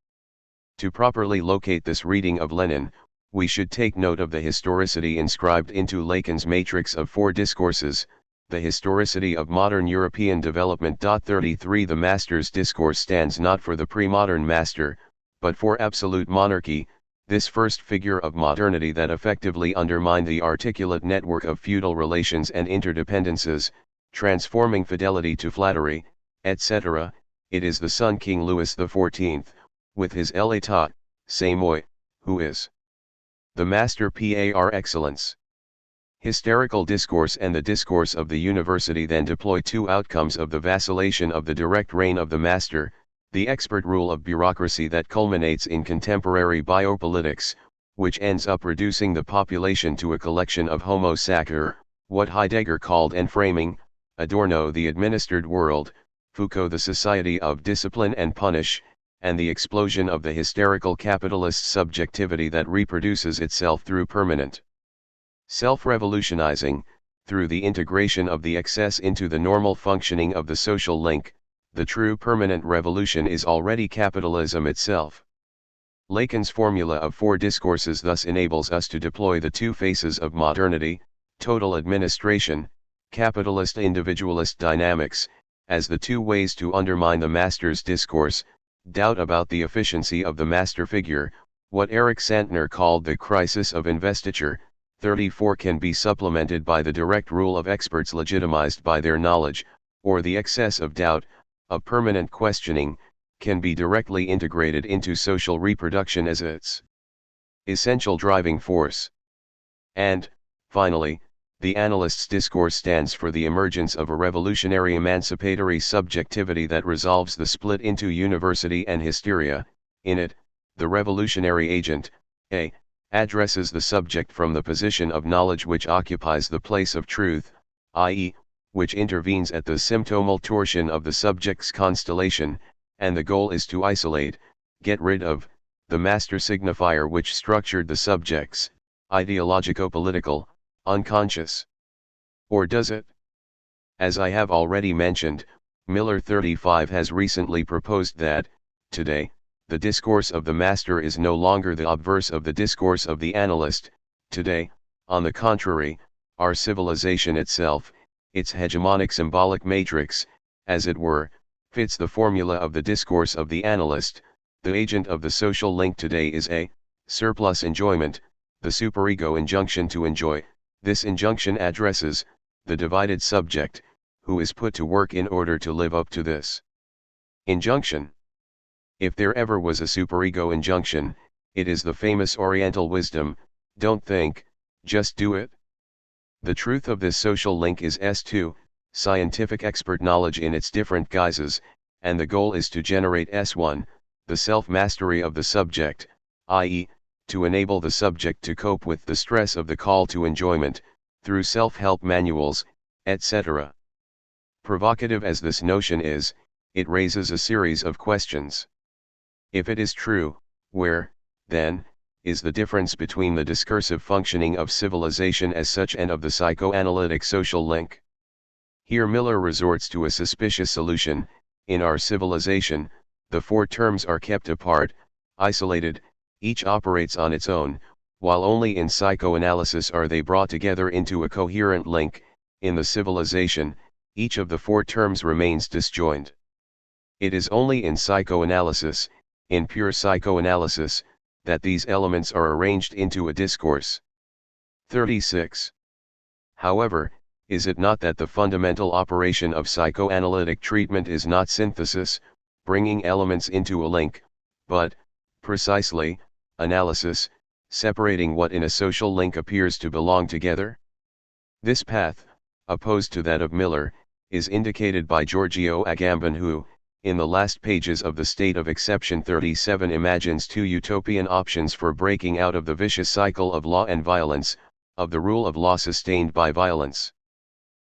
To properly locate this reading of Lenin, we should take note of the historicity inscribed into Lacan's matrix of four discourses, the historicity of modern European development. 33 The master's discourse stands not for the pre-modern master, but for absolute monarchy, this first figure of modernity that effectively undermined the articulate network of feudal relations and interdependences, transforming fidelity to flattery, etc. It is the Sun King Louis XIV, with his l'état, c'est moi, who is the master par excellence. Hysterical discourse and the discourse of the university then deploy two outcomes of the vacillation of the direct reign of the master, the expert rule of bureaucracy that culminates in contemporary biopolitics, which ends up reducing the population to a collection of homo sacer, what Heidegger called enframing, Adorno the administered world, Foucault the society of discipline and punish, and the explosion of the hysterical capitalist subjectivity that reproduces itself through permanent self-revolutionizing, through the integration of the excess into the normal functioning of the social link. The true permanent revolution is already capitalism itself. Lacan's formula of four discourses thus enables us to deploy the two faces of modernity, total administration, capitalist individualist dynamics, as the two ways to undermine the master's discourse. Doubt about the efficiency of the master figure, what Erich Santner called the crisis of investiture. 34 can be supplemented by the direct rule of experts legitimized by their knowledge, or the excess of doubt, of permanent questioning, can be directly integrated into social reproduction as its essential driving force. And, finally, the analyst's discourse stands for the emergence of a revolutionary emancipatory subjectivity that resolves the split into university and hysteria. In it, the revolutionary agent, A, addresses the subject from the position of knowledge which occupies the place of truth, i.e., which intervenes at the symptomal torsion of the subject's constellation, and the goal is to isolate, get rid of, the master signifier which structured the subject's ideologico-political, unconscious. Or does it? As I have already mentioned, Miller 35 has recently proposed that, today, the discourse of the master is no longer the obverse of the discourse of the analyst. Today, on the contrary, our civilization itself, its hegemonic symbolic matrix, as it were, fits the formula of the discourse of the analyst. The agent of the social link today is a surplus enjoyment, the superego injunction to enjoy. This injunction addresses the divided subject, who is put to work in order to live up to this injunction. If there ever was a superego injunction, it is the famous Oriental wisdom, don't think, just do it. The truth of this social link is S2, scientific expert knowledge in its different guises, and the goal is to generate S1, the self-mastery of the subject, i.e., to enable the subject to cope with the stress of the call to enjoyment, through self-help manuals, etc. Provocative as this notion is, it raises a series of questions. If it is true, where, then, is the difference between the discursive functioning of civilization as such and of the psychoanalytic social link? Here Miller resorts to a suspicious solution. In our civilization, the four terms are kept apart, isolated, each operates on its own, while only in psychoanalysis are they brought together into a coherent link. In the civilization, each of the four terms remains disjoined. It is only in psychoanalysis, in pure psychoanalysis, that these elements are arranged into a discourse. 36. However, is it not that the fundamental operation of psychoanalytic treatment is not synthesis, bringing elements into a link, but, precisely, analysis, separating what in a social link appears to belong together? This path, opposed to that of Miller, is indicated by Giorgio Agamben who, in the last pages of The State of Exception 37 imagines two utopian options for breaking out of the vicious cycle of law and violence, of the rule of law sustained by violence.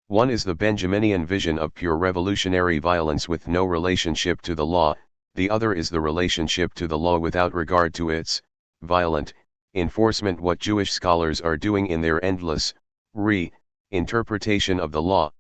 One is the Benjaminian vision of pure revolutionary violence with no relationship to the law, the other is the relationship to the law without regard to its violent enforcement. What Jewish scholars are doing in their endless interpretation of the law.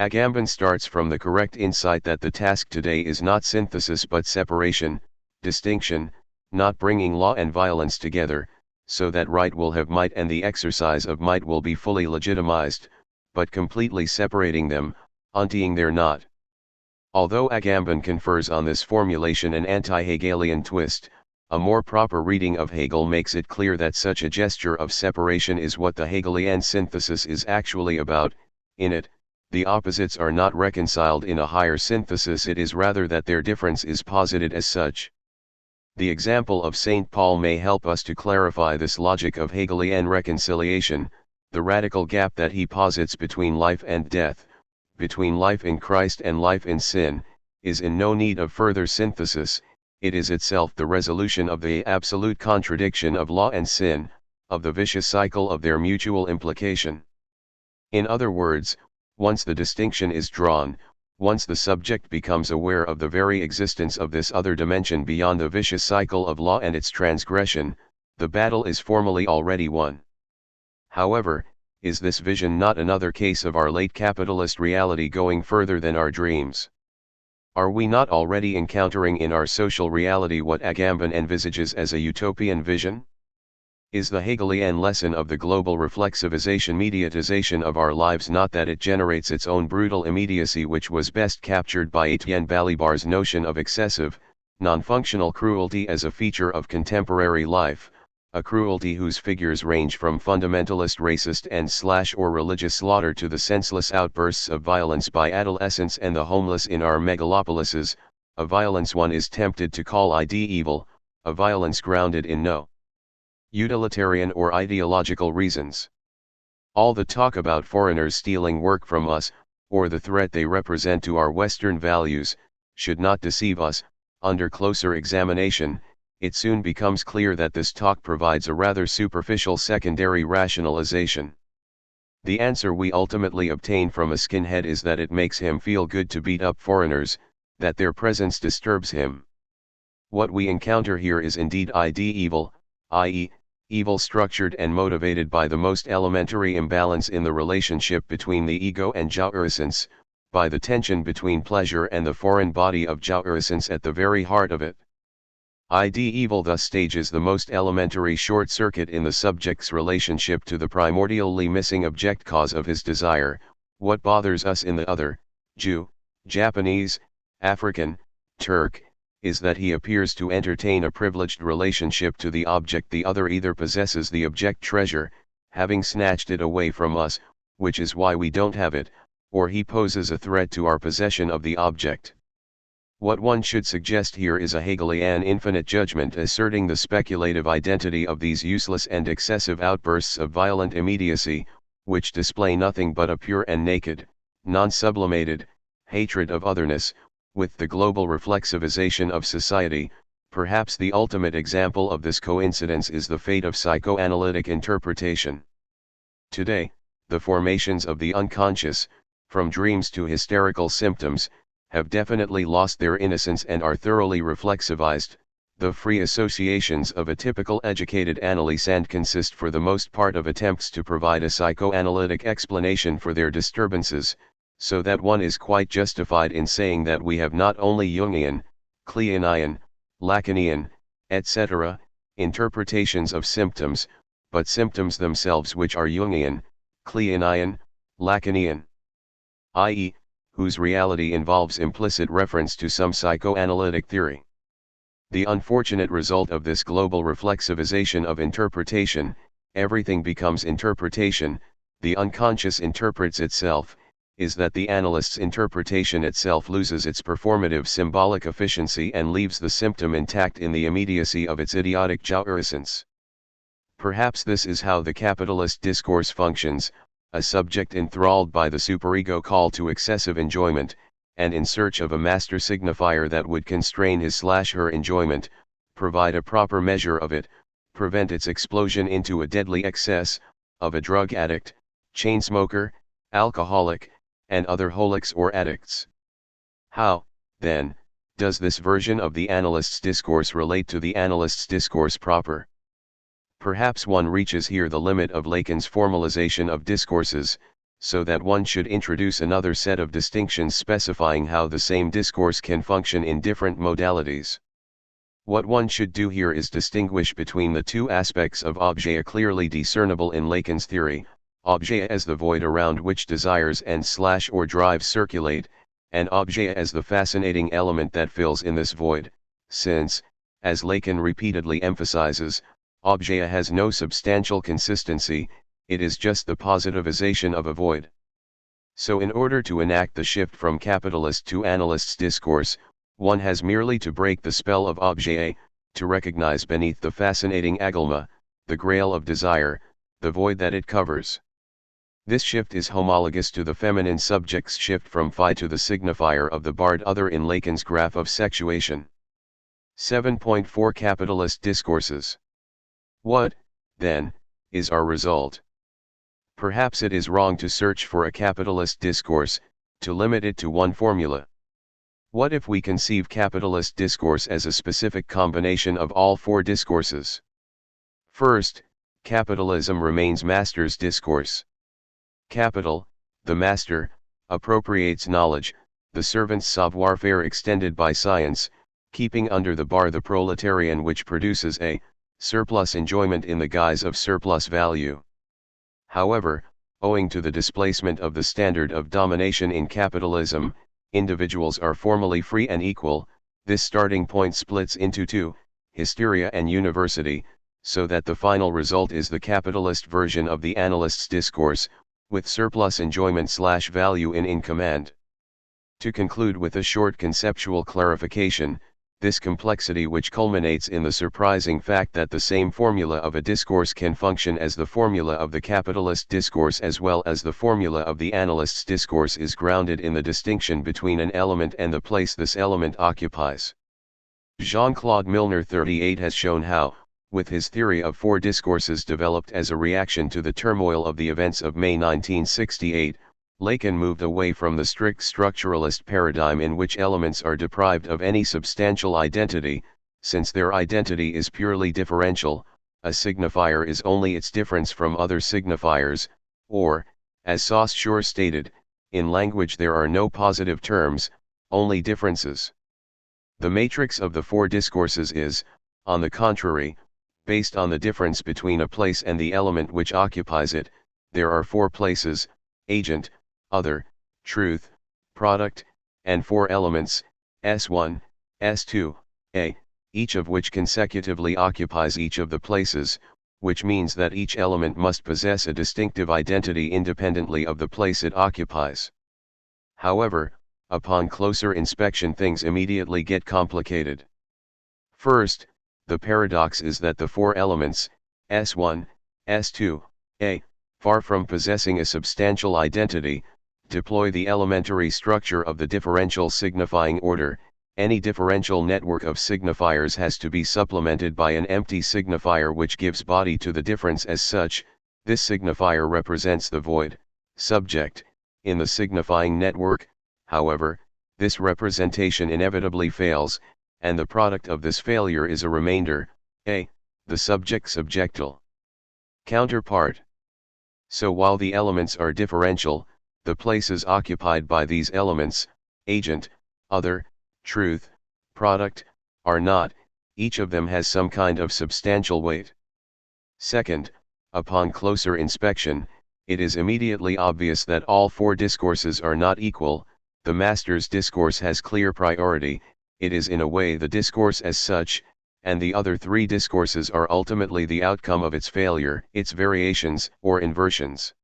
Agamben starts from the correct insight that the task today is not synthesis but separation, distinction, not bringing law and violence together, so that right will have might and the exercise of might will be fully legitimized, but completely separating them, untying their knot. Although Agamben confers on this formulation an anti-Hegelian twist, a more proper reading of Hegel makes it clear that such a gesture of separation is what the Hegelian synthesis is actually about. In it, the opposites are not reconciled in a higher synthesis, it is rather that their difference is posited as such. The example of St. Paul may help us to clarify this logic of Hegelian reconciliation. The radical gap that he posits between life and death, between life in Christ and life in sin, is in no need of further synthesis. It is itself the resolution of the absolute contradiction of law and sin, of the vicious cycle of their mutual implication. In other words, once the distinction is drawn, once the subject becomes aware of the very existence of this other dimension beyond the vicious cycle of law and its transgression, the battle is formally already won. However, is this vision not another case of our late capitalist reality going further than our dreams? Are we not already encountering in our social reality what Agamben envisages as a utopian vision? Is the Hegelian lesson of the global reflexivization mediatization of our lives not that it generates its own brutal immediacy, which was best captured by Etienne Balibar's notion of excessive, non-functional cruelty as a feature of contemporary life, a cruelty whose figures range from fundamentalist racist and or religious slaughter to the senseless outbursts of violence by adolescents and the homeless in our megalopolises, a violence one is tempted to call evil, a violence grounded in no utilitarian or ideological reasons. All the talk about foreigners stealing work from us, or the threat they represent to our Western values, should not deceive us. Under closer examination, it soon becomes clear that this talk provides a rather superficial secondary rationalization. The answer we ultimately obtain from a skinhead is that it makes him feel good to beat up foreigners, that their presence disturbs him. What we encounter here is indeed evil, i.e., evil structured and motivated by the most elementary imbalance in the relationship between the ego and jouissance, by the tension between pleasure and the foreign body of jouissance at the very heart of it. Evil thus stages the most elementary short circuit in the subject's relationship to the primordially missing object cause of his desire. What bothers us in the other, Jew, Japanese, African, Turk, is that he appears to entertain a privileged relationship to the object. The other either possesses the object treasure, having snatched it away from us, which is why we don't have it, or he poses a threat to our possession of the object. What one should suggest here is a Hegelian infinite judgment asserting the speculative identity of these useless and excessive outbursts of violent immediacy, which display nothing but a pure and naked, non-sublimated, hatred of otherness, with the global reflexivization of society. Perhaps the ultimate example of this coincidence is the fate of psychoanalytic interpretation. Today, the formations of the unconscious, from dreams to hysterical symptoms, have definitely lost their innocence and are thoroughly reflexivized. The free associations of a typical educated analysand consist for the most part of attempts to provide a psychoanalytic explanation for their disturbances, so that one is quite justified in saying that we have not only Jungian, Kleinian, Lacanian, etc., interpretations of symptoms, but symptoms themselves which are Jungian, Kleinian, Lacanian, i.e., whose reality involves implicit reference to some psychoanalytic theory. The unfortunate result of this global reflexivization of interpretation, everything becomes interpretation, the unconscious interprets itself, is that the analyst's interpretation itself loses its performative symbolic efficiency and leaves the symptom intact in the immediacy of its idiotic jouissance. Perhaps this is how the capitalist discourse functions, a subject enthralled by the superego call to excessive enjoyment, and in search of a master signifier that would constrain his/her enjoyment, provide a proper measure of it, prevent its explosion into a deadly excess, of a drug addict, chain smoker, alcoholic, and other holics or addicts. How, then, does this version of the analyst's discourse relate to the analyst's discourse proper? Perhaps one reaches here the limit of Lacan's formalization of discourses, so that one should introduce another set of distinctions specifying how the same discourse can function in different modalities. What one should do here is distinguish between the two aspects of objet clearly discernible in Lacan's theory, objet as the void around which desires and/or drives circulate, and objet as the fascinating element that fills in this void, since, as Lacan repeatedly emphasizes, objet has no substantial consistency, it is just the positivization of a void. So in order to enact the shift from capitalist to analyst's discourse, one has merely to break the spell of objet, to recognize beneath the fascinating agolma, the grail of desire, the void that it covers. This shift is homologous to the feminine subject's shift from phi to the signifier of the barred other in Lacan's graph of sexuation. 7.4 Capitalist Discourses. What, then, is our result? Perhaps it is wrong to search for a capitalist discourse, to limit it to one formula. What if we conceive capitalist discourse as a specific combination of all four discourses? First, capitalism remains master's discourse. Capital, the master, appropriates knowledge, the servant's savoir-faire extended by science, keeping under the bar the proletarian which produces a surplus enjoyment in the guise of surplus value. However, owing to the displacement of the standard of domination in capitalism, individuals are formally free and equal. This starting point splits into two, hysteria and university, so that the final result is the capitalist version of the analyst's discourse, with surplus enjoyment/value in command. To conclude with a short conceptual clarification, this complexity which culminates in the surprising fact that the same formula of a discourse can function as the formula of the capitalist discourse as well as the formula of the analyst's discourse is grounded in the distinction between an element and the place this element occupies. Jean-Claude Milner 38 has shown how, with his theory of four discourses developed as a reaction to the turmoil of the events of May 1968, Lacan moved away from the strict structuralist paradigm in which elements are deprived of any substantial identity, since their identity is purely differential, a signifier is only its difference from other signifiers, or, as Saussure stated, in language there are no positive terms, only differences. The matrix of the four discourses is, on the contrary, based on the difference between a place and the element which occupies it. There are four places: agent, other, truth, product, and four elements, S1, S2, A, each of which consecutively occupies each of the places, which means that each element must possess a distinctive identity independently of the place it occupies. However, upon closer inspection things immediately get complicated. First, the paradox is that the four elements, S1, S2, A, far from possessing a substantial identity, deploy the elementary structure of the differential signifying order. Any differential network of signifiers has to be supplemented by an empty signifier which gives body to the difference as such. This signifier represents the void, subject, in the signifying network. However, this representation inevitably fails, and the product of this failure is a remainder, A, the subject-subjectal counterpart. So while the elements are differential, the places occupied by these elements, agent, other, truth, product, are not. Each of them has some kind of substantial weight. Second, upon closer inspection, it is immediately obvious that all four discourses are not equal. The master's discourse has clear priority, it is in a way the discourse as such, and the other three discourses are ultimately the outcome of its failure, its variations, or inversions.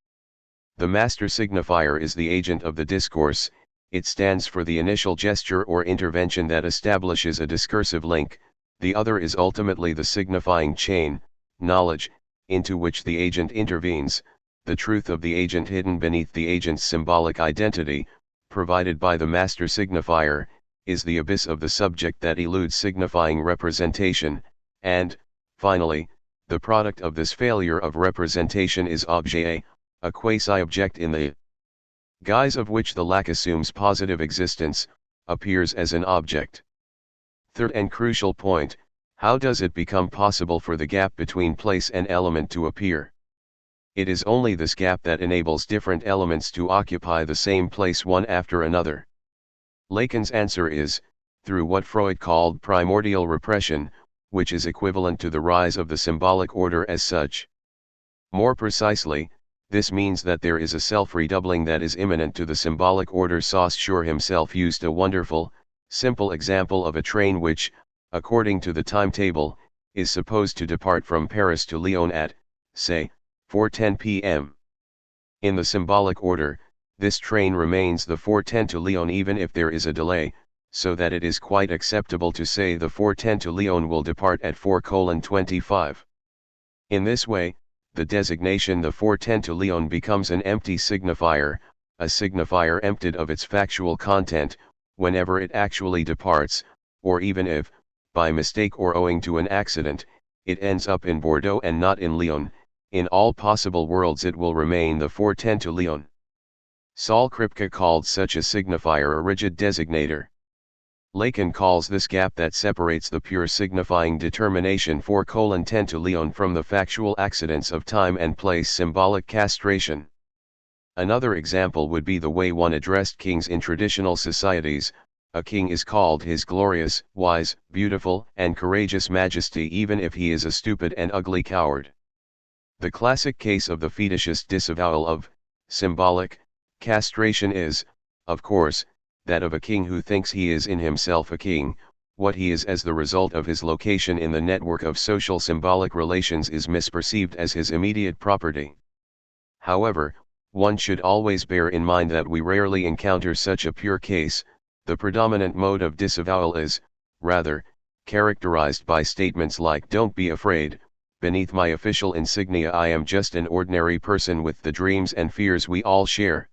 The master signifier is the agent of the discourse. It stands for the initial gesture or intervention that establishes a discursive link. The other is ultimately the signifying chain, knowledge, into which the agent intervenes, the truth of the agent hidden beneath the agent's symbolic identity, provided by the master signifier, is the abyss of the subject that eludes signifying representation, and, finally, the product of this failure of representation is objet A, a quasi-object in the guise of which the lack assumes positive existence, appears as an object. Third and crucial point: how does it become possible for the gap between place and element to appear? It is only this gap that enables different elements to occupy the same place one after another. Lacan's answer is, through what Freud called primordial repression, which is equivalent to the rise of the symbolic order as such. More precisely, this means that there is a self-redoubling that is immanent to the symbolic order. Saussure himself used a wonderful, simple example of a train which, according to the timetable, is supposed to depart from Paris to Lyon at, say, 4:10 p.m. In the symbolic order, this train remains the 4:10 to Lyon even if there is a delay, so that it is quite acceptable to say the 4:10 to Lyon will depart at 4:25. In this way, the designation the 4:10 to Lyon becomes an empty signifier, a signifier emptied of its factual content, whenever it actually departs, or even if, by mistake or owing to an accident, it ends up in Bordeaux and not in Lyon. In all possible worlds it will remain the 4:10 to Lyon. Saul Kripke called such a signifier a rigid designator. Lacan calls this gap that separates the pure signifying determination 4:10 to Lyon from the factual accidents of time and place symbolic castration. Another example would be the way one addressed kings in traditional societies. A king is called His Glorious, Wise, Beautiful, and Courageous Majesty even if he is a stupid and ugly coward. The classic case of the fetishist disavowal of symbolic castration is, of course, that of a king who thinks he is in himself a king. What he is as the result of his location in the network of social symbolic relations is misperceived as his immediate property. However, one should always bear in mind that we rarely encounter such a pure case. The predominant mode of disavowal is, rather, characterized by statements like "Don't be afraid, beneath my official insignia I am just an ordinary person with the dreams and fears we all share."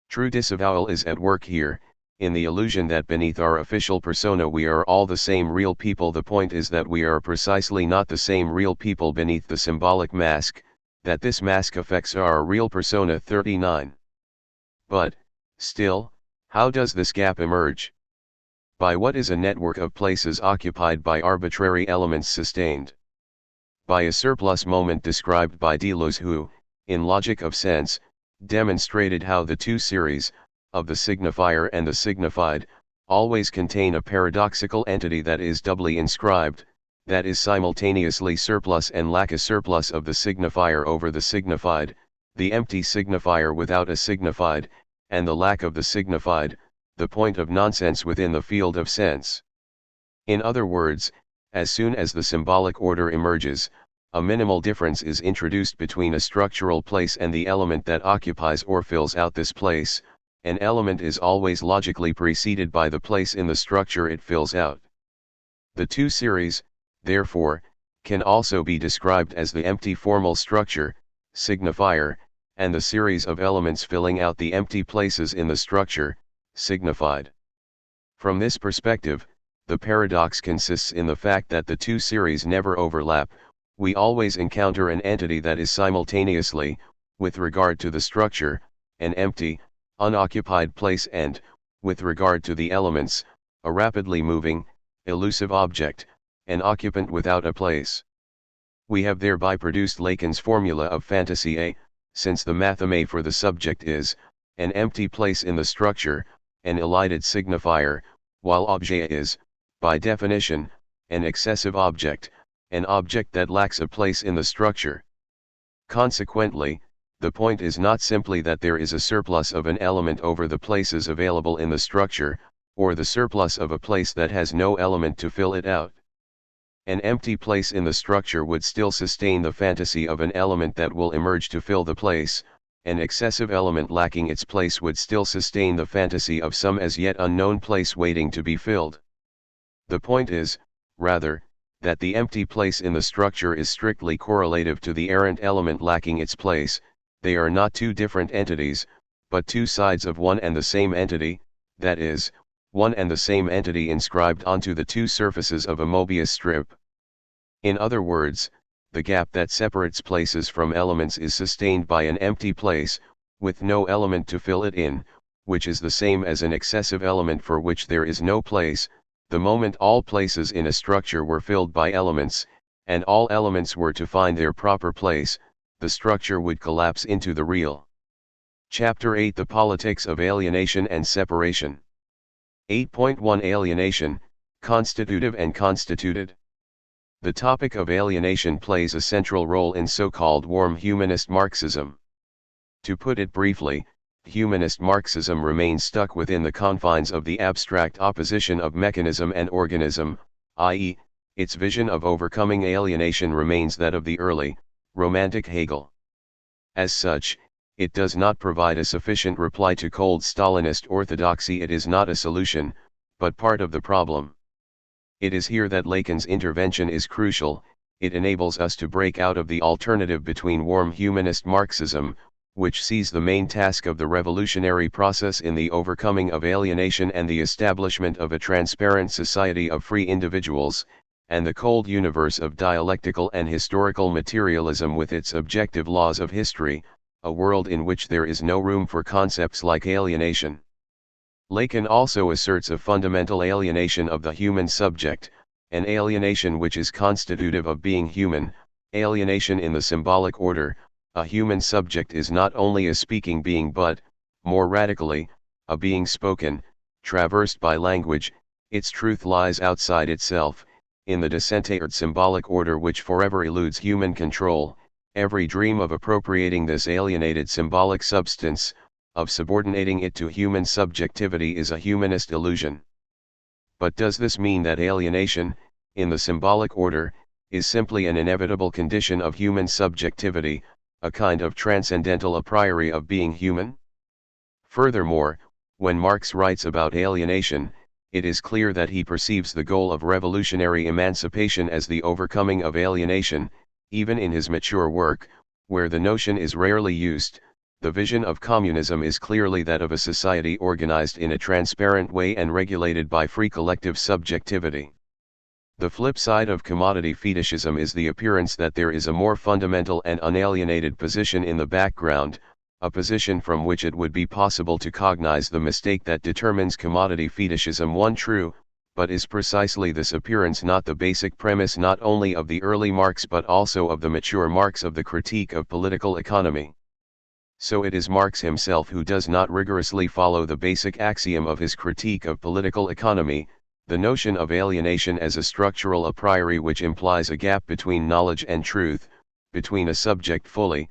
True disavowal is at work here, in the illusion that beneath our official persona we are all the same real people. The point is that we are precisely not the same real people beneath the symbolic mask, that this mask affects our real persona. 39. But, still, how does this gap emerge? By what is a network of places occupied by arbitrary elements sustained? by a surplus moment described by Deleuze, who, in Logic of Sense, demonstrated how the two series, of the signifier and the signified, always contain a paradoxical entity that is doubly inscribed, that is simultaneously surplus and lack a surplus of the signifier over the signified, the empty signifier without a signified, and the lack of the signified, the point of nonsense within the field of sense. In other words, as soon as the symbolic order emerges, a minimal difference is introduced between a structural place and the element that occupies or fills out this place. An element is always logically preceded by the place in the structure it fills out. The two series, therefore, can also be described as the empty formal structure, signifier, and the series of elements filling out the empty places in the structure, signified. From this perspective, the paradox consists in the fact that the two series never overlap. We always encounter an entity that is simultaneously, with regard to the structure, an empty, unoccupied place and, with regard to the elements, a rapidly moving, elusive object, an occupant without a place. We have thereby produced Lacan's formula of fantasy A, since the matheme for the subject is, an empty place in the structure, an elided signifier, while objet is, by definition, an excessive object, an object that lacks a place in the structure. Consequently, the point is not simply that there is a surplus of an element over the places available in the structure, or the surplus of a place that has no element to fill it out. An empty place in the structure would still sustain the fantasy of an element that will emerge to fill the place. An excessive element lacking its place would still sustain the fantasy of some as yet unknown place waiting to be filled. The point is, rather, that the empty place in the structure is strictly correlative to the errant element lacking its place. They are not two different entities, but two sides of one and the same entity, that is, one and the same entity inscribed onto the two surfaces of a Mobius strip. In other words, the gap that separates places from elements is sustained by an empty place, with no element to fill it in, which is the same as an excessive element for which there is no place. The moment all places in a structure were filled by elements, and all elements were to find their proper place, the structure would collapse into the real. Chapter 8: The Politics of Alienation and Separation. 8.1 Alienation, Constitutive and Constituted. The topic of alienation plays a central role in so-called warm humanist Marxism. To put it briefly, humanist Marxism remains stuck within the confines of the abstract opposition of mechanism and organism, i.e., its vision of overcoming alienation remains that of the early, Romantic Hegel. As such, it does not provide a sufficient reply to cold Stalinist orthodoxy. It is not a solution, but part of the problem. It is here that Lacan's intervention is crucial. It enables us to break out of the alternative between warm humanist Marxism, which sees the main task of the revolutionary process in the overcoming of alienation and the establishment of a transparent society of free individuals, and the cold universe of dialectical and historical materialism with its objective laws of history, a world in which there is no room for concepts like alienation. Lacan also asserts a fundamental alienation of the human subject, an alienation which is constitutive of being human, alienation in the symbolic order. A human subject is not only a speaking being but, more radically, a being spoken, traversed by language. Its truth lies outside itself, in the disintegrated symbolic order which forever eludes human control. Every dream of appropriating this alienated symbolic substance, of subordinating it to human subjectivity, is a humanist illusion. But does this mean that alienation, in the symbolic order, is simply an inevitable condition of human subjectivity, a kind of transcendental a priori of being human? Furthermore, when Marx writes about alienation, it is clear that he perceives the goal of revolutionary emancipation as the overcoming of alienation. Even in his mature work, where the notion is rarely used, the vision of communism is clearly that of a society organized in a transparent way and regulated by free collective subjectivity. The flip side of commodity fetishism is the appearance that there is a more fundamental and unalienated position in the background, a position from which it would be possible to cognize the mistake that determines commodity fetishism. One true, But is precisely this appearance not the basic premise not only of the early Marx but also of the mature Marx of the critique of political economy? So it is Marx himself who does not rigorously follow the basic axiom of his critique of political economy, the notion of alienation as a structural a priori which implies a gap between knowledge and truth, between a subject fully,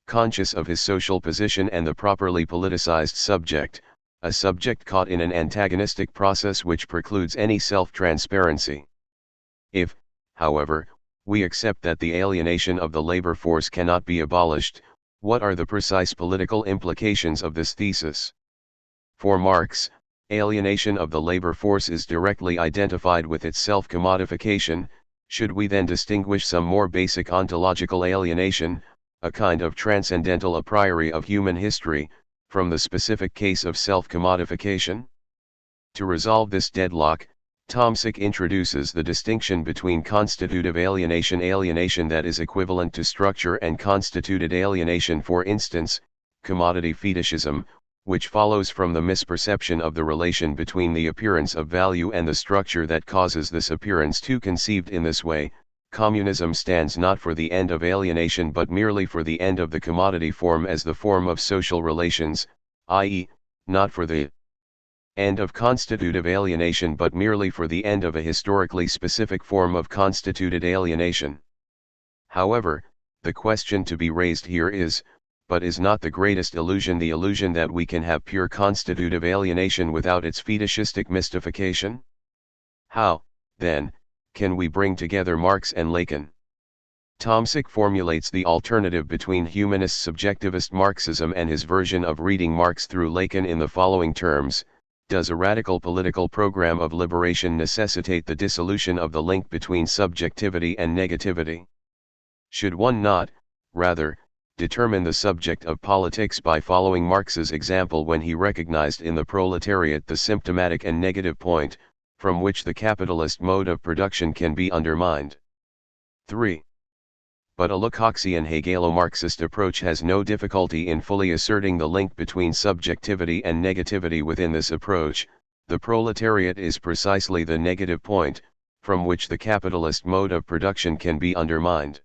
conscious of his social position and the properly politicized subject, a subject caught in an antagonistic process which precludes any self-transparency. If, however, we accept that the alienation of the labor force cannot be abolished, what are the precise political implications of this thesis? For Marx, alienation of the labor force is directly identified with its self-commodification. Should we then distinguish some more basic ontological alienation, a kind of transcendental a priori of human history, from the specific case of self-commodification? To resolve this deadlock, Tomczyk introduces the distinction between constitutive alienation, alienation that is equivalent to structure, and constituted alienation, for instance, commodity fetishism, which follows from the misperception of the relation between the appearance of value and the structure that causes this appearance. To conceived in this way, communism stands not for the end of alienation but merely for the end of the commodity form as the form of social relations, i.e., not for the end of constitutive alienation but merely for the end of a historically specific form of constituted alienation. However, the question to be raised here is, but is not the greatest illusion the illusion that we can have pure constitutive alienation without its fetishistic mystification? How, then, can we bring together Marx and Lacan? Tomczyk formulates the alternative between humanist subjectivist Marxism and his version of reading Marx through Lacan in the following terms: does a radical political program of liberation necessitate the dissolution of the link between subjectivity and negativity? Should one not, rather, determine the subject of politics by following Marx's example when he recognized in the proletariat the symptomatic and negative point, from which the capitalist mode of production can be undermined? 3. But a Lukácsian Hegelo-Marxist approach has no difficulty in fully asserting the link between subjectivity and negativity. Within this approach, the proletariat is precisely the negative point, from which the capitalist mode of production can be undermined.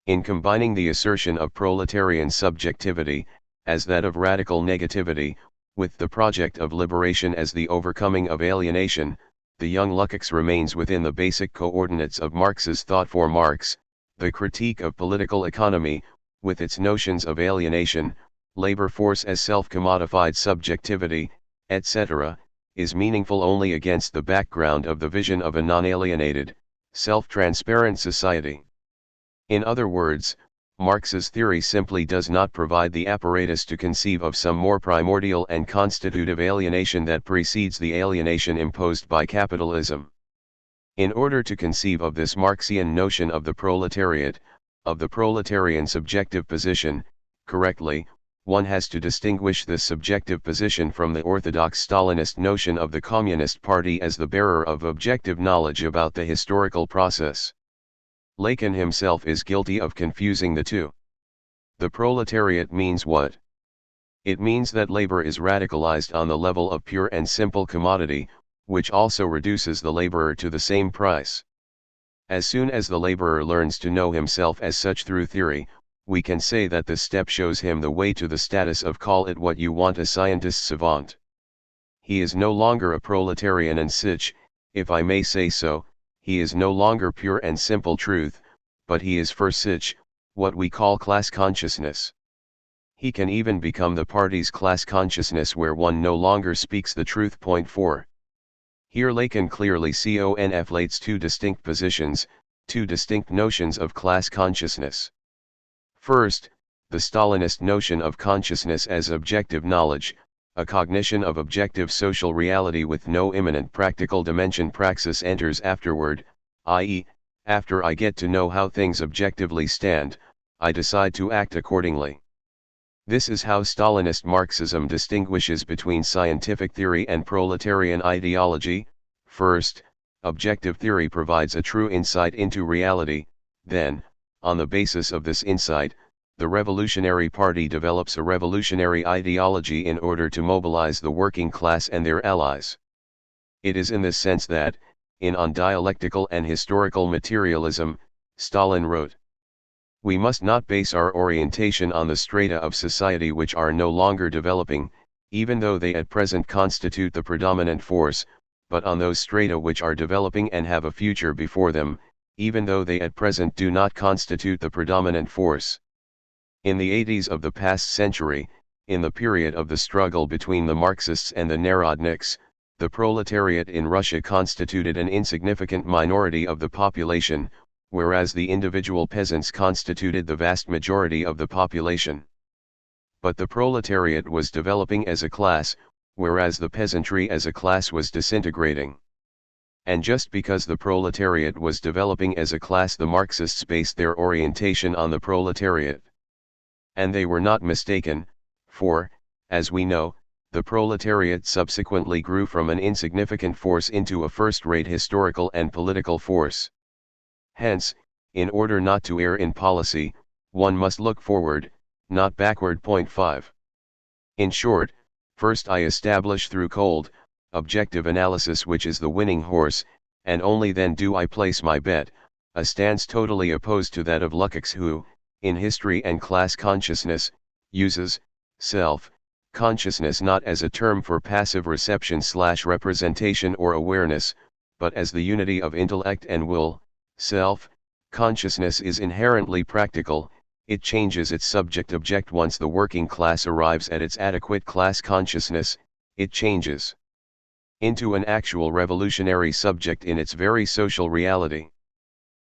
In combining the assertion of proletarian subjectivity, as that of radical negativity, with the project of liberation as the overcoming of alienation, the young Lukács remains within the basic coordinates of Marx's thought. For Marx, the critique of political economy, with its notions of alienation, labor force as self-commodified subjectivity, etc., is meaningful only against the background of the vision of a non-alienated, self-transparent society. In other words, Marx's theory simply does not provide the apparatus to conceive of some more primordial and constitutive alienation that precedes the alienation imposed by capitalism. In order to conceive of this Marxian notion of the proletariat, of the proletarian subjective position, correctly, one has to distinguish this subjective position from the orthodox Stalinist notion of the Communist Party as the bearer of objective knowledge about the historical process. Lacan himself is guilty of confusing the two. The proletariat means what? It means that labor is radicalized on the level of pure and simple commodity, which also reduces the laborer to the same price. As soon as the laborer learns to know himself as such through theory, we can say that this step shows him the way to the status of, call it what you want, a scientist savant. He is no longer a proletarian and sich, if I may say so. He is no longer pure and simple truth, but he is for sich, what we call class consciousness. He can even become the party's class consciousness where one no longer speaks the truth. Point 4. Here Lacan clearly conflates two distinct positions, two distinct notions of class consciousness. First, the Stalinist notion of consciousness as objective knowledge, a cognition of objective social reality with no immanent practical dimension. Praxis enters afterward, i.e., after I get to know how things objectively stand, I decide to act accordingly. This is how Stalinist Marxism distinguishes between scientific theory and proletarian ideology. First, objective theory provides a true insight into reality, then, on the basis of this insight, the Revolutionary Party develops a revolutionary ideology in order to mobilize the working class and their allies. It is in this sense that, On Dialectical and Historical Materialism, Stalin wrote, "We must not base our orientation on the strata of society which are no longer developing, even though they at present constitute the predominant force, but on those strata which are developing and have a future before them, even though they at present do not constitute the predominant force." In the 80s of the past century, in the period of the struggle between the Marxists and the Narodniks, the proletariat in Russia constituted an insignificant minority of the population, whereas the individual peasants constituted the vast majority of the population. But the proletariat was developing as a class, whereas the peasantry as a class was disintegrating. And just because the proletariat was developing as a class, the Marxists based their orientation on the proletariat. And they were not mistaken, for, as we know, the proletariat subsequently grew from an insignificant force into a first-rate historical and political force. Hence, in order not to err in policy, one must look forward, not backward. 5. In short, first I establish through cold, objective analysis which is the winning horse, and only then do I place my bet, a stance totally opposed to that of Lukács who, in History and Class Consciousness, uses self-consciousness not as a term for passive reception/representation or awareness, but as the unity of intellect and will. Self-consciousness is inherently practical, it changes its subject-object once the working class arrives at its adequate class consciousness, it changes into an actual revolutionary subject in its very social reality.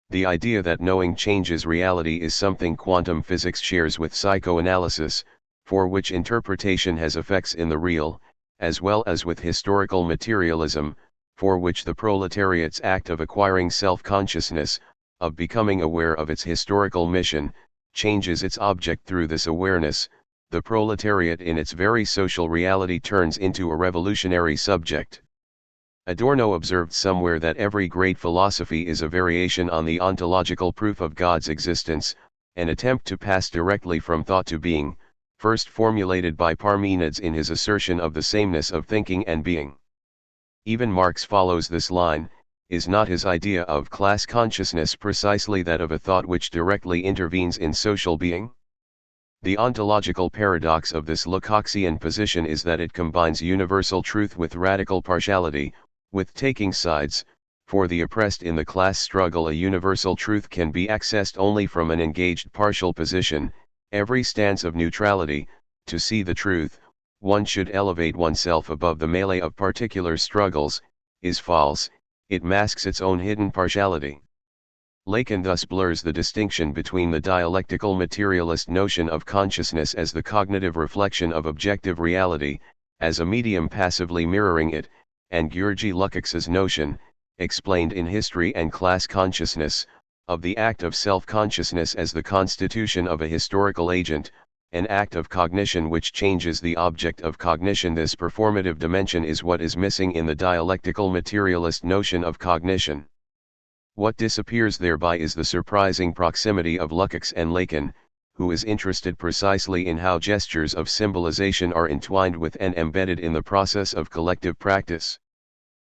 The idea that knowing changes reality is something quantum physics shares with psychoanalysis, for which interpretation has effects in the real, as well as with historical materialism, for which the proletariat's act of acquiring self-consciousness, of becoming aware of its historical mission, changes its object through this awareness. The proletariat in its very social reality turns into a revolutionary subject. Adorno observed somewhere that every great philosophy is a variation on the ontological proof of God's existence, an attempt to pass directly from thought to being, first formulated by Parmenides in his assertion of the sameness of thinking and being. Even Marx follows this line. Is not his idea of class consciousness precisely that of a thought which directly intervenes in social being? The ontological paradox of this Lukácsian position is that it combines universal truth with radical partiality, with taking sides. For the oppressed in the class struggle, a universal truth can be accessed only from an engaged partial position. Every stance of neutrality. To see the truth, one should elevate oneself above the melee of particular struggles, is false, it masks its own hidden partiality. Lacan thus blurs the distinction between the dialectical materialist notion of consciousness as the cognitive reflection of objective reality, as a medium passively mirroring it, and Georgy Lukács's notion, explained in History and Class Consciousness, of the act of self-consciousness as the constitution of a historical agent, an act of cognition which changes the object of cognition. This performative dimension is what is missing in the dialectical materialist notion of cognition. What disappears thereby is the surprising proximity of Lukács and Lacan, who is interested precisely in how gestures of symbolization are entwined with and embedded in the process of collective practice.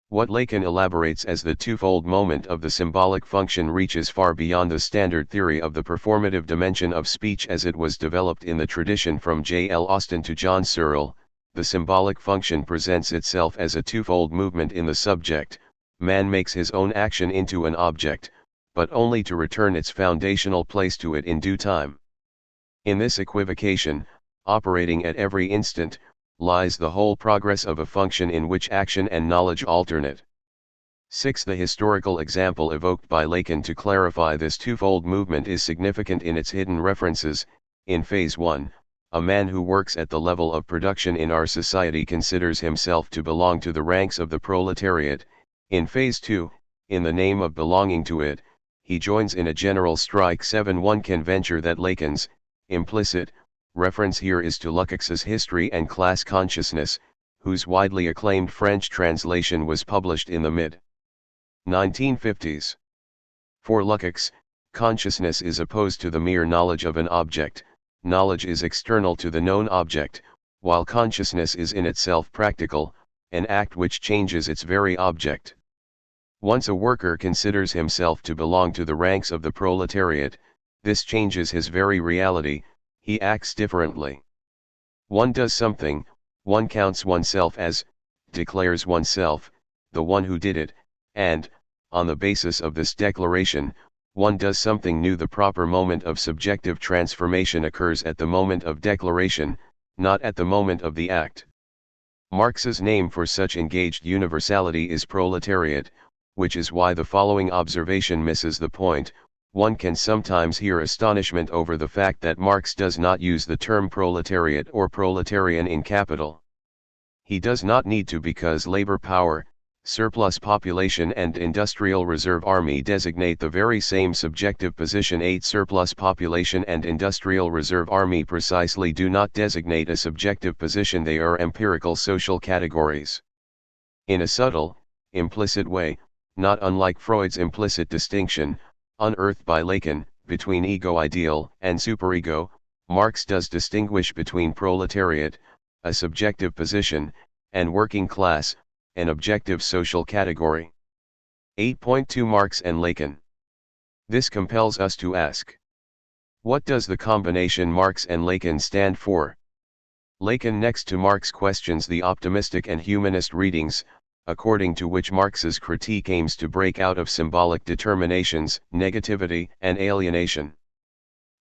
What Lacan elaborates as the twofold moment of the symbolic function reaches far beyond the standard theory of the performative dimension of speech as it was developed in the tradition from J. L. Austin to John Searle. The symbolic function presents itself as a twofold movement in the subject. Man makes his own action into an object, but only to return its foundational place to it in due time. In this equivocation, operating at every instant, lies the whole progress of a function in which action and knowledge alternate. 6. The historical example evoked by Lacan to clarify this twofold movement is significant in its hidden references. In Phase 1, a man who works at the level of production in our society considers himself to belong to the ranks of the proletariat. In Phase 2, in the name of belonging to it, he joins in a general strike. 7. One can venture that Lacan's implicit reference here is to Lukács's History and Class Consciousness, whose widely acclaimed French translation was published in the mid-1950s. For Lukács, consciousness is opposed to the mere knowledge of an object. Knowledge is external to the known object, while consciousness is in itself practical, an act which changes its very object. Once a worker considers himself to belong to the ranks of the proletariat, this changes his very reality, he acts differently. One does something, one counts oneself as, declares oneself, the one who did it, and, on the basis of this declaration, one does something new. The proper moment of subjective transformation occurs at the moment of declaration, not at the moment of the act. Marx's name for such engaged universality is proletariat, which is why the following observation misses the point. One can sometimes hear astonishment over the fact that Marx does not use the term proletariat or proletarian in capital. He does not need to, because labor power, surplus population and industrial reserve army designate the very same subjective position. 8. Surplus population and industrial reserve army precisely do not designate a subjective position, they are empirical social categories. In a subtle, implicit way, not unlike Freud's implicit distinction, unearthed by Lacan, between ego-ideal and superego, Marx does distinguish between proletariat, a subjective position, and working class, an objective social category. 8.2 Marx and Lacan. This compels us to ask, what does the combination Marx and Lacan stand for? Lacan next to Marx questions the optimistic and humanist readings, according to which Marx's critique aims to break out of symbolic determinations, negativity, and alienation.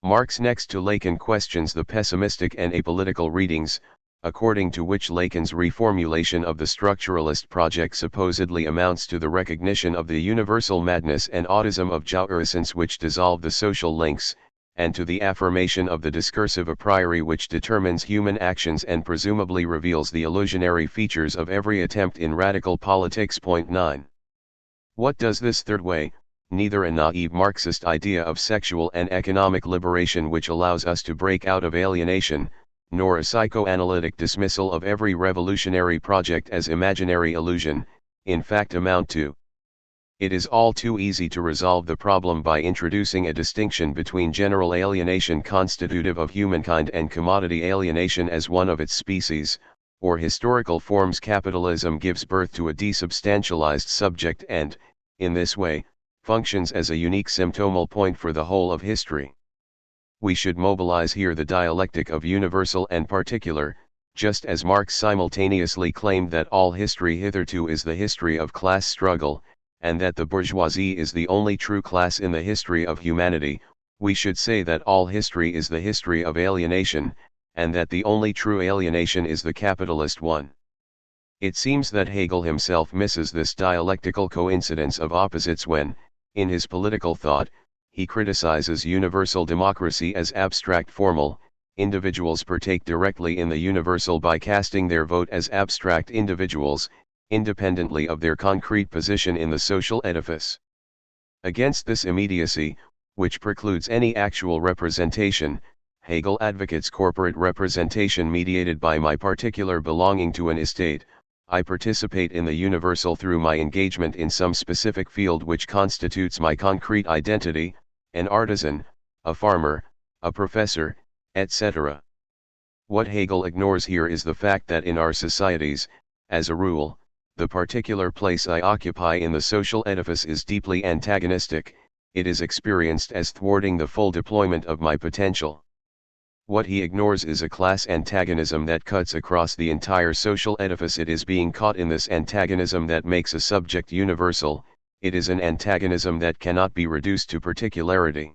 Marx next to Lacan questions the pessimistic and apolitical readings, according to which Lacan's reformulation of the structuralist project supposedly amounts to the recognition of the universal madness and autism of jouissance which dissolve the social links, and to the affirmation of the discursive a priori which determines human actions and presumably reveals the illusionary features of every attempt in radical politics. 9. What does this third way, neither a naive Marxist idea of sexual and economic liberation which allows us to break out of alienation, nor a psychoanalytic dismissal of every revolutionary project as imaginary illusion, in fact amount to? It is all too easy to resolve the problem by introducing a distinction between general alienation constitutive of humankind and commodity alienation as one of its species, or historical forms. Capitalism gives birth to a desubstantialized subject and, in this way, functions as a unique symptomal point for the whole of history. We should mobilize here the dialectic of universal and particular, just as Marx simultaneously claimed that all history hitherto is the history of class struggle, and that the bourgeoisie is the only true class in the history of humanity. We should say that all history is the history of alienation, and that the only true alienation is the capitalist one. It seems that Hegel himself misses this dialectical coincidence of opposites when, in his political thought, he criticizes universal democracy as abstract formal. Individuals partake directly in the universal by casting their vote as abstract individuals, independently of their concrete position in the social edifice. Against this immediacy, which precludes any actual representation, Hegel advocates corporate representation mediated by my particular belonging to an estate. I participate in the universal through my engagement in some specific field which constitutes my concrete identity, an artisan, a farmer, a professor, etc. What Hegel ignores here is the fact that in our societies, as a rule, the particular place I occupy in the social edifice is deeply antagonistic, it is experienced as thwarting the full deployment of my potential. What he ignores is a class antagonism that cuts across the entire social edifice. It is being caught in this antagonism that makes a subject universal, it is an antagonism that cannot be reduced to particularity.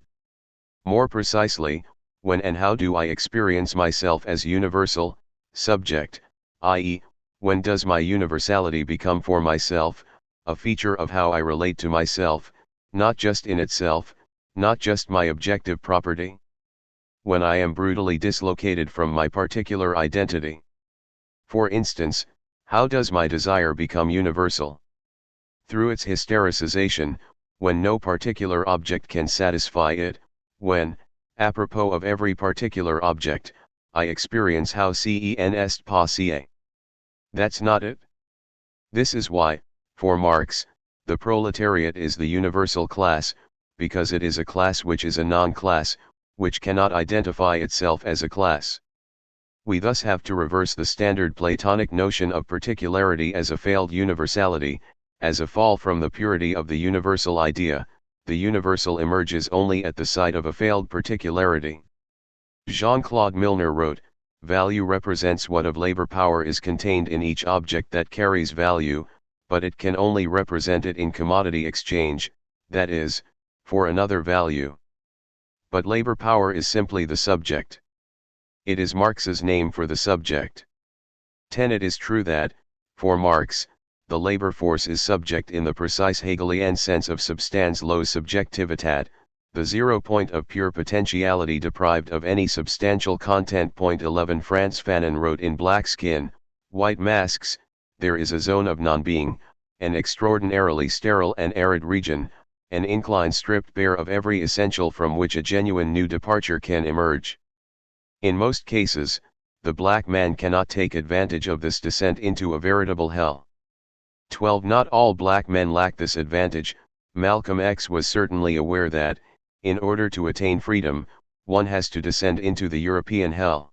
More precisely, when and how do I experience myself as universal, subject, i.e., when does my universality become for myself, a feature of how I relate to myself, not just in itself, not just my objective property? When I am brutally dislocated from my particular identity. For instance, how does my desire become universal? Through its hystericization, when no particular object can satisfy it, when, apropos of every particular object, I experience how cen est possible. That's not it. This is why, for Marx, the proletariat is the universal class, because it is a class which is a non-class, which cannot identify itself as a class. We thus have to reverse the standard Platonic notion of particularity as a failed universality, as a fall from the purity of the universal idea. The universal emerges only at the site of a failed particularity. Jean-Claude Milner wrote, "Value represents what of labor power is contained in each object that carries value, but it can only represent it in commodity exchange, that is, for another value. But labor power is simply the subject. It is Marx's name for the subject." 10. It is true that, for Marx, the labor force is subject in the precise Hegelian sense of substans los subjectivitat, the 0 point of pure potentiality deprived of any substantial content. 11. Frantz Fanon wrote in Black Skin, White Masks, "There is a zone of non-being, an extraordinarily sterile and arid region, an incline stripped bare of every essential from which a genuine new departure can emerge. In most cases, the black man cannot take advantage of this descent into a veritable hell." 12. Not all black men lack this advantage. Malcolm X was certainly aware that, in order to attain freedom, one has to descend into the European hell.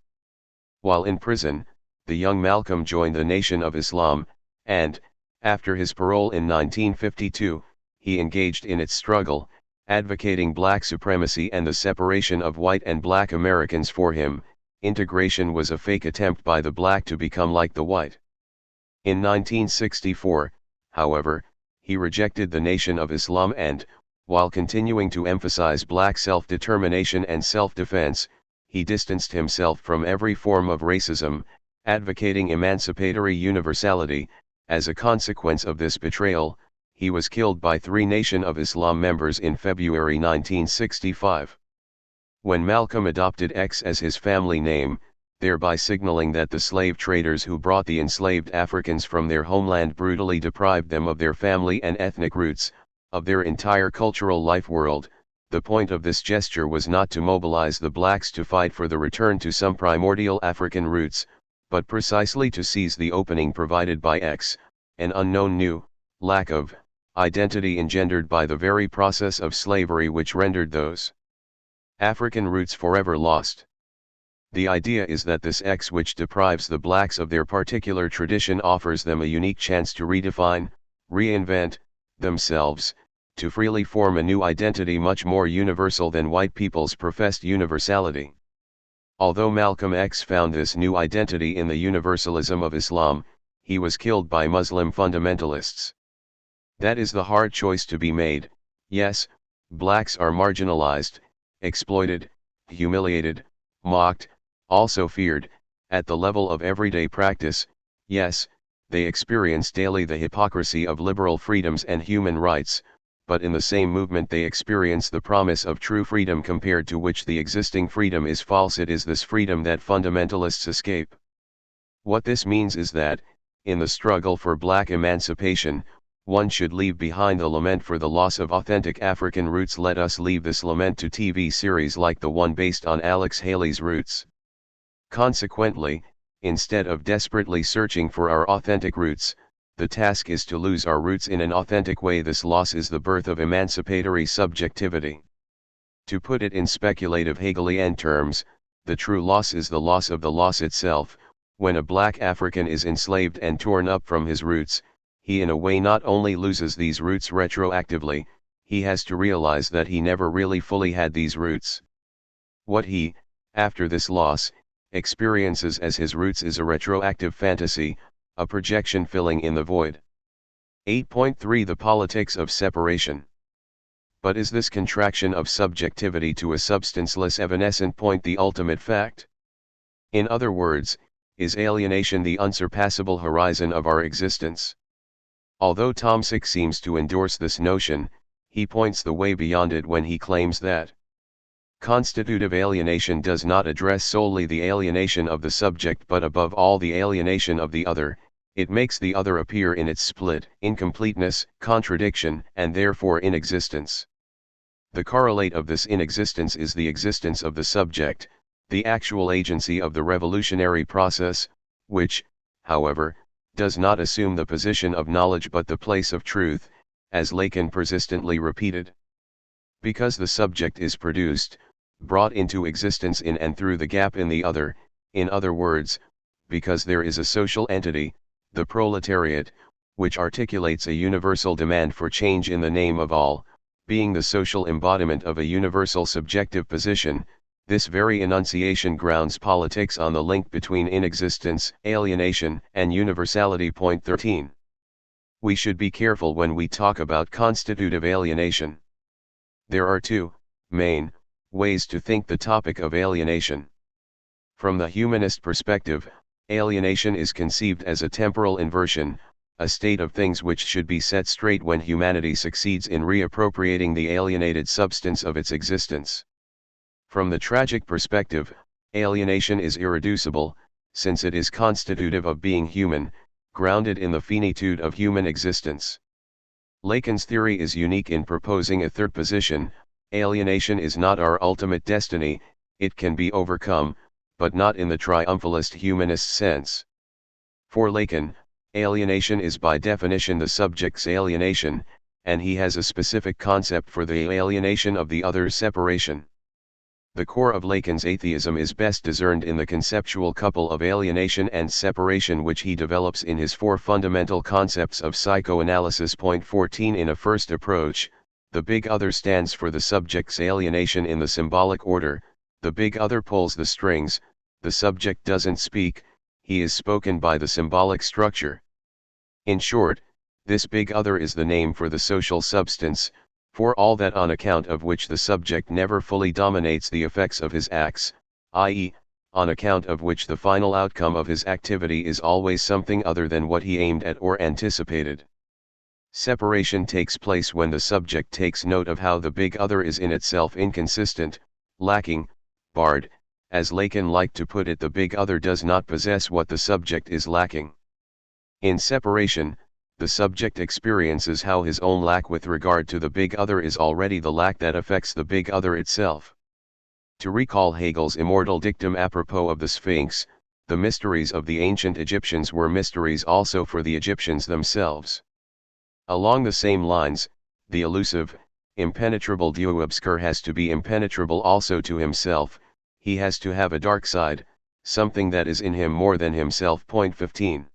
While in prison, the young Malcolm joined the Nation of Islam, and, after his parole in 1952, he engaged in its struggle, advocating black supremacy and the separation of white and black Americans. For him, integration was a fake attempt by the black to become like the white. In 1964, however, he rejected the Nation of Islam and, while continuing to emphasize black self-determination and self-defense, he distanced himself from every form of racism, advocating emancipatory universality. As a consequence of this betrayal, he was killed by 3 Nation of Islam members in February 1965. When Malcolm adopted X as his family name, thereby signaling that the slave traders who brought the enslaved Africans from their homeland brutally deprived them of their family and ethnic roots, of their entire cultural life world, the point of this gesture was not to mobilize the blacks to fight for the return to some primordial African roots, but precisely to seize the opening provided by X, an unknown new lack of identity engendered by the very process of slavery which rendered those African roots forever lost. The idea is that this X which deprives the blacks of their particular tradition offers them a unique chance to redefine, reinvent, themselves, to freely form a new identity much more universal than white people's professed universality. Although Malcolm X found this new identity in the universalism of Islam, he was killed by Muslim fundamentalists. That is the hard choice to be made. Yes, blacks are marginalized, exploited, humiliated, mocked, also feared, at the level of everyday practice. Yes, they experience daily the hypocrisy of liberal freedoms and human rights, but in the same movement they experience the promise of true freedom compared to which the existing freedom is false. It is this freedom that fundamentalists escape. What this means is that, in the struggle for black emancipation, one should leave behind the lament for the loss of authentic African roots. Let us leave this lament to TV series like the one based on Alex Haley's roots. Consequently, instead of desperately searching for our authentic roots, the task is to lose our roots in an authentic way. This loss is the birth of emancipatory subjectivity. To put it in speculative Hegelian terms, the true loss is the loss of the loss itself. When a black African is enslaved and torn up from his roots, he in a way not only loses these roots retroactively, he has to realize that he never really fully had these roots. What he, after this loss, experiences as his roots is a retroactive fantasy, a projection filling in the void. 8.3 The politics of separation. But is this contraction of subjectivity to a substanceless evanescent point the ultimate fact? In other words, is alienation the unsurpassable horizon of our existence? Although Tomczyk seems to endorse this notion, he points the way beyond it when he claims that constitutive alienation does not address solely the alienation of the subject but above all the alienation of the other. It makes the other appear in its split, incompleteness, contradiction, and therefore inexistence. The correlate of this inexistence is the existence of the subject, the actual agency of the revolutionary process, which, however, does not assume the position of knowledge but the place of truth, as Lacan persistently repeated. Because the subject is produced, brought into existence in and through the gap in the other, In other words, because there is a social entity, the proletariat, which articulates a universal demand for change in the name of all, being the social embodiment of a universal subjective position, this very enunciation grounds politics on the link between inexistence, alienation, and universality. Point 13. We should be careful when we talk about constitutive alienation. There are two main ways to think the topic of alienation. From the humanist perspective, alienation is conceived as a temporal inversion, a state of things which should be set straight when humanity succeeds in reappropriating the alienated substance of its existence. From the tragic perspective, alienation is irreducible, since it is constitutive of being human, grounded in the finitude of human existence. Lacan's theory is unique in proposing a third position: alienation is not our ultimate destiny, it can be overcome, but not in the triumphalist humanist sense. For Lacan, alienation is by definition the subject's alienation, and he has a specific concept for the alienation of the other's separation. The core of Lacan's atheism is best discerned in the conceptual couple of alienation and separation which he develops in his four fundamental concepts of psychoanalysis. Point 14. In a first approach, the big other stands for the subject's alienation in the symbolic order: the big other pulls the strings, the subject doesn't speak, he is spoken by the symbolic structure. In short, this big other is the name for the social substance, for all that on account of which the subject never fully dominates the effects of his acts, i.e., on account of which the final outcome of his activity is always something other than what he aimed at or anticipated. Separation takes place when the subject takes note of how the big other is in itself inconsistent, lacking, barred. As Lacan liked to put it, the big other does not possess what the subject is lacking. In separation, the subject experiences how his own lack with regard to the big other is already the lack that affects the big other itself. To recall Hegel's immortal dictum apropos of the Sphinx, the mysteries of the ancient Egyptians were mysteries also for the Egyptians themselves. Along the same lines, the elusive, impenetrable Dieu obscur has to be impenetrable also to himself. He has to have a dark side, something that is in him more than himself. Point 15.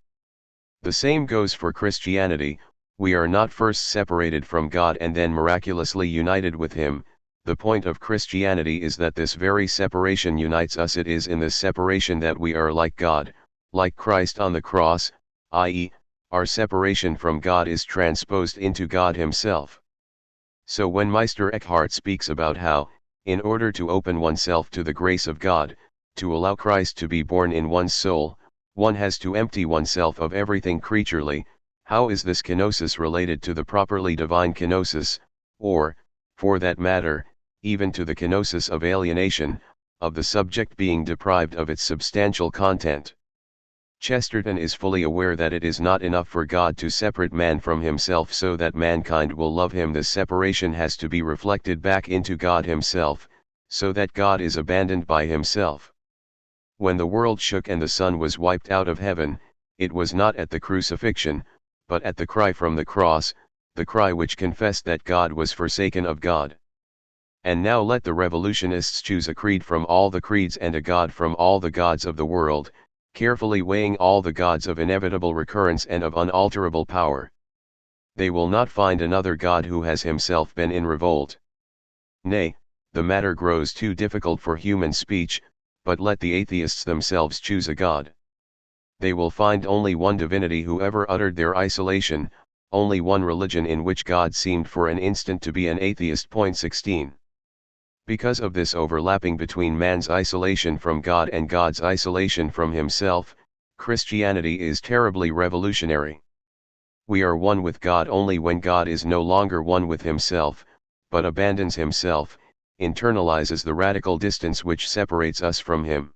The same goes for Christianity: we are not first separated from God and then miraculously united with Him. The point of Christianity is that this very separation unites us. It is in this separation that we are like God, like Christ on the cross, i.e., our separation from God is transposed into God Himself. So when Meister Eckhart speaks about how, in order to open oneself to the grace of God, to allow Christ to be born in one's soul, one has to empty oneself of everything creaturely, how is this kenosis related to the properly divine kenosis, or, for that matter, even to the kenosis of alienation, of the subject being deprived of its substantial content? Chesterton is fully aware that it is not enough for God to separate man from himself so that mankind will love him. This separation has to be reflected back into God Himself, so that God is abandoned by Himself. When the world shook and the sun was wiped out of heaven, it was not at the crucifixion, but at the cry from the cross, the cry which confessed that God was forsaken of God. And now let the revolutionists choose a creed from all the creeds and a God from all the gods of the world, carefully weighing all the gods of inevitable recurrence and of unalterable power. They will not find another God who has himself been in revolt. Nay, the matter grows too difficult for human speech, but let the atheists themselves choose a God. They will find only one divinity who ever uttered their isolation, only one religion in which God seemed for an instant to be an atheist. Point 16. Because of this overlapping between man's isolation from God and God's isolation from himself, Christianity is terribly revolutionary. We are one with God only when God is no longer one with himself, but abandons himself, internalizes the radical distance which separates us from Him.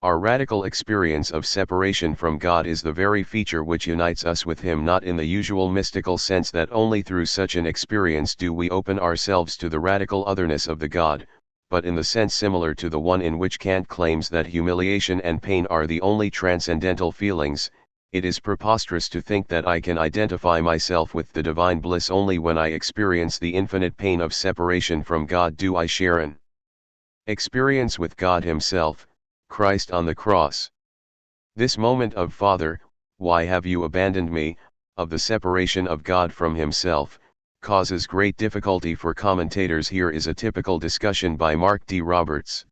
Our radical experience of separation from God is the very feature which unites us with Him, not in the usual mystical sense that only through such an experience do we open ourselves to the radical otherness of the God, but in the sense similar to the one in which Kant claims that humiliation and pain are the only transcendental feelings. It is preposterous to think that I can identify myself with the divine bliss only when I experience the infinite pain of separation from God. Do I share an experience with God Himself, Christ on the cross. This moment of Father, why have you abandoned me, of the separation of God from himself, causes great difficulty for commentators. Here is a typical discussion by Mark D. Roberts.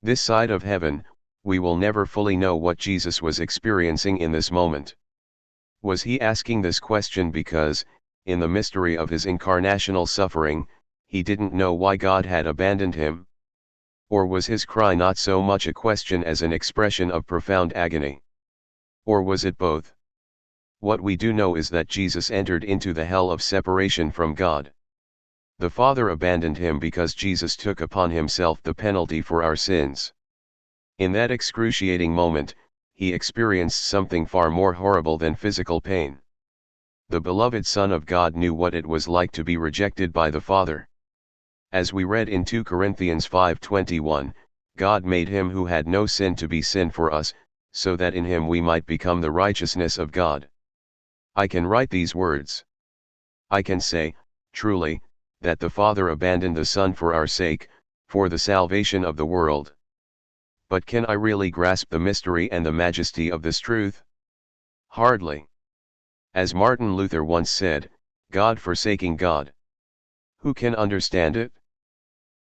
This side of heaven, we will never fully know what Jesus was experiencing in this moment. Was he asking this question because, in the mystery of his incarnational suffering, he didn't know why God had abandoned him? Or was his cry not so much a question as an expression of profound agony? Or was it both? What we do know is that Jesus entered into the hell of separation from God. The Father abandoned him because Jesus took upon himself the penalty for our sins. In that excruciating moment, he experienced something far more horrible than physical pain. The beloved Son of God knew what it was like to be rejected by the Father. As we read in 2 Corinthians 5:21, God made him who had no sin to be sin for us, so that in him we might become the righteousness of God. I can write these words. I can say, truly, that the Father abandoned the Son for our sake, for the salvation of the world. But can I really grasp the mystery and the majesty of this truth? Hardly. As Martin Luther once said, God forsaking God. Who can understand it?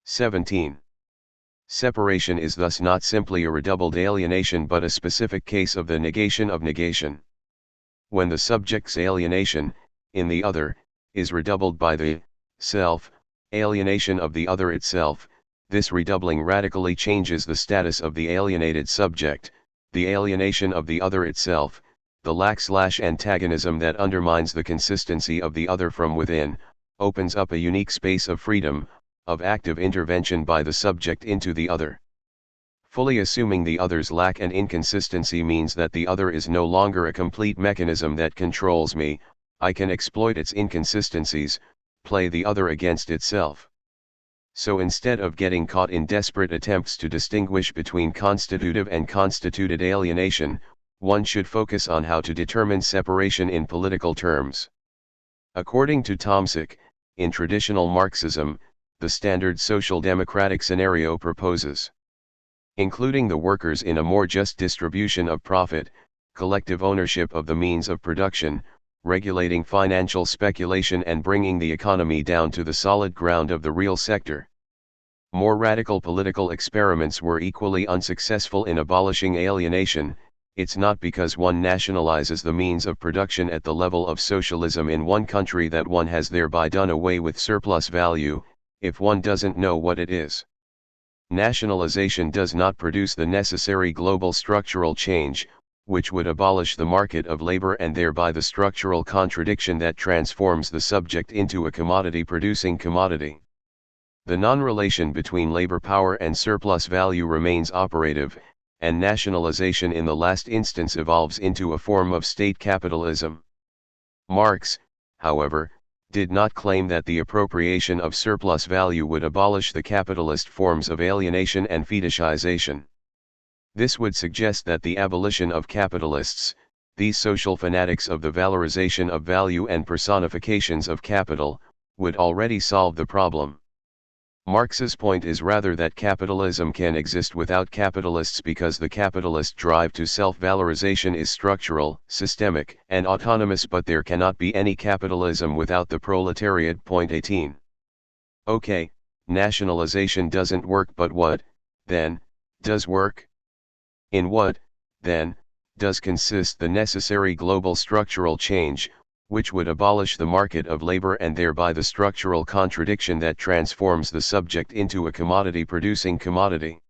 17. Separation is thus not simply a redoubled alienation but a specific case of the negation of negation. When the subject's alienation, in the other, is redoubled by the self alienation of the other itself, this redoubling radically changes the status of the alienated subject. The alienation of the other itself, the lack/antagonism that undermines the consistency of the other from within, opens up a unique space of freedom, of active intervention by the subject into the other. Fully assuming the other's lack and inconsistency means that the other is no longer a complete mechanism that controls me. I can exploit its inconsistencies, play the other against itself. So instead of getting caught in desperate attempts to distinguish between constitutive and constituted alienation, one should focus on how to determine separation in political terms. According to Tomczyk, in traditional Marxism, the standard social democratic scenario proposes including the workers in a more just distribution of profit, collective ownership of the means of production, regulating financial speculation and bringing the economy down to the solid ground of the real sector. More radical political experiments were equally unsuccessful in abolishing alienation. It's not because one nationalizes the means of production at the level of socialism in one country that one has thereby done away with surplus value, if one doesn't know what it is. Nationalization does not produce the necessary global structural change, which would abolish the market of labor and thereby the structural contradiction that transforms the subject into a commodity-producing commodity. The non-relation between labor power and surplus value remains operative, and nationalization in the last instance evolves into a form of state capitalism. Marx, however, did not claim that the appropriation of surplus value would abolish the capitalist forms of alienation and fetishization. This would suggest that the abolition of capitalists, these social fanatics of the valorization of value and personifications of capital, would already solve the problem. Marx's point is rather that capitalism can exist without capitalists because the capitalist drive to self-valorization is structural, systemic, and autonomous, but there cannot be any capitalism without the proletariat. Point 18. Okay, nationalization doesn't work, but what, then, does work? In what, then, does consist the necessary global structural change, which would abolish the market of labor and thereby the structural contradiction that transforms the subject into a commodity-producing commodity?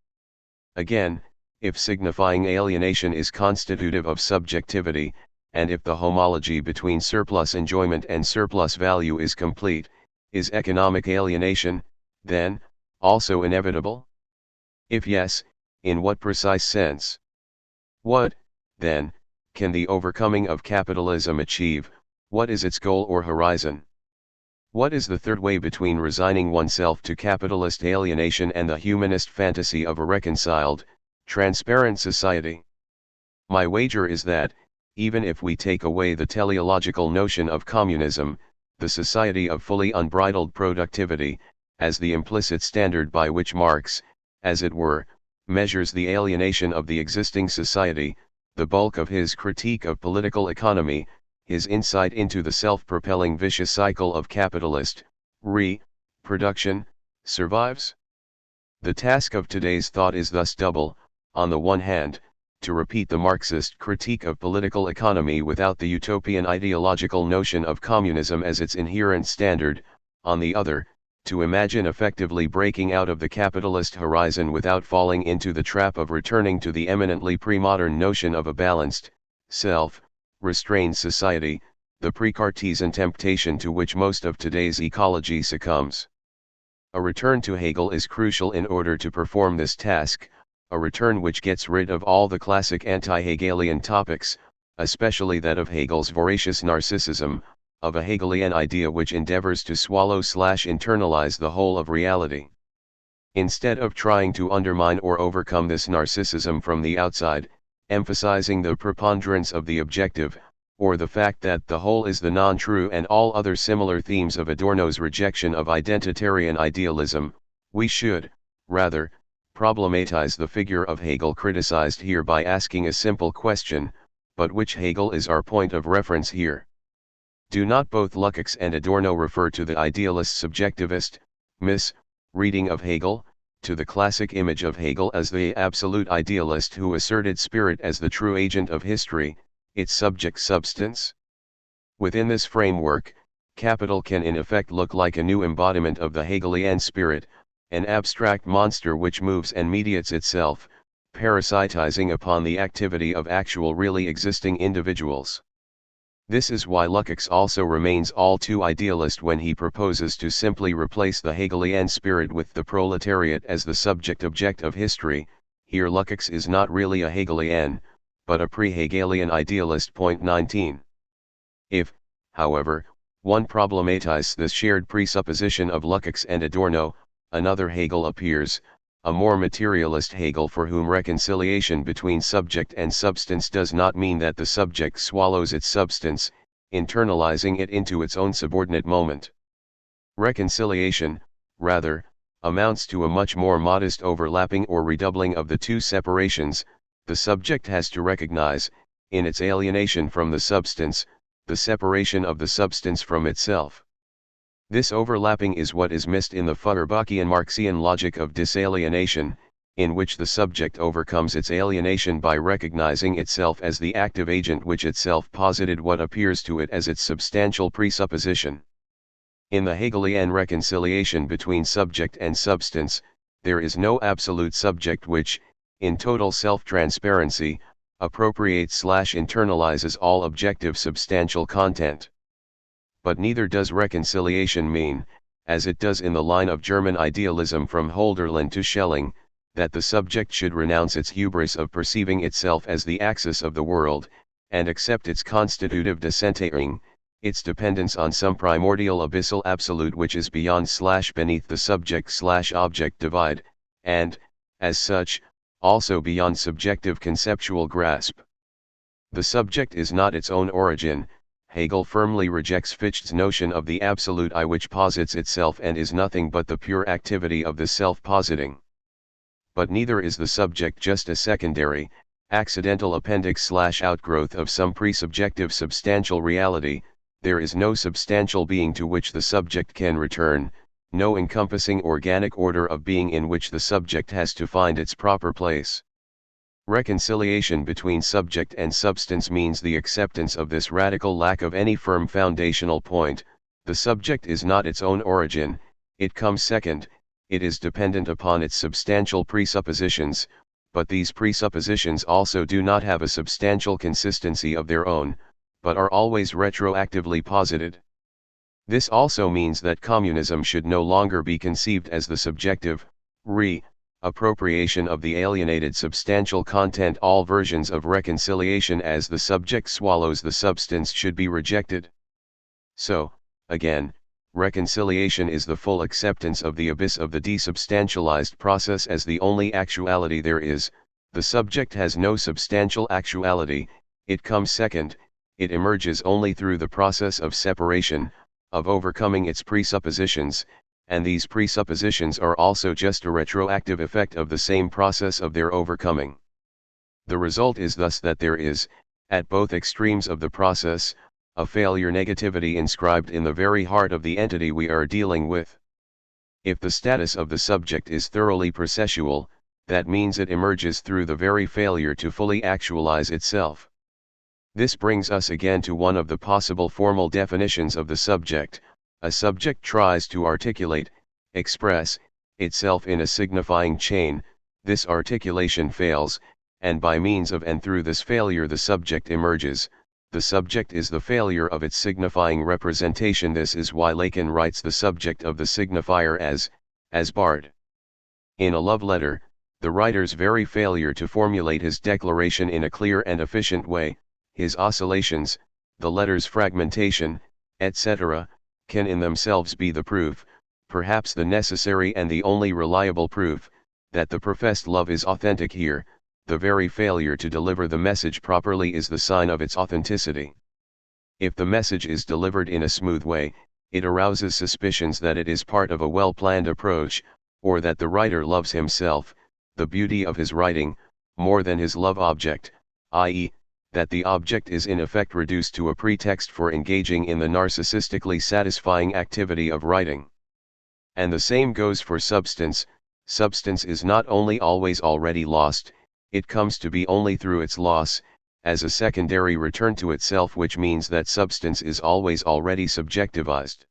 Again, if signifying alienation is constitutive of subjectivity, and if the homology between surplus enjoyment and surplus value is complete, is economic alienation, then, also inevitable? If yes, in what precise sense? What, then, can the overcoming of capitalism achieve? What is its goal or horizon? What is the third way between resigning oneself to capitalist alienation and the humanist fantasy of a reconciled, transparent society? My wager is that, even if we take away the teleological notion of communism, the society of fully unbridled productivity, as the implicit standard by which Marx, as it were, measures the alienation of the existing society, the bulk of his critique of political economy, his insight into the self-propelling vicious cycle of capitalist production, survives. The task of today's thought is thus double: on the one hand, to repeat the Marxist critique of political economy without the utopian ideological notion of communism as its inherent standard; on the other, to imagine effectively breaking out of the capitalist horizon without falling into the trap of returning to the eminently pre-modern notion of a balanced, self-restrained society, the pre-Cartesian temptation to which most of today's ecology succumbs. A return to Hegel is crucial in order to perform this task, a return which gets rid of all the classic anti-Hegelian topics, especially that of Hegel's voracious narcissism, of a Hegelian idea which endeavors to swallow/internalize the whole of reality. Instead of trying to undermine or overcome this narcissism from the outside, emphasizing the preponderance of the objective, or the fact that the whole is the non-true, and all other similar themes of Adorno's rejection of identitarian idealism, we should, rather, problematize the figure of Hegel criticized here by asking a simple question, but which Hegel is our point of reference here? Do not both Lukács and Adorno refer to the idealist subjectivist reading of Hegel, to the classic image of Hegel as the absolute idealist who asserted spirit as the true agent of history, its subject substance? Within this framework, capital can in effect look like a new embodiment of the Hegelian spirit, an abstract monster which moves and mediates itself, parasitizing upon the activity of actual really existing individuals. This is why Lukács also remains all too idealist when he proposes to simply replace the Hegelian spirit with the proletariat as the subject-object of history. Here Lukács is not really a Hegelian, but a pre-Hegelian idealist. 19. If, however, one problematizes this shared presupposition of Lukács and Adorno, another Hegel appears, a more materialist Hegel, for whom reconciliation between subject and substance does not mean that the subject swallows its substance, internalizing it into its own subordinate moment. Reconciliation, rather, amounts to a much more modest overlapping or redoubling of the two separations. The subject has to recognize, in its alienation from the substance, the separation of the substance from itself. This overlapping is what is missed in the Feuerbachian Marxian logic of disalienation, in which the subject overcomes its alienation by recognizing itself as the active agent which itself posited what appears to it as its substantial presupposition. In the Hegelian reconciliation between subject and substance, there is no absolute subject which, in total self-transparency, appropriates/internalizes all objective substantial content. But neither does reconciliation mean, as it does in the line of German idealism from Hölderlin to Schelling, that the subject should renounce its hubris of perceiving itself as the axis of the world, and accept its constitutive Desentiering, its dependence on some primordial abyssal absolute which is beyond/beneath the subject/object divide, and, as such, also beyond subjective conceptual grasp. The subject is not its own origin. Hegel firmly rejects Fichte's notion of the absolute I which posits itself and is nothing but the pure activity of the self-positing. But neither is the subject just a secondary, accidental appendix/outgrowth of some pre-subjective substantial reality. There is no substantial being to which the subject can return, no encompassing organic order of being in which the subject has to find its proper place. Reconciliation between subject and substance means the acceptance of this radical lack of any firm foundational point. The subject is not its own origin, it comes second, it is dependent upon its substantial presuppositions, but these presuppositions also do not have a substantial consistency of their own, but are always retroactively posited. This also means that communism should no longer be conceived as the subjective, appropriation of the alienated substantial content. All versions of reconciliation as the subject swallows the substance should be rejected. So, again, reconciliation is the full acceptance of the abyss of the desubstantialized process as the only actuality there is. The subject has no substantial actuality, it comes second, it emerges only through the process of separation, of overcoming its presuppositions, and these presuppositions are also just a retroactive effect of the same process of their overcoming. The result is thus that there is, at both extremes of the process, a failure negativity inscribed in the very heart of the entity we are dealing with. If the status of the subject is thoroughly processual, that means it emerges through the very failure to fully actualize itself. This brings us again to one of the possible formal definitions of the subject. A subject tries to articulate, express, itself in a signifying chain. This articulation fails, and by means of and through this failure the subject emerges. The subject is the failure of its signifying representation. This is why Lacan writes the subject of the signifier as barred. In a love letter, the writer's very failure to formulate his declaration in a clear and efficient way, his oscillations, the letter's fragmentation, etc., can in themselves be the proof, perhaps the necessary and the only reliable proof, that the professed love is authentic here. The very failure to deliver the message properly is the sign of its authenticity. If the message is delivered in a smooth way, it arouses suspicions that it is part of a well-planned approach, or that the writer loves himself, the beauty of his writing, more than his love object, i.e., that the object is in effect reduced to a pretext for engaging in the narcissistically satisfying activity of writing. And the same goes for substance. Substance is not only always already lost, it comes to be only through its loss, as a secondary return to itself, which means that substance is always already subjectivized.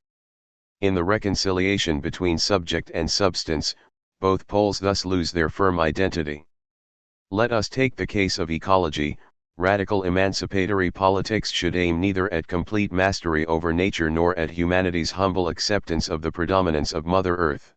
In the reconciliation between subject and substance, both poles thus lose their firm identity. Let us take the case of ecology. Radical emancipatory politics should aim neither at complete mastery over nature nor at humanity's humble acceptance of the predominance of Mother Earth.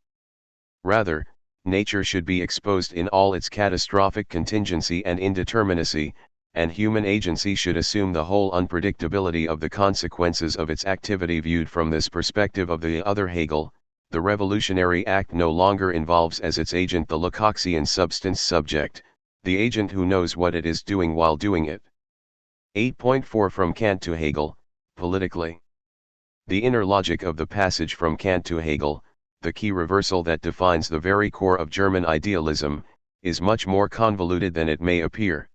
Rather, nature should be exposed in all its catastrophic contingency and indeterminacy, and human agency should assume the whole unpredictability of the consequences of its activity. Viewed from this perspective of the other Hegel, the revolutionary act no longer involves as its agent the Lecoqian substance subject, the agent who knows what it is doing while doing it. 8.4 From Kant to Hegel, politically. The inner logic of the passage from Kant to Hegel, the key reversal that defines the very core of German idealism, is much more convoluted than it may appear.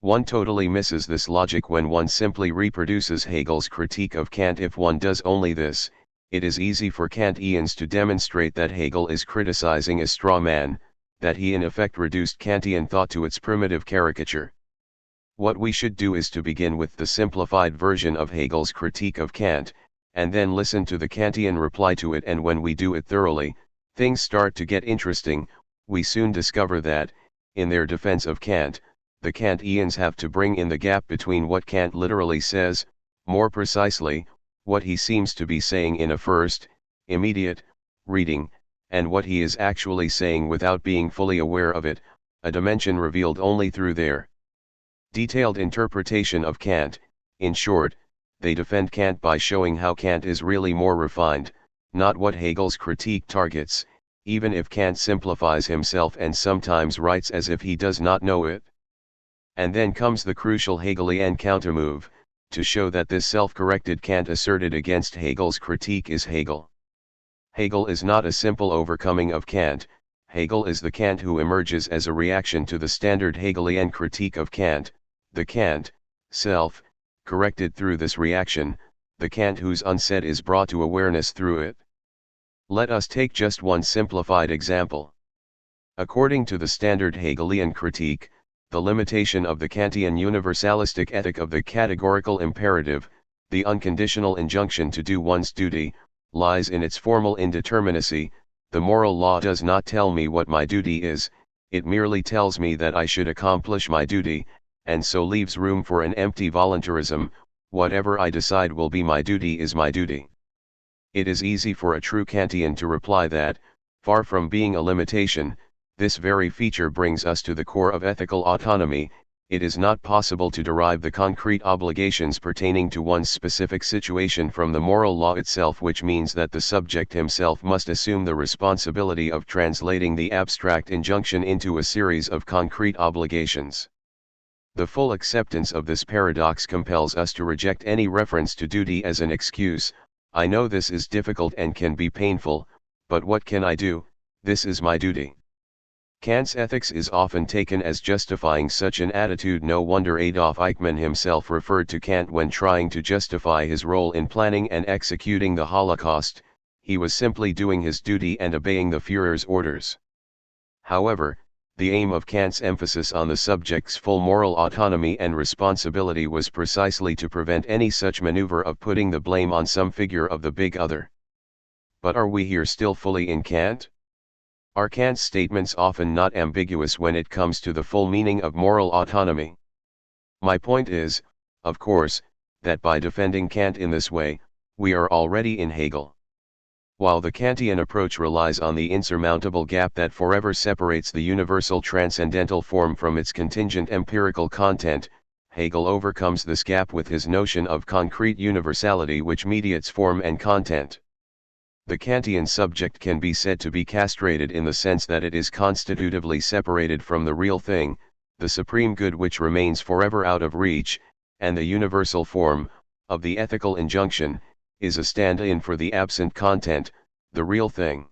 One totally misses this logic when one simply reproduces Hegel's critique of Kant. If one does only this, it is easy for Kantians to demonstrate that Hegel is criticizing a straw man, that he in effect reduced Kantian thought to its primitive caricature. What we should do is to begin with the simplified version of Hegel's critique of Kant, and then listen to the Kantian reply to it, and when we do it thoroughly, things start to get interesting. We soon discover that, in their defense of Kant, the Kantians have to bring in the gap between what Kant literally says, more precisely, what he seems to be saying in a first, immediate, reading, and what he is actually saying without being fully aware of it, a dimension revealed only through their detailed interpretation of Kant. In short, they defend Kant by showing how Kant is really more refined, not what Hegel's critique targets, even if Kant simplifies himself and sometimes writes as if he does not know it. And then comes the crucial Hegelian countermove, to show that this self-corrected Kant asserted against Hegel's critique is Hegel. Hegel is not a simple overcoming of Kant. Hegel is the Kant who emerges as a reaction to the standard Hegelian critique of Kant, the Kant, self, corrected through this reaction, the Kant whose unsaid is brought to awareness through it. Let us take just one simplified example. According to the standard Hegelian critique, the limitation of the Kantian universalistic ethic of the categorical imperative, the unconditional injunction to do one's duty, lies in its formal indeterminacy. The moral law does not tell me what my duty is, it merely tells me that I should accomplish my duty, and so leaves room for an empty voluntarism. Whatever I decide will be my duty is my duty. It is easy for a true Kantian to reply that, far from being a limitation, this very feature brings us to the core of ethical autonomy. It is not possible to derive the concrete obligations pertaining to one's specific situation from the moral law itself, which means that the subject himself must assume the responsibility of translating the abstract injunction into a series of concrete obligations. The full acceptance of this paradox compels us to reject any reference to duty as an excuse. I know this is difficult and can be painful, But what can I do? This is my duty. Kant's ethics is often taken as justifying such an attitude. No wonder Adolf Eichmann himself referred to Kant when trying to justify his role in planning and executing the Holocaust. He was simply doing his duty and obeying the Führer's orders. However, the aim of Kant's emphasis on the subject's full moral autonomy and responsibility was precisely to prevent any such maneuver of putting the blame on some figure of the big other. But are we here still fully in Kant? Are Kant's statements often not ambiguous when it comes to the full meaning of moral autonomy? My point is, of course, that by defending Kant in this way, we are already in Hegel. While the Kantian approach relies on the insurmountable gap that forever separates the universal transcendental form from its contingent empirical content, Hegel overcomes this gap with his notion of concrete universality which mediates form and content. The Kantian subject can be said to be castrated in the sense that it is constitutively separated from the real thing, the supreme good which remains forever out of reach, and the universal form, of the ethical injunction, is a stand-in for the absent content, the real thing.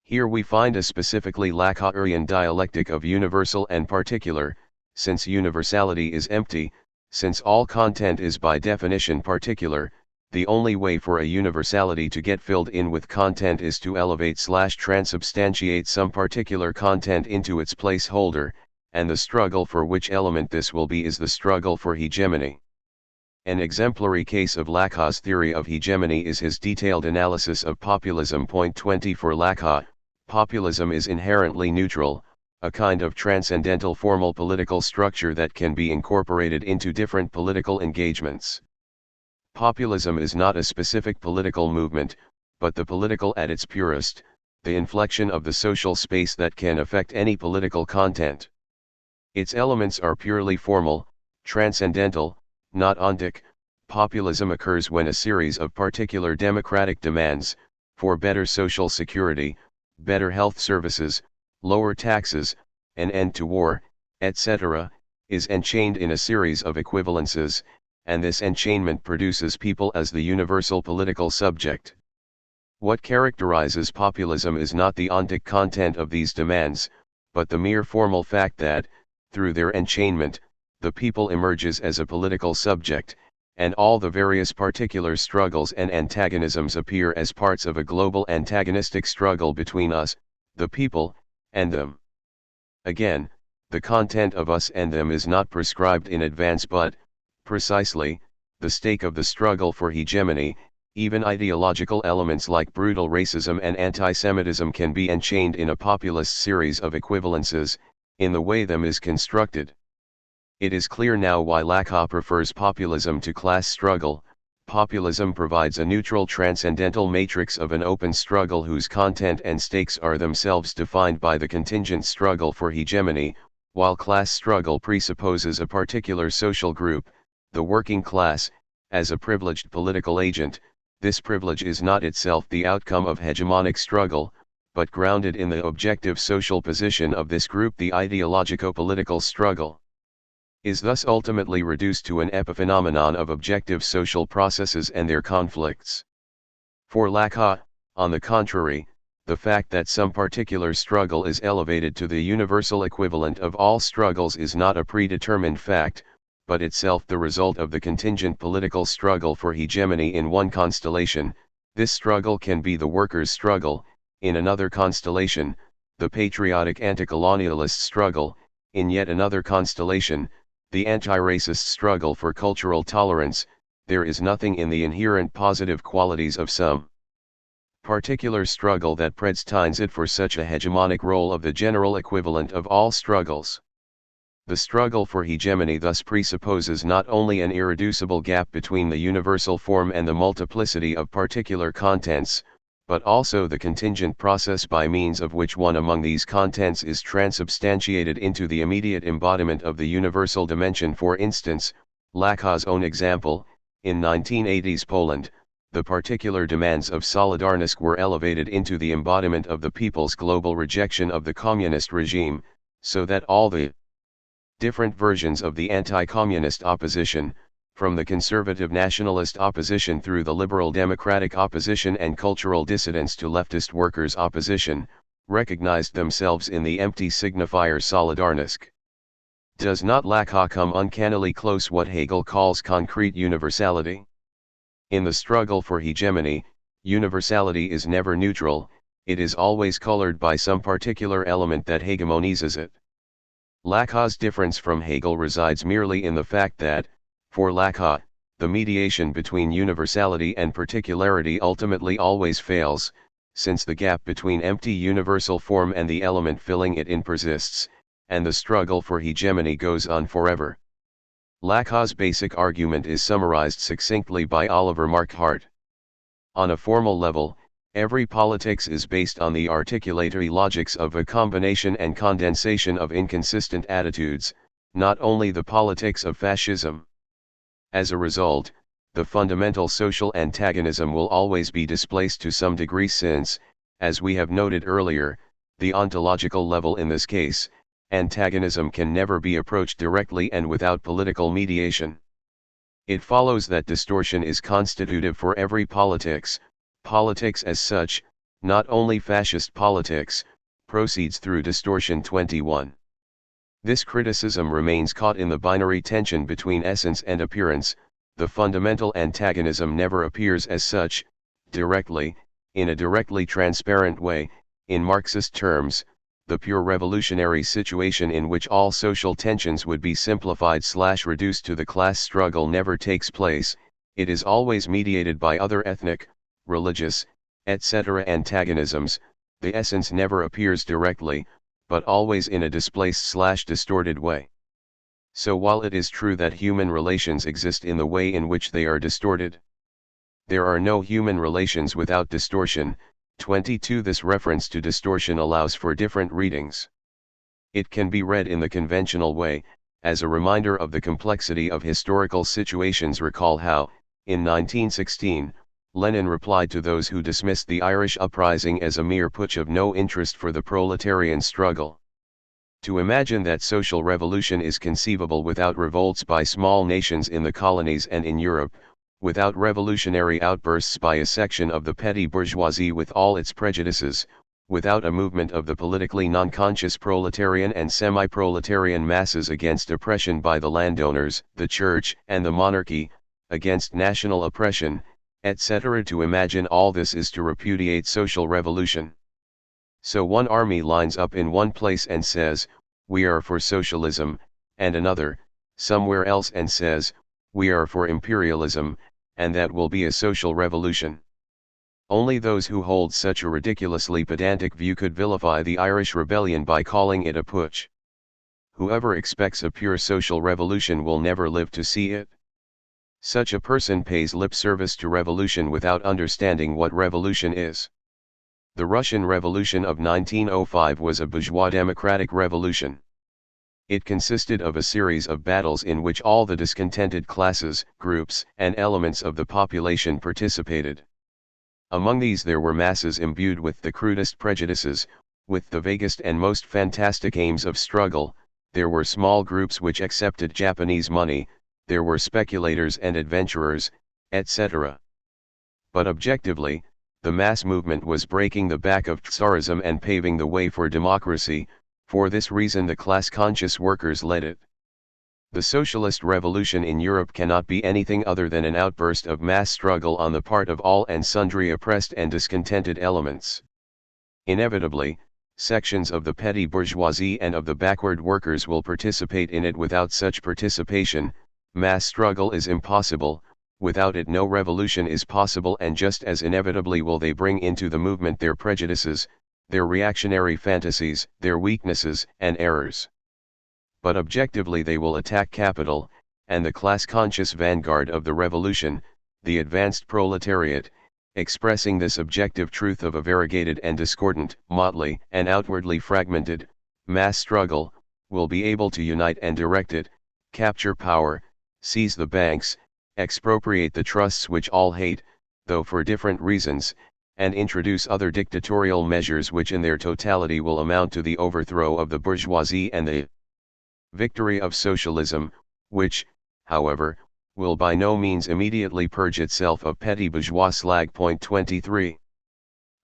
Here we find a specifically Lacanian dialectic of universal and particular, since universality is empty, since all content is by definition particular. The only way for a universality to get filled in with content is to elevate/transubstantiate some particular content into its placeholder, and the struggle for which element this will be is the struggle for hegemony. An exemplary case of Lacan's theory of hegemony is his detailed analysis of populism. Point 20 for Lacan, populism is inherently neutral, a kind of transcendental formal political structure that can be incorporated into different political engagements. Populism is not a specific political movement, but the political at its purest, the inflection of the social space that can affect any political content. Its elements are purely formal, transcendental, not ontic. Populism occurs when a series of particular democratic demands, for better social security, better health services, lower taxes, an end to war, etc., is enchained in a series of equivalences, and this enchainment produces people as the universal political subject. What characterizes populism is not the ontic content of these demands, but the mere formal fact that, through their enchainment, the people emerges as a political subject, and all the various particular struggles and antagonisms appear as parts of a global antagonistic struggle between us, the people, and them. Again, the content of us and them is not prescribed in advance but, precisely, the stake of the struggle for hegemony. Even ideological elements like brutal racism and anti-Semitism can be enchained in a populist series of equivalences, in the way them is constructed. It is clear now why Lacan prefers populism to class struggle. Populism provides a neutral transcendental matrix of an open struggle whose content and stakes are themselves defined by the contingent struggle for hegemony, while class struggle presupposes a particular social group, the working class, as a privileged political agent. This privilege is not itself the outcome of hegemonic struggle, but grounded in the objective social position of this group. The ideologico-political struggle is thus ultimately reduced to an epiphenomenon of objective social processes and their conflicts. For Lacan, on the contrary, the fact that some particular struggle is elevated to the universal equivalent of all struggles is not a predetermined fact, but itself the result of the contingent political struggle for hegemony in one constellation. This struggle can be the workers' struggle, in another constellation, the patriotic anti-colonialist struggle, in yet another constellation, the anti-racist struggle for cultural tolerance. There is nothing in the inherent positive qualities of some particular struggle that predestines it for such a hegemonic role of the general equivalent of all struggles. The struggle for hegemony thus presupposes not only an irreducible gap between the universal form and the multiplicity of particular contents, but also the contingent process by means of which one among these contents is transubstantiated into the immediate embodiment of the universal dimension. For instance, Lacan's own example, in 1980s Poland, the particular demands of Solidarność were elevated into the embodiment of the people's global rejection of the communist regime, so that all the different versions of the anti-communist opposition, from the conservative nationalist opposition through the liberal democratic opposition and cultural dissidents to leftist workers' opposition, recognized themselves in the empty signifier Solidarność. Does not Lacan come uncannily close what Hegel calls concrete universality? In the struggle for hegemony, universality is never neutral, it is always colored by some particular element that hegemonizes it. Lacan's difference from Hegel resides merely in the fact that, for Lacan, the mediation between universality and particularity ultimately always fails, since the gap between empty universal form and the element filling it in persists, and the struggle for hegemony goes on forever. Lacan's basic argument is summarized succinctly by Oliver Marquardt. On a formal level, every politics is based on the articulatory logics of a combination and condensation of inconsistent attitudes, not only the politics of fascism. As a result, the fundamental social antagonism will always be displaced to some degree since, as we have noted earlier, the ontological level in this case, antagonism can never be approached directly and without political mediation. It follows that distortion is constitutive for every politics. Politics as such, not only fascist politics, proceeds through distortion. 21. This criticism remains caught in the binary tension between essence and appearance. The fundamental antagonism never appears as such, directly, in a directly transparent way. In Marxist terms, the pure revolutionary situation in which all social tensions would be simplified/reduced to the class struggle never takes place. It is always mediated by other ethnic, religious, etc. antagonisms. The essence never appears directly, but always in a displaced/distorted way. So while it is true that human relations exist in the way in which they are distorted, there are no human relations without distortion. 22. This reference to distortion allows for different readings. It can be read in the conventional way, as a reminder of the complexity of historical situations. Recall how, in 1916, Lenin replied to those who dismissed the Irish uprising as a mere putsch of no interest for the proletarian struggle. To imagine that social revolution is conceivable without revolts by small nations in the colonies and in Europe, without revolutionary outbursts by a section of the petty bourgeoisie with all its prejudices, without a movement of the politically non-conscious proletarian and semi-proletarian masses against oppression by the landowners, the church, and the monarchy, against national oppression, etc. To imagine all this is to repudiate social revolution. So one army lines up in one place and says, "We are for socialism," and another, somewhere else, and says, "We are for imperialism," and that will be a social revolution. Only those who hold such a ridiculously pedantic view could vilify the Irish rebellion by calling it a putsch. Whoever expects a pure social revolution will never live to see it. Such a person pays lip service to revolution without understanding what revolution is. The Russian Revolution of 1905 was a bourgeois democratic revolution. It consisted of a series of battles in which all the discontented classes, groups, and elements of the population participated. Among these there were masses imbued with the crudest prejudices, with the vaguest and most fantastic aims of struggle. There were small groups which accepted Japanese money, there were speculators and adventurers, etc. But objectively, the mass movement was breaking the back of Tsarism and paving the way for democracy. For this reason the class-conscious workers led it. The socialist revolution in Europe cannot be anything other than an outburst of mass struggle on the part of all and sundry oppressed and discontented elements. Inevitably, sections of the petty bourgeoisie and of the backward workers will participate in it. Without such participation, mass struggle is impossible. Without it no revolution is possible, and just as inevitably will they bring into the movement their prejudices, their reactionary fantasies, their weaknesses and errors. But objectively they will attack capital, and the class-conscious vanguard of the revolution, the advanced proletariat, expressing this objective truth of a variegated and discordant, motley and outwardly fragmented, mass struggle, will be able to unite and direct it, capture power, seize the banks, expropriate the trusts which all hate, though for different reasons, and introduce other dictatorial measures which in their totality will amount to the overthrow of the bourgeoisie and the victory of socialism, which, however, will by no means immediately purge itself of petty bourgeois slag. Point 23.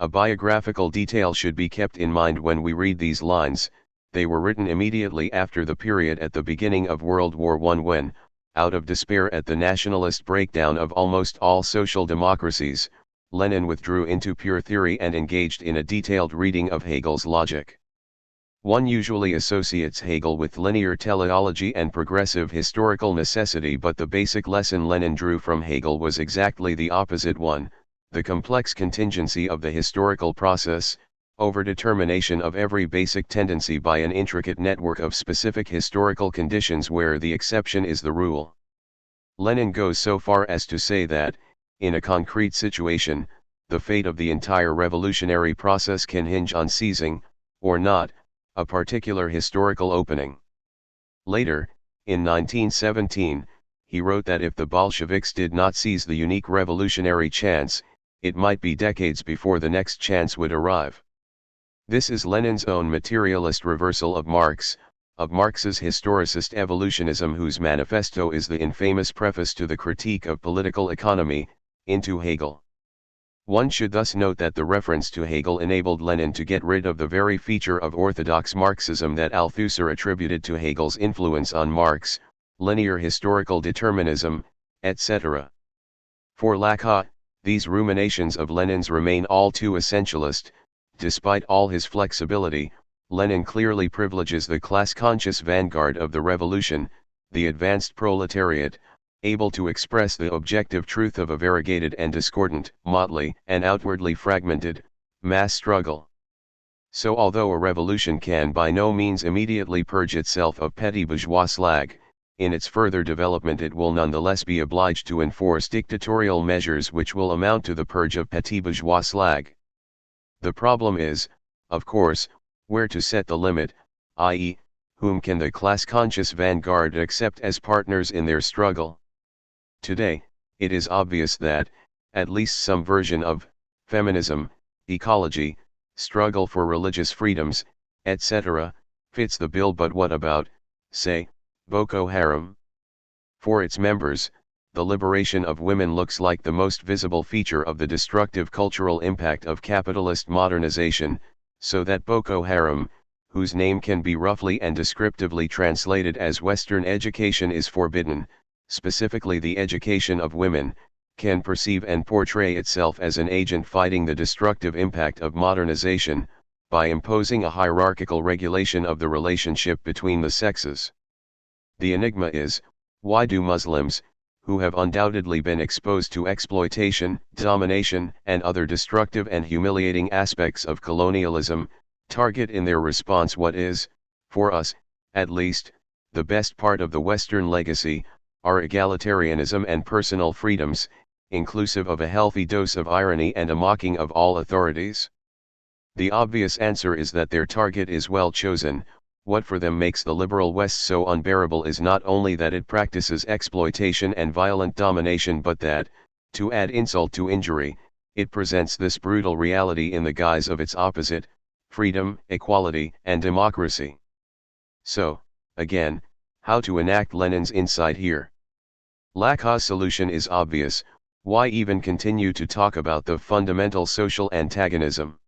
A biographical detail should be kept in mind when we read these lines. They were written immediately after the period at the beginning of World War I when, out of despair at the nationalist breakdown of almost all social democracies, Lenin withdrew into pure theory and engaged in a detailed reading of Hegel's logic. One usually associates Hegel with linear teleology and progressive historical necessity, but the basic lesson Lenin drew from Hegel was exactly the opposite one: the complex contingency of the historical process, overdetermination of every basic tendency by an intricate network of specific historical conditions where the exception is the rule. Lenin goes so far as to say that, in a concrete situation, the fate of the entire revolutionary process can hinge on seizing, or not, a particular historical opening. Later, in 1917, he wrote that if the Bolsheviks did not seize the unique revolutionary chance, it might be decades before the next chance would arrive. This is Lenin's own materialist reversal of Marx, of Marx's historicist evolutionism, whose manifesto is the infamous preface to the Critique of Political Economy, into Hegel. One should thus note that the reference to Hegel enabled Lenin to get rid of the very feature of orthodox Marxism that Althusser attributed to Hegel's influence on Marx, linear historical determinism, etc. For Lacan, these ruminations of Lenin's remain all too essentialist. Despite all his flexibility, Lenin clearly privileges the class-conscious vanguard of the revolution, the advanced proletariat, able to express the objective truth of a variegated and discordant, motley, and outwardly fragmented, mass struggle. So although a revolution can by no means immediately purge itself of petty bourgeois slag, in its further development it will nonetheless be obliged to enforce dictatorial measures which will amount to the purge of petty bourgeois slag. The problem is, of course, where to set the limit, i.e., whom can the class-conscious vanguard accept as partners in their struggle? Today, it is obvious that, at least some version of feminism, ecology, struggle for religious freedoms, etc., fits the bill. But what about, say, Boko Haram? For its members, the liberation of women looks like the most visible feature of the destructive cultural impact of capitalist modernization, so that Boko Haram, whose name can be roughly and descriptively translated as Western education is forbidden, specifically the education of women, can perceive and portray itself as an agent fighting the destructive impact of modernization, by imposing a hierarchical regulation of the relationship between the sexes. The enigma is, why do Muslims, who have undoubtedly been exposed to exploitation, domination, and other destructive and humiliating aspects of colonialism, target in their response what is, for us, at least, the best part of the Western legacy, our egalitarianism and personal freedoms, inclusive of a healthy dose of irony and a mocking of all authorities? The obvious answer is that their target is well chosen. What for them makes the liberal West so unbearable is not only that it practices exploitation and violent domination, but that, to add insult to injury, it presents this brutal reality in the guise of its opposite: freedom, equality, and democracy. So, again, how to enact Lenin's insight here? Lacan's solution is obvious. Why even continue to talk about the fundamental social antagonism?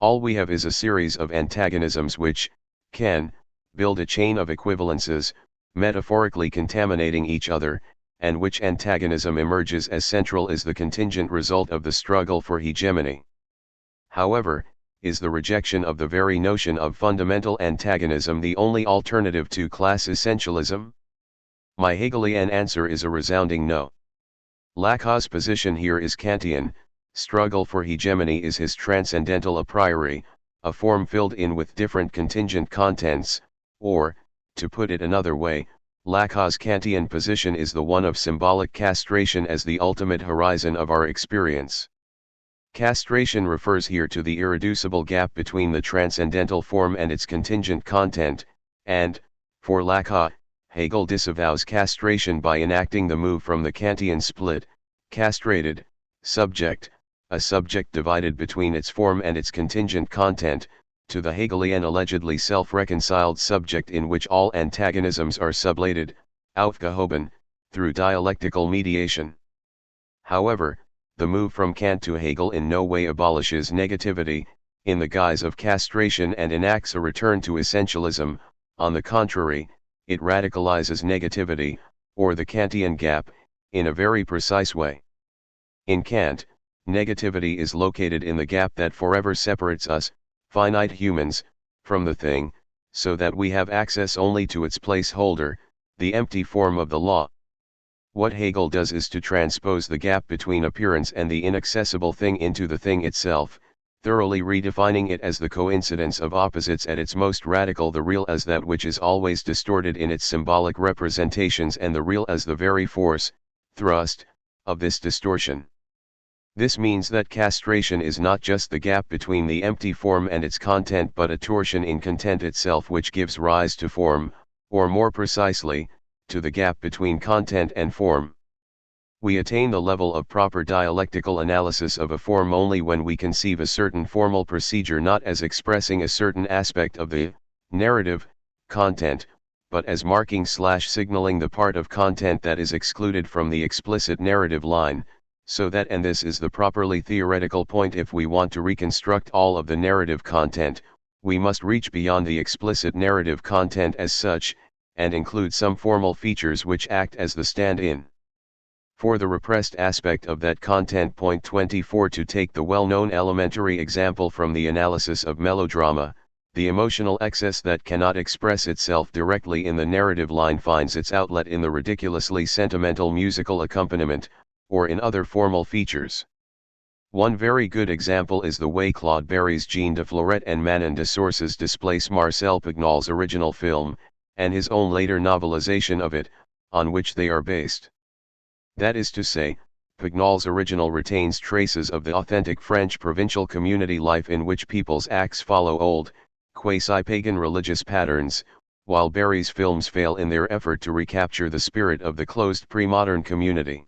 All we have is a series of antagonisms which can build a chain of equivalences, metaphorically contaminating each other, and which antagonism emerges as central is the contingent result of the struggle for hegemony. However, is the rejection of the very notion of fundamental antagonism the only alternative to class essentialism? My Hegelian answer is a resounding no. Lacan's position here is Kantian. Struggle for hegemony is his transcendental a priori, a form filled in with different contingent contents, or, to put it another way, Lacan's Kantian position is the one of symbolic castration as the ultimate horizon of our experience. Castration refers here to the irreducible gap between the transcendental form and its contingent content, and, for Lacan, Hegel disavows castration by enacting the move from the Kantian split, castrated, subject, a subject divided between its form and its contingent content, to the Hegelian allegedly self-reconciled subject in which all antagonisms are sublated, aufgehoben, through dialectical mediation. However, the move from Kant to Hegel in no way abolishes negativity, in the guise of castration, and enacts a return to essentialism. On the contrary, it radicalizes negativity, or the Kantian gap, in a very precise way. In Kant, negativity is located in the gap that forever separates us, finite humans, from the thing, so that we have access only to its placeholder, the empty form of the law. What Hegel does is to transpose the gap between appearance and the inaccessible thing into the thing itself, thoroughly redefining it as the coincidence of opposites at its most radical, the real as that which is always distorted in its symbolic representations, and the real as the very force, thrust, of this distortion. This means that castration is not just the gap between the empty form and its content, but a torsion in content itself which gives rise to form, or more precisely, to the gap between content and form. We attain the level of proper dialectical analysis of a form only when we conceive a certain formal procedure not as expressing a certain aspect of the narrative content, but as marking/signaling the part of content that is excluded from the explicit narrative line, so that, and this is the properly theoretical point, if we want to reconstruct all of the narrative content, we must reach beyond the explicit narrative content as such, and include some formal features which act as the stand-in for the repressed aspect of that content. Point 24. To take the well-known elementary example from the analysis of melodrama, the emotional excess that cannot express itself directly in the narrative line finds its outlet in the ridiculously sentimental musical accompaniment, or in other formal features. One very good example is the way Claude Berry's Jean de Florette and Manon de Sources displace Marcel Pagnol's original film, and his own later novelization of it, on which they are based. That is to say, Pagnol's original retains traces of the authentic French provincial community life in which people's acts follow old, quasi-pagan religious patterns, while Berry's films fail in their effort to recapture the spirit of the closed pre-modern community.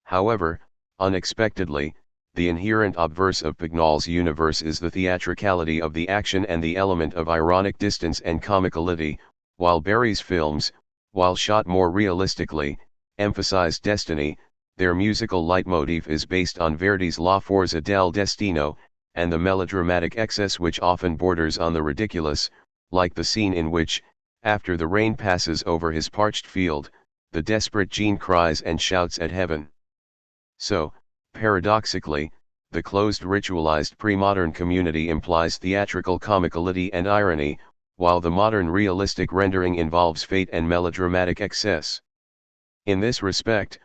However, unexpectedly, the inherent obverse of Pagnol's universe is the theatricality of the action and the element of ironic distance and comicality, while Berry's films, while shot more realistically, emphasize destiny. Their musical leitmotif is based on Verdi's La Forza del Destino, and the melodramatic excess which often borders on the ridiculous, like the scene in which, after the rain passes over his parched field, the desperate Jean cries and shouts at heaven. So, paradoxically, the closed ritualized pre-modern community implies theatrical comicality and irony, while the modern realistic rendering involves fate and melodramatic excess. In this respect,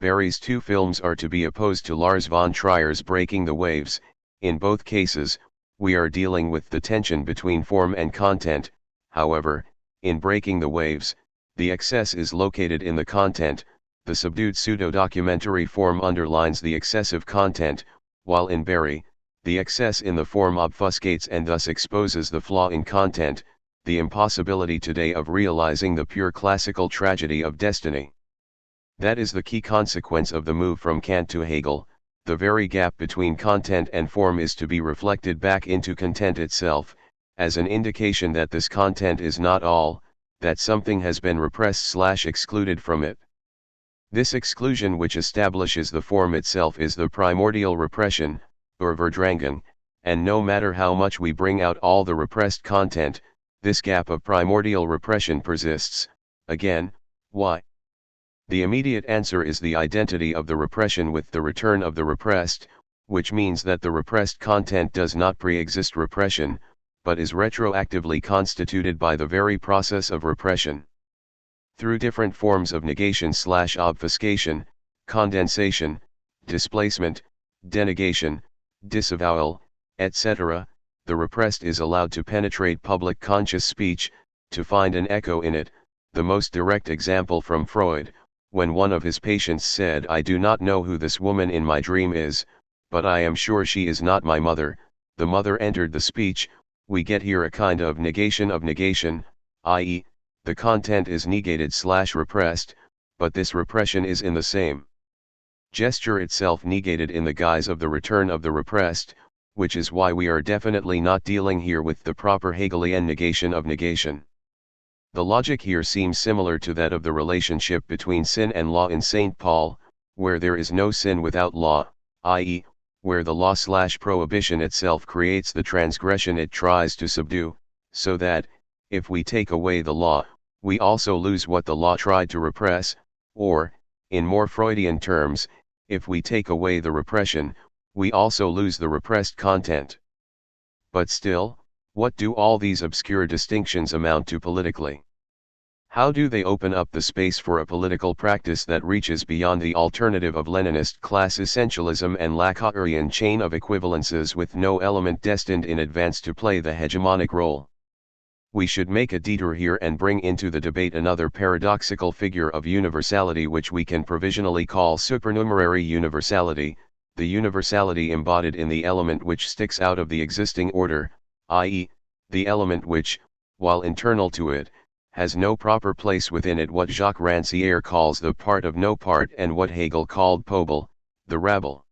Berry's two films are to be opposed to Lars von Trier's Breaking the Waves. In both cases, we are dealing with the tension between form and content. However, in Breaking the Waves, the excess is located in the content, the subdued pseudo-documentary form underlines the excessive content, while in Berry, the excess in the form obfuscates and thus exposes the flaw in content, the impossibility today of realizing the pure classical tragedy of destiny. That is the key consequence of the move from Kant to Hegel. The very gap between content and form is to be reflected back into content itself, as an indication that this content is not all, that something has been repressed/excluded from it. This exclusion which establishes the form itself is the primordial repression, or verdrängung, and no matter how much we bring out all the repressed content, this gap of primordial repression persists. Again, why? The immediate answer is the identity of the repression with the return of the repressed, which means that the repressed content does not pre-exist repression, but is retroactively constituted by the very process of repression. Through different forms of negation/obfuscation, condensation, displacement, denegation, disavowal, etc., the repressed is allowed to penetrate public conscious speech, to find an echo in it. The most direct example from Freud, when one of his patients said, "I do not know who this woman in my dream is, but I am sure she is not my mother," the mother entered the speech. We get here a kind of negation, i.e., the content is negated/repressed, but this repression is in the same gesture itself negated in the guise of the return of the repressed, which is why we are definitely not dealing here with the proper Hegelian negation of negation. The logic here seems similar to that of the relationship between sin and law in St. Paul, where there is no sin without law, i.e., where the law/prohibition itself creates the transgression it tries to subdue, so that, if we take away the law, we also lose what the law tried to repress, or, in more Freudian terms, if we take away the repression, we also lose the repressed content. But still, what do all these obscure distinctions amount to politically? How do they open up the space for a political practice that reaches beyond the alternative of Leninist class essentialism and Lacanian chain of equivalences with no element destined in advance to play the hegemonic role? We should make a detour here and bring into the debate another paradoxical figure of universality which we can provisionally call supernumerary universality, the universality embodied in the element which sticks out of the existing order, i.e., the element which, while internal to it, has no proper place within it, what Jacques Rancière calls the part of no part and what Hegel called Pobel, the rabble.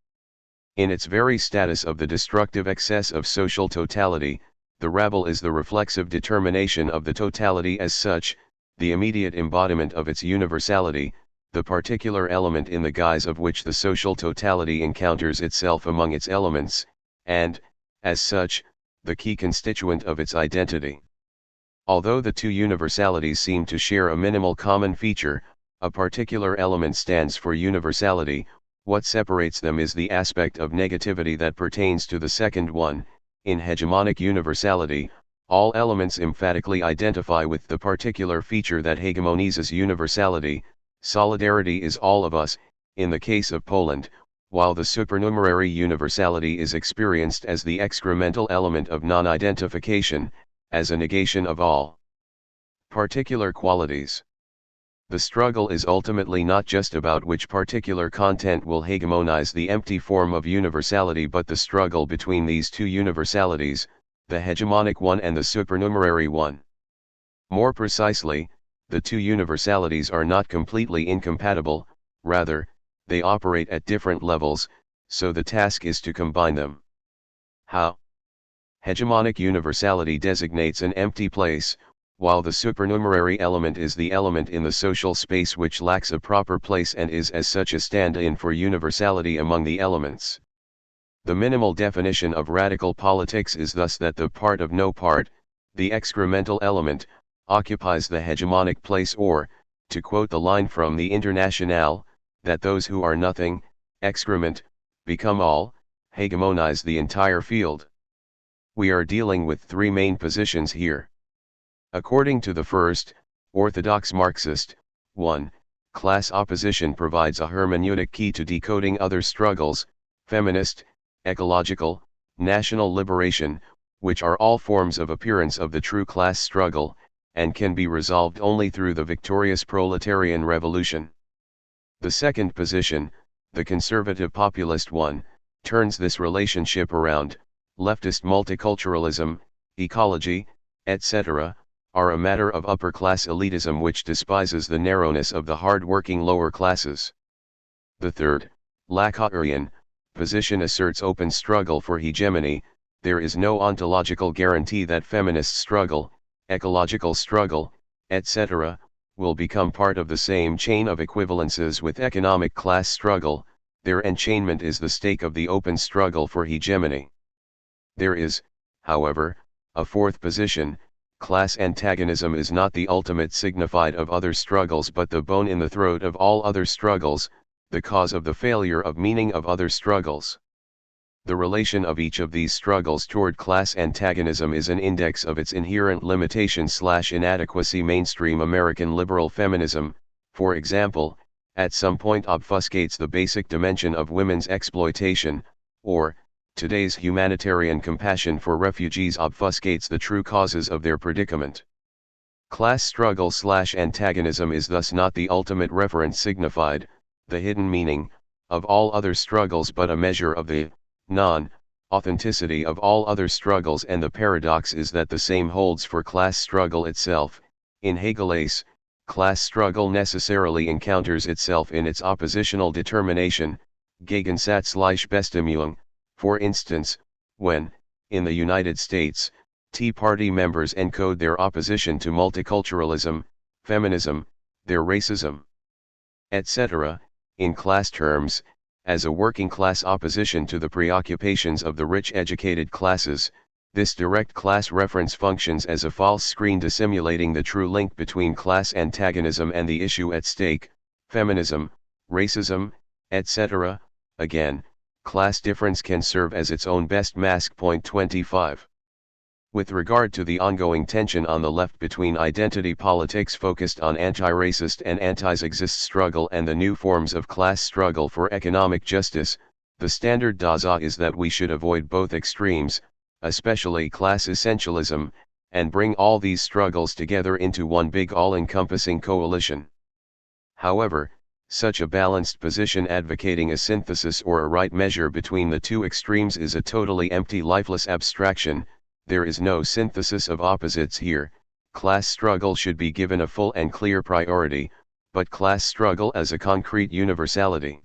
In its very status of the destructive excess of social totality, the rabble is the reflexive determination of the totality as such, the immediate embodiment of its universality, the particular element in the guise of which the social totality encounters itself among its elements, and, as such, the key constituent of its identity. Although the two universalities seem to share a minimal common feature, a particular element stands for universality. What separates them is the aspect of negativity that pertains to the second one. In hegemonic universality, all elements emphatically identify with the particular feature that hegemonizes universality. Solidarity is all of us, in the case of Poland, while the supernumerary universality is experienced as the excremental element of non-identification, as a negation of all particular qualities. The struggle is ultimately not just about which particular content will hegemonize the empty form of universality, but the struggle between these two universalities, the hegemonic one and the supernumerary one. More precisely, the two universalities are not completely incompatible, rather, they operate at different levels, so the task is to combine them. How? Hegemonic universality designates an empty place, while the supernumerary element is the element in the social space which lacks a proper place and is as such a stand-in for universality among the elements. The minimal definition of radical politics is thus that the part of no part, the excremental element, occupies the hegemonic place, or, to quote the line from the Internationale, that those who are nothing, excrement, become all, hegemonize the entire field. We are dealing with three main positions here. According to the first, orthodox Marxist, 1. Class opposition provides a hermeneutic key to decoding other struggles, feminist, ecological, national liberation, which are all forms of appearance of the true class struggle, and can be resolved only through the victorious proletarian revolution. The second position, the conservative populist one, turns this relationship around. Leftist multiculturalism, ecology, etc., are a matter of upper-class elitism which despises the narrowness of the hard-working lower classes. The third, Lacanian, position asserts open struggle for hegemony. There is no ontological guarantee that feminist struggle, ecological struggle, etc., will become part of the same chain of equivalences with economic class struggle. Their enchainment is the stake of the open struggle for hegemony. There is, however, a fourth position. Class antagonism is not the ultimate signified of other struggles but the bone in the throat of all other struggles, the cause of the failure of meaning of other struggles. The relation of each of these struggles toward class antagonism is an index of its inherent limitation/inadequacy. Mainstream American liberal feminism, for example, at some point obfuscates the basic dimension of women's exploitation, or, today's humanitarian compassion for refugees obfuscates the true causes of their predicament. Class struggle/antagonism is thus not the ultimate reference signified, the hidden meaning, of all other struggles but a measure of the non-authenticity of all other struggles, and the paradox is that the same holds for class struggle itself. In Hegel's, class struggle necessarily encounters itself in its oppositional determination, Gegensatzliche Bestimmung. For instance, when, in the United States, Tea Party members encode their opposition to multiculturalism, feminism, their racism, etc., in class terms, as a working class opposition to the preoccupations of the rich educated classes. This direct class reference functions as a false screen dissimulating the true link between class antagonism and the issue at stake, feminism, racism, etc. Again, class difference can serve as its own best mask. Point 25. With regard to the ongoing tension on the left between identity politics focused on anti-racist and anti-sexist struggle and the new forms of class struggle for economic justice, the standard daza is that we should avoid both extremes, especially class essentialism, and bring all these struggles together into one big all-encompassing coalition. However, such a balanced position advocating a synthesis or a right measure between the two extremes is a totally empty, lifeless abstraction. There is no synthesis of opposites here. Class struggle should be given a full and clear priority, but class struggle as a concrete universality.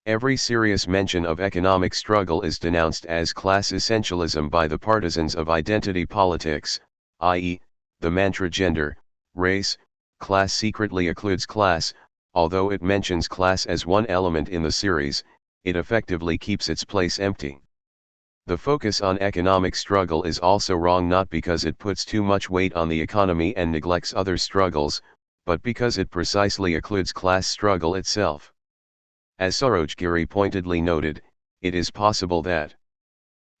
Every serious mention of economic struggle is denounced as class essentialism by the partisans of identity politics, i.e., the mantra gender, race, class secretly occludes class. Although it mentions class as one element in the series, it effectively keeps its place empty. The focus on economic struggle is also wrong, not because it puts too much weight on the economy and neglects other struggles, but because it precisely occludes class struggle itself. As Slavoj pointedly noted, it is possible that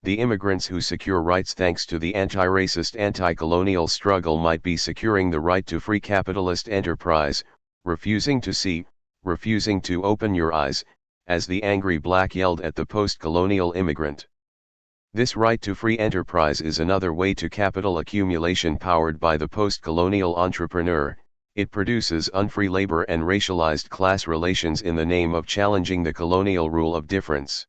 the immigrants who secure rights thanks to the anti-racist anti-colonial struggle might be securing the right to free capitalist enterprise, refusing to see, refusing to open your eyes, as the angry black yelled at the post-colonial immigrant. This right to free enterprise is another way to capital accumulation powered by the post-colonial entrepreneur. It produces unfree labor and racialized class relations in the name of challenging the colonial rule of difference.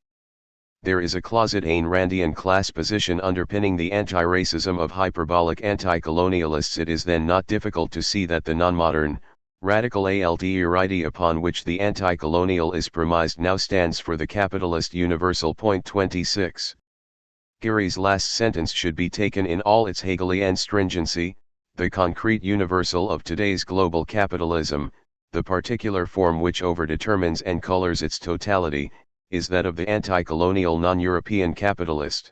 There is a closet Ayn Randian class position underpinning the anti-racism of hyperbolic anti-colonialists. It is then not difficult to see that the non-modern, radical alterity upon which the anti-colonial is premised now stands for the capitalist universal. Point 26. Gary's last sentence should be taken in all its Hegelian stringency. The concrete universal of today's global capitalism, the particular form which overdetermines and colors its totality, is that of the anti-colonial non-European capitalist.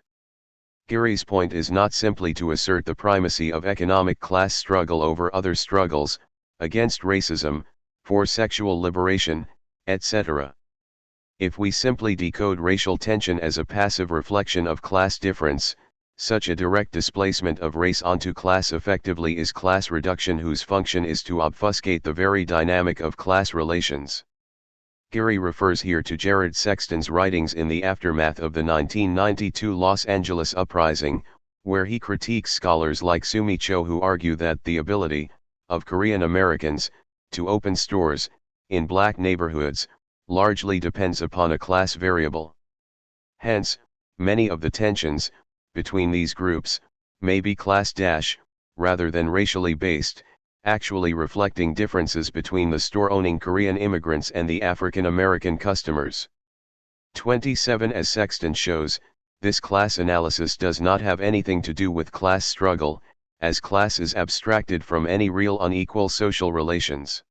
Gary's point is not simply to assert the primacy of economic class struggle over other struggles, against racism, for sexual liberation, etc. If we simply decode racial tension as a passive reflection of class difference, such a direct displacement of race onto class effectively is class reduction, whose function is to obfuscate the very dynamic of class relations. Gary refers here to Jared Sexton's writings in the aftermath of the 1992 Los Angeles uprising, where he critiques scholars like Sumi Cho who argue that the ability of Korean Americans to open stores in black neighborhoods largely depends upon a class variable. Hence, many of the tensions between these groups may be class rather than racially based, actually reflecting differences between the store-owning Korean immigrants and the African American customers. 27. As Sexton shows, this class analysis does not have anything to do with class struggle, as class is abstracted from any real unequal social relations.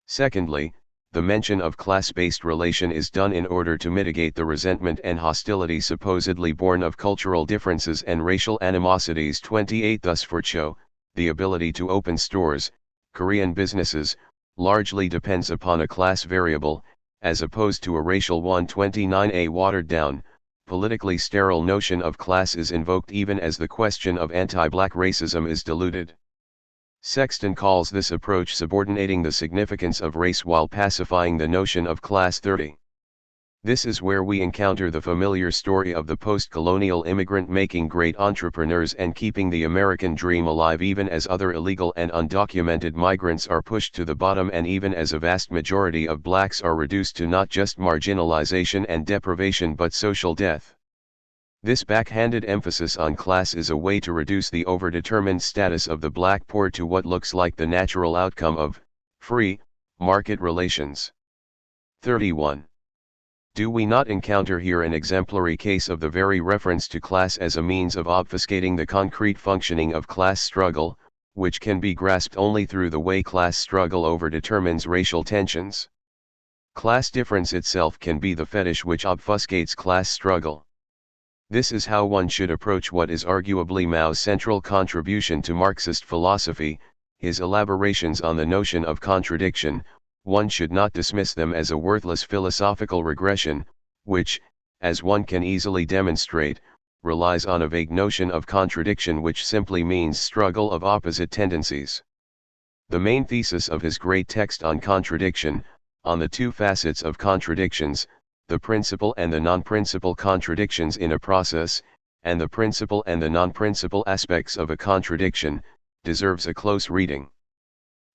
Secondly, the mention of class-based relation is done in order to mitigate the resentment and hostility supposedly born of cultural differences and racial animosities. 28. Thus for Cho, the ability to open stores, Korean businesses, largely depends upon a class variable, as opposed to a racial one. 29. A watered-down, politically sterile notion of class is invoked even as the question of anti-black racism is diluted. Sexton calls this approach subordinating the significance of race while pacifying the notion of class. 30. This is where we encounter the familiar story of the post-colonial immigrant making great entrepreneurs and keeping the American dream alive even as other illegal and undocumented migrants are pushed to the bottom and even as a vast majority of blacks are reduced to not just marginalization and deprivation but social death. This backhanded emphasis on class is a way to reduce the overdetermined status of the black poor to what looks like the natural outcome of free market relations. 31. Do we not encounter here an exemplary case of the very reference to class as a means of obfuscating the concrete functioning of class struggle, which can be grasped only through the way class struggle overdetermines racial tensions? Class difference itself can be the fetish which obfuscates class struggle. This is how one should approach what is arguably Mao's central contribution to Marxist philosophy, his elaborations on the notion of contradiction. One should not dismiss them as a worthless philosophical regression, which, as one can easily demonstrate, relies on a vague notion of contradiction which simply means struggle of opposite tendencies. The main thesis of his great text on contradiction, on the two facets of contradictions, the principal and the non-principal contradictions in a process, and the principal and the non-principal aspects of a contradiction, deserves a close reading.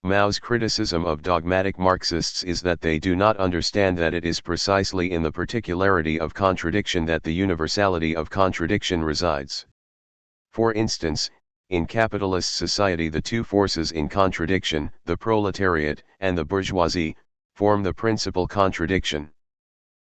Mao's criticism of dogmatic Marxists is that they do not understand that it is precisely in the particularity of contradiction that the universality of contradiction resides. For instance, in capitalist society the two forces in contradiction, the proletariat and the bourgeoisie, form the principal contradiction.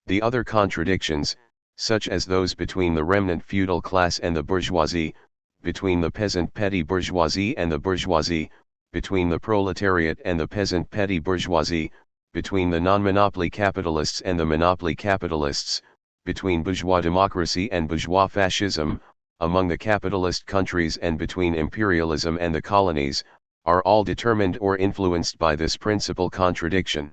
The other contradictions, such as those between the remnant feudal class and the bourgeoisie, between the peasant petty bourgeoisie and the bourgeoisie, between the proletariat and the peasant petty bourgeoisie, between the non-monopoly capitalists and the monopoly capitalists, between bourgeois democracy and bourgeois fascism, among the capitalist countries and between imperialism and the colonies, are all determined or influenced by this principal contradiction.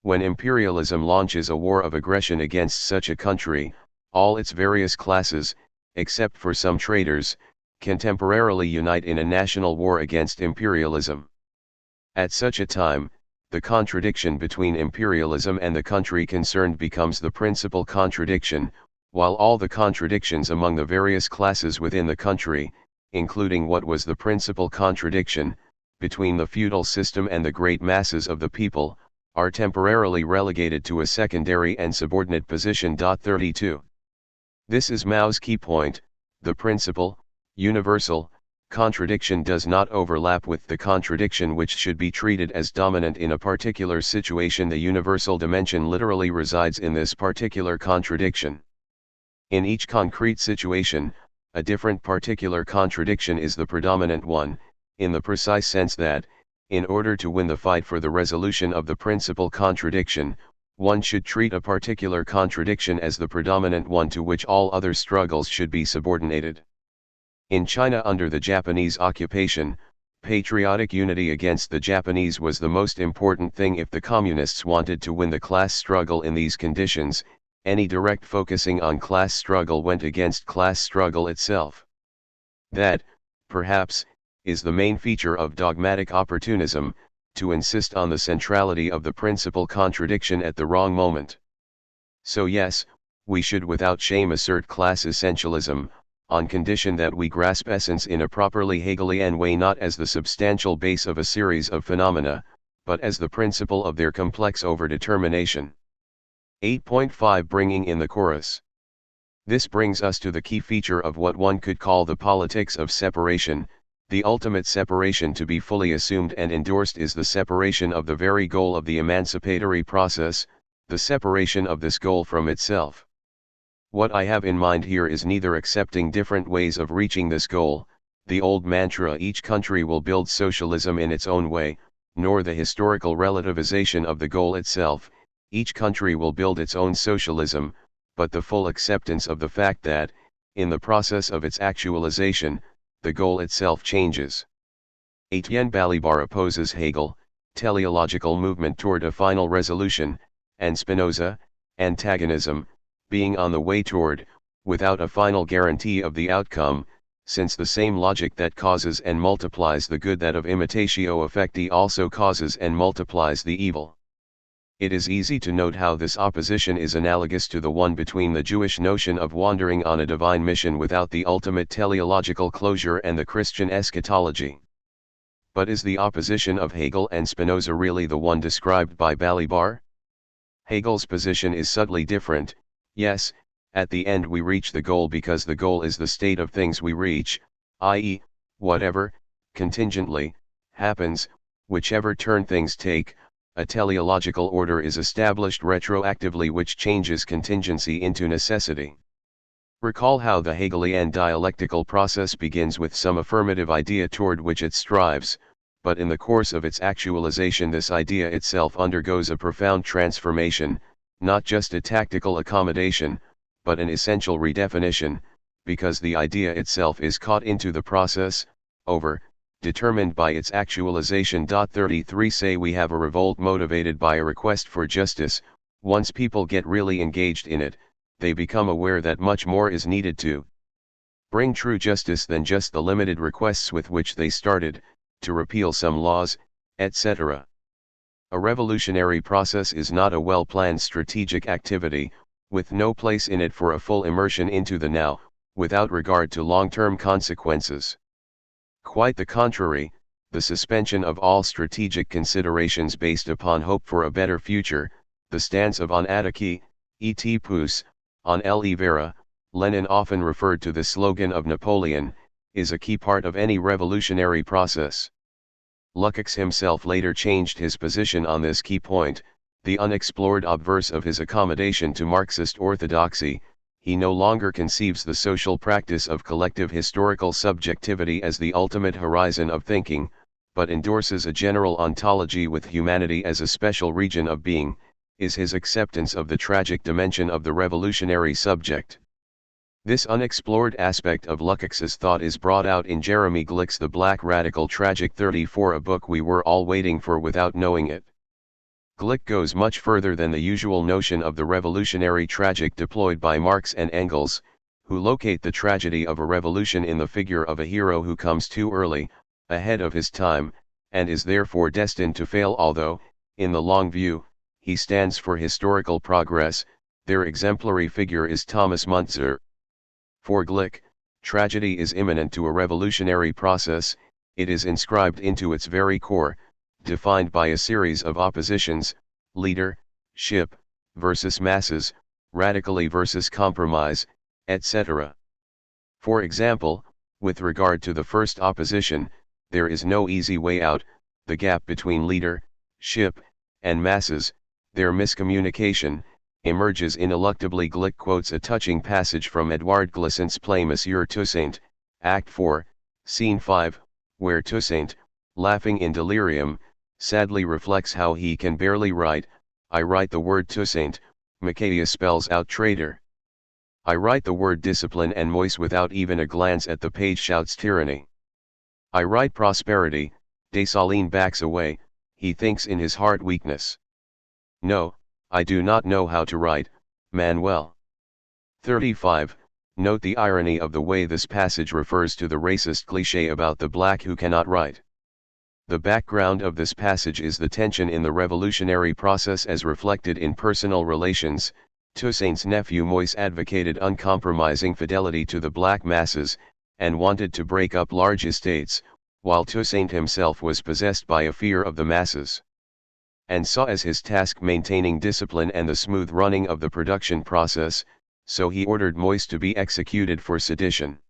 When imperialism launches a war of aggression against such a country, all its various classes, except for some traders, can temporarily unite in a national war against imperialism. At such a time, the contradiction between imperialism and the country concerned becomes the principal contradiction, while all the contradictions among the various classes within the country, including what was the principal contradiction, between the feudal system and the great masses of the people, are temporarily relegated to a secondary and subordinate position. 32. This is Mao's key point: the principal, universal, contradiction does not overlap with the contradiction which should be treated as dominant in a particular situation. The universal dimension literally resides in this particular contradiction. In each concrete situation, a different particular contradiction is the predominant one, in the precise sense that, in order to win the fight for the resolution of the principal contradiction, one should treat a particular contradiction as the predominant one to which all other struggles should be subordinated. In China under the Japanese occupation, patriotic unity against the Japanese was the most important thing. If the communists wanted to win the class struggle in these conditions, any direct focusing on class struggle went against class struggle itself. That, perhaps, is the main feature of dogmatic opportunism, to insist on the centrality of the principal contradiction at the wrong moment. So yes, we should without shame assert class essentialism, on condition that we grasp essence in a properly Hegelian way, not as the substantial base of a series of phenomena, but as the principle of their complex overdetermination. 8.5 Bringing in the chorus. This brings us to the key feature of what one could call the politics of separation. The ultimate separation to be fully assumed and endorsed is the separation of the very goal of the emancipatory process, the separation of this goal from itself. What I have in mind here is neither accepting different ways of reaching this goal, the old mantra each country will build socialism in its own way, nor the historical relativization of the goal itself, each country will build its own socialism, but the full acceptance of the fact that, in the process of its actualization, the goal itself changes. Etienne Balibar opposes Hegel, teleological movement toward a final resolution, and Spinoza, antagonism, being on the way toward, without a final guarantee of the outcome, since the same logic that causes and multiplies the good, that of imitatio effecti, also causes and multiplies the evil. It is easy to note how this opposition is analogous to the one between the Jewish notion of wandering on a divine mission without the ultimate teleological closure and the Christian eschatology. But is the opposition of Hegel and Spinoza really the one described by Balibar? Hegel's position is subtly different. Yes, at the end we reach the goal because the goal is the state of things we reach, i.e., whatever, contingently, happens, whichever turn things take, a teleological order is established retroactively which changes contingency into necessity. Recall how the Hegelian dialectical process begins with some affirmative idea toward which it strives, but in the course of its actualization this idea itself undergoes a profound transformation, not just a tactical accommodation, but an essential redefinition, because the idea itself is caught into the process, determined by its actualization. 33 Say we have a revolt motivated by a request for justice. Once people get really engaged in it, they become aware that much more is needed to bring true justice than just the limited requests with which they started, to repeal some laws, etc. A revolutionary process is not a well-planned strategic activity, with no place in it for a full immersion into the now, without regard to long-term consequences. Quite the contrary, the suspension of all strategic considerations based upon hope for a better future, the stance of on Ataki, et Pus, on le vera, Lenin often referred to the slogan of Napoleon, is a key part of any revolutionary process. Lukács himself later changed his position on this key point, the unexplored obverse of his accommodation to Marxist orthodoxy. He no longer conceives the social practice of collective historical subjectivity as the ultimate horizon of thinking, but endorses a general ontology with humanity as a special region of being, is his acceptance of the tragic dimension of the revolutionary subject. This unexplored aspect of Lukács's thought is brought out in Jeremy Glick's The Black Radical Tragic 34, a book we were all waiting for without knowing it. Glick goes much further than the usual notion of the revolutionary tragic deployed by Marx and Engels, who locate the tragedy of a revolution in the figure of a hero who comes too early, ahead of his time, and is therefore destined to fail, although, in the long view, he stands for historical progress. Their exemplary figure is Thomas Müntzer. For Glick, tragedy is imminent to a revolutionary process, it is inscribed into its very core, defined by a series of oppositions, leadership versus masses, radically versus compromise, etc. For example, with regard to the first opposition, there is no easy way out, the gap between leadership and masses, their miscommunication, emerges ineluctably. Glick quotes a touching passage from Edouard Glissant's play Monsieur Toussaint, Act 4, Scene 5, where Toussaint, laughing in delirium, sadly reflects how he can barely write. I write the word Toussaint, Macaia spells out traitor. I write the word discipline, and Moise without even a glance at the page shouts tyranny. I write prosperity, Dessalines backs away, he thinks in his heart weakness. No, I do not know how to write, Manuel. 35. Note the irony of the way this passage refers to the racist cliché about the black who cannot write. The background of this passage is the tension in the revolutionary process as reflected in personal relations. Toussaint's nephew Moise advocated uncompromising fidelity to the black masses, and wanted to break up large estates, while Toussaint himself was possessed by a fear of the masses, and saw as his task maintaining discipline and the smooth running of the production process, so he ordered Moise to be executed for sedition.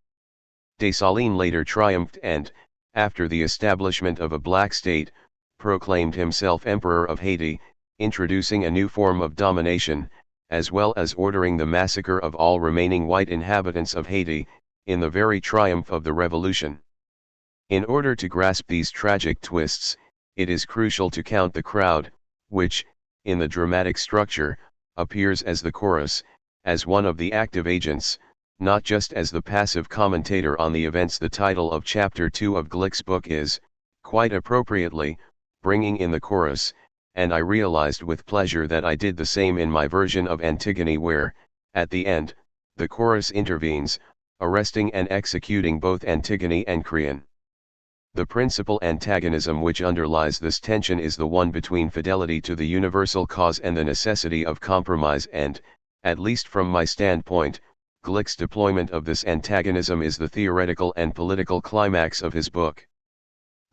Dessalines later triumphed and, after the establishment of a black state, proclaimed himself Emperor of Haiti, introducing a new form of domination, as well as ordering the massacre of all remaining white inhabitants of Haiti, in the very triumph of the revolution. In order to grasp these tragic twists, it is crucial to count the crowd, which, in the dramatic structure, appears as the chorus, as one of the active agents, not just as the passive commentator on the events. The title of Chapter 2 of Glick's book is, quite appropriately, Bringing in the Chorus, and I realized with pleasure that I did the same in my version of Antigone, where, at the end, the chorus intervenes, arresting and executing both Antigone and Creon. The principal antagonism which underlies this tension is the one between fidelity to the universal cause and the necessity of compromise, and, at least from my standpoint, Glick's deployment of this antagonism is the theoretical and political climax of his book.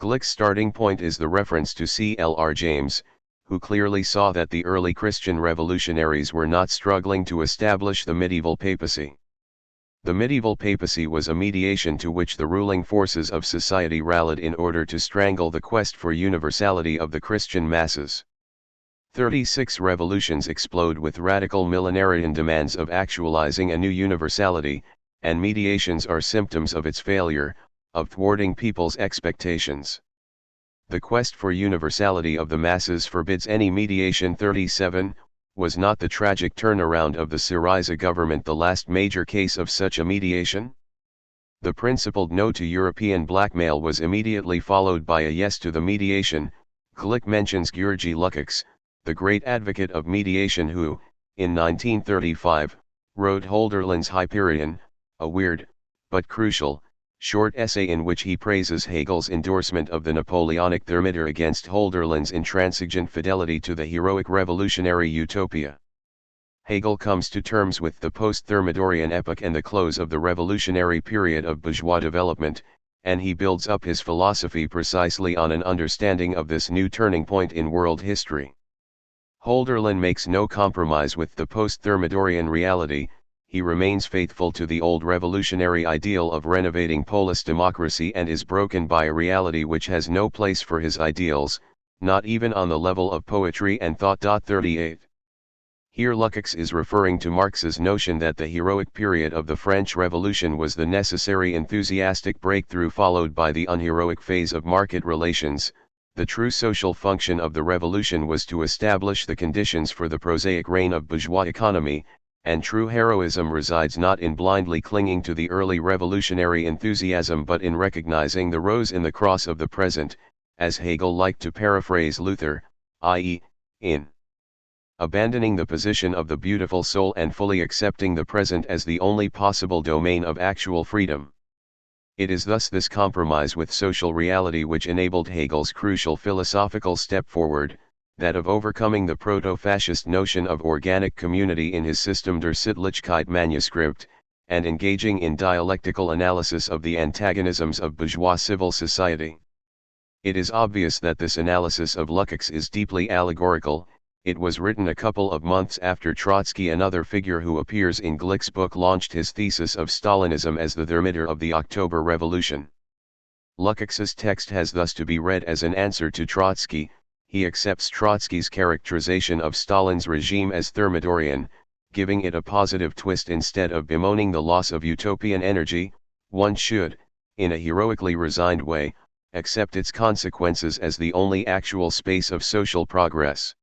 Glick's starting point is the reference to C.L.R. James, who clearly saw that the early Christian revolutionaries were not struggling to establish the medieval papacy. The medieval papacy was a mediation to which the ruling forces of society rallied in order to strangle the quest for universality of the Christian masses. 36 revolutions explode with radical millenarian demands of actualizing a new universality, and mediations are symptoms of its failure, of thwarting people's expectations. The quest for universality of the masses forbids any mediation. 37. Was not the tragic turnaround of the Syriza government the last major case of such a mediation? The principled no to European blackmail was immediately followed by a yes to the mediation. Glick mentions György Lukács, the great advocate of mediation who, in 1935, wrote Hölderlin's Hyperion, a weird, but crucial, short essay in which he praises Hegel's endorsement of the Napoleonic thermometer against Hölderlin's intransigent fidelity to the heroic revolutionary utopia. Hegel comes to terms with the post-Thermidorian epoch and the close of the revolutionary period of bourgeois development, and he builds up his philosophy precisely on an understanding of this new turning point in world history. Hölderlin makes no compromise with the post-Thermidorian reality. He remains faithful to the old revolutionary ideal of renovating Polish democracy and is broken by a reality which has no place for his ideals, not even on the level of poetry and thought. 38. Here Lukács is referring to Marx's notion that the heroic period of the French Revolution was the necessary enthusiastic breakthrough followed by the unheroic phase of market relations. The true social function of the revolution was to establish the conditions for the prosaic reign of bourgeois economy, and true heroism resides not in blindly clinging to the early revolutionary enthusiasm but in recognizing the rose in the cross of the present, as Hegel liked to paraphrase Luther, i.e., in abandoning the position of the beautiful soul and fully accepting the present as the only possible domain of actual freedom. It is thus this compromise with social reality which enabled Hegel's crucial philosophical step forward, that of overcoming the proto-fascist notion of organic community in his System der Sittlichkeit manuscript, and engaging in dialectical analysis of the antagonisms of bourgeois civil society. It is obvious that this analysis of Lukács is deeply allegorical. It was written a couple of months after Trotsky, another figure who appears in Glick's book, launched his thesis of Stalinism as the thermometer of the October Revolution. Lukács's text has thus to be read as an answer to Trotsky. He accepts Trotsky's characterization of Stalin's regime as Thermidorian, giving it a positive twist. Instead of bemoaning the loss of utopian energy, one should, in a heroically resigned way, accept its consequences as the only actual space of social progress.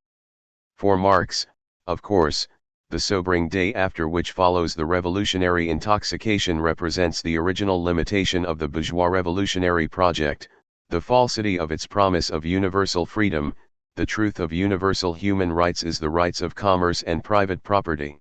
For Marx, of course, the sobering day after which follows the revolutionary intoxication represents the original limitation of the bourgeois revolutionary project, the falsity of its promise of universal freedom. The truth of universal human rights is the rights of commerce and private property.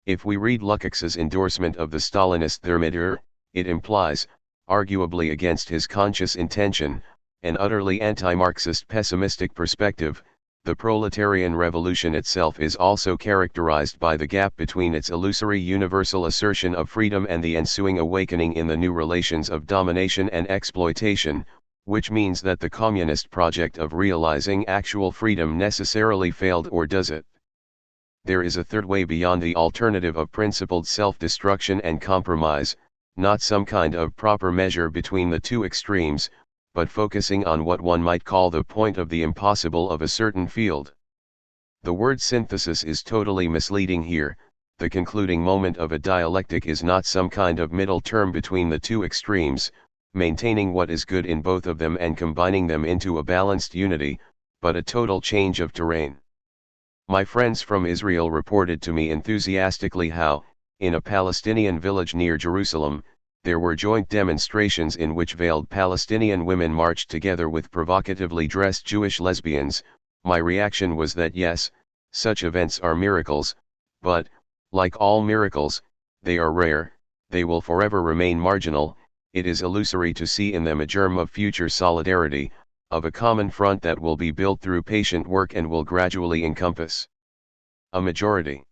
If we read Lukács's endorsement of the Stalinist thermometer, it implies, arguably against his conscious intention, an utterly anti-Marxist pessimistic perspective. The proletarian revolution itself is also characterized by the gap between its illusory universal assertion of freedom and the ensuing awakening in the new relations of domination and exploitation, which means that the communist project of realizing actual freedom necessarily failed, or does it? There is a third way beyond the alternative of principled self-destruction and compromise, not some kind of proper measure between the two extremes, but focusing on what one might call the point of the impossible of a certain field. The word synthesis is totally misleading here. The concluding moment of a dialectic is not some kind of middle term between the two extremes, maintaining what is good in both of them and combining them into a balanced unity, but a total change of terrain. My friends from Israel reported to me enthusiastically how, in a Palestinian village near Jerusalem, there were joint demonstrations in which veiled Palestinian women marched together with provocatively dressed Jewish lesbians. My reaction was that yes, such events are miracles, but, like all miracles, they are rare, they will forever remain marginal. It is illusory to see in them a germ of future solidarity, of a common front that will be built through patient work and will gradually encompass a majority.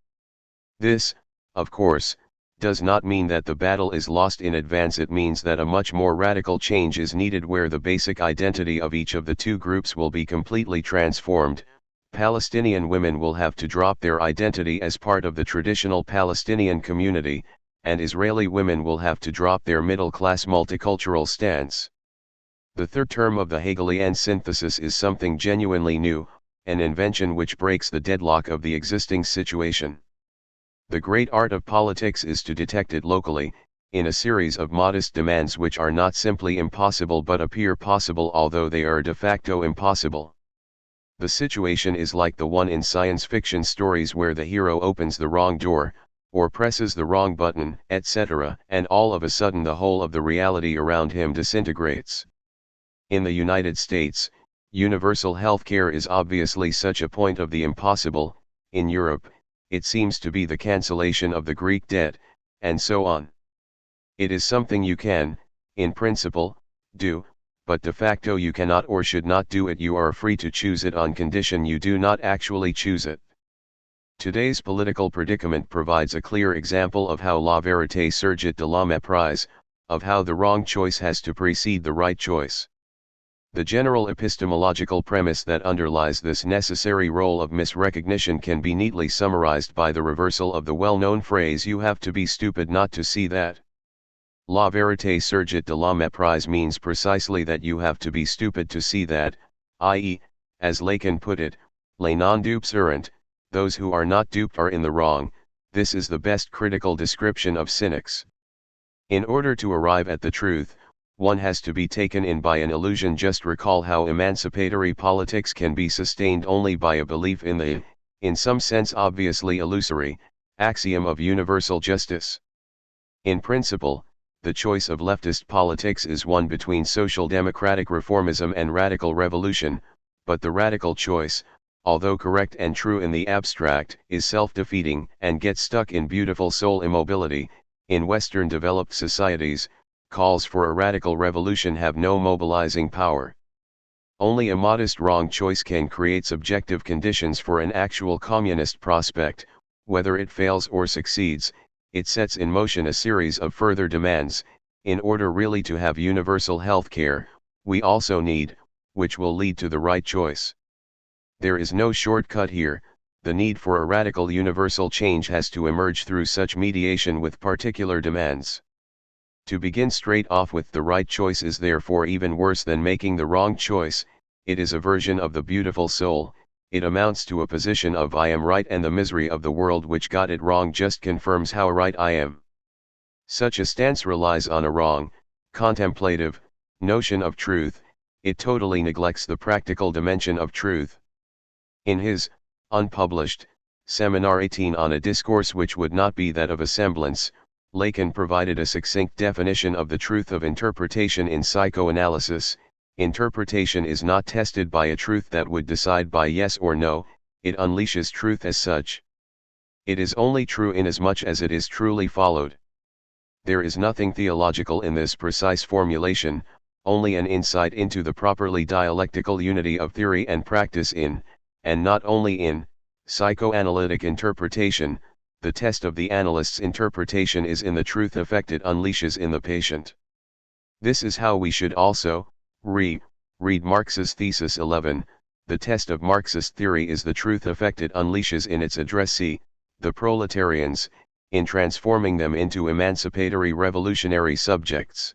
This, of course, does not mean that the battle is lost in advance. It means that a much more radical change is needed where the basic identity of each of the two groups will be completely transformed. Palestinian women will have to drop their identity as part of the traditional Palestinian community, and Israeli women will have to drop their middle-class multicultural stance. The third term of the Hegelian synthesis is something genuinely new, an invention which breaks the deadlock of the existing situation. The great art of politics is to detect it locally, in a series of modest demands which are not simply impossible but appear possible although they are de facto impossible. The situation is like the one in science fiction stories where the hero opens the wrong door, or presses the wrong button, etc., and all of a sudden the whole of the reality around him disintegrates. In the United States, universal health care is obviously such a point of the impossible. In Europe, it seems to be the cancellation of the Greek debt, and so on. It is something you can, in principle, do, but de facto you cannot or should not do it. You are free to choose it on condition you do not actually choose it. Today's political predicament provides a clear example of how la vérité surgit de la méprise, of how the wrong choice has to precede the right choice. The general epistemological premise that underlies this necessary role of misrecognition can be neatly summarized by the reversal of the well-known phrase "you have to be stupid not to see that." La vérité surgit de la méprise means precisely that you have to be stupid to see that, i.e., as Lacan put it, les non-dupes errant, those who are not duped are in the wrong. This is the best critical description of cynics. In order to arrive at the truth, one has to be taken in by an illusion. Just recall how emancipatory politics can be sustained only by a belief in the, in some sense obviously illusory, axiom of universal justice. In principle, the choice of leftist politics is one between social democratic reformism and radical revolution, but the radical choice, although correct and true in the abstract, is self-defeating and gets stuck in beautiful soul immobility. In Western developed societies, calls for a radical revolution have no mobilizing power. Only a modest wrong choice can create subjective conditions for an actual communist prospect. Whether it fails or succeeds, it sets in motion a series of further demands. In order really to have universal health care, we also need, which will lead to the right choice. There is no shortcut here. The need for a radical universal change has to emerge through such mediation with particular demands. To begin straight off with the right choice is therefore even worse than making the wrong choice. It is a version of the beautiful soul. It amounts to a position of I am right, and the misery of the world which got it wrong just confirms how right I am. Such a stance relies on a wrong, contemplative, notion of truth. It totally neglects the practical dimension of truth. In his, unpublished, Seminar 18 on a discourse which would not be that of a semblance, Lacan provided a succinct definition of the truth of interpretation in psychoanalysis. Interpretation is not tested by a truth that would decide by yes or no, it unleashes truth as such. It is only true inasmuch as it is truly followed. There is nothing theological in this precise formulation, only an insight into the properly dialectical unity of theory and practice in, and not only in, psychoanalytic interpretation. The test of the analyst's interpretation is in the truth effect it unleashes in the patient. This is how we should also read Marx's Thesis 11. The test of Marxist theory is the truth effect it unleashes in its addressee, the proletarians, in transforming them into emancipatory revolutionary subjects.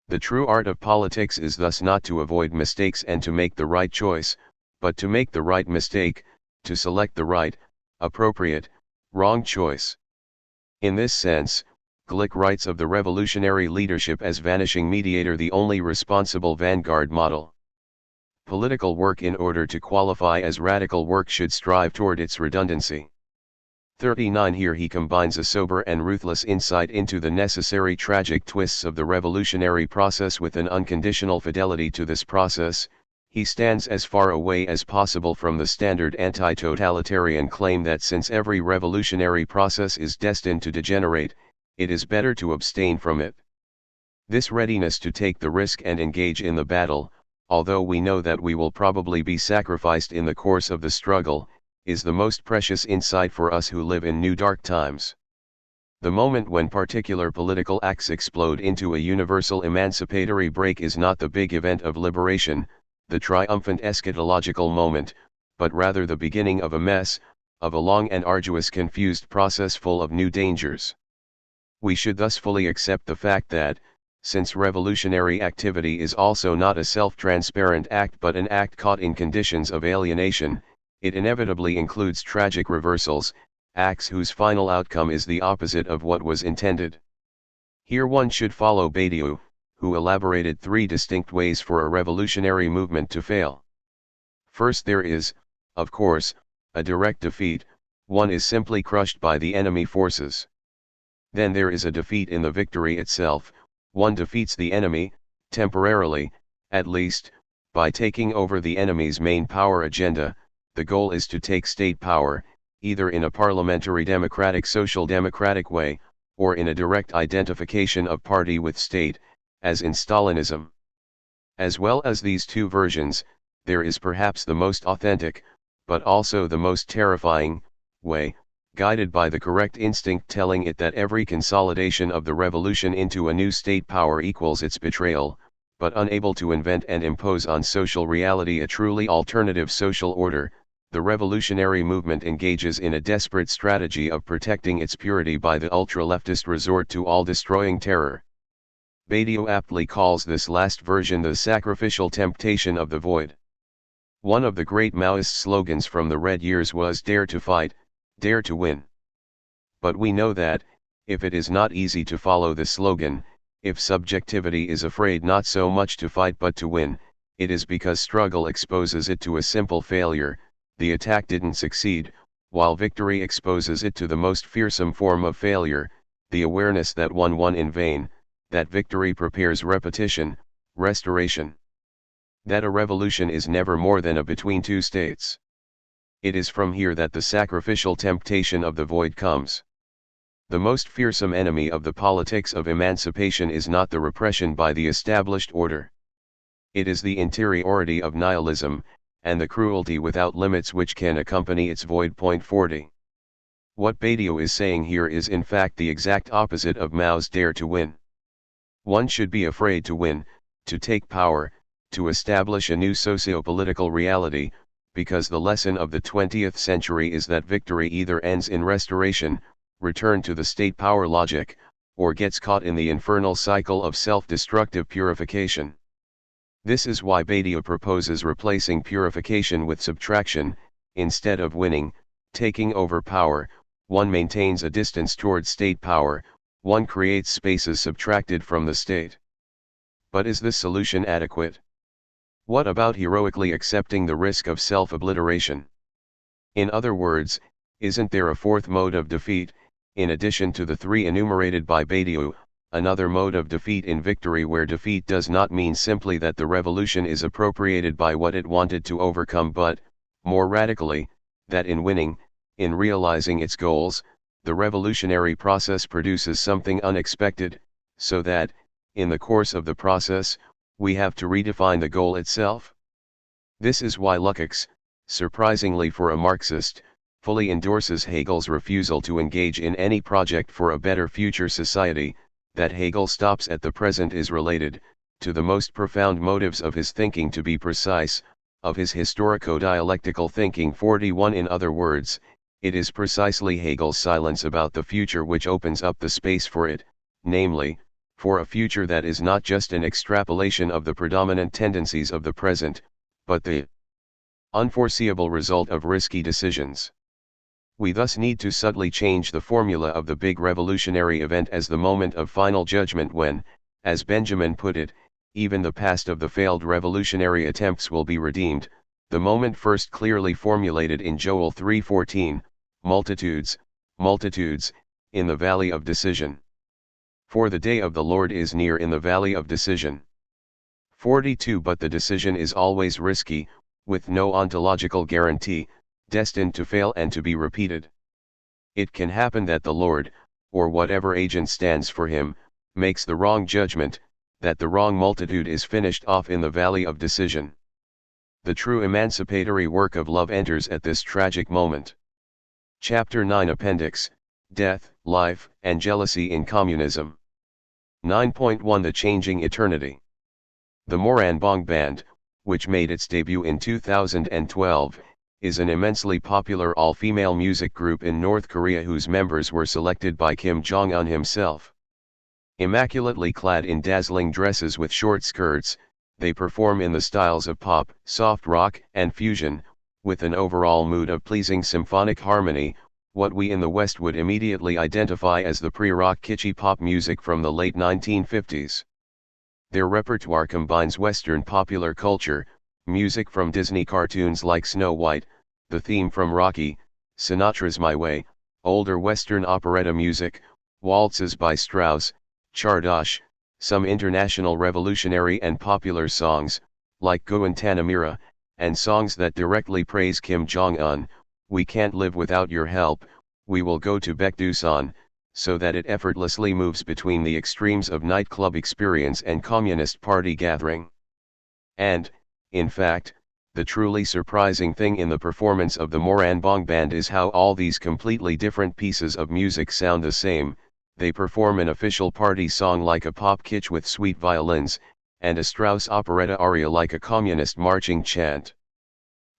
The true art of politics is thus not to avoid mistakes and to make the right choice, but to make the right mistake, to select the right, appropriate, wrong choice. In this sense, Glick writes of the revolutionary leadership as vanishing mediator, the only responsible vanguard model. Political work, in order to qualify as radical work, should strive toward its redundancy. 39. Here he combines a sober and ruthless insight into the necessary tragic twists of the revolutionary process with an unconditional fidelity to this process. He stands as far away as possible from the standard anti-totalitarian claim that since every revolutionary process is destined to degenerate, it is better to abstain from it. This readiness to take the risk and engage in the battle, although we know that we will probably be sacrificed in the course of the struggle, is the most precious insight for us who live in new dark times. The moment when particular political acts explode into a universal emancipatory break is not the big event of liberation, the triumphant eschatological moment, but rather the beginning of a mess, of a long and arduous confused process full of new dangers. We should thus fully accept the fact that, since revolutionary activity is also not a self-transparent act but an act caught in conditions of alienation, it inevitably includes tragic reversals, acts whose final outcome is the opposite of what was intended. Here one should follow Badiou, who elaborated 3 distinct ways for a revolutionary movement to fail. First, there is, of course, a direct defeat. One is simply crushed by the enemy forces. Then there is a defeat in the victory itself. One defeats the enemy, temporarily, at least, by taking over the enemy's main power agenda. The goal is to take state power, either in a parliamentary democratic social democratic way, or in a direct identification of party with state, as in Stalinism. As well as these 2 versions, there is perhaps the most authentic, but also the most terrifying, way, guided by the correct instinct telling it that every consolidation of the revolution into a new state power equals its betrayal, but unable to invent and impose on social reality a truly alternative social order. The revolutionary movement engages in a desperate strategy of protecting its purity by the ultra-leftist resort to all-destroying terror. Badiou aptly calls this last version the sacrificial temptation of the void. One of the great Maoist slogans from the Red Years was "Dare to fight, dare to win." But we know that, if it is not easy to follow the slogan, if subjectivity is afraid not so much to fight but to win, it is because struggle exposes it to a simple failure. The attack didn't succeed, while victory exposes it to the most fearsome form of failure, the awareness that one won in vain, that victory prepares repetition, restoration. That a revolution is never more than a between 2 states. It is from here that the sacrificial temptation of the void comes. The most fearsome enemy of the politics of emancipation is not the repression by the established order. It is the interiority of nihilism, and the cruelty without limits which can accompany its void. 40. What Badiou is saying here is in fact the exact opposite of Mao's dare to win. One should be afraid to win, to take power, to establish a new socio-political reality, because the lesson of the 20th century is that victory either ends in restoration, return to the state power logic, or gets caught in the infernal cycle of self-destructive purification. This is why Badiou proposes replacing purification with subtraction. Instead of winning, taking over power, one maintains a distance towards state power, one creates spaces subtracted from the state. But is this solution adequate? What about heroically accepting the risk of self-obliteration? In other words, isn't there a 4th mode of defeat, in addition to the 3 enumerated by Badiou, another mode of defeat in victory where defeat does not mean simply that the revolution is appropriated by what it wanted to overcome but, more radically, that in winning, in realizing its goals, the revolutionary process produces something unexpected, so that, in the course of the process, we have to redefine the goal itself? This is why Lukács, surprisingly for a Marxist, fully endorses Hegel's refusal to engage in any project for a better future society. That Hegel stops at the present is related, to the most profound motives of his thinking, to be precise, of his historico-dialectical thinking. 41. In other words, it is precisely Hegel's silence about the future which opens up the space for it, namely, for a future that is not just an extrapolation of the predominant tendencies of the present, but the unforeseeable result of risky decisions. We thus need to subtly change the formula of the big revolutionary event as the moment of final judgment when, as Benjamin put it, even the past of the failed revolutionary attempts will be redeemed, the moment first clearly formulated in Joel 3:14, multitudes, multitudes, in the valley of decision. For the day of the Lord is near in the valley of decision. 42. But the decision is always risky, with no ontological guarantee, destined to fail and to be repeated. It can happen that the Lord, or whatever agent stands for him, makes the wrong judgment, that the wrong multitude is finished off in the valley of decision. The true emancipatory work of love enters at this tragic moment. Chapter 9 Appendix, Death, Life, and Jealousy in Communism. 9.1 The Changing Eternity. The Moranbong Band, which made its debut in 2012, is an immensely popular all-female music group in North Korea whose members were selected by Kim Jong-un himself. Immaculately clad in dazzling dresses with short skirts, they perform in the styles of pop, soft rock, and fusion, with an overall mood of pleasing symphonic harmony, what we in the West would immediately identify as the pre-rock kitschy pop music from the late 1950s. Their repertoire combines Western popular culture, music from Disney cartoons like Snow White, the theme from Rocky, Sinatra's My Way, older Western operetta music, waltzes by Strauss, Chardosh, some international revolutionary and popular songs, like Guantanamera, and songs that directly praise Kim Jong-un, We Can't Live Without Your Help, We Will Go to Baekdusan, so that it effortlessly moves between the extremes of nightclub experience and Communist Party gathering. And, in fact, the truly surprising thing in the performance of the Moranbong Band is how all these completely different pieces of music sound the same. They perform an official party song like a pop kitsch with sweet violins, and a Strauss operetta aria like a communist marching chant.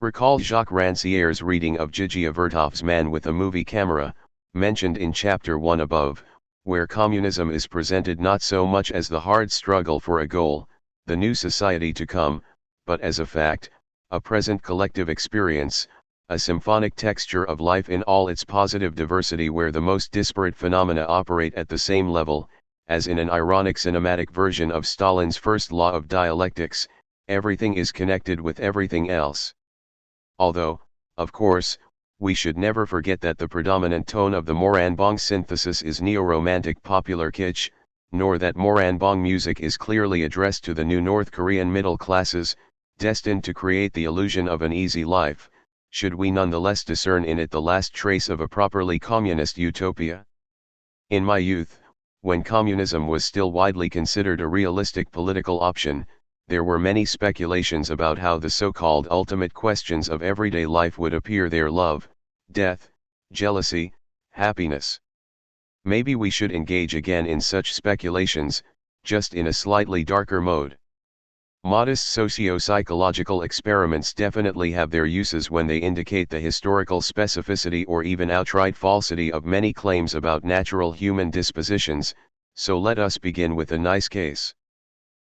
Recall Jacques Rancière's reading of Gigi Vertov's Man with a Movie Camera, mentioned in Chapter 1 above, where communism is presented not so much as the hard struggle for a goal, the new society to come, but as a fact, a present collective experience, a symphonic texture of life in all its positive diversity where the most disparate phenomena operate at the same level, as in an ironic cinematic version of Stalin's first law of dialectics, everything is connected with everything else. Although, of course, we should never forget that the predominant tone of the Moranbong synthesis is neo-romantic popular kitsch, nor that Moranbong music is clearly addressed to the new North Korean middle classes, destined to create the illusion of an easy life. Should we nonetheless discern in it the last trace of a properly communist utopia? In my youth, when communism was still widely considered a realistic political option, there were many speculations about how the so-called ultimate questions of everyday life would appear there: love, death, jealousy, happiness. Maybe we should engage again in such speculations, just in a slightly darker mode. Modest socio-psychological experiments definitely have their uses when they indicate the historical specificity or even outright falsity of many claims about natural human dispositions, so let us begin with a nice case.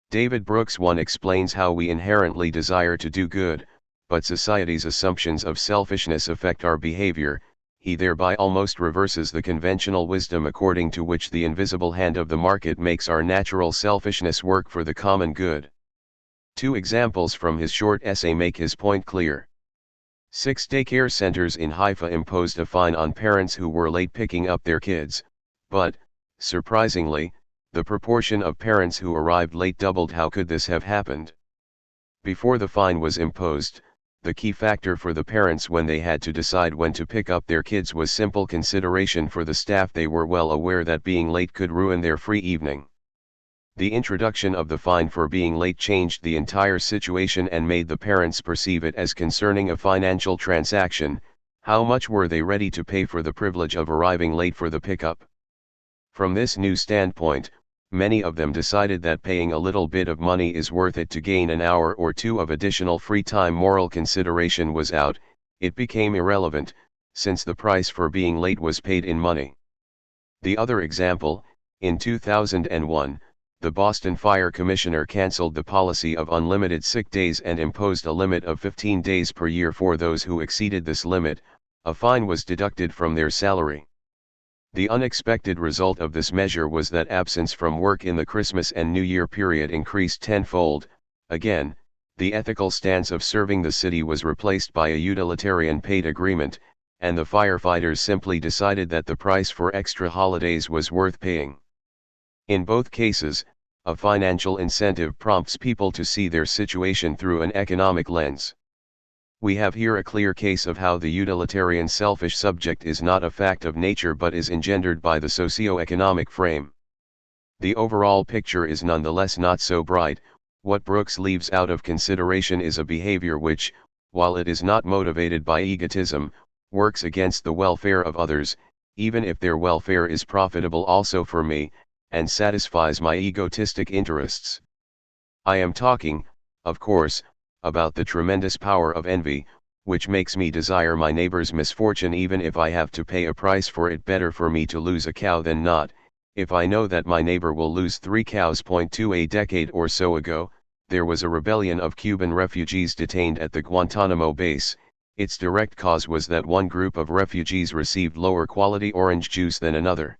David Brooks 1 explains how we inherently desire to do good, but society's assumptions of selfishness affect our behavior. He thereby almost reverses the conventional wisdom according to which the invisible hand of the market makes our natural selfishness work for the common good. 2 examples from his short essay make his point clear. 6 daycare centers in Haifa imposed a fine on parents who were late picking up their kids, but, surprisingly, the proportion of parents who arrived late doubled. How could this have happened? Before the fine was imposed, the key factor for the parents when they had to decide when to pick up their kids was simple consideration for the staff. They were well aware that being late could ruin their free evening. The introduction of the fine for being late changed the entire situation and made the parents perceive it as concerning a financial transaction. How much were they ready to pay for the privilege of arriving late for the pickup? From this new standpoint, many of them decided that paying a little bit of money is worth it to gain an hour or two of additional free time. Moral consideration was out, it became irrelevant, since the price for being late was paid in money. The other example, in 2001, the Boston Fire Commissioner canceled the policy of unlimited sick days and imposed a limit of 15 days per year for those who exceeded this limit. A fine was deducted from their salary. The unexpected result of this measure was that absence from work in the Christmas and New Year period increased tenfold. Again, the ethical stance of serving the city was replaced by a utilitarian paid agreement, and the firefighters simply decided that the price for extra holidays was worth paying. In both cases, a financial incentive prompts people to see their situation through an economic lens. We have here a clear case of how the utilitarian selfish subject is not a fact of nature but is engendered by the socio-economic frame. The overall picture is nonetheless not so bright. What Brooks leaves out of consideration is a behavior which, while it is not motivated by egotism, works against the welfare of others, even if their welfare is profitable also for me, and satisfies my egotistic interests. I am talking, of course, about the tremendous power of envy, which makes me desire my neighbor's misfortune even if I have to pay a price for it. Better for me to lose a cow than not. If I know that my neighbor will lose 3 cows. A decade or so ago, there was a rebellion of Cuban refugees detained at the Guantanamo base. Its direct cause was that one group of refugees received lower quality orange juice than another.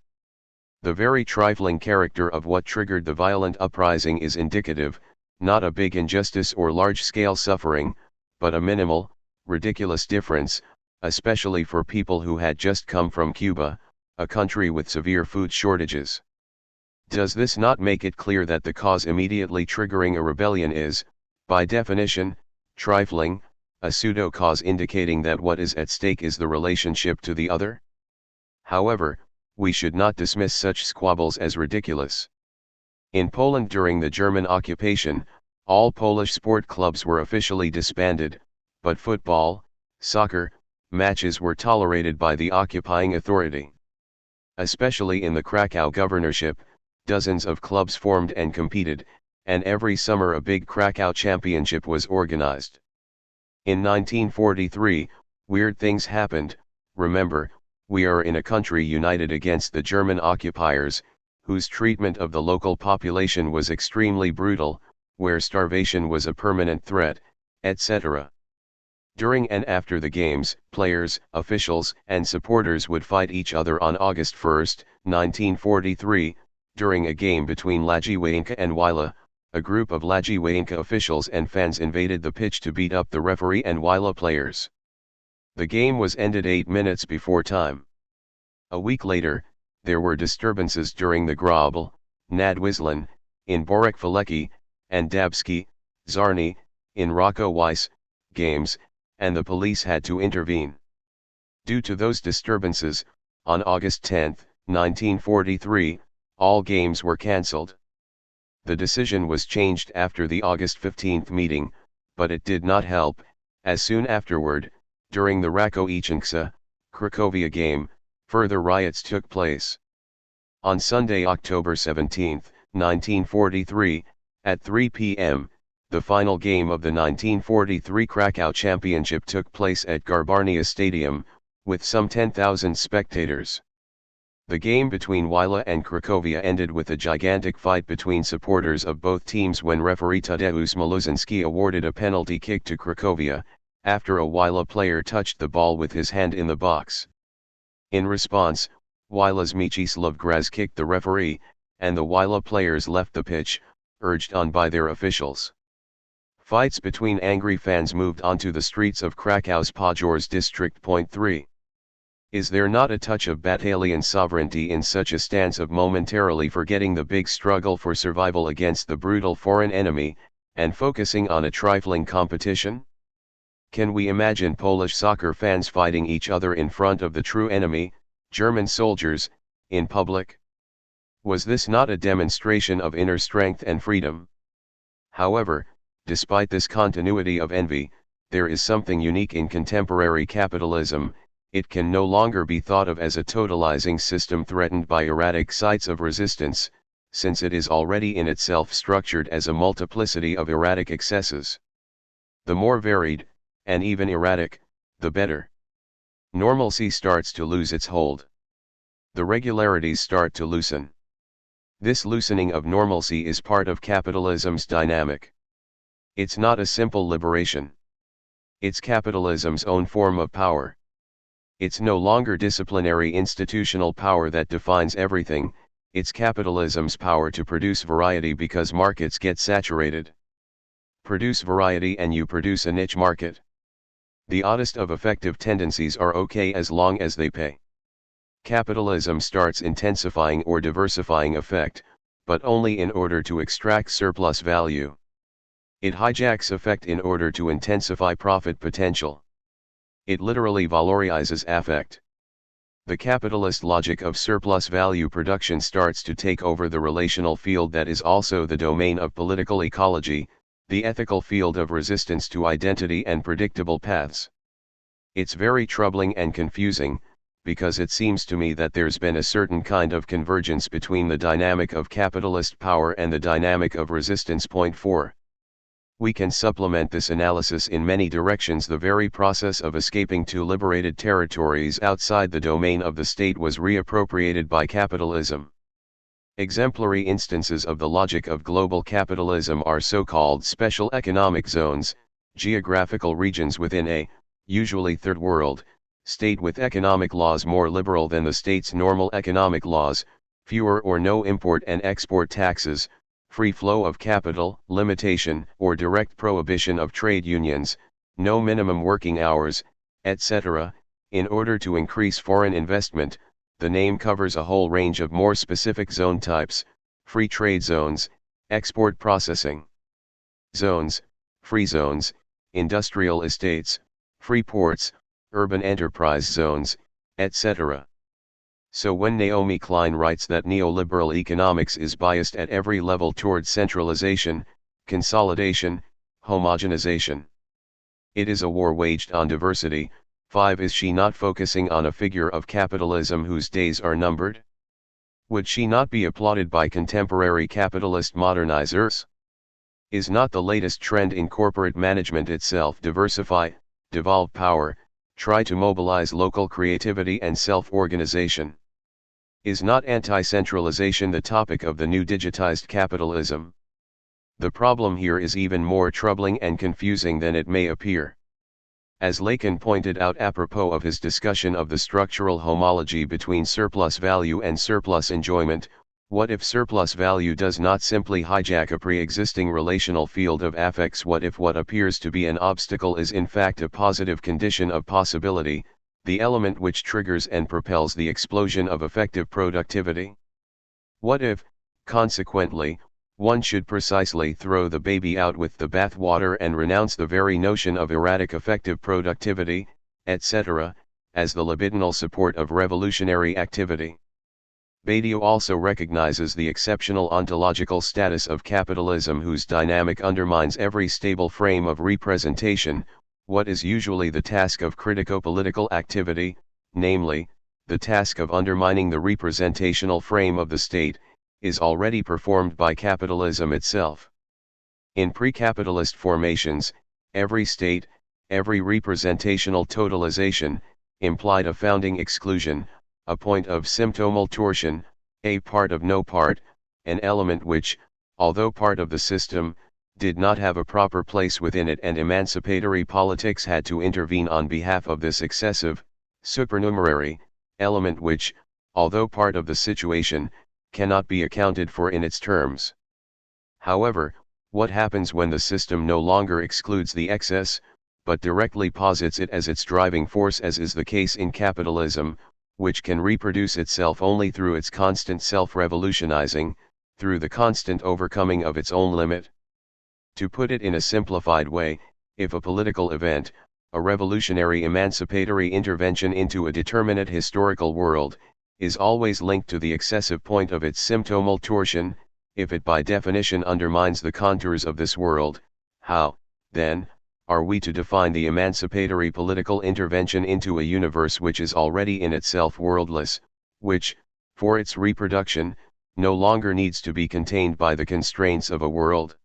The very trifling character of what triggered the violent uprising is indicative, not a big injustice or large-scale suffering, but a minimal, ridiculous difference, especially for people who had just come from Cuba, a country with severe food shortages. Does this not make it clear that the cause immediately triggering a rebellion is, by definition, trifling, a pseudo-cause indicating that what is at stake is the relationship to the other? However, we should not dismiss such squabbles as ridiculous. In Poland during the German occupation, all Polish sport clubs were officially disbanded, but football, soccer, matches were tolerated by the occupying authority. Especially in the Krakow governorship, dozens of clubs formed and competed, and every summer a big Krakow championship was organized. In 1943, weird things happened. Remember, we are in a country united against the German occupiers, whose treatment of the local population was extremely brutal, where starvation was a permanent threat, etc. During and after the games, players, officials, and supporters would fight each other. On August 1, 1943, during a game between Lagiełęka and Wila, a group of Lagiełęka officials and fans invaded the pitch to beat up the referee and Wila players. The game was ended 8 minutes before time. A week later, there were disturbances during the Grobel, Nadwislan, in Borek Faleki, and Dabski, Zarni, in Rakowice, games, and the police had to intervene. Due to those disturbances, on August 10, 1943, all games were cancelled. The decision was changed after the August 15 meeting, but it did not help, as soon afterward, during the Rakowice, Cracovia game, further riots took place. On Sunday, October 17, 1943, at 3 p.m., the final game of the 1943 Krakow Championship took place at Garbarnia Stadium, with some 10,000 spectators. The game between Wila and Cracovia ended with a gigantic fight between supporters of both teams when referee Tadeusz Maluzinski awarded a penalty kick to Cracovia, after a Wila player touched the ball with his hand in the box. In response, Wila's Mieczysław Graz kicked the referee, and the Wila players left the pitch, urged on by their officials. Fights between angry fans moved onto the streets of Krakow's Pojorz district. 3. Is there not a touch of battalion sovereignty in such a stance of momentarily forgetting the big struggle for survival against the brutal foreign enemy, and focusing on a trifling competition? Can we imagine Polish soccer fans fighting each other in front of the true enemy, German soldiers, in public? Was this not a demonstration of inner strength and freedom? However, despite this continuity of envy, there is something unique in contemporary capitalism. It can no longer be thought of as a totalizing system threatened by erratic sites of resistance, since it is already in itself structured as a multiplicity of erratic excesses. The more varied, and even erratic, the better. Normalcy starts to lose its hold. The regularities start to loosen. This loosening of normalcy is part of capitalism's dynamic. It's not a simple liberation. It's capitalism's own form of power. It's no longer disciplinary institutional power that defines everything, it's capitalism's power to produce variety because markets get saturated. Produce variety and you produce a niche market. The oddest of effective tendencies are okay as long as they pay. Capitalism starts intensifying or diversifying effect, but only in order to extract surplus value. It hijacks effect in order to intensify profit potential. It literally valorizes affect. The capitalist logic of surplus value production starts to take over the relational field that is also the domain of political ecology, the ethical field of resistance to identity and predictable paths. It's very troubling and confusing, because it seems to me that there's been a certain kind of convergence between the dynamic of capitalist power and the dynamic of resistance. 4. We can supplement this analysis in many directions. The very process of escaping to liberated territories outside the domain of the state was reappropriated by capitalism. Exemplary instances of the logic of global capitalism are so-called special economic zones, geographical regions within a usually third world, state with economic laws more liberal than the state's normal economic laws, fewer or no import and export taxes, free flow of capital, limitation or direct prohibition of trade unions, no minimum working hours, etc. In order to increase foreign investment, the name covers a whole range of more specific zone types: free trade zones, export processing zones, free zones, industrial estates, free ports, urban enterprise zones, etc. So when Naomi Klein writes that neoliberal economics is biased at every level towards centralization, consolidation, homogenization, it is a war waged on diversity. 5. Is she not focusing on a figure of capitalism whose days are numbered? Would she not be applauded by contemporary capitalist modernizers? Is not the latest trend in corporate management itself diversify, devolve power, try to mobilize local creativity and self-organization? Is not anti-centralization the topic of the new digitized capitalism? The problem here is even more troubling and confusing than it may appear. As Lacan pointed out apropos of his discussion of the structural homology between surplus value and surplus enjoyment, what if surplus value does not simply hijack a pre-existing relational field of affects? What if what appears to be an obstacle is in fact a positive condition of possibility, the element which triggers and propels the explosion of effective productivity? What if, consequently, one should precisely throw the baby out with the bathwater and renounce the very notion of erratic effective productivity, etc., as the libidinal support of revolutionary activity? Badiou also recognizes the exceptional ontological status of capitalism whose dynamic undermines every stable frame of representation. What is usually the task of critico-political activity, namely, the task of undermining the representational frame of the state, is already performed by capitalism itself. In pre-capitalist formations, every state, every representational totalization, implied a founding exclusion, a point of symptomal torsion, a part of no part, an element which, although part of the system, did not have a proper place within it, and emancipatory politics had to intervene on behalf of this excessive, supernumerary, element which, although part of the situation, cannot be accounted for in its terms. However, what happens when the system no longer excludes the excess, but directly posits it as its driving force, as is the case in capitalism, which can reproduce itself only through its constant self-revolutionizing, through the constant overcoming of its own limit? To put it in a simplified way, if a political event, a revolutionary emancipatory intervention into a determinate historical world, is always linked to the excessive point of its symptomal torsion, if it by definition undermines the contours of this world, how, then, are we to define the emancipatory political intervention into a universe which is already in itself worldless, which, for its reproduction, no longer needs to be contained by the constraints of a world?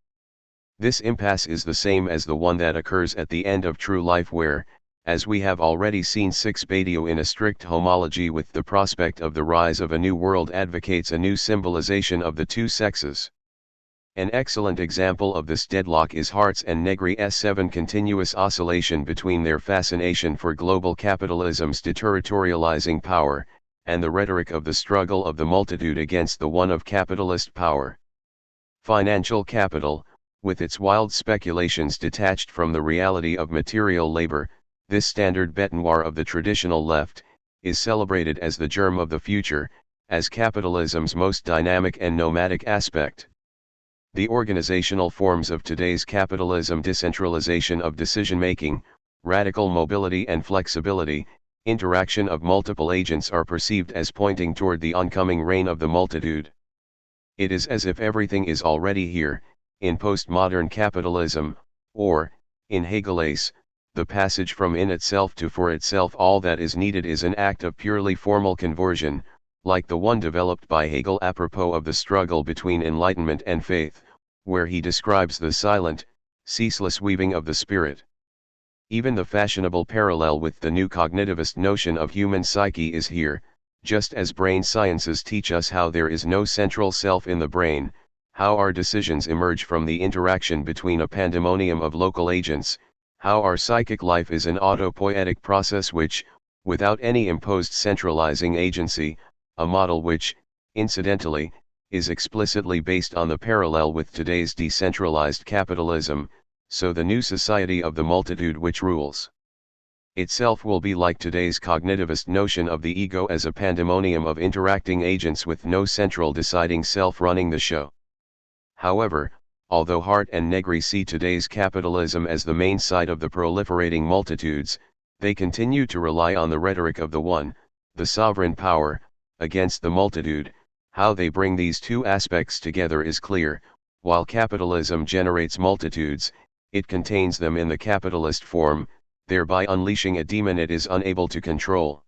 This impasse is the same as the one that occurs at the end of true life where, as we have already seen, Badiou in a strict homology with the prospect of the rise of a new world advocates a new symbolization of the two sexes. An excellent example of this deadlock is Hart's and Negri's 7 continuous oscillation between their fascination for global capitalism's deterritorializing power, and the rhetoric of the struggle of the multitude against the one of capitalist power. Financial capital, with its wild speculations detached from the reality of material labor, this standard bête noire of the traditional left, is celebrated as the germ of the future, as capitalism's most dynamic and nomadic aspect. The organizational forms of today's capitalism, decentralization of decision-making, radical mobility and flexibility, interaction of multiple agents, are perceived as pointing toward the oncoming reign of the multitude. It is as if everything is already here, in postmodern capitalism, or, in Hegel's, the passage from in itself to for itself. All that is needed is an act of purely formal conversion, like the one developed by Hegel apropos of the struggle between enlightenment and faith, where he describes the silent, ceaseless weaving of the spirit. Even the fashionable parallel with the new cognitivist notion of human psyche is here, just as brain sciences teach us how there is no central self in the brain, how our decisions emerge from the interaction between a pandemonium of local agents, How our psychic life is an autopoietic process which, without any imposed centralizing agency, a model which, incidentally, is explicitly based on the parallel with today's decentralized capitalism, so the new society of the multitude which rules itself will be like today's cognitivist notion of the ego as a pandemonium of interacting agents with no central deciding self running the show. However, although Hart and Negri see today's capitalism as the main side of the proliferating multitudes, they continue to rely on the rhetoric of the one, the sovereign power, against the multitude. How they bring these two aspects together is clear. While capitalism generates multitudes, it contains them in the capitalist form, thereby unleashing a demon it is unable to control.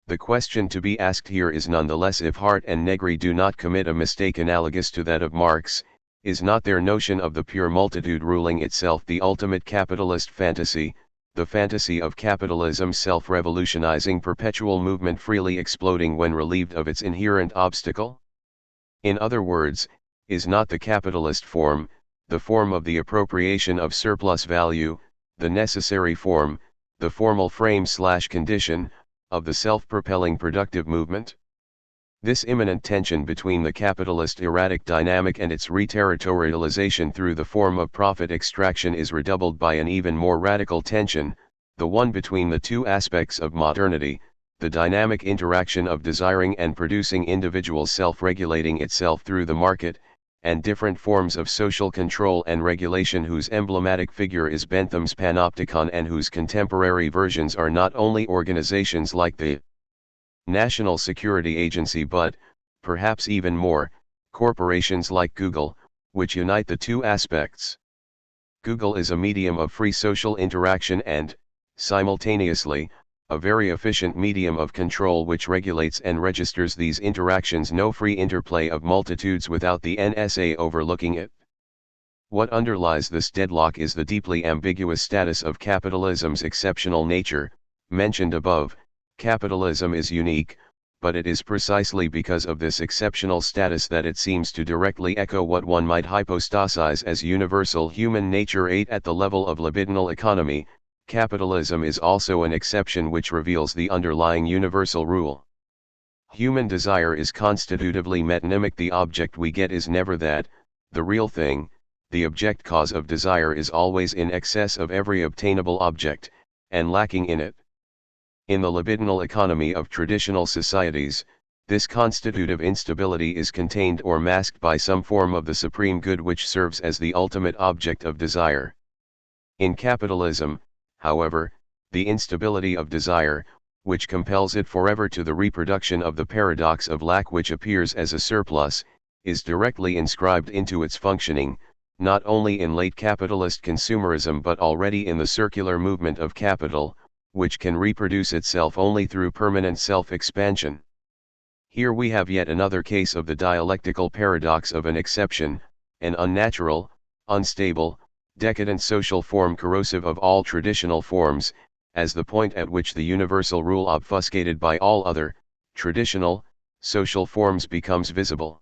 The question to be asked here is nonetheless if Hart and Negri do not commit a mistake analogous to that of Marx. Is not their notion of the pure multitude ruling itself the ultimate capitalist fantasy, the fantasy of capitalism self-revolutionizing perpetual movement freely exploding when relieved of its inherent obstacle? In other words, is not the capitalist form, the form of the appropriation of surplus value, the necessary form, the formal frame/condition, of the self-propelling productive movement? This imminent tension between the capitalist erratic dynamic and its reterritorialization through the form of profit extraction is redoubled by an even more radical tension, the one between the two aspects of modernity, the dynamic interaction of desiring and producing individual self-regulating itself through the market, and different forms of social control and regulation whose emblematic figure is Bentham's panopticon and whose contemporary versions are not only organizations like the National Security Agency but, perhaps even more, corporations like Google, which unite the two aspects. Google is a medium of free social interaction and, simultaneously, a very efficient medium of control which regulates and registers these interactions. No free interplay of multitudes without the NSA overlooking it. What underlies this deadlock is the deeply ambiguous status of capitalism's exceptional nature, mentioned above. Capitalism is unique, but it is precisely because of this exceptional status that it seems to directly echo what one might hypostasize as universal human nature. 8. At the level of libidinal economy, capitalism is also an exception which reveals the underlying universal rule. Human desire is constitutively metonymic. The object we get is never that, the real thing. The object cause of desire is always in excess of every obtainable object, and lacking in it. In the libidinal economy of traditional societies, this constitutive instability is contained or masked by some form of the supreme good which serves as the ultimate object of desire. In capitalism, however, the instability of desire, which compels it forever to the reproduction of the paradox of lack which appears as a surplus, is directly inscribed into its functioning, not only in late capitalist consumerism but already in the circular movement of capital, which can reproduce itself only through permanent self-expansion. Here we have yet another case of the dialectical paradox of an exception, an unnatural, unstable, decadent social form corrosive of all traditional forms, as the point at which the universal rule obfuscated by all other, traditional, social forms becomes visible.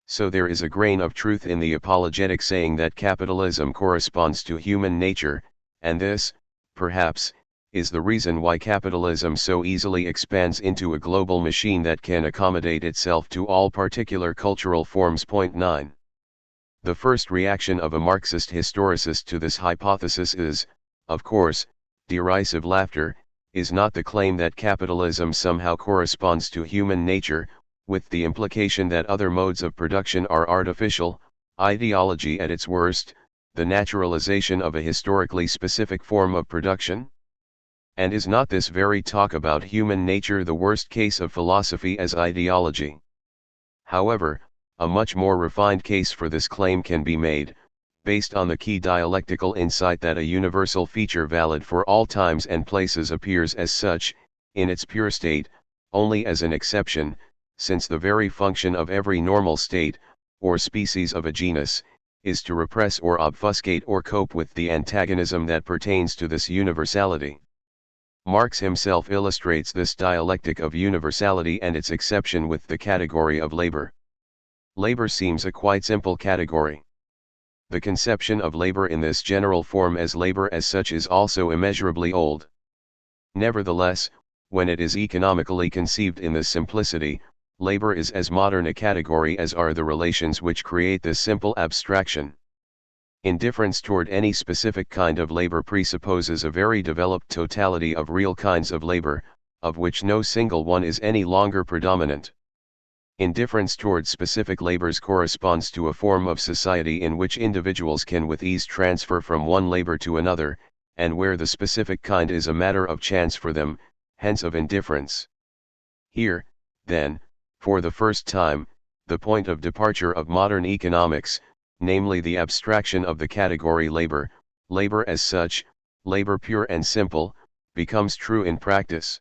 So there is a grain of truth in the apologetic saying that capitalism corresponds to human nature, and this, perhaps, is the reason why capitalism so easily expands into a global machine that can accommodate itself to all particular cultural forms. 9. The first reaction of a Marxist historicist to this hypothesis is, of course, derisive laughter. Is not the claim that capitalism somehow corresponds to human nature, with the implication that other modes of production are artificial, ideology at its worst, the naturalization of a historically specific form of production? And is not this very talk about human nature the worst case of philosophy as ideology? However, a much more refined case for this claim can be made, based on the key dialectical insight that a universal feature valid for all times and places appears as such, in its pure state, only as an exception, since the very function of every normal state, or species of a genus, is to repress or obfuscate or cope with the antagonism that pertains to this universality. Marx himself illustrates this dialectic of universality and its exception with the category of labor. Labor seems a quite simple category. The conception of labor in this general form as labor as such is also immeasurably old. Nevertheless, when it is economically conceived in this simplicity, labor is as modern a category as are the relations which create this simple abstraction. Indifference toward any specific kind of labor presupposes a very developed totality of real kinds of labor, of which no single one is any longer predominant. Indifference toward specific labors corresponds to a form of society in which individuals can with ease transfer from one labor to another, and where the specific kind is a matter of chance for them, hence of indifference. Here, then, for the first time, the point of departure of modern economics, namely the abstraction of the category labor, labor as such, labor pure and simple, becomes true in practice.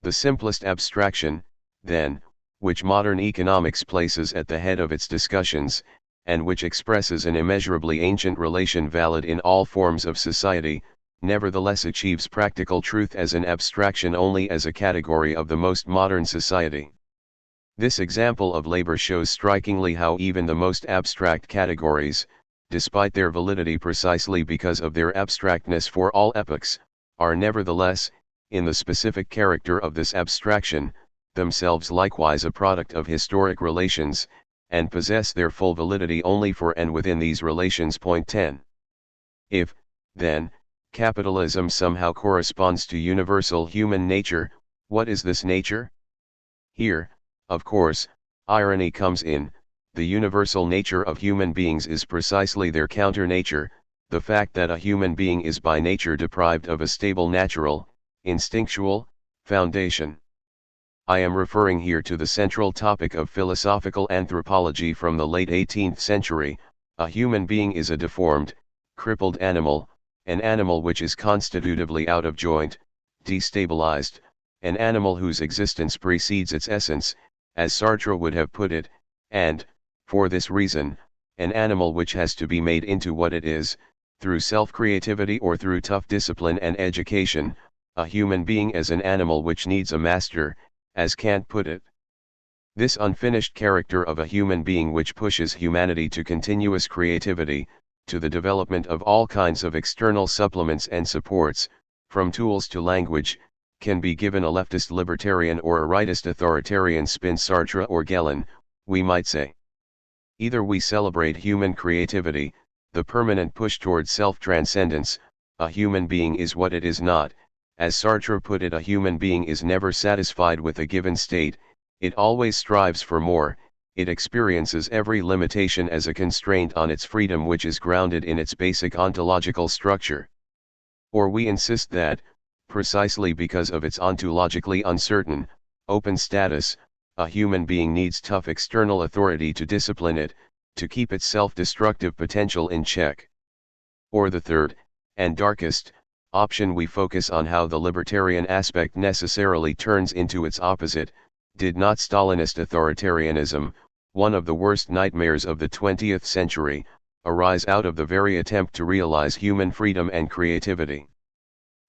The simplest abstraction, then, which modern economics places at the head of its discussions, and which expresses an immeasurably ancient relation valid in all forms of society, nevertheless achieves practical truth as an abstraction only as a category of the most modern society. This example of labor shows strikingly how even the most abstract categories, despite their validity precisely because of their abstractness for all epochs, are nevertheless, in the specific character of this abstraction, themselves likewise a product of historic relations, and possess their full validity only for and within these relations. Point 10. If, then, capitalism somehow corresponds to universal human nature, what is this nature? Here, of course, irony comes in. The universal nature of human beings is precisely their counter-nature, the fact that a human being is by nature deprived of a stable natural, instinctual, foundation. I am referring here to the central topic of philosophical anthropology from the late 18th century. A human being is a deformed, crippled animal, an animal which is constitutively out of joint, destabilized, an animal whose existence precedes its essence, as Sartre would have put it, and, for this reason, an animal which has to be made into what it is, through self-creativity or through tough discipline and education, a human being as an animal which needs a master, as Kant put it. This unfinished character of a human being which pushes humanity to continuous creativity, to the development of all kinds of external supplements and supports, from tools to language, can be given a leftist libertarian or a rightist authoritarian spin. Sartre or Gellin, we might say. Either we celebrate human creativity, the permanent push toward self-transcendence, a human being is what it is not. As Sartre put it, a human being is never satisfied with a given state, it always strives for more, it experiences every limitation as a constraint on its freedom which is grounded in its basic ontological structure. Or we insist that, precisely because of its ontologically uncertain, open status, a human being needs tough external authority to discipline it, to keep its self-destructive potential in check. Or the third, and darkest, option, we focus on how the libertarian aspect necessarily turns into its opposite. Did not Stalinist authoritarianism, one of the worst nightmares of the 20th century, arise out of the very attempt to realize human freedom and creativity?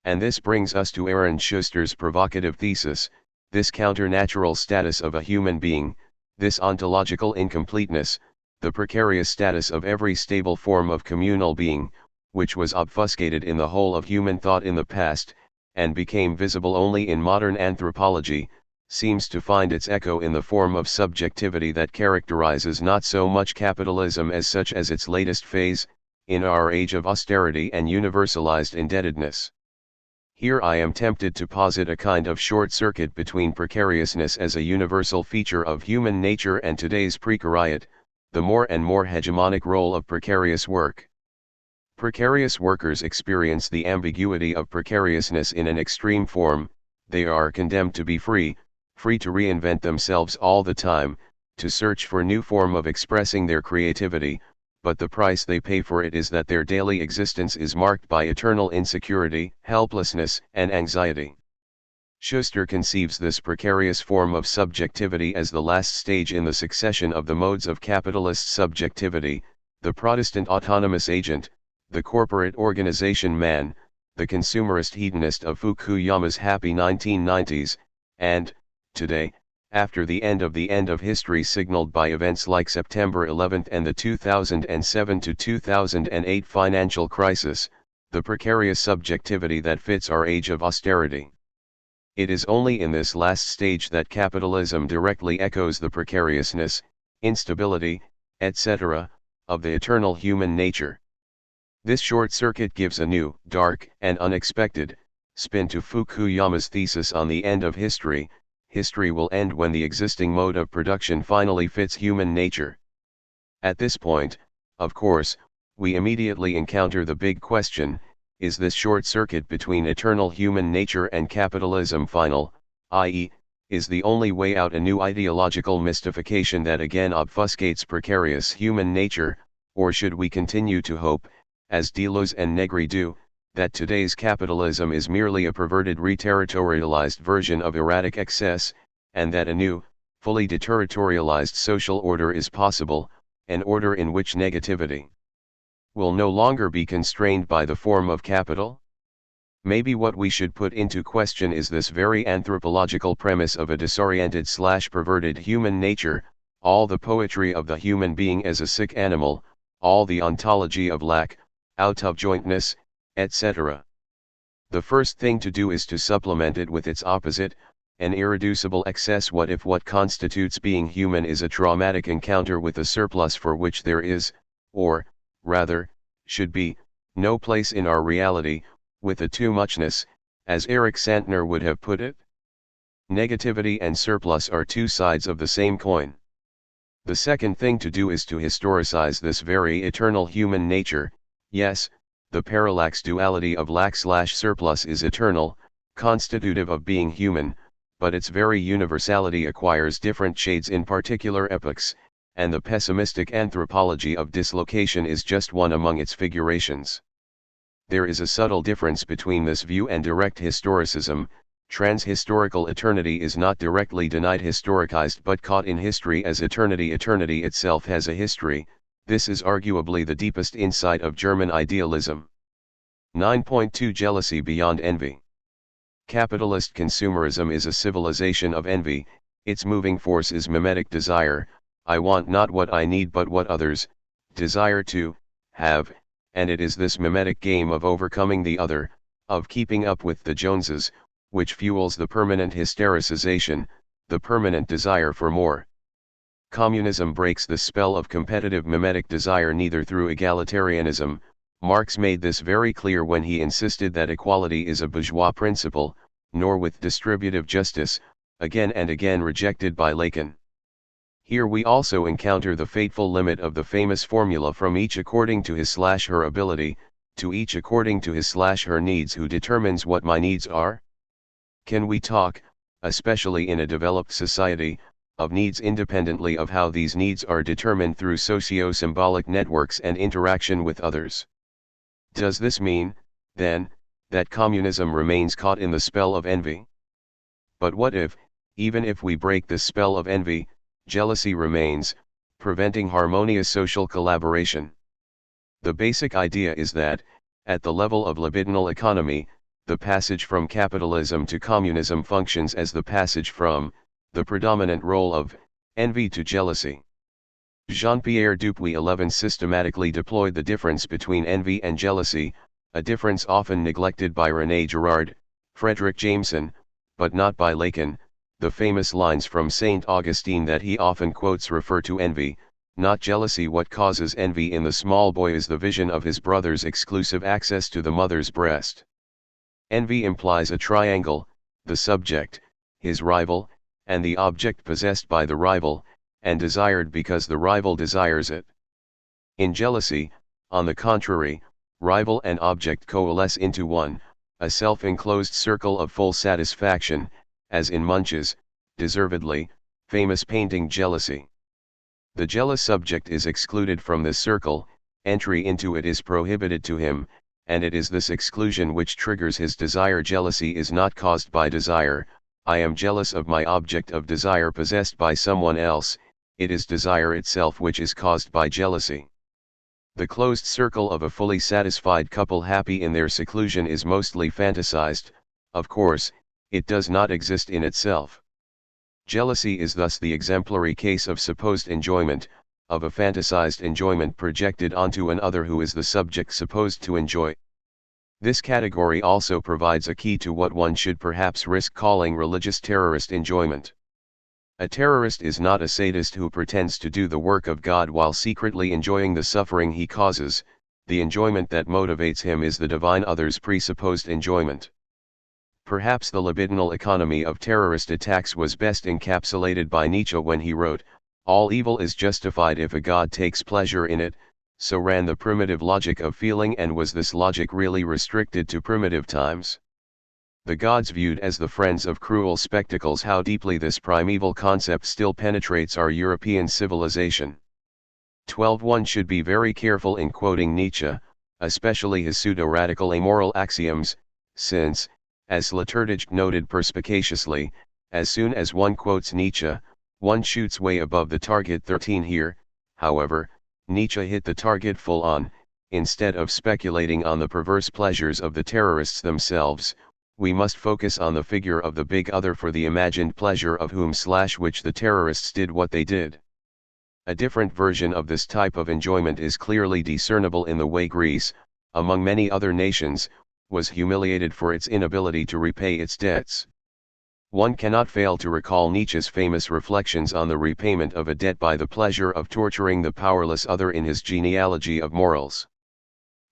And this brings us to Aaron Schuster's provocative thesis: this counter-natural status of a human being, this ontological incompleteness, the precarious status of every stable form of communal being, which was obfuscated in the whole of human thought in the past, and became visible only in modern anthropology, seems to find its echo in the form of subjectivity that characterizes not so much capitalism as such as its latest phase, in our age of austerity and universalized indebtedness. Here I am tempted to posit a kind of short circuit between precariousness as a universal feature of human nature and today's precariat, the more and more hegemonic role of precarious work. Precarious workers experience the ambiguity of precariousness in an extreme form. They are condemned to be free to reinvent themselves all the time, to search for new form of expressing their creativity, but the price they pay for it is that their daily existence is marked by eternal insecurity, helplessness, and anxiety. Schuster conceives this precarious form of subjectivity as the last stage in the succession of the modes of capitalist subjectivity: the Protestant autonomous agent, the corporate organization man, the consumerist hedonist of Fukuyama's happy 1990s, and, today, after the end of history signaled by events like September 11 and the 2007 to 2008 financial crisis, the precarious subjectivity that fits our age of austerity. It is only in this last stage that capitalism directly echoes the precariousness, instability, etc., of the eternal human nature. This short circuit gives a new, dark, and unexpected spin to Fukuyama's thesis on the end of history. History will end when the existing mode of production finally fits human nature. At this point, of course, we immediately encounter the big question: is this short circuit between eternal human nature and capitalism final, i.e., is the only way out a new ideological mystification that again obfuscates precarious human nature, or should we continue to hope, as Deleuze and Negri do, that today's capitalism is merely a perverted reterritorialized version of erratic excess, and that a new, fully deterritorialized social order is possible, an order in which negativity will no longer be constrained by the form of capital? Maybe what we should put into question is this very anthropological premise of a disoriented/perverted human nature, all the poetry of the human being as a sick animal, all the ontology of lack, out-of-jointness, etc. The first thing to do is to supplement it with its opposite, an irreducible excess. What if what constitutes being human is a traumatic encounter with a surplus for which there is, or, rather, should be, no place in our reality, with a too muchness, as Eric Santner would have put it? Negativity and surplus are two sides of the same coin. The second thing to do is to historicize this very eternal human nature. Yes, the parallax duality of lack/surplus is eternal, constitutive of being human, but its very universality acquires different shades in particular epochs, and the pessimistic anthropology of dislocation is just one among its figurations. There is a subtle difference between this view and direct historicism. Transhistorical eternity is not directly denied historicized but caught in history as eternity. Eternity itself has a history. This is arguably the deepest insight of German idealism. 9.2 Jealousy beyond envy. Capitalist consumerism is a civilization of envy. Its moving force is mimetic desire. I want not what I need but what others desire to have, and it is this mimetic game of overcoming the other, of keeping up with the Joneses, which fuels the permanent hystericization, the permanent desire for more. Communism breaks the spell of competitive mimetic desire neither through egalitarianism. Marx made this very clear when he insisted that equality is a bourgeois principle, nor with distributive justice, again and again rejected by Lacan. Here we also encounter the fateful limit of the famous formula from each according to his/her ability, to each according to his/her needs. Who determines what my needs are? Can we talk, especially in a developed society, of needs independently of how these needs are determined through socio-symbolic networks and interaction with others? Does this mean, then, that communism remains caught in the spell of envy? But what if, even if we break this spell of envy, jealousy remains, preventing harmonious social collaboration? The basic idea is that, at the level of libidinal economy, the passage from capitalism to communism functions as the passage from the predominant role of envy to jealousy. Jean-Pierre Dupuy 11 systematically deployed the difference between envy and jealousy, a difference often neglected by René Girard, Frederick Jameson, but not by Lacan. The famous lines from St. Augustine that he often quotes refer to envy, not jealousy. What causes envy in the small boy is the vision of his brother's exclusive access to the mother's breast. Envy implies a triangle: the subject, his rival, and the object possessed by the rival, and desired because the rival desires it. In jealousy, on the contrary, rival and object coalesce into one, a self-enclosed circle of full satisfaction, as in Munch's, deservedly, famous painting Jealousy. The jealous subject is excluded from this circle, entry into it is prohibited to him, and it is this exclusion which triggers his desire. Jealousy is not caused by desire. I am jealous of my object of desire possessed by someone else. It is desire itself which is caused by jealousy. The closed circle of a fully satisfied couple happy in their seclusion is mostly fantasized. Of course, it does not exist in itself. Jealousy is thus the exemplary case of supposed enjoyment, of a fantasized enjoyment projected onto an other who is the subject supposed to enjoy. This category also provides a key to what one should perhaps risk calling religious terrorist enjoyment. A terrorist is not a sadist who pretends to do the work of God while secretly enjoying the suffering he causes. The enjoyment that motivates him is the divine other's presupposed enjoyment. Perhaps the libidinal economy of terrorist attacks was best encapsulated by Nietzsche when he wrote, "All evil is justified if a God takes pleasure in it." So ran the primitive logic of feeling, and was this logic really restricted to primitive times? The gods viewed as the friends of cruel spectacles. How deeply this primeval concept still penetrates our European civilization. 12. One should be very careful in quoting Nietzsche, especially his pseudo-radical amoral axioms, since, as Sloterdijk noted perspicaciously, as soon as one quotes Nietzsche, one shoots way above the target. 13. Here, however, Nietzsche hit the target full on. Instead of speculating on the perverse pleasures of the terrorists themselves, we must focus on the figure of the big other, for the imagined pleasure of whom/which the terrorists did what they did. A different version of this type of enjoyment is clearly discernible in the way Greece, among many other nations, was humiliated for its inability to repay its debts. One cannot fail to recall Nietzsche's famous reflections on the repayment of a debt by the pleasure of torturing the powerless other in his Genealogy of Morals.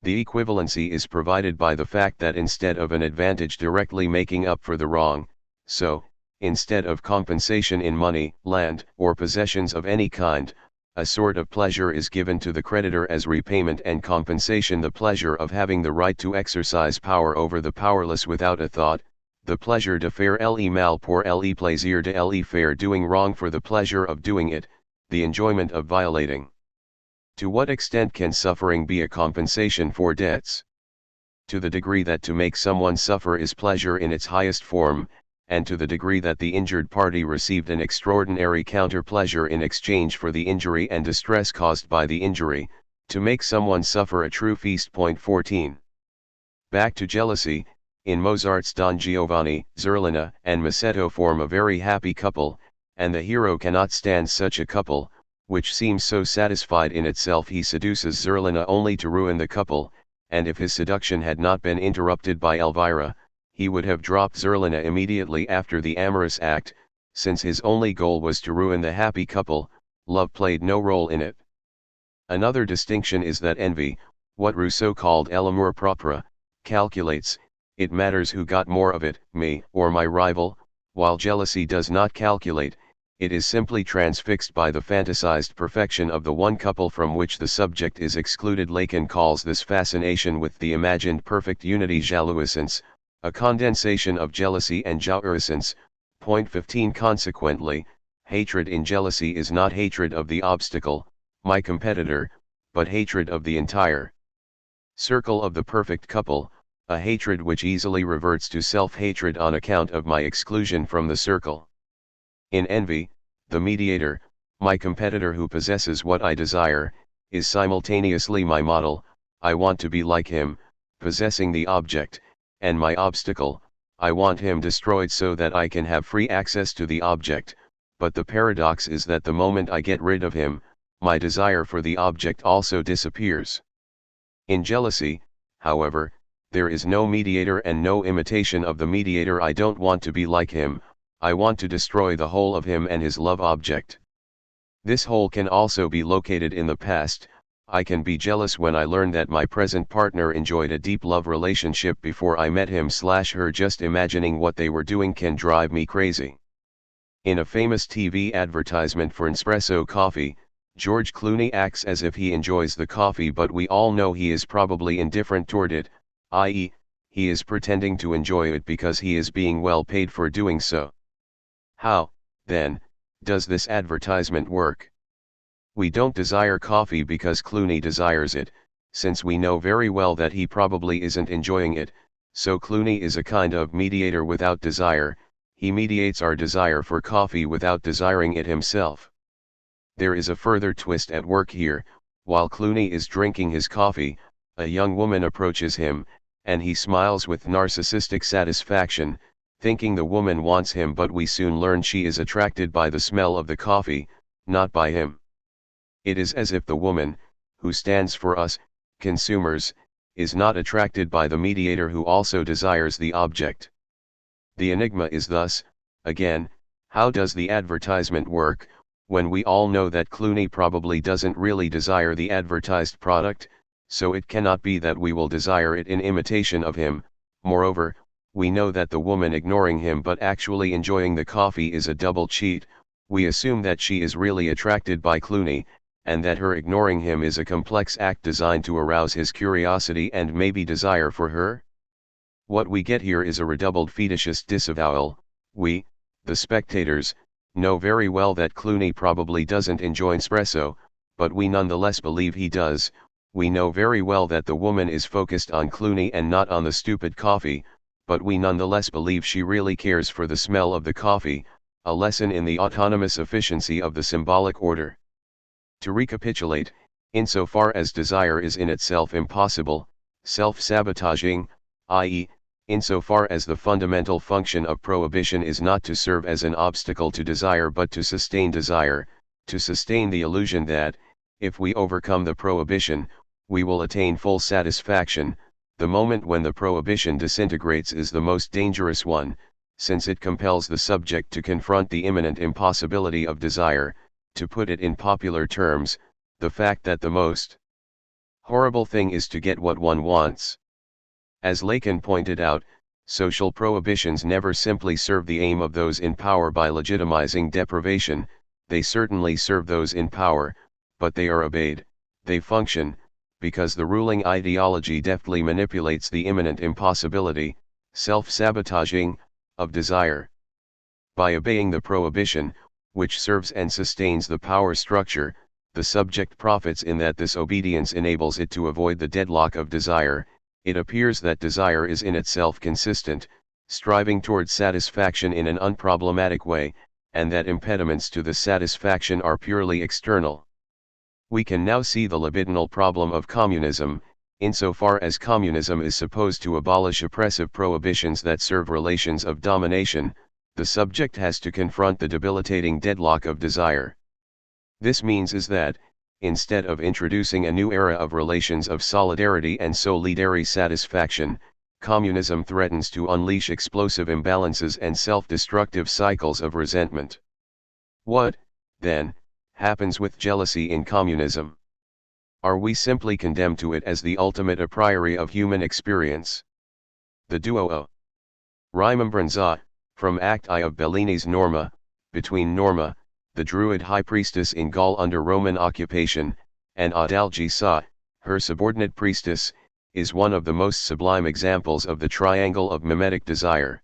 The equivalency is provided by the fact that instead of an advantage directly making up for the wrong, so, instead of compensation in money, land, or possessions of any kind, a sort of pleasure is given to the creditor as repayment and compensation: the pleasure of having the right to exercise power over the powerless without a thought, the pleasure de faire le mal pour le plaisir de le faire, doing wrong for the pleasure of doing it, the enjoyment of violating. To what extent can suffering be a compensation for debts? To the degree that to make someone suffer is pleasure in its highest form, and to the degree that the injured party received an extraordinary counter-pleasure in exchange for the injury and distress caused by the injury, to make someone suffer a true feast. 14. Back to jealousy. In Mozart's Don Giovanni, Zerlina and Masetto form a very happy couple, and the hero cannot stand such a couple, which seems so satisfied in itself. He seduces Zerlina only to ruin the couple, and if his seduction had not been interrupted by Elvira, he would have dropped Zerlina immediately after the amorous act. Since his only goal was to ruin the happy couple, love played no role in it. Another distinction is that envy, what Rousseau called l'amour propre, calculates. It matters who got more of it, me or my rival, while jealousy does not calculate. It is simply transfixed by the fantasized perfection of the one couple from which the subject is excluded. Lacan calls this fascination with the imagined perfect unity jouissance, a condensation of jealousy and jouissance. 15. Consequently, hatred in jealousy is not hatred of the obstacle, my competitor, but hatred of the entire circle of the perfect couple, a hatred which easily reverts to self-hatred on account of my exclusion from the circle. In envy, the mediator, my competitor who possesses what I desire, is simultaneously my model, I want to be like him, possessing the object, and my obstacle, I want him destroyed so that I can have free access to the object. But the paradox is that the moment I get rid of him, my desire for the object also disappears. In jealousy, however, there is no mediator and no imitation of the mediator. I don't want to be like him, I want to destroy the whole of him and his love object. This whole can also be located in the past. I can be jealous when I learn that my present partner enjoyed a deep love relationship before I met him/her. Just imagining what they were doing can drive me crazy. In a famous TV advertisement for Nespresso coffee, George Clooney acts as if he enjoys the coffee, but we all know he is probably indifferent toward it, i.e., he is pretending to enjoy it because he is being well paid for doing so. How, then, does this advertisement work? We don't desire coffee because Clooney desires it, since we know very well that he probably isn't enjoying it, so Clooney is a kind of mediator without desire. He mediates our desire for coffee without desiring it himself. There is a further twist at work here. While Clooney is drinking his coffee, a young woman approaches him, and he smiles with narcissistic satisfaction, thinking the woman wants him, but we soon learn she is attracted by the smell of the coffee, not by him. It is as if the woman, who stands for us, consumers, is not attracted by the mediator who also desires the object. The enigma is thus, again, how does the advertisement work, when we all know that Clooney probably doesn't really desire the advertised product, so it cannot be that we will desire it in imitation of him. Moreover, we know that the woman ignoring him but actually enjoying the coffee is a double cheat. We assume that she is really attracted by Clooney, and that her ignoring him is a complex act designed to arouse his curiosity and maybe desire for her. What we get here is a redoubled fetishist disavowal. We, the spectators, know very well that Clooney probably doesn't enjoy espresso, but we nonetheless believe he does. We know very well that the woman is focused on Clooney and not on the stupid coffee, but we nonetheless believe she really cares for the smell of the coffee, a lesson in the autonomous efficiency of the symbolic order. To recapitulate, insofar as desire is in itself impossible, self-sabotaging, i.e., insofar as the fundamental function of prohibition is not to serve as an obstacle to desire but to sustain desire, to sustain the illusion that, if we overcome the prohibition, we will attain full satisfaction, the moment when the prohibition disintegrates is the most dangerous one, since it compels the subject to confront the imminent impossibility of desire, to put it in popular terms, the fact that the most horrible thing is to get what one wants. As Lacan pointed out, social prohibitions never simply serve the aim of those in power by legitimizing deprivation, they certainly serve those in power, but they are obeyed, they function, because the ruling ideology deftly manipulates the imminent impossibility, self-sabotaging, of desire. By obeying the prohibition, which serves and sustains the power structure, the subject profits in that this obedience enables it to avoid the deadlock of desire. It appears that desire is in itself consistent, striving towards satisfaction in an unproblematic way, and that impediments to this satisfaction are purely external. We can now see the libidinal problem of communism. Insofar as communism is supposed to abolish oppressive prohibitions that serve relations of domination, the subject has to confront the debilitating deadlock of desire. This means is that, instead of introducing a new era of relations of solidarity and solidary satisfaction, communism threatens to unleash explosive imbalances and self-destructive cycles of resentment. What, then, happens with jealousy in communism? Are we simply condemned to it as the ultimate a priori of human experience? The duo o Rimembranza, from Act I of Bellini's Norma, between Norma, the Druid high priestess in Gaul under Roman occupation, and Adalgisa, her subordinate priestess, is one of the most sublime examples of the triangle of mimetic desire.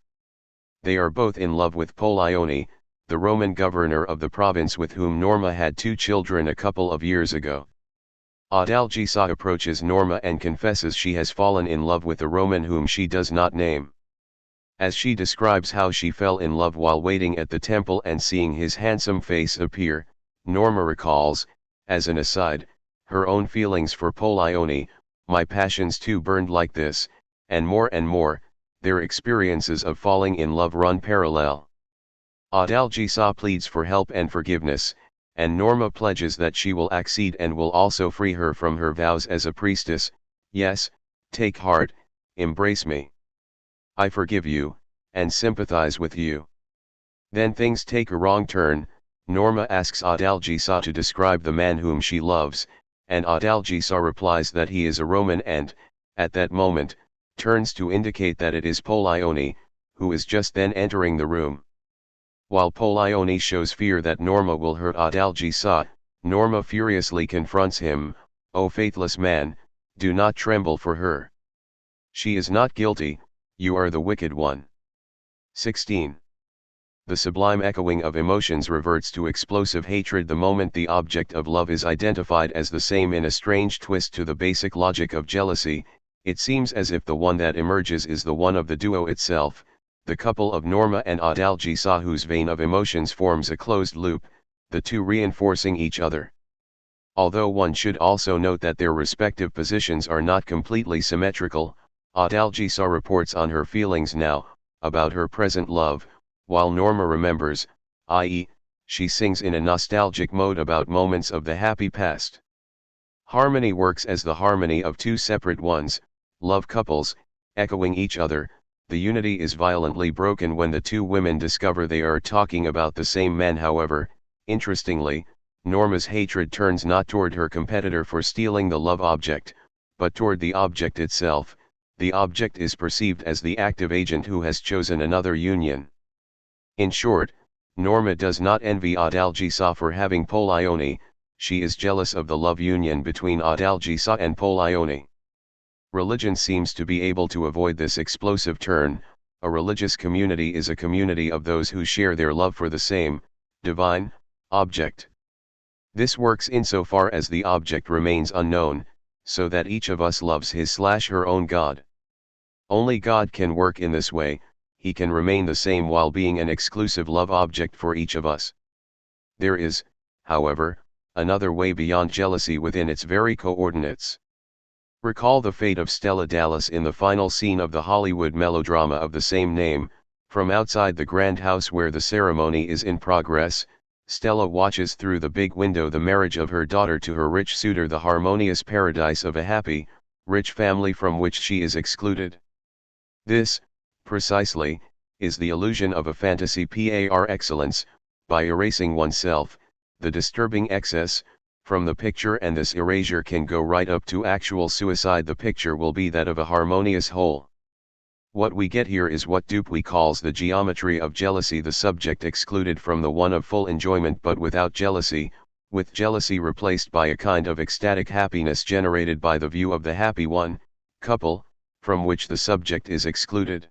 They are both in love with Polione, the Roman governor of the province with whom Norma had 2 children a couple of years ago. Adalgisa approaches Norma and confesses she has fallen in love with a Roman whom she does not name. As she describes how she fell in love while waiting at the temple and seeing his handsome face appear, Norma recalls, as an aside, her own feelings for Polione. My passions too burned like this, and more, their experiences of falling in love run parallel. Adalgisa pleads for help and forgiveness, and Norma pledges that she will accede and will also free her from her vows as a priestess. Yes, take heart, embrace me. I forgive you, and sympathize with you. Then things take a wrong turn. Norma asks Adalgisa to describe the man whom she loves, and Adalgisa replies that he is a Roman and, at that moment, turns to indicate that it is Polione, who is just then entering the room. While Polione shows fear that Norma will hurt Adalgisa, Norma furiously confronts him. O faithless man, do not tremble for her. She is not guilty, you are the wicked one. 16. The sublime echoing of emotions reverts to explosive hatred the moment the object of love is identified as the same. In a strange twist to the basic logic of jealousy, it seems as if the one that emerges is the one of the duo itself, the couple of Norma and Adalgisa, whose vein of emotions forms a closed loop, the two reinforcing each other. Although one should also note that their respective positions are not completely symmetrical. Adalgisa reports on her feelings now, about her present love, while Norma remembers, i.e., she sings in a nostalgic mode about moments of the happy past. Harmony works as the harmony of two separate ones, love couples, echoing each other. The unity is violently broken when the two women discover they are talking about the same man. However, interestingly, Norma's hatred turns not toward her competitor for stealing the love object, but toward the object itself. The object is perceived as the active agent who has chosen another union. In short, Norma does not envy Adalgisa for having Polione, she is jealous of the love union between Adalgisa and Polione. Religion seems to be able to avoid this explosive turn. A religious community is a community of those who share their love for the same, divine, object. This works insofar as the object remains unknown, so that each of us loves his/her own God. Only God can work in this way, he can remain the same while being an exclusive love object for each of us. There is, however, another way beyond jealousy within its very coordinates. Recall the fate of Stella Dallas in the final scene of the Hollywood melodrama of the same name. From outside the grand house where the ceremony is in progress, Stella watches through the big window the marriage of her daughter to her rich suitor, the harmonious paradise of a happy, rich family from which she is excluded. This, precisely, is the illusion of a fantasy par excellence. By erasing oneself, the disturbing excess, from the picture, and this erasure can go right up to actual suicide, the picture will be that of a harmonious whole. What we get here is what Dupuy calls the geometry of jealousy, the subject excluded from the one of full enjoyment but without jealousy, with jealousy replaced by a kind of ecstatic happiness generated by the view of the happy one, couple, from which the subject is excluded.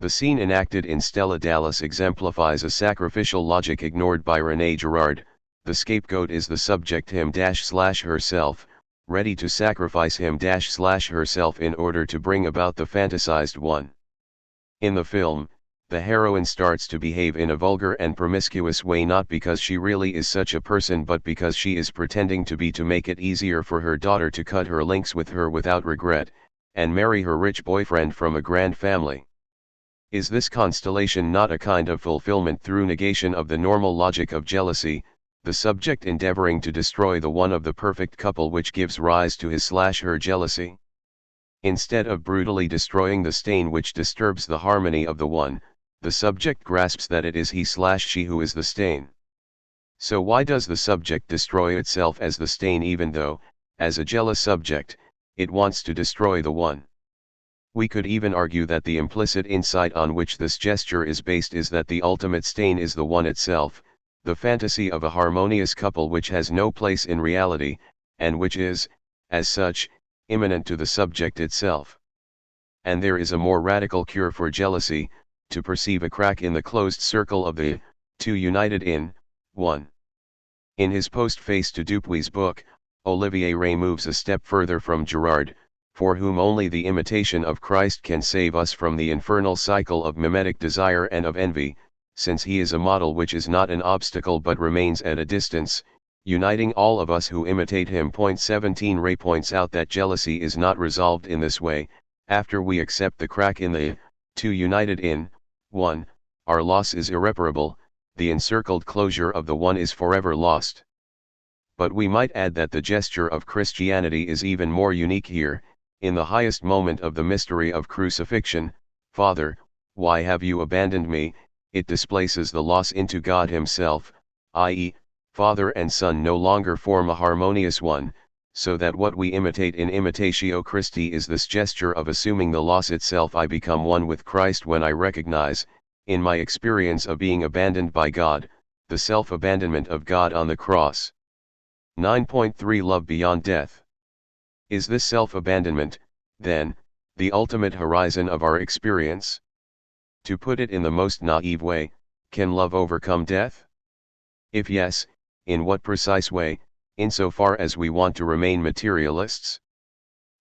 The scene enacted in Stella Dallas exemplifies a sacrificial logic ignored by René Girard. The scapegoat is the subject him/herself, ready to sacrifice him/herself in order to bring about the fantasized one. In the film, the heroine starts to behave in a vulgar and promiscuous way, not because she really is such a person but because she is pretending to be, to make it easier for her daughter to cut her links with her without regret, and marry her rich boyfriend from a grand family. Is this constellation not a kind of fulfillment through negation of the normal logic of jealousy, the subject endeavoring to destroy the one of the perfect couple which gives rise to his/her jealousy? Instead of brutally destroying the stain which disturbs the harmony of the one, the subject grasps that it is he/she who is the stain. So why does the subject destroy itself as the stain, even though, as a jealous subject, it wants to destroy the one? We could even argue that the implicit insight on which this gesture is based is that the ultimate stain is the one itself, the fantasy of a harmonious couple which has no place in reality, and which is, as such, immanent to the subject itself. And there is a more radical cure for jealousy: to perceive a crack in the closed circle of the two united in one. In his postface to Dupuy's book, Olivier Ray moves a step further from Girard, for whom only the imitation of Christ can save us from the infernal cycle of mimetic desire and of envy, since he is a model which is not an obstacle but remains at a distance, uniting all of us who imitate him. 17 Ray points out that jealousy is not resolved in this way. After we accept the crack in the two united in one, our loss is irreparable, the encircled closure of the one is forever lost. But we might add that the gesture of Christianity is even more unique here. In the highest moment of the mystery of crucifixion, Father, why have you abandoned me? It displaces the loss into God himself, i.e., Father and Son no longer form a harmonious one, so that what we imitate in Imitatio Christi is this gesture of assuming the loss itself. I become one with Christ when I recognize, in my experience of being abandoned by God, the self-abandonment of God on the cross. 9.3 Love beyond death. Is this self-abandonment, then, the ultimate horizon of our experience? To put it in the most naive way, can love overcome death? If yes, in what precise way, insofar as we want to remain materialists?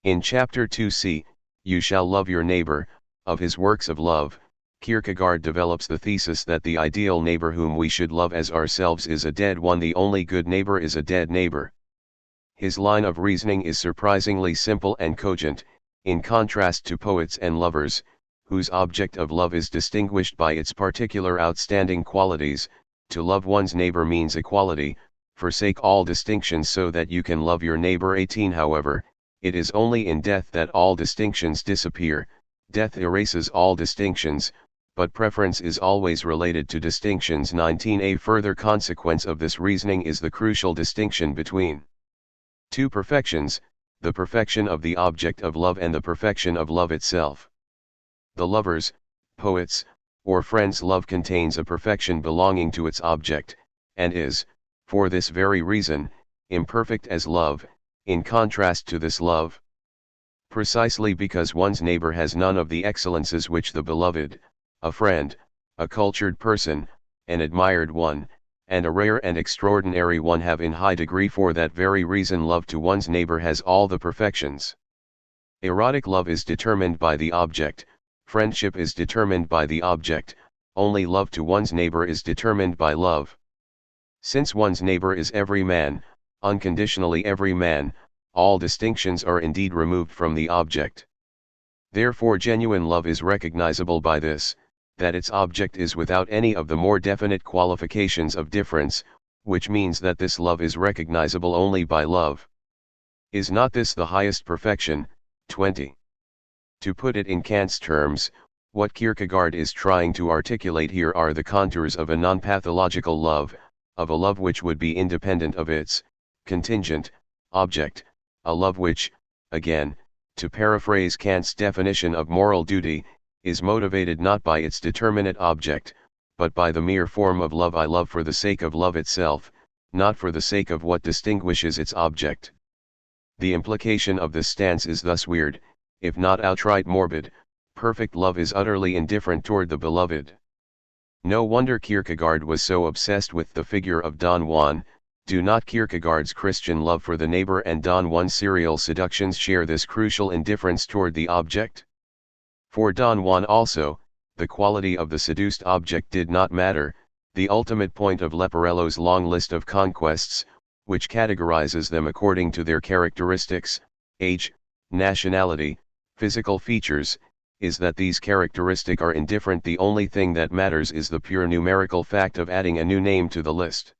In Chapter 2c, You Shall Love Your Neighbor, of his works of love, Kierkegaard develops the thesis that the ideal neighbor whom we should love as ourselves is a dead one. The only good neighbor is a dead neighbor. His line of reasoning is surprisingly simple and cogent, in contrast to poets and lovers, whose object of love is distinguished by its particular outstanding qualities. To love one's neighbor means equality. Forsake all distinctions so that you can love your neighbor. 18. However, it is only in death that all distinctions disappear. Death erases all distinctions, but preference is always related to distinctions. 19. A further consequence of this reasoning is the crucial distinction between two perfections, the perfection of the object of love and the perfection of love itself. The lover's, poet's, or friend's love contains a perfection belonging to its object, and is, for this very reason, imperfect as love, in contrast to this love. Precisely because one's neighbor has none of the excellences which the beloved, a friend, a cultured person, an admired one, and a rare and extraordinary one have in high degree, for that very reason love to one's neighbor has all the perfections. Erotic love is determined by the object, friendship is determined by the object, only love to one's neighbor is determined by love. Since one's neighbor is every man, unconditionally every man, all distinctions are indeed removed from the object. Therefore genuine love is recognizable by this, that its object is without any of the more definite qualifications of difference, which means that this love is recognizable only by love. Is not this the highest perfection? 20. To put it in Kant's terms, what Kierkegaard is trying to articulate here are the contours of a non-pathological love, of a love which would be independent of its contingent object, a love which, again, to paraphrase Kant's definition of moral duty, is motivated not by its determinate object, but by the mere form of love. I love for the sake of love itself, not for the sake of what distinguishes its object. The implication of this stance is thus weird, if not outright morbid. Perfect love is utterly indifferent toward the beloved. No wonder Kierkegaard was so obsessed with the figure of Don Juan. Do not Kierkegaard's Christian love for the neighbor and Don Juan's serial seductions share this crucial indifference toward the object? For Don Juan also, the quality of the seduced object did not matter. The ultimate point of Leporello's long list of conquests, which categorizes them according to their characteristics, age, nationality, physical features, is that these characteristics are indifferent. The only thing that matters is the pure numerical fact of adding a new name to the list.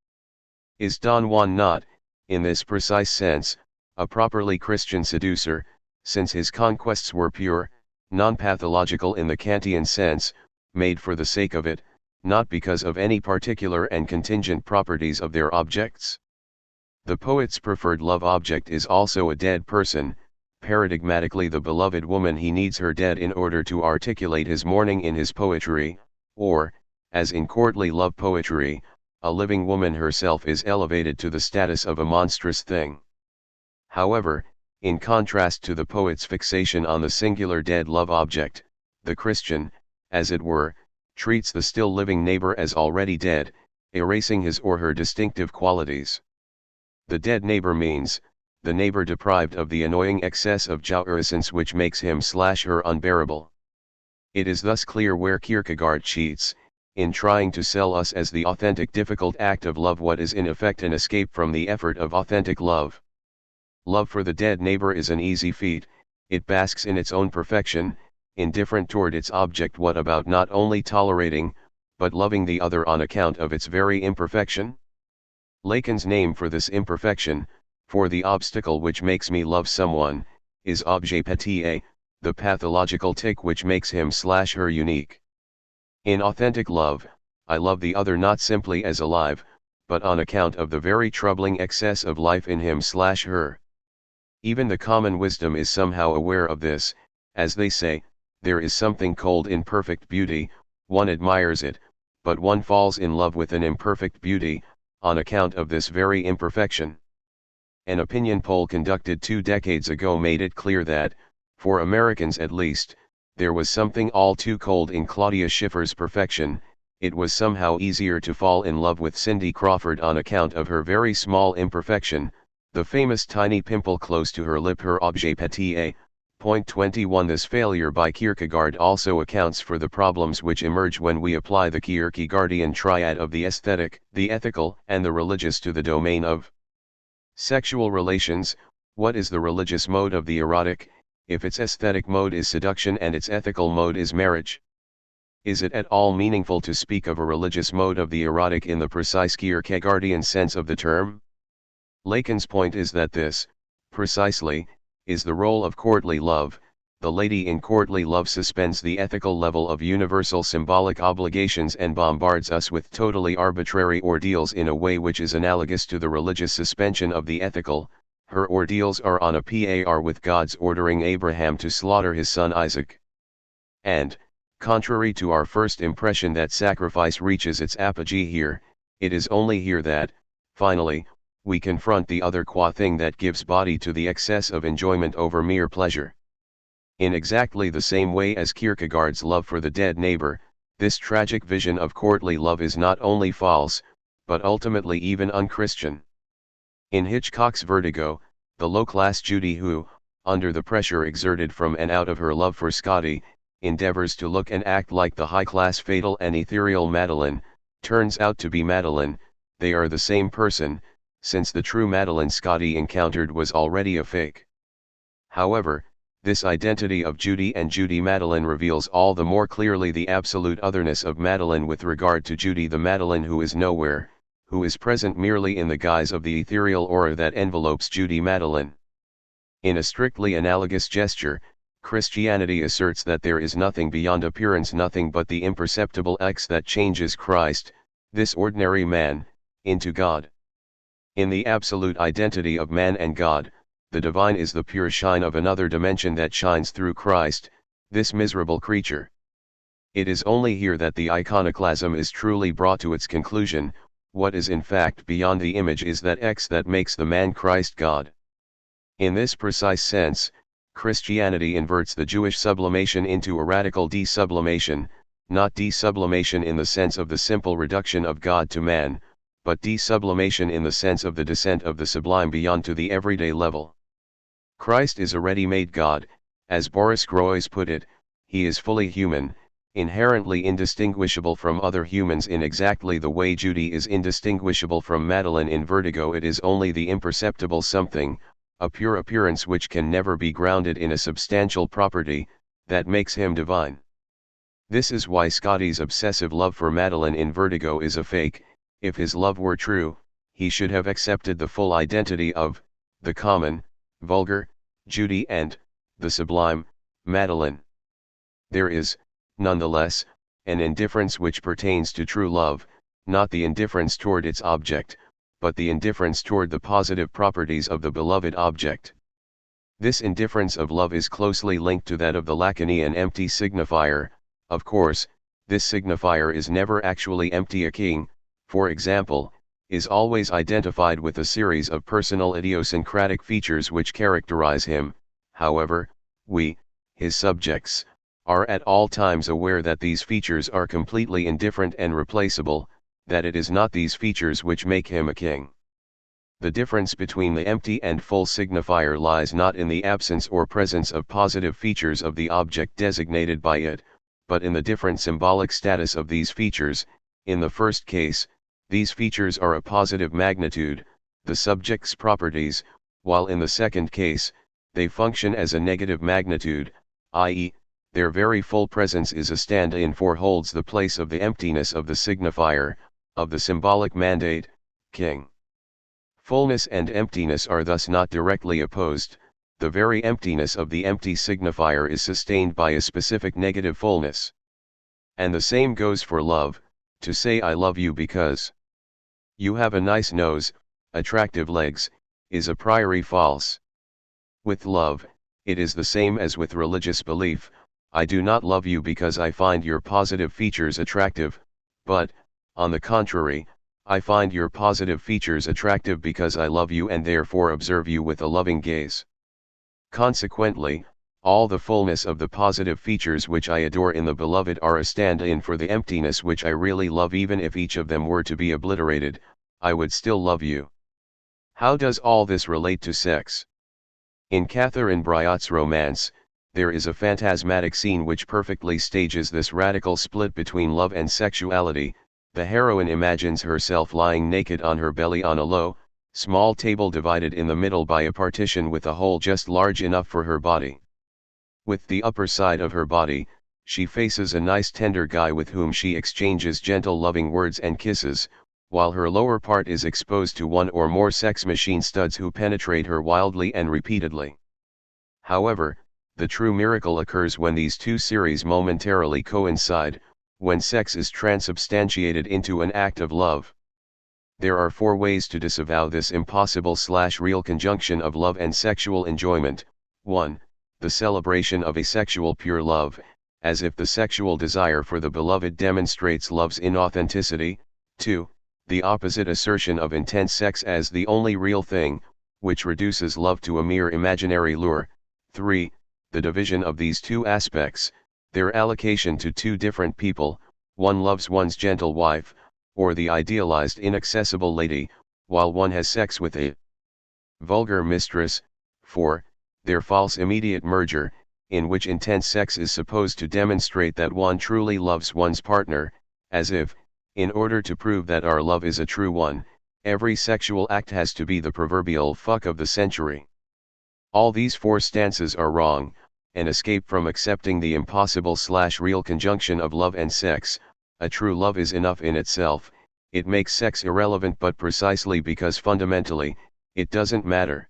Is Don Juan not, in this precise sense, a properly Christian seducer, since his conquests were pure, non-pathological in the Kantian sense, made for the sake of it, not because of any particular and contingent properties of their objects? The poet's preferred love object is also a dead person. Paradigmatically, the beloved woman, he needs her dead in order to articulate his mourning in his poetry, or, as in courtly love poetry, a living woman herself is elevated to the status of a monstrous thing. However, in contrast to the poet's fixation on the singular dead love object, the Christian, as it were, treats the still living neighbor as already dead, erasing his or her distinctive qualities. The dead neighbor means, the neighbor deprived of the annoying excess of jouissance which makes him/her unbearable. It is thus clear where Kierkegaard cheats, in trying to sell us as the authentic difficult act of love what is in effect an escape from the effort of authentic love. Love for the dead neighbor is an easy feat, it basks in its own perfection, indifferent toward its object. What about not only tolerating, but loving the other on account of its very imperfection? Lacan's name for this imperfection, for the obstacle which makes me love someone, is objet petit, the pathological tic which makes him/her unique. In authentic love, I love the other not simply as alive, but on account of the very troubling excess of life in him/her. Even the common wisdom is somehow aware of this. As they say, there is something cold in perfect beauty, one admires it, but one falls in love with an imperfect beauty, on account of this very imperfection. An opinion poll conducted 2 decades ago made it clear that, for Americans at least, there was something all too cold in Claudia Schiffer's perfection. It was somehow easier to fall in love with Cindy Crawford on account of her very small imperfection, the famous tiny pimple close to her lip, her objet petit. Point 21. This failure by Kierkegaard also accounts for the problems which emerge when we apply the Kierkegaardian triad of the aesthetic, the ethical, and the religious to the domain of sexual relations. What is the religious mode of the erotic? if its aesthetic mode is seduction and its ethical mode is marriage? Is it at all meaningful to speak of a religious mode of the erotic in the precise Kierkegaardian sense of the term? Lacan's point is that this, precisely, is the role of courtly love. The lady in courtly love suspends the ethical level of universal symbolic obligations and bombards us with totally arbitrary ordeals in a way which is analogous to the religious suspension of the ethical. Her ordeals are on a par with God's ordering Abraham to slaughter his son Isaac. And, contrary to our first impression that sacrifice reaches its apogee here, it is only here that, finally, we confront the other qua thing that gives body to the excess of enjoyment over mere pleasure. In exactly the same way as Kierkegaard's love for the dead neighbor, this tragic vision of courtly love is not only false, but ultimately even unchristian. In Hitchcock's Vertigo, the low-class Judy who, under the pressure exerted from and out of her love for Scotty, endeavors to look and act like the high-class fatal and ethereal Madeline, turns out to be Madeline. They are the same person, since the true Madeline Scotty encountered was already a fake. However, this identity of Judy and Judy Madeline reveals all the more clearly the absolute otherness of Madeline with regard to Judy, the Madeline who is nowhere, who is present merely in the guise of the ethereal aura that envelopes Judy Madeline. In a strictly analogous gesture, Christianity asserts that there is nothing beyond appearance, nothing but the imperceptible X that changes Christ, this ordinary man, into God. In the absolute identity of man and God, the divine is the pure shine of another dimension that shines through Christ, this miserable creature. It is only here that the iconoclasm is truly brought to its conclusion. What is in fact beyond the image is that X that makes the man Christ God. In this precise sense, Christianity inverts the Jewish sublimation into a radical desublimation, not desublimation in the sense of the simple reduction of God to man, but desublimation in the sense of the descent of the sublime beyond to the everyday level. Christ is a ready-made God, as Boris Groys put it. He is fully human, inherently indistinguishable from other humans in exactly the way Judy is indistinguishable from Madeline in Vertigo. It is only the imperceptible something, a pure appearance which can never be grounded in a substantial property, that makes him divine. This is why Scotty's obsessive love for Madeline in Vertigo is a fake. If his love were true, he should have accepted the full identity of the common, vulgar, Judy and the sublime, Madeline. There is, nonetheless, an indifference which pertains to true love, not the indifference toward its object, but the indifference toward the positive properties of the beloved object. This indifference of love is closely linked to that of the Lacanian empty signifier. Of course, this signifier is never actually empty. A king, for example, is always identified with a series of personal idiosyncratic features which characterize him. However, we, his subjects, are at all times aware that these features are completely indifferent and replaceable, that it is not these features which make him a king. The difference between the empty and full signifier lies not in the absence or presence of positive features of the object designated by it, but in the different symbolic status of these features. In the first case, these features are a positive magnitude, the subject's properties, while in the second case, they function as a negative magnitude, i.e., their very full presence is a stand-in for, holds the place of the emptiness of the signifier, of the symbolic mandate, king. Fullness and emptiness are thus not directly opposed. The very emptiness of the empty signifier is sustained by a specific negative fullness. And the same goes for love. To say I love you because you have a nice nose, attractive legs, is a priori false. With love, it is the same as with religious belief. I do not love you because I find your positive features attractive, but, on the contrary, I find your positive features attractive because I love you and therefore observe you with a loving gaze. Consequently, all the fullness of the positive features which I adore in the beloved are a stand-in for the emptiness which I really love. Even if each of them were to be obliterated, I would still love you. How does all this relate to sex? In Catherine Breillat's romance, there is a phantasmatic scene which perfectly stages this radical split between love and sexuality. The heroine imagines herself lying naked on her belly on a low, small table divided in the middle by a partition with a hole just large enough for her body. With the upper side of her body, she faces a nice tender guy with whom she exchanges gentle loving words and kisses, while her lower part is exposed to one or more sex machine studs who penetrate her wildly and repeatedly. However, the true miracle occurs when these two series momentarily coincide, when sex is transubstantiated into an act of love. There are 4 ways to disavow this impossible/real conjunction of love and sexual enjoyment. 1. The celebration of asexual pure love, as if the sexual desire for the beloved demonstrates love's inauthenticity. 2. The opposite assertion of intense sex as the only real thing, which reduces love to a mere imaginary lure. 3. The division of these two aspects, their allocation to 2 different people, one loves one's gentle wife, or the idealized inaccessible lady, while one has sex with a vulgar mistress. 4. Their false immediate merger, in which intense sex is supposed to demonstrate that one truly loves one's partner, as if, in order to prove that our love is a true one, every sexual act has to be the proverbial fuck of the century. All these 4 stances are wrong, an escape from accepting the impossible/real conjunction of love and sex. A true love is enough in itself, it makes sex irrelevant, but precisely because fundamentally, it doesn't matter.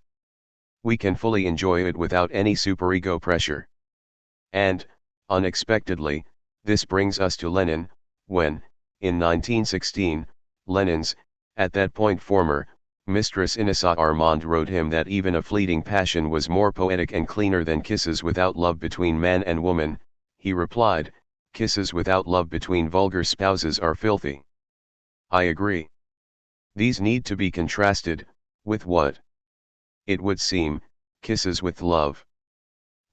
We can fully enjoy it without any superego pressure. And, unexpectedly, this brings us to Lenin, when, in 1916, Lenin's, at that point former, mistress Inessa Armand wrote him that even a fleeting passion was more poetic and cleaner than kisses without love between man and woman. He replied, "Kisses without love between vulgar spouses are filthy." I agree. These need to be contrasted, with what? It would seem, kisses with love.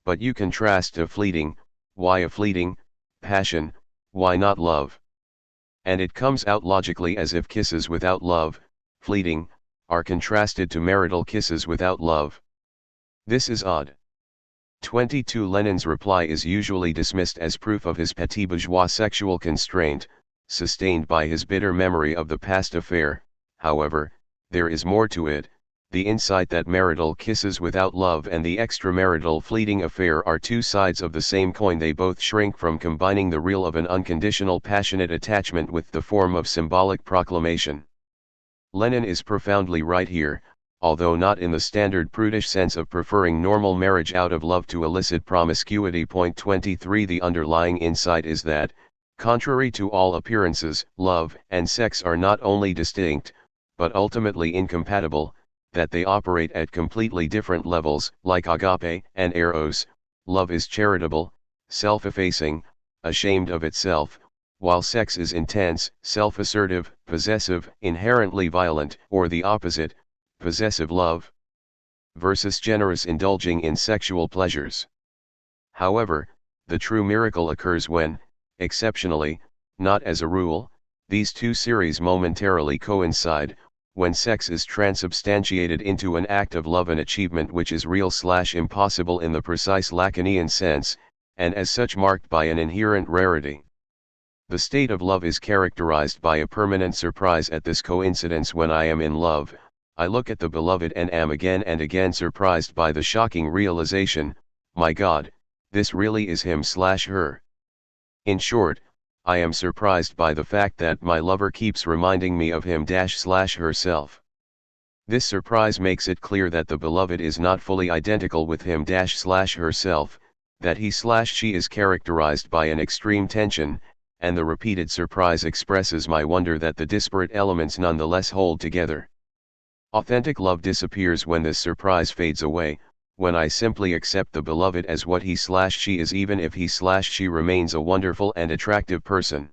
But you contrast a fleeting, why a fleeting, passion, why not love? And it comes out logically as if kisses without love, fleeting, are contrasted to marital kisses without love. This is odd. 22. Lenin's reply is usually dismissed as proof of his petit bourgeois sexual constraint, sustained by his bitter memory of the past affair. However, there is more to it, the insight that marital kisses without love and the extramarital fleeting affair are 2 sides of the same coin. They both shrink from combining the real of an unconditional passionate attachment with the form of symbolic proclamation. Lenin is profoundly right here, although not in the standard prudish sense of preferring normal marriage out of love to illicit promiscuity. 23. The underlying insight is that, contrary to all appearances, love and sex are not only distinct, but ultimately incompatible, that they operate at completely different levels. Like agape and eros, love is charitable, self-effacing, ashamed of itself, while sex is intense, self-assertive, possessive, inherently violent, or the opposite, possessive love versus generous indulging in sexual pleasures. However, the true miracle occurs when, exceptionally, not as a rule, these 2 series momentarily coincide, when sex is transubstantiated into an act of love, an achievement which is real/impossible in the precise Lacanian sense, and as such marked by an inherent rarity. The state of love is characterized by a permanent surprise at this coincidence. When I am in love, I look at the beloved and am again and again surprised by the shocking realization, my God, this really is him/her. In short, I am surprised by the fact that my lover keeps reminding me of him/herself. This surprise makes it clear that the beloved is not fully identical with him/herself, that he/she is characterized by an extreme tension, and the repeated surprise expresses my wonder that the disparate elements nonetheless hold together. Authentic love disappears when this surprise fades away, when I simply accept the beloved as what he/she is, even if he/she remains a wonderful and attractive person.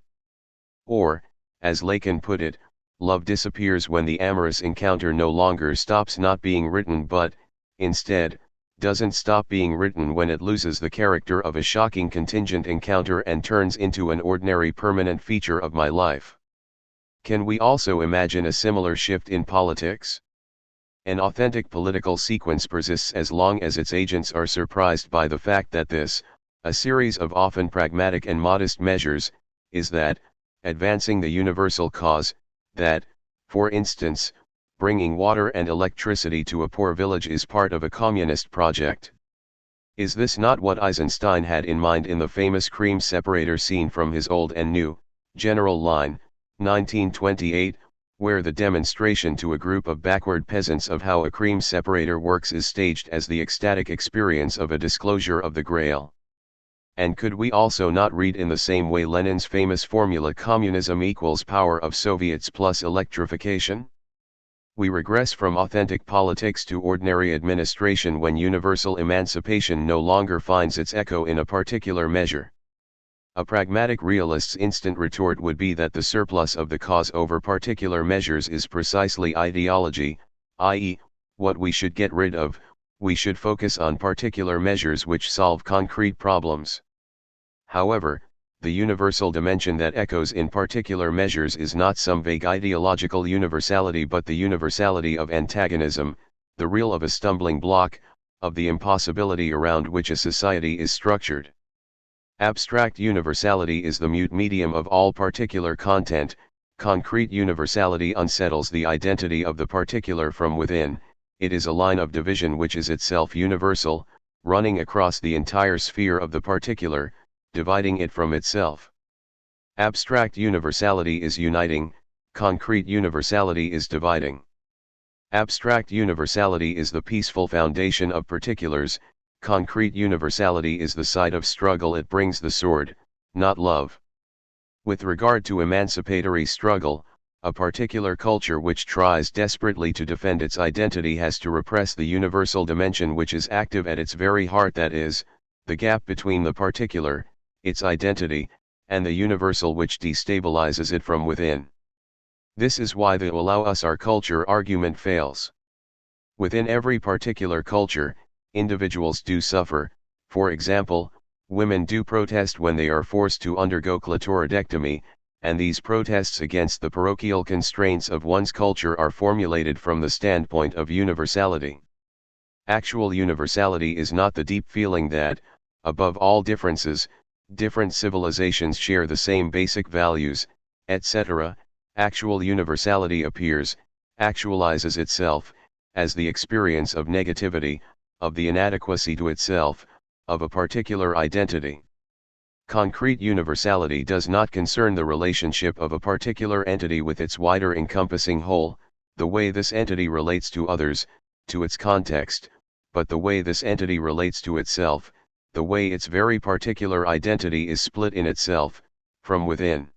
Or, as Lacan put it, love disappears when the amorous encounter no longer stops not being written but, instead, doesn't stop being written when it loses the character of a shocking contingent encounter and turns into an ordinary permanent feature of my life. Can we also imagine a similar shift in politics? An authentic political sequence persists as long as its agents are surprised by the fact that this, a series of often pragmatic and modest measures, is that, advancing the universal cause, that, for instance, bringing water and electricity to a poor village is part of a communist project. Is this not what Eisenstein had in mind in the famous cream separator scene from his Old and New, General Line, 1928, where the demonstration to a group of backward peasants of how a cream separator works is staged as the ecstatic experience of a disclosure of the Grail? And could we also not read in the same way Lenin's famous formula communism equals power of Soviets plus electrification? We regress from authentic politics to ordinary administration when universal emancipation no longer finds its echo in a particular measure. A pragmatic realist's instant retort would be that the surplus of the cause over particular measures is precisely ideology, i.e., what we should get rid of. We should focus on particular measures which solve concrete problems. However, the universal dimension that echoes in particular measures is not some vague ideological universality but the universality of antagonism, the real of a stumbling block, of the impossibility around which a society is structured. Abstract universality is the mute medium of all particular content, concrete universality unsettles the identity of the particular from within, it is a line of division which is itself universal, running across the entire sphere of the particular, dividing it from itself. Abstract universality is uniting, concrete universality is dividing. Abstract universality is the peaceful foundation of particulars, concrete universality is the site of struggle, it brings the sword, not love. With regard to emancipatory struggle, a particular culture which tries desperately to defend its identity has to repress the universal dimension which is active at its very heart, that is, the gap between the particular, its identity, and the universal which destabilizes it from within. This is why the allow us our culture argument fails. Within every particular culture, individuals do suffer. For example, women do protest when they are forced to undergo clitoridectomy, and these protests against the parochial constraints of one's culture are formulated from the standpoint of universality. Actual universality is not the deep feeling that, above all differences, different civilizations share the same basic values, etc. Actual universality appears, actualizes itself, as the experience of negativity, of the inadequacy to itself, of a particular identity. Concrete universality does not concern the relationship of a particular entity with its wider encompassing whole, the way this entity relates to others, to its context, but the way this entity relates to itself, the way its very particular identity is split in itself, from within.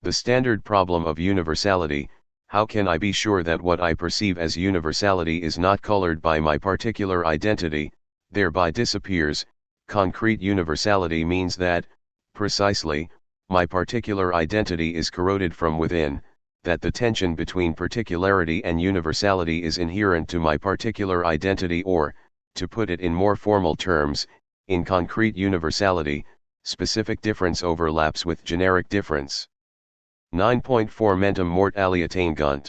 The standard problem of universality: how can I be sure that what I perceive as universality is not colored by my particular identity, thereby disappears? Concrete universality means that, precisely, my particular identity is corroded from within, that the tension between particularity and universality is inherent to my particular identity, or, to put it in more formal terms, in concrete universality, specific difference overlaps with generic difference. 9.4 Mentem mort alienating.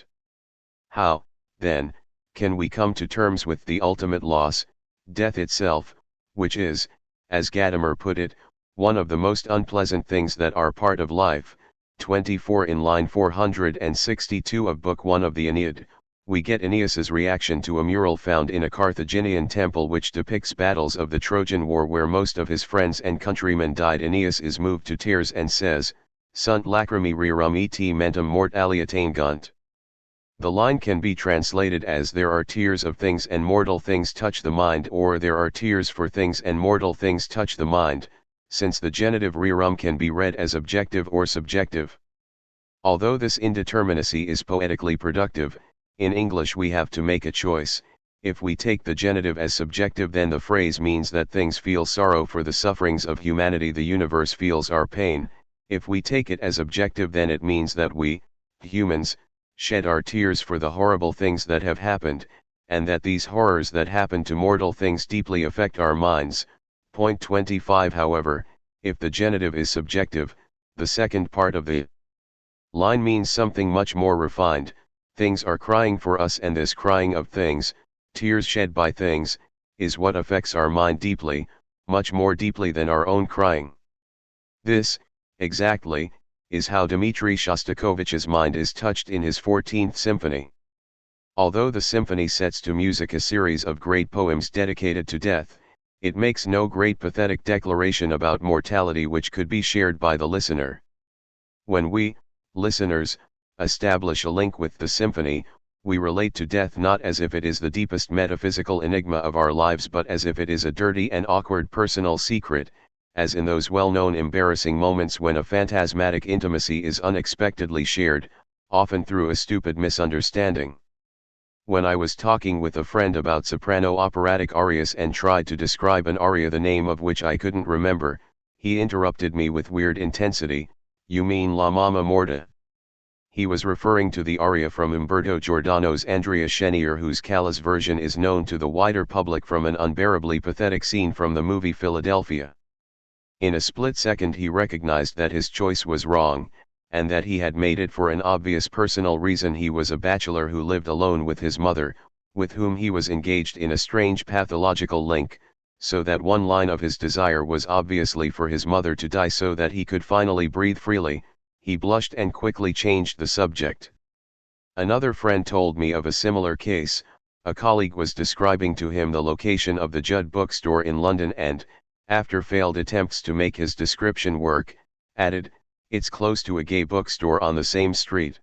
How, then, can we come to terms with the ultimate loss, death itself, which is, as Gadamer put it, one of the most unpleasant things that are part of life? 24 in line 462 of Book 1 of the Aeneid, we get Aeneas's reaction to a mural found in a Carthaginian temple which depicts battles of the Trojan War where most of his friends and countrymen died. Aeneas is moved to tears and says, Sunt lacrimae rerum et mentem mort alienating. The line can be translated as there are tears of things and mortal things touch the mind, or there are tears for things and mortal things touch the mind, since the genitive rerum can be read as objective or subjective. Although this indeterminacy is poetically productive, in English we have to make a choice. If we take the genitive as subjective, then the phrase means that things feel sorrow for the sufferings of humanity, the universe feels our pain. If we take it as objective, then it means that we, humans, shed our tears for the horrible things that have happened, and that these horrors that happen to mortal things deeply affect our minds. Point 25. However, if the genitive is subjective, the second part of the line means something much more refined. Things are crying for us, and this crying of things, tears shed by things, is what affects our mind deeply, much more deeply than our own crying. This, exactly, is how Dmitri Shostakovich's mind is touched in his 14th Symphony. Although the symphony sets to music a series of great poems dedicated to death, It makes no great pathetic declaration about mortality which could be shared by the listener. When we, listeners, establish a link with the symphony, we relate to death not as if it is the deepest metaphysical enigma of our lives but as if it is a dirty and awkward personal secret, as in those well-known embarrassing moments when a phantasmatic intimacy is unexpectedly shared, often through a stupid misunderstanding. When I was talking with a friend about soprano operatic arias and tried to describe an aria the name of which I couldn't remember, he interrupted me with weird intensity, "You mean La Mamma Morta?" He was referring to the aria from Umberto Giordano's Andrea Chenier, whose Callas version is known to the wider public from an unbearably pathetic scene from the movie Philadelphia. In a split second he recognized that his choice was wrong, and that he had made it for an obvious personal reason. He was a bachelor who lived alone with his mother, with whom he was engaged in a strange pathological link, so that one line of his desire was obviously for his mother to die so that he could finally breathe freely. He blushed and quickly changed the subject. Another friend told me of a similar case. A colleague was describing to him the location of the Judd bookstore in London and, after failed attempts to make his description work, added, "It's close to a gay bookstore on the same street."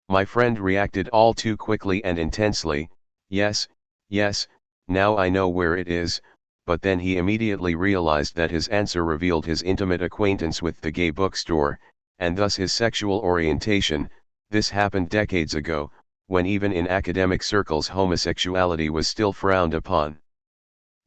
My friend reacted all too quickly and intensely, "Yes, yes, now I know where it is," but then he immediately realized that his answer revealed his intimate acquaintance with the gay bookstore, and thus his sexual orientation. This happened decades ago, when even in academic circles homosexuality was still frowned upon.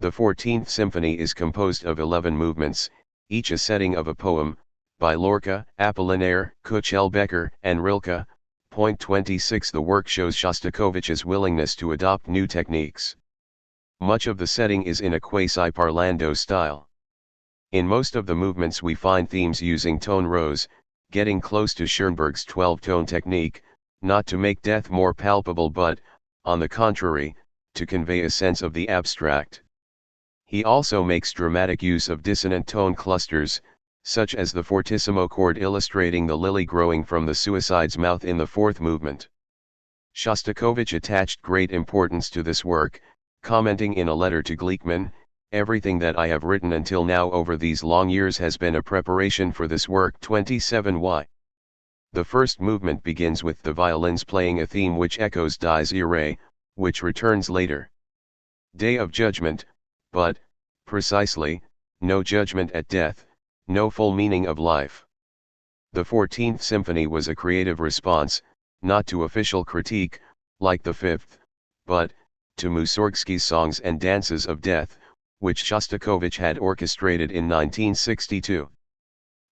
The 14th Symphony is composed of 11 movements, each a setting of a poem, by Lorca, Apollinaire, Kuchelbecker, and Rilke. Point 26. The work shows Shostakovich's willingness to adopt new techniques. Much of the setting is in a quasi-parlando style. In most of the movements we find themes using tone rows, getting close to Schoenberg's 12-tone technique, not to make death more palpable but, on the contrary, to convey a sense of the abstract. He also makes dramatic use of dissonant tone clusters, such as the fortissimo chord illustrating the lily growing from the suicide's mouth in the 4th movement. Shostakovich attached great importance to this work, commenting in a letter to Gleichmann, "Everything that I have written until now over these long years has been a preparation for this work." 27y. The first movement begins with the violins playing a theme which echoes Dies Irae, which returns later. Day of Judgment, but, precisely, no judgment at death, no full meaning of life. The 14th Symphony was a creative response, not to official critique, like the 5th, but, to Mussorgsky's Songs and Dances of Death, which Shostakovich had orchestrated in 1962.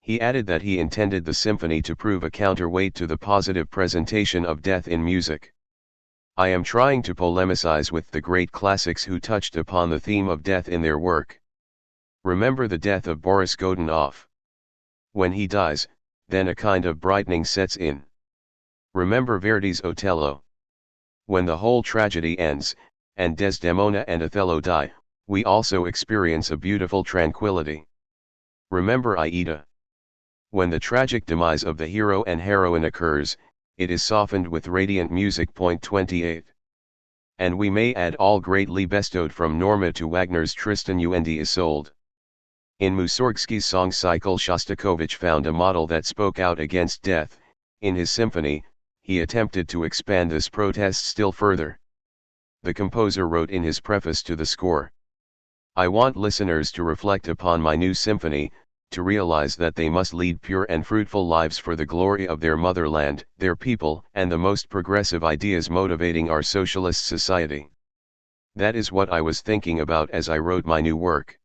He added that he intended the symphony to prove a counterweight to the positive presentation of death in music. I am trying to polemicize with the great classics who touched upon the theme of death in their work. Remember the death of Boris Godunov. When he dies, then a kind of brightening sets in. Remember Verdi's Otello. When the whole tragedy ends, and Desdemona and Othello die, we also experience a beautiful tranquility. Remember Aida. When the tragic demise of the hero and heroine occurs, it is softened with radiant music. Point 28. And we may add all greatly bestowed from Norma to Wagner's Tristan und Isolde. In Mussorgsky's song cycle, Shostakovich found a model that spoke out against death. In his symphony, he attempted to expand this protest still further. The composer wrote in his preface to the score, "I want listeners to reflect upon my new symphony, to realize that they must lead pure and fruitful lives for the glory of their motherland, their people, and the most progressive ideas motivating our socialist society." That is what I was thinking about as I wrote my new work.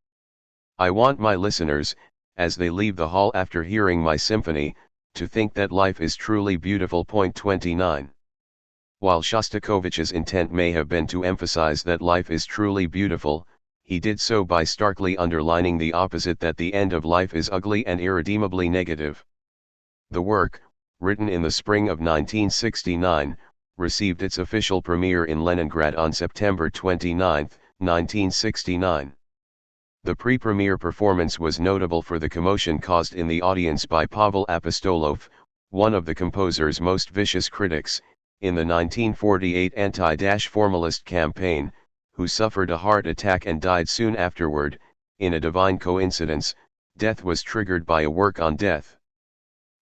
I want my listeners, as they leave the hall after hearing my symphony, to think that life is truly beautiful. Point 29. While Shostakovich's intent may have been to emphasize that life is truly beautiful, he did so by starkly underlining the opposite, that the end of life is ugly and irredeemably negative. The work, written in the spring of 1969, received its official premiere in Leningrad on September 29, 1969. The pre-premiere performance was notable for the commotion caused in the audience by Pavel Apostolov, one of the composer's most vicious critics, in the 1948 anti-formalist campaign, who suffered a heart attack and died soon afterward. In a divine coincidence, death was triggered by a work on death.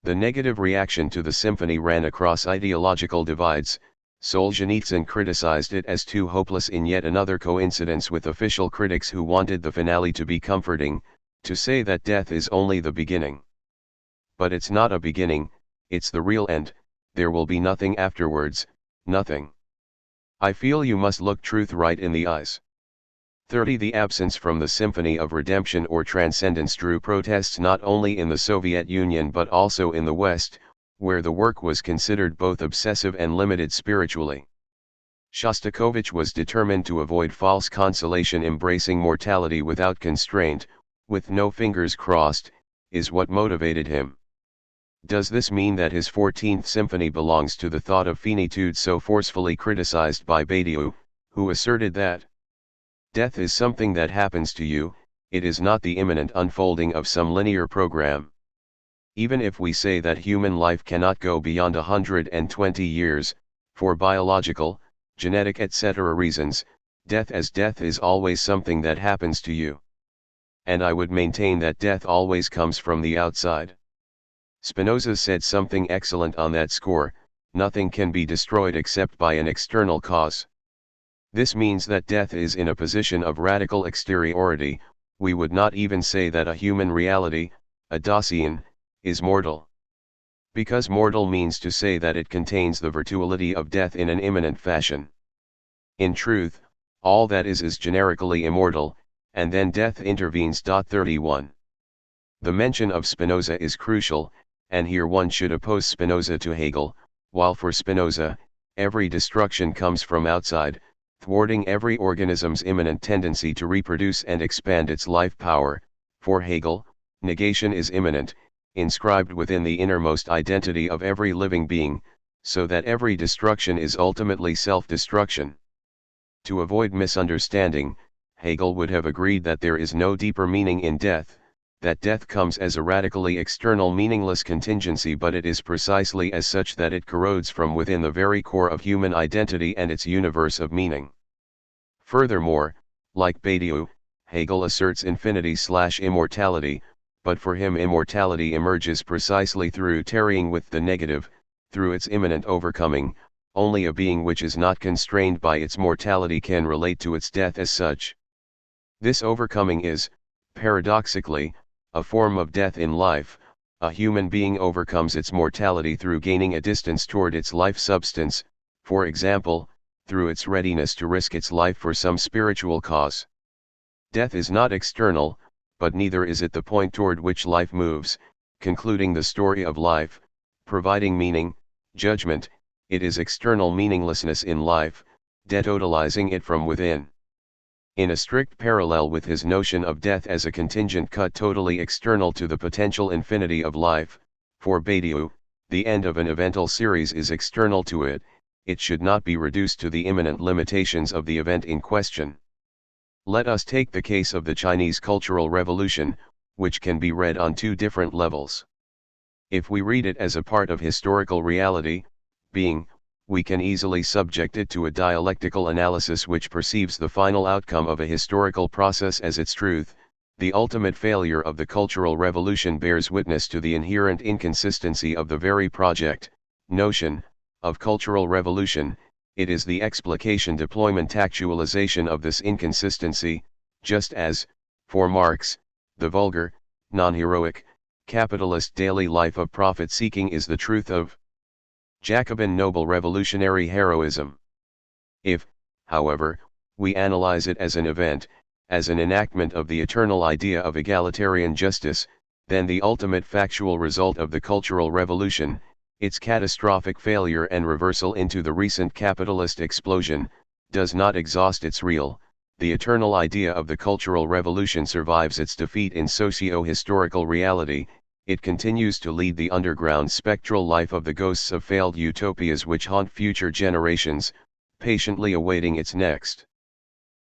The negative reaction to the symphony ran across ideological divides. Solzhenitsyn criticized it as too hopeless in yet another coincidence with official critics who wanted the finale to be comforting, to say that death is only the beginning. But it's not a beginning, it's the real end, there will be nothing afterwards, nothing. I feel you must look truth right in the eyes. 30. The absence from the symphony of redemption or transcendence drew protests not only in the Soviet Union but also in the West, where the work was considered both obsessive and limited spiritually. Shostakovich was determined to avoid false consolation, embracing mortality without constraint, with no fingers crossed, is what motivated him. Does this mean that his 14th symphony belongs to the thought of finitude so forcefully criticized by Badiou, who asserted that death is something that happens to you, it is not the imminent unfolding of some linear program? Even if we say that human life cannot go beyond 120 years, for biological, genetic etc. reasons, death is always something that happens to you. And I would maintain that death always comes from the outside. Spinoza said something excellent on that score: nothing can be destroyed except by an external cause. This means that death is in a position of radical exteriority. We would not even say that a human reality, a Dasein, is mortal. Because mortal means to say that it contains the virtuality of death in an imminent fashion. In truth, all that is generically immortal, and then death intervenes. 31. The mention of Spinoza is crucial, and here one should oppose Spinoza to Hegel. While for Spinoza, every destruction comes from outside, thwarting every organism's imminent tendency to reproduce and expand its life power. For Hegel, negation is imminent, inscribed within the innermost identity of every living being, so that every destruction is ultimately self-destruction. To avoid misunderstanding, Hegel would have agreed that there is no deeper meaning in death, that death comes as a radically external meaningless contingency, but it is precisely as such that it corrodes from within the very core of human identity and its universe of meaning. Furthermore, like Badiou, Hegel asserts infinity/immortality, but for him immortality emerges precisely through tarrying with the negative, through its imminent overcoming. Only a being which is not constrained by its mortality can relate to its death as such. This overcoming is, paradoxically, a form of death in life. A human being overcomes its mortality through gaining a distance toward its life substance, for example, through its readiness to risk its life for some spiritual cause. Death is not external, but neither is it the point toward which life moves, concluding the story of life, providing meaning, judgment. It is external meaninglessness in life, detotalizing it from within. In a strict parallel with his notion of death as a contingent cut totally external to the potential infinity of life, for Badiou, the end of an evental series is external to it, it should not be reduced to the imminent limitations of the event in question. Let us take the case of the Chinese Cultural Revolution, which can be read on two different levels. If we read it as a part of historical reality, being, we can easily subject it to a dialectical analysis which perceives the final outcome of a historical process as its truth. The ultimate failure of the Cultural Revolution bears witness to the inherent inconsistency of the very project, notion, of cultural revolution. It is the explication, deployment, actualization of this inconsistency, just as, for Marx, the vulgar, non-heroic, capitalist daily life of profit-seeking is the truth of Jacobin noble revolutionary heroism. If, however, we analyze it as an event, as an enactment of the eternal idea of egalitarian justice, then the ultimate factual result of the Cultural Revolution, its catastrophic failure and reversal into the recent capitalist explosion, does not exhaust its real. The eternal idea of the Cultural Revolution survives its defeat in socio-historical reality. It continues to lead the underground spectral life of the ghosts of failed utopias which haunt future generations, patiently awaiting its next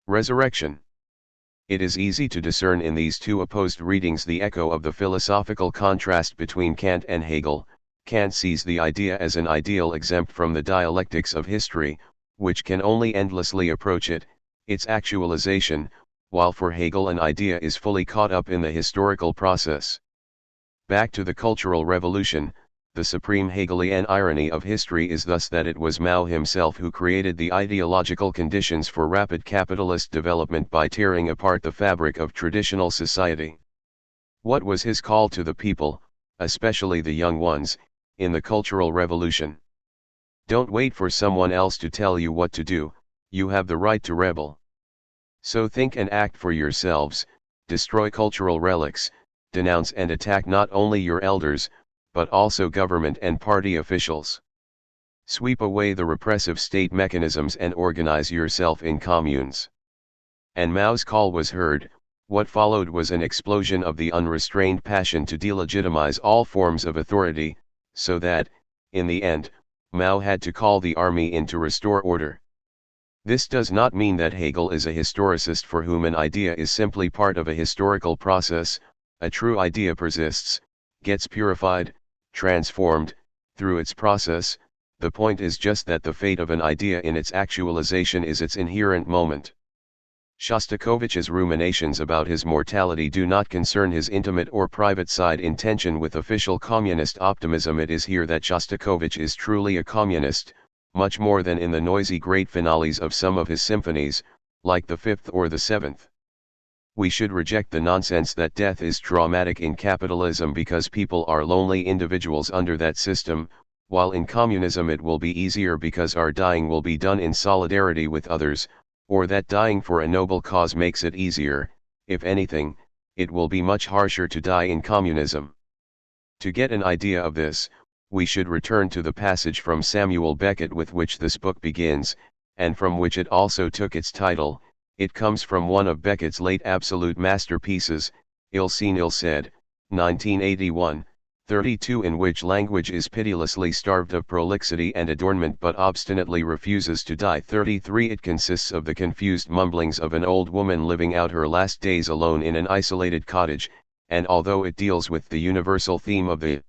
resurrection. It is easy to discern in these two opposed readings the echo of the philosophical contrast between Kant and Hegel. Kant sees the idea as an ideal exempt from the dialectics of history, which can only endlessly approach it. its actualization, while for Hegel an idea is fully caught up in the historical process. Back to the Cultural Revolution, the supreme Hegelian irony of history is thus that it was Mao himself who created the ideological conditions for rapid capitalist development by tearing apart the fabric of traditional society. What was his call to the people, especially the young ones, in the Cultural Revolution? Don't wait for someone else to tell you what to do, you have the right to rebel. So think and act for yourselves, destroy cultural relics, denounce and attack not only your elders, but also government and party officials. Sweep away the repressive state mechanisms and organize yourself in communes. And Mao's call was heard. What followed was an explosion of the unrestrained passion to delegitimize all forms of authority, so that, in the end, Mao had to call the army in to restore order. This does not mean that Hegel is a historicist for whom an idea is simply part of a historical process. A true idea persists, gets purified, transformed, through its process. The point is just that the fate of an idea in its actualization is its inherent moment. Shostakovich's ruminations about his mortality do not concern his intimate or private side in tension with official communist optimism. It is here that Shostakovich is truly a communist, much more than in the noisy great finales of some of his symphonies, like the Fifth or the Seventh. We should reject the nonsense that death is traumatic in capitalism because people are lonely individuals under that system, while in communism it will be easier because our dying will be done in solidarity with others, or that dying for a noble cause makes it easier. If anything, it will be much harsher to die in communism. To get an idea of this, we should return to the passage from Samuel Beckett with which this book begins, and from which it also took its title. It comes from one of Beckett's late absolute masterpieces, Ill Seen Ill Said, 1981, 32, in which language is pitilessly starved of prolixity and adornment but obstinately refuses to die. 33. It consists of the confused mumblings of an old woman living out her last days alone in an isolated cottage, and although it deals with the universal theme of the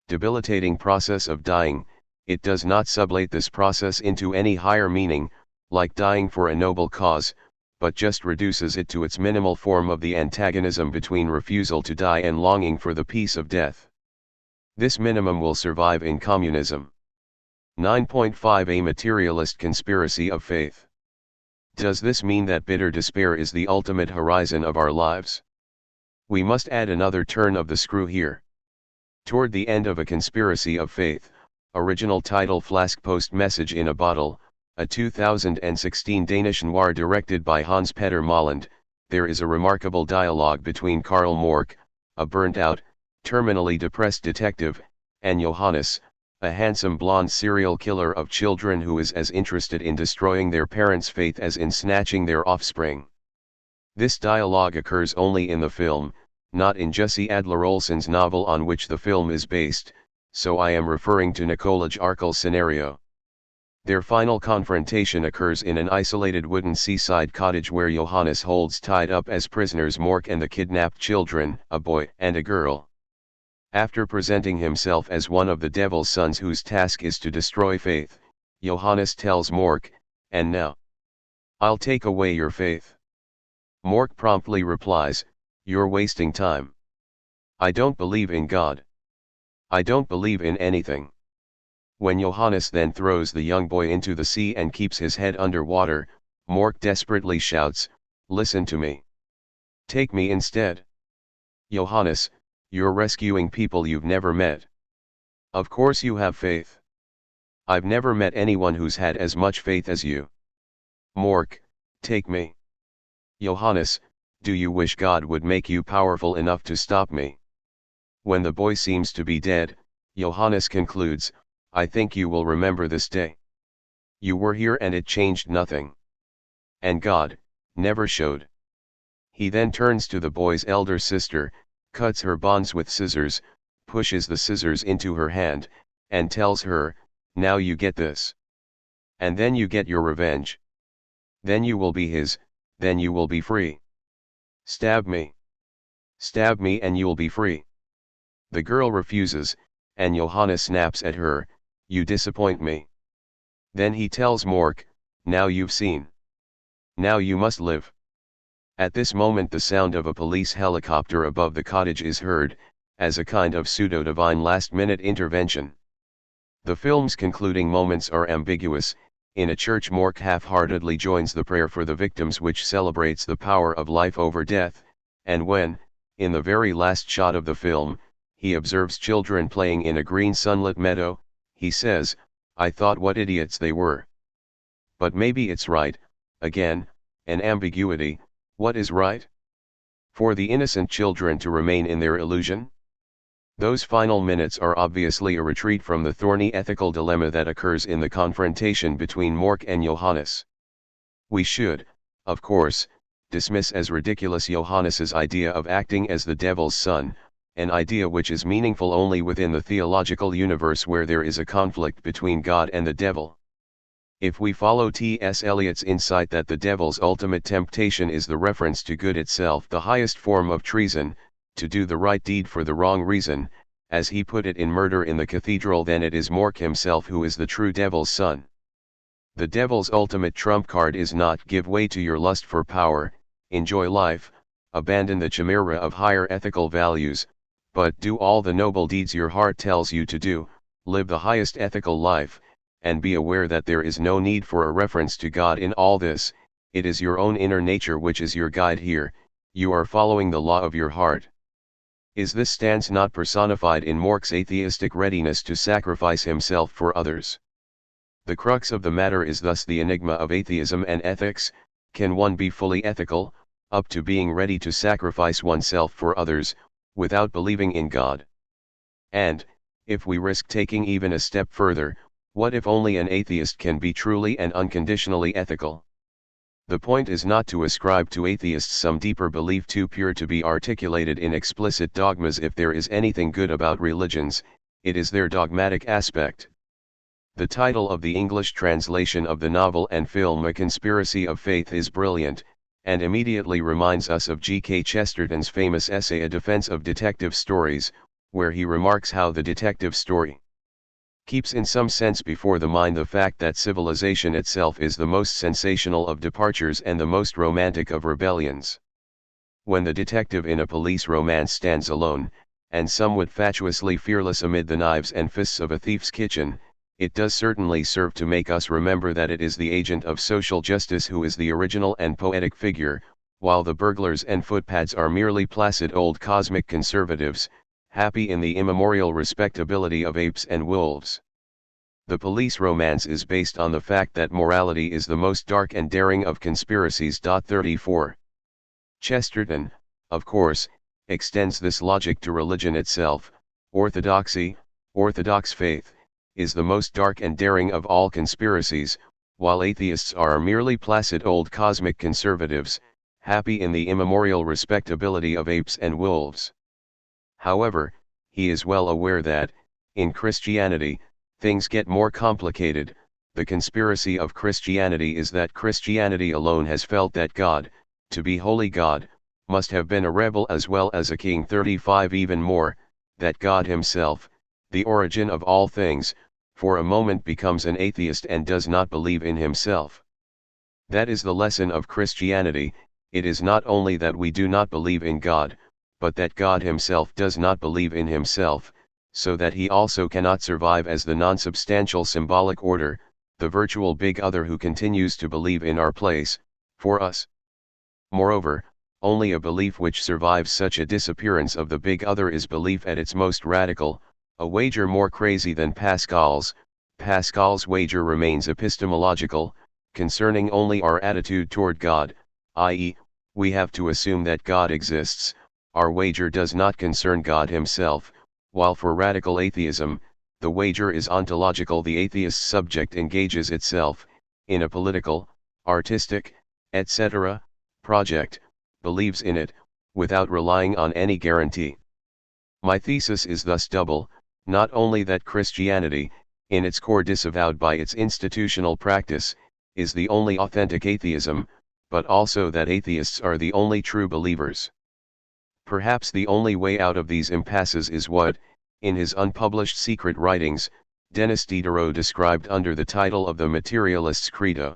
debilitating process of dying, it does not sublate this process into any higher meaning, like dying for a noble cause, but just reduces it to its minimal form of the antagonism between refusal to die and longing for the peace of death. This minimum will survive in communism. 9.5. A materialist conspiracy of faith. Does this mean that bitter despair is the ultimate horizon of our lives? We must add another turn of the screw here. Toward the end of A Conspiracy of Faith, original title Flask Post Message in a Bottle, a 2016 Danish noir directed by Hans Petter Molland, there is a remarkable dialogue between Karl Mork, a burnt-out, terminally depressed detective, and Johannes, a handsome blonde serial killer of children who is as interested in destroying their parents' faith as in snatching their offspring. This dialogue occurs only in the film, not in Jussi Adler-Olsen's novel on which the film is based, so I am referring to Nikolaj Arkel's scenario. Their final confrontation occurs in an isolated wooden seaside cottage where Johannes holds tied up as prisoners Mork and the kidnapped children, a boy and a girl. After presenting himself as one of the devil's sons whose task is to destroy faith, Johannes tells Mork, "And now, I'll take away your faith." Mork promptly replies, "You're wasting time. I don't believe in God. I don't believe in anything." When Johannes then throws the young boy into the sea and keeps his head under water, Mork desperately shouts, "Listen to me. Take me instead. Johannes, you're rescuing people you've never met. Of course you have faith. I've never met anyone who's had as much faith as you. Mork, take me. Johannes, do you wish God would make you powerful enough to stop me?" When the boy seems to be dead, Johannes concludes, "I think you will remember this day. You were here and it changed nothing. And God never showed." He then turns to the boy's elder sister, cuts her bonds with scissors, pushes the scissors into her hand, and tells her, "Now you get this. And then you get your revenge. Then you will be his, then you will be free. Stab me. Stab me and you'll be free." The girl refuses, and Johannes snaps at her, "You disappoint me." Then he tells Mork, "Now you've seen. Now you must live. At this moment the sound of a police helicopter above the cottage is heard, as a kind of pseudo-divine last-minute intervention. The film's concluding moments are ambiguous. In a church, Mork half-heartedly joins the prayer for the victims, which celebrates the power of life over death, and when, in the very last shot of the film, he observes children playing in a green sunlit meadow, he says, "I thought what idiots they were." But maybe it's right, again, an ambiguity. What is right? For the innocent children to remain in their illusion? Those final minutes are obviously a retreat from the thorny ethical dilemma that occurs in the confrontation between Mork and Johannes. We should, of course, dismiss as ridiculous Johannes's idea of acting as the devil's son, an idea which is meaningful only within the theological universe where there is a conflict between God and the devil. If we follow T.S. Eliot's insight that the devil's ultimate temptation is the reference to good itself, the highest form of treason, to do the right deed for the wrong reason, as he put it in Murder in the Cathedral, then it is Mork himself who is the true devil's son. The devil's ultimate trump card is not give way to your lust for power, enjoy life, abandon the chimera of higher ethical values, but do all the noble deeds your heart tells you to do, live the highest ethical life, and be aware that there is no need for a reference to God in all this. It is your own inner nature which is your guide here. You are following the law of your heart. Is this stance not personified in Mork's atheistic readiness to sacrifice himself for others? The crux of the matter is thus the enigma of atheism and ethics. Can one be fully ethical, up to being ready to sacrifice oneself for others, without believing in God? And, if we risk taking even a step further, what if only an atheist can be truly and unconditionally ethical? The point is not to ascribe to atheists some deeper belief too pure to be articulated in explicit dogmas. If there is anything good about religions, it is their dogmatic aspect. The title of the English translation of the novel and film A Conspiracy of Faith is brilliant, and immediately reminds us of G.K. Chesterton's famous essay A Defense of Detective Stories, where he remarks how the detective story keeps in some sense before the mind the fact that civilization itself is the most sensational of departures and the most romantic of rebellions. When the detective in a police romance stands alone, and somewhat fatuously fearless amid the knives and fists of a thief's kitchen, it does certainly serve to make us remember that it is the agent of social justice who is the original and poetic figure, while the burglars and footpads are merely placid old cosmic conservatives, happy in the immemorial respectability of apes and wolves. The police romance is based on the fact that morality is the most dark and daring of conspiracies. 34. Chesterton, of course, extends this logic to religion itself. Orthodoxy, orthodox faith, is the most dark and daring of all conspiracies, while atheists are merely placid old cosmic conservatives, happy in the immemorial respectability of apes and wolves. However, he is well aware that, in Christianity, things get more complicated. The conspiracy of Christianity is that Christianity alone has felt that God, to be holy God, must have been a rebel as well as a king. 35. Even more, that God himself, the origin of all things, for a moment becomes an atheist and does not believe in himself. That is the lesson of Christianity. It is not only that we do not believe in God, but that God himself does not believe in himself, so that he also cannot survive as the non-substantial symbolic order, the virtual big other who continues to believe in our place, for us. Moreover, only a belief which survives such a disappearance of the big other is belief at its most radical, a wager more crazy than Pascal's. Pascal's wager remains epistemological, concerning only our attitude toward God, i.e., we have to assume that God exists. Our wager does not concern God himself, while for radical atheism, the wager is ontological. The atheist's subject engages itself, in a political, artistic, etc., project, believes in it, without relying on any guarantee. My thesis is thus double, not only that Christianity, in its core disavowed by its institutional practice, is the only authentic atheism, but also that atheists are the only true believers. Perhaps the only way out of these impasses is what, in his unpublished secret writings, Denis Diderot described under the title of the Materialist's Credo.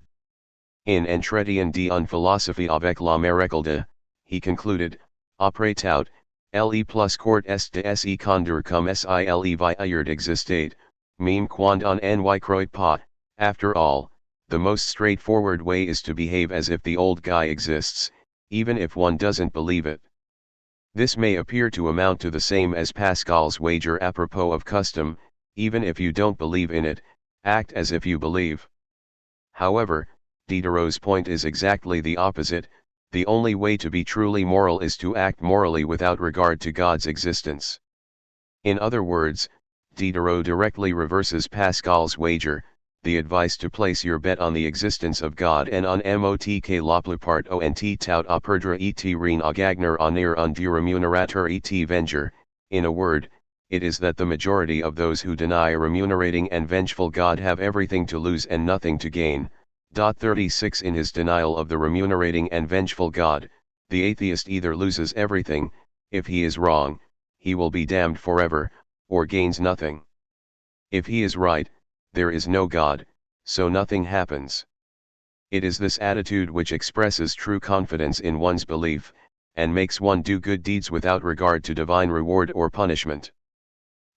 In Entretien de philosophie avec la Miracle he concluded, après tout, le plus court est de se conduire comme s'il vient existate, même quand on n'y croit pas. After all, the most straightforward way is to behave as if the old guy exists, even if one doesn't believe it. This may appear to amount to the same as Pascal's wager apropos of custom: even if you don't believe in it, act as if you believe. However, Diderot's point is exactly the opposite: the only way to be truly moral is to act morally without regard to God's existence. In other words, Diderot directly reverses Pascal's wager, the advice to place your bet on the existence of God and on motk la plupart ont tout à perdre et rien à gagner en ayant un Dieu rémunérateur et venger. In a word, it is that the majority of those who deny a remunerating and vengeful God have everything to lose and nothing to gain. 36 In his denial of the remunerating and vengeful God, the atheist either loses everything, if he is wrong, he will be damned forever, or gains nothing. If he is right, there is no God, so nothing happens. It is this attitude which expresses true confidence in one's belief, and makes one do good deeds without regard to divine reward or punishment.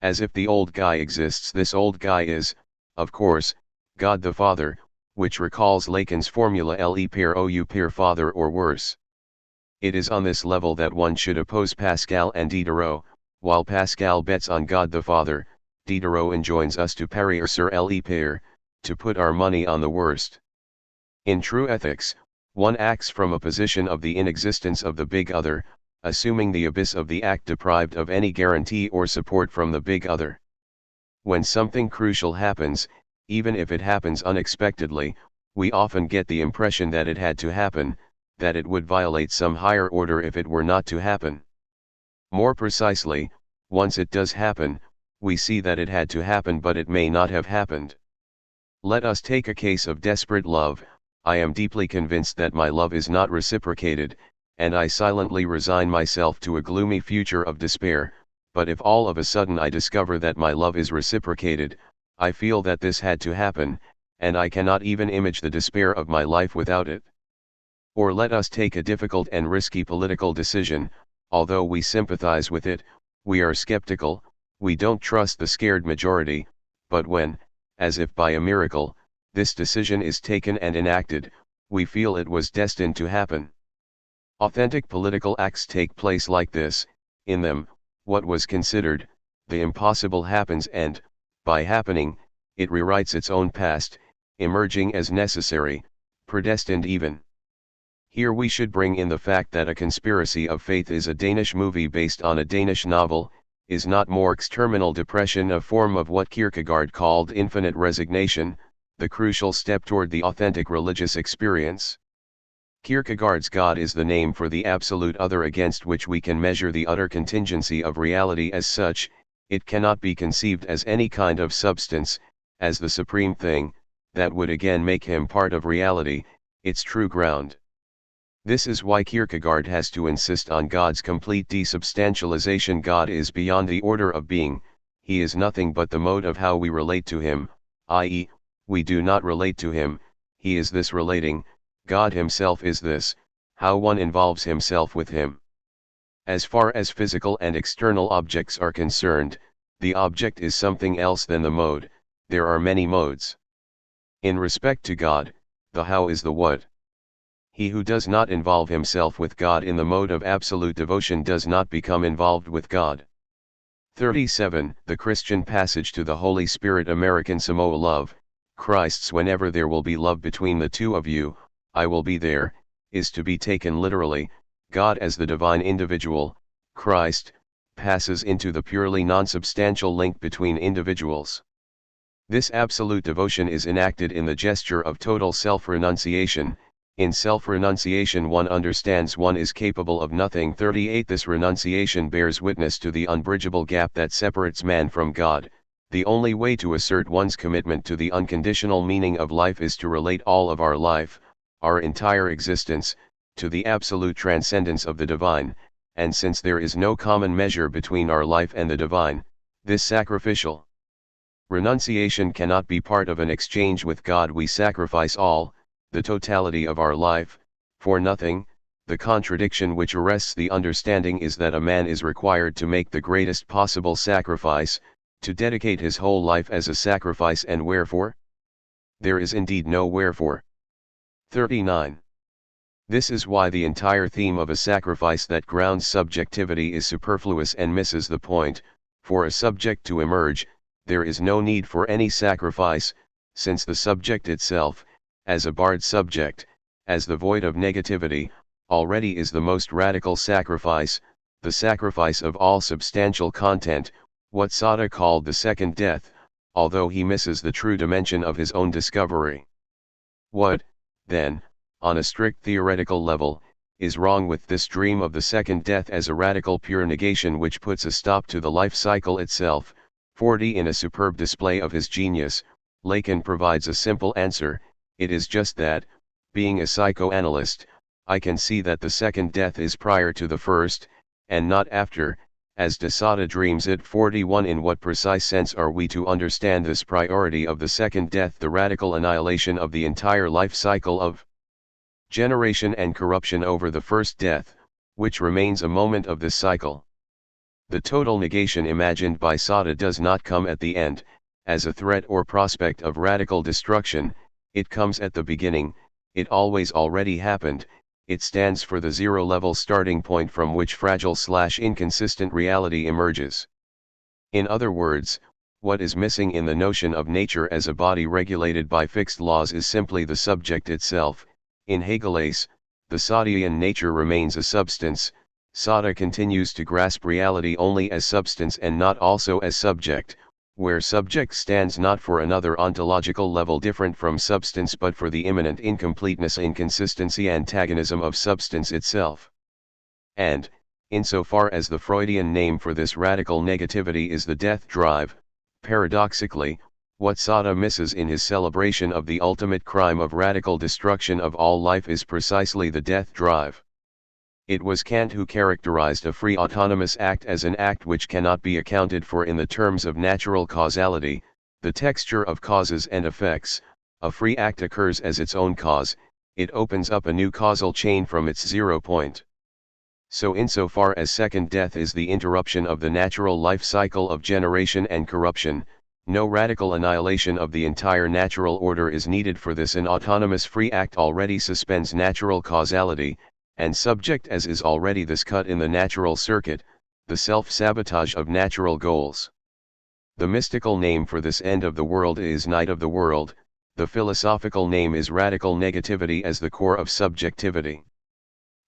As if the old guy exists, this old guy is, of course, God the Father, which recalls Lacan's formula le père ou père father or worse. It is on this level that one should oppose Pascal and Diderot. While Pascal bets on God the Father, Diderot enjoins us to parier sur le père, to put our money on the worst. In true ethics, one acts from a position of the inexistence of the big other, assuming the abyss of the act deprived of any guarantee or support from the big other. When something crucial happens, even if it happens unexpectedly, we often get the impression that it had to happen, that it would violate some higher order if it were not to happen. More precisely, once it does happen, we see that it had to happen, but it may not have happened. Let us take a case of desperate love. I am deeply convinced that my love is not reciprocated, and I silently resign myself to a gloomy future of despair, but if all of a sudden I discover that my love is reciprocated, I feel that this had to happen, and I cannot even image the despair of my life without it. Or let us take a difficult and risky political decision. Although we sympathize with it, we are skeptical, we don't trust the scared majority, but when, as if by a miracle, this decision is taken and enacted, we feel it was destined to happen. Authentic political acts take place like this: in them, what was considered the impossible happens, and, by happening, it rewrites its own past, emerging as necessary, predestined even. Here we should bring in the fact that A Conspiracy of Faith is a Danish movie based on a Danish novel. Is not Marx's terminal depression a form of what Kierkegaard called infinite resignation, the crucial step toward the authentic religious experience? Kierkegaard's God is the name for the absolute other against which we can measure the utter contingency of reality. As such, it cannot be conceived as any kind of substance, as the supreme thing, that would again make him part of reality, its true ground. This is why Kierkegaard has to insist on God's complete desubstantialization. God is beyond the order of being, he is nothing but the mode of how we relate to him, i.e., we do not relate to him, he is this relating. God himself is this, how one involves himself with him. As far as physical and external objects are concerned, the object is something else than the mode. There are many modes. In respect to God, the how is the what. He who does not involve himself with God in the mode of absolute devotion does not become involved with God. 37. The Christian passage to the Holy Spirit. American Samoa love, Christ's whenever there will be love between the two of you, I will be there, is to be taken literally. God as the divine individual, Christ, passes into the purely non-substantial link between individuals. This absolute devotion is enacted in the gesture of total self-renunciation. In self-renunciation one understands one is capable of nothing. 38. This renunciation bears witness to the unbridgeable gap that separates man from God. The only way to assert one's commitment to the unconditional meaning of life is to relate all of our life, our entire existence, to the absolute transcendence of the divine, and since there is no common measure between our life and the divine, this sacrificial renunciation cannot be part of an exchange with God. We sacrifice all, the totality of our life, for nothing. The contradiction which arrests the understanding is that a man is required to make the greatest possible sacrifice, to dedicate his whole life as a sacrifice, and wherefore? There is indeed no wherefore. 39. This is why the entire theme of a sacrifice that grounds subjectivity is superfluous and misses the point. For a subject to emerge, there is no need for any sacrifice, since the subject itself, as a barred subject, as the void of negativity, already is the most radical sacrifice, the sacrifice of all substantial content, what Sada called the second death, although he misses the true dimension of his own discovery. What, then, on a strict theoretical level, is wrong with this dream of the second death as a radical pure negation which puts a stop to the life cycle itself? 40. In a superb display of his genius, Lacan provides a simple answer: it is just that, being a psychoanalyst, I can see that the second death is prior to the first, and not after, as de Sada dreams it. 41. In what precise sense are we to understand this priority of the second death, the radical annihilation of the entire life cycle of generation and corruption over the first death, which remains a moment of this cycle? The total negation imagined by Sada does not come at the end, as a threat or prospect of radical destruction. It comes at the beginning, it always already happened. It stands for the zero-level starting point from which fragile/inconsistent reality emerges. In other words, what is missing in the notion of nature as a body regulated by fixed laws is simply the subject itself. In Hegelian, the Sadian nature remains a substance. Sada continues to grasp reality only as substance and not also as subject, where subject stands not for another ontological level different from substance but for the immanent incompleteness, inconsistency, antagonism of substance itself. And, insofar as the Freudian name for this radical negativity is the death drive, paradoxically, what Sada misses in his celebration of the ultimate crime of radical destruction of all life is precisely the death drive. It was Kant who characterized a free autonomous act as an act which cannot be accounted for in the terms of natural causality, the texture of causes and effects. A free act occurs as its own cause, it opens up a new causal chain from its 0 point. So insofar as second death is the interruption of the natural life cycle of generation and corruption, no radical annihilation of the entire natural order is needed for this. An autonomous free act already suspends natural causality, and subject as is already this cut in the natural circuit, the self-sabotage of natural goals. The mystical name for this end of the world is night of the world, the philosophical name is radical negativity as the core of subjectivity.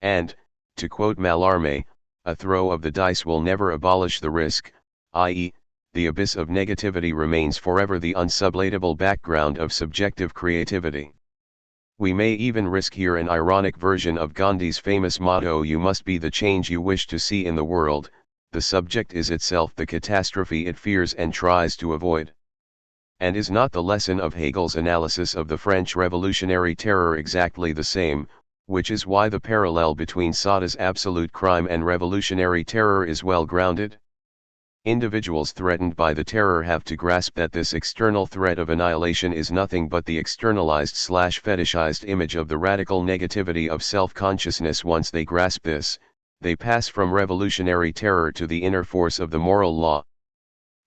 And, to quote Mallarmé, a throw of the dice will never abolish the risk, i.e., the abyss of negativity remains forever the unsublatable background of subjective creativity. We may even risk here an ironic version of Gandhi's famous motto: you must be the change you wish to see in the world. The subject is itself the catastrophe it fears and tries to avoid. And is not the lesson of Hegel's analysis of the French Revolutionary Terror exactly the same, which is why the parallel between Sada's absolute crime and revolutionary terror is well grounded? Individuals threatened by the terror have to grasp that this external threat of annihilation is nothing but the externalized/fetishized image of the radical negativity of self-consciousness. Once they grasp this, they pass from revolutionary terror to the inner force of the moral law.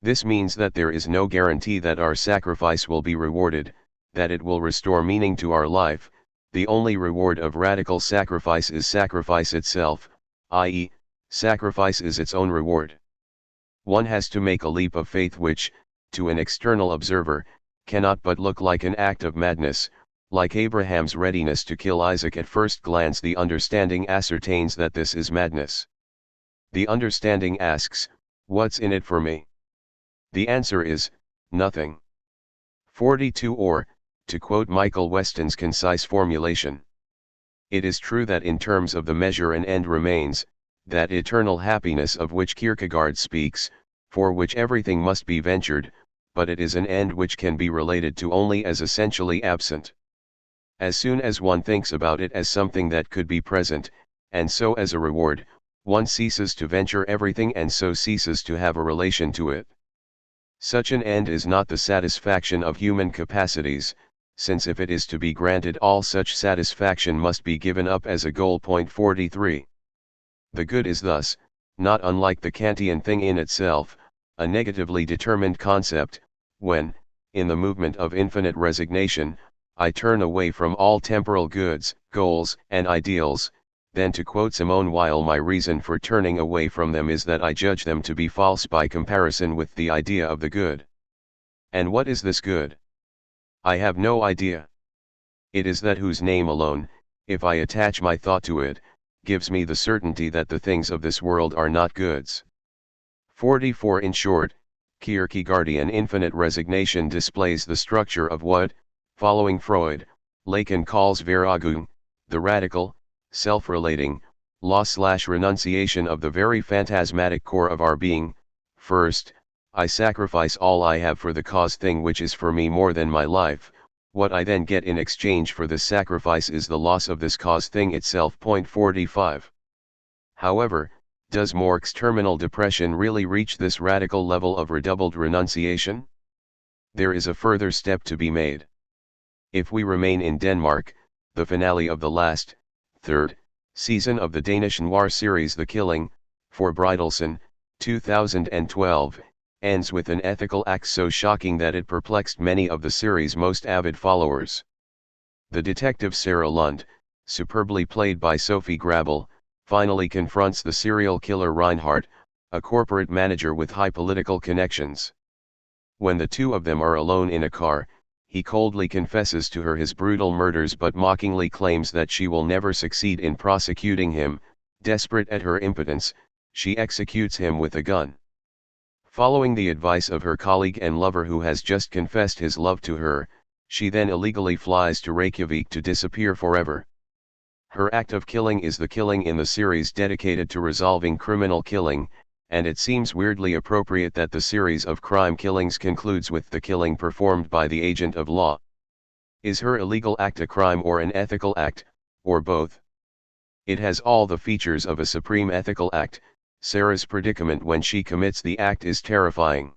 This means that there is no guarantee that our sacrifice will be rewarded, that it will restore meaning to our life. The only reward of radical sacrifice is sacrifice itself, i.e., sacrifice is its own reward. One has to make a leap of faith which, to an external observer, cannot but look like an act of madness. Like Abraham's readiness to kill Isaac at first glance, the understanding ascertains that this is madness. The understanding asks, what's in it for me? The answer is, nothing. 42. Or, to quote Michael Weston's concise formulation, it is true that in terms of the measure an end remains, that eternal happiness of which Kierkegaard speaks, for which everything must be ventured, but it is an end which can be related to only as essentially absent. As soon as one thinks about it as something that could be present, and so as a reward, one ceases to venture everything and so ceases to have a relation to it. Such an end is not the satisfaction of human capacities, since if it is to be granted all such satisfaction must be given up as a goal. 43. The good is thus, not unlike the Kantian thing in itself, a negatively determined concept, when, in the movement of infinite resignation, I turn away from all temporal goods, goals, and ideals, then to quote Simone Weil, my reason for turning away from them is that I judge them to be false by comparison with the idea of the good. And what is this good? I have no idea. It is that whose name alone, if I attach my thought to it, gives me the certainty that the things of this world are not goods. 44. In short, Kierkegaardian infinite resignation displays the structure of what, following Freud, Lacan calls Viragung, the radical, self-relating, loss/renunciation of the very phantasmatic core of our being. First, I sacrifice all I have for the cause thing which is for me more than my life. What I then get in exchange for this sacrifice is the loss of this cause thing itself. 45. However, does Mork's terminal depression really reach this radical level of redoubled renunciation? There is a further step to be made. If we remain in Denmark, the finale of the last, third, season of the Danish noir series The Killing, for Brydelson, 2012, ends with an ethical act so shocking that it perplexed many of the series' most avid followers. The detective Sarah Lund, superbly played by Sophie Grabel, finally confronts the serial killer Reinhardt, a corporate manager with high political connections. When the two of them are alone in a car, he coldly confesses to her his brutal murders but mockingly claims that she will never succeed in prosecuting him. Desperate at her impotence, she executes him with a gun. Following the advice of her colleague and lover who has just confessed his love to her, she then illegally flies to Reykjavik to disappear forever. Her act of killing is the killing in the series dedicated to resolving criminal killing, and it seems weirdly appropriate that the series of crime killings concludes with the killing performed by the agent of law. Is her illegal act a crime or an ethical act, or both? It has all the features of a supreme ethical act. Sarah's predicament when she commits the act is terrifying.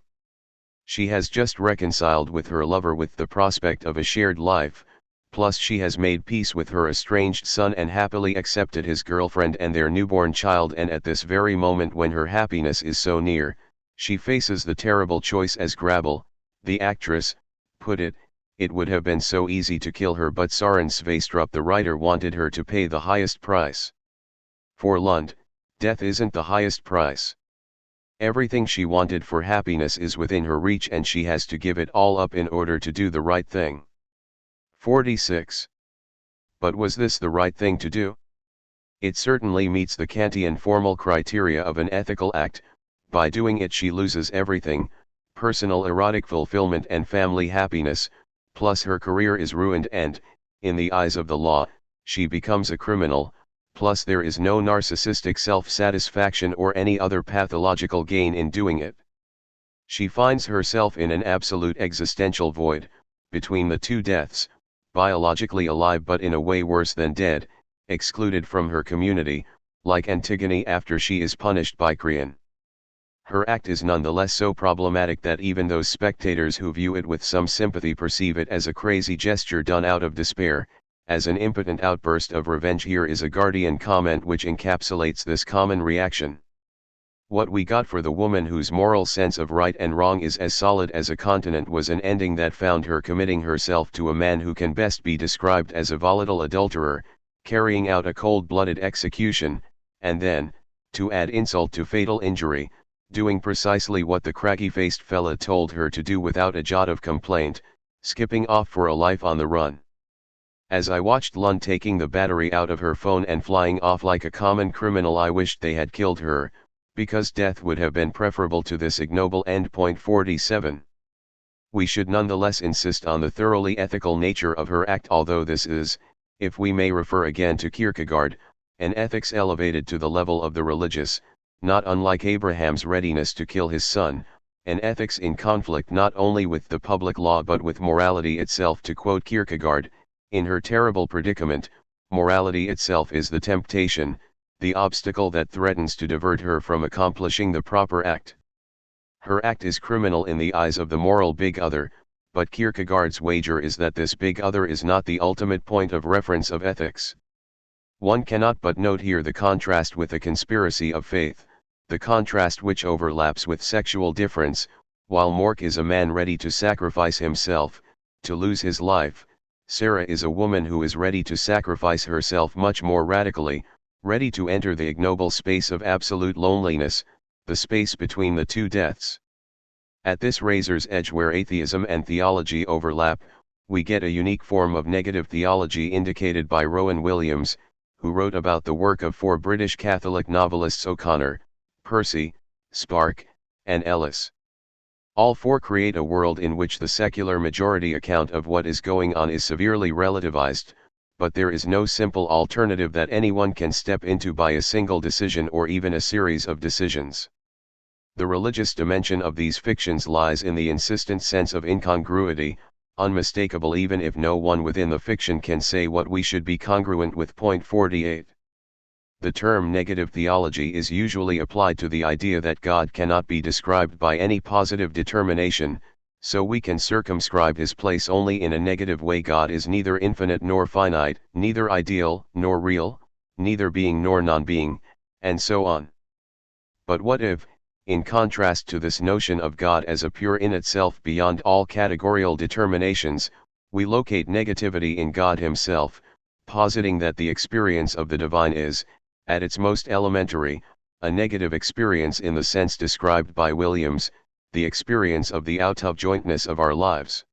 She has just reconciled with her lover with the prospect of a shared life, plus she has made peace with her estranged son and happily accepted his girlfriend and their newborn child, and at this very moment when her happiness is so near, she faces the terrible choice as Grabel, the actress, put it. It would have been so easy to kill her, but Søren Sveistrup the writer wanted her to pay the highest price. For Lund, death isn't the highest price. Everything she wanted for happiness is within her reach and she has to give it all up in order to do the right thing. 46. But was this the right thing to do? It certainly meets the Kantian formal criteria of an ethical act. By doing it she loses everything, personal erotic fulfillment and family happiness, plus her career is ruined and, in the eyes of the law, she becomes a criminal, plus there is no narcissistic self-satisfaction or any other pathological gain in doing it. She finds herself in an absolute existential void, between the two deaths, biologically alive but in a way worse than dead, excluded from her community, like Antigone after she is punished by Creon. Her act is nonetheless so problematic that even those spectators who view it with some sympathy perceive it as a crazy gesture done out of despair, as an impotent outburst of revenge. Here is a Guardian comment which encapsulates this common reaction. What we got for the woman whose moral sense of right and wrong is as solid as a continent was an ending that found her committing herself to a man who can best be described as a volatile adulterer, carrying out a cold-blooded execution, and then, to add insult to fatal injury, doing precisely what the craggy-faced fella told her to do without a jot of complaint, skipping off for a life on the run. As I watched Lund taking the battery out of her phone and flying off like a common criminal, I wished they had killed her, because death would have been preferable to this ignoble end. 47. We should nonetheless insist on the thoroughly ethical nature of her act, although this is, if we may refer again to Kierkegaard, an ethics elevated to the level of the religious, not unlike Abraham's readiness to kill his son, an ethics in conflict not only with the public law but with morality itself. To quote Kierkegaard, in her terrible predicament, morality itself is the temptation, the obstacle that threatens to divert her from accomplishing the proper act. Her act is criminal in the eyes of the moral big other, but Kierkegaard's wager is that this big other is not the ultimate point of reference of ethics. One cannot but note here the contrast with the conspiracy of faith, the contrast which overlaps with sexual difference. While Mork is a man ready to sacrifice himself, to lose his life, Sarah is a woman who is ready to sacrifice herself much more radically, ready to enter the ignoble space of absolute loneliness, the space between the two deaths. At this razor's edge where atheism and theology overlap, we get a unique form of negative theology indicated by Rowan Williams, who wrote about the work of four British Catholic novelists O'Connor, Percy, Spark, and Ellis. All four create a world in which the secular majority account of what is going on is severely relativized, but there is no simple alternative that anyone can step into by a single decision or even a series of decisions. The religious dimension of these fictions lies in the insistent sense of incongruity, unmistakable even if no one within the fiction can say what we should be congruent with. Point 48. The term negative theology is usually applied to the idea that God cannot be described by any positive determination, so we can circumscribe his place only in a negative way. God is neither infinite nor finite, neither ideal nor real, neither being nor non-being, and so on. But what if, in contrast to this notion of God as a pure in itself beyond all categorical determinations, we locate negativity in God himself, positing that the experience of the divine is, at its most elementary, a negative experience in the sense described by Williams, the experience of the out-of-jointness of our lives.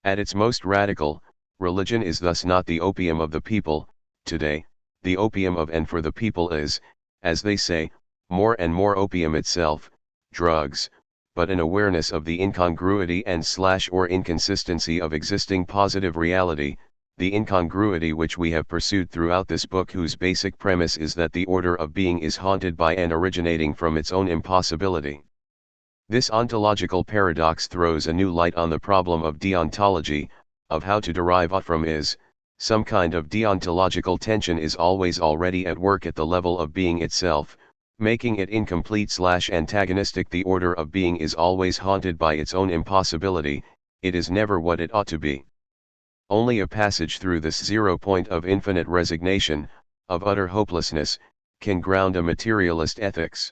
At its most radical, religion is thus not the opium of the people. Today, the opium of and for the people is, as they say, more and more opium itself, drugs, but an awareness of the incongruity and/or inconsistency of existing positive reality, the incongruity which we have pursued throughout this book, whose basic premise is that the order of being is haunted by and originating from its own impossibility. This ontological paradox throws a new light on the problem of deontology, of how to derive ought from is. Some kind of deontological tension is always already at work at the level of being itself, making it incomplete/antagonistic. The order of being is always haunted by its own impossibility, it is never what it ought to be. Only a passage through this zero point of infinite resignation, of utter hopelessness, can ground a materialist ethics.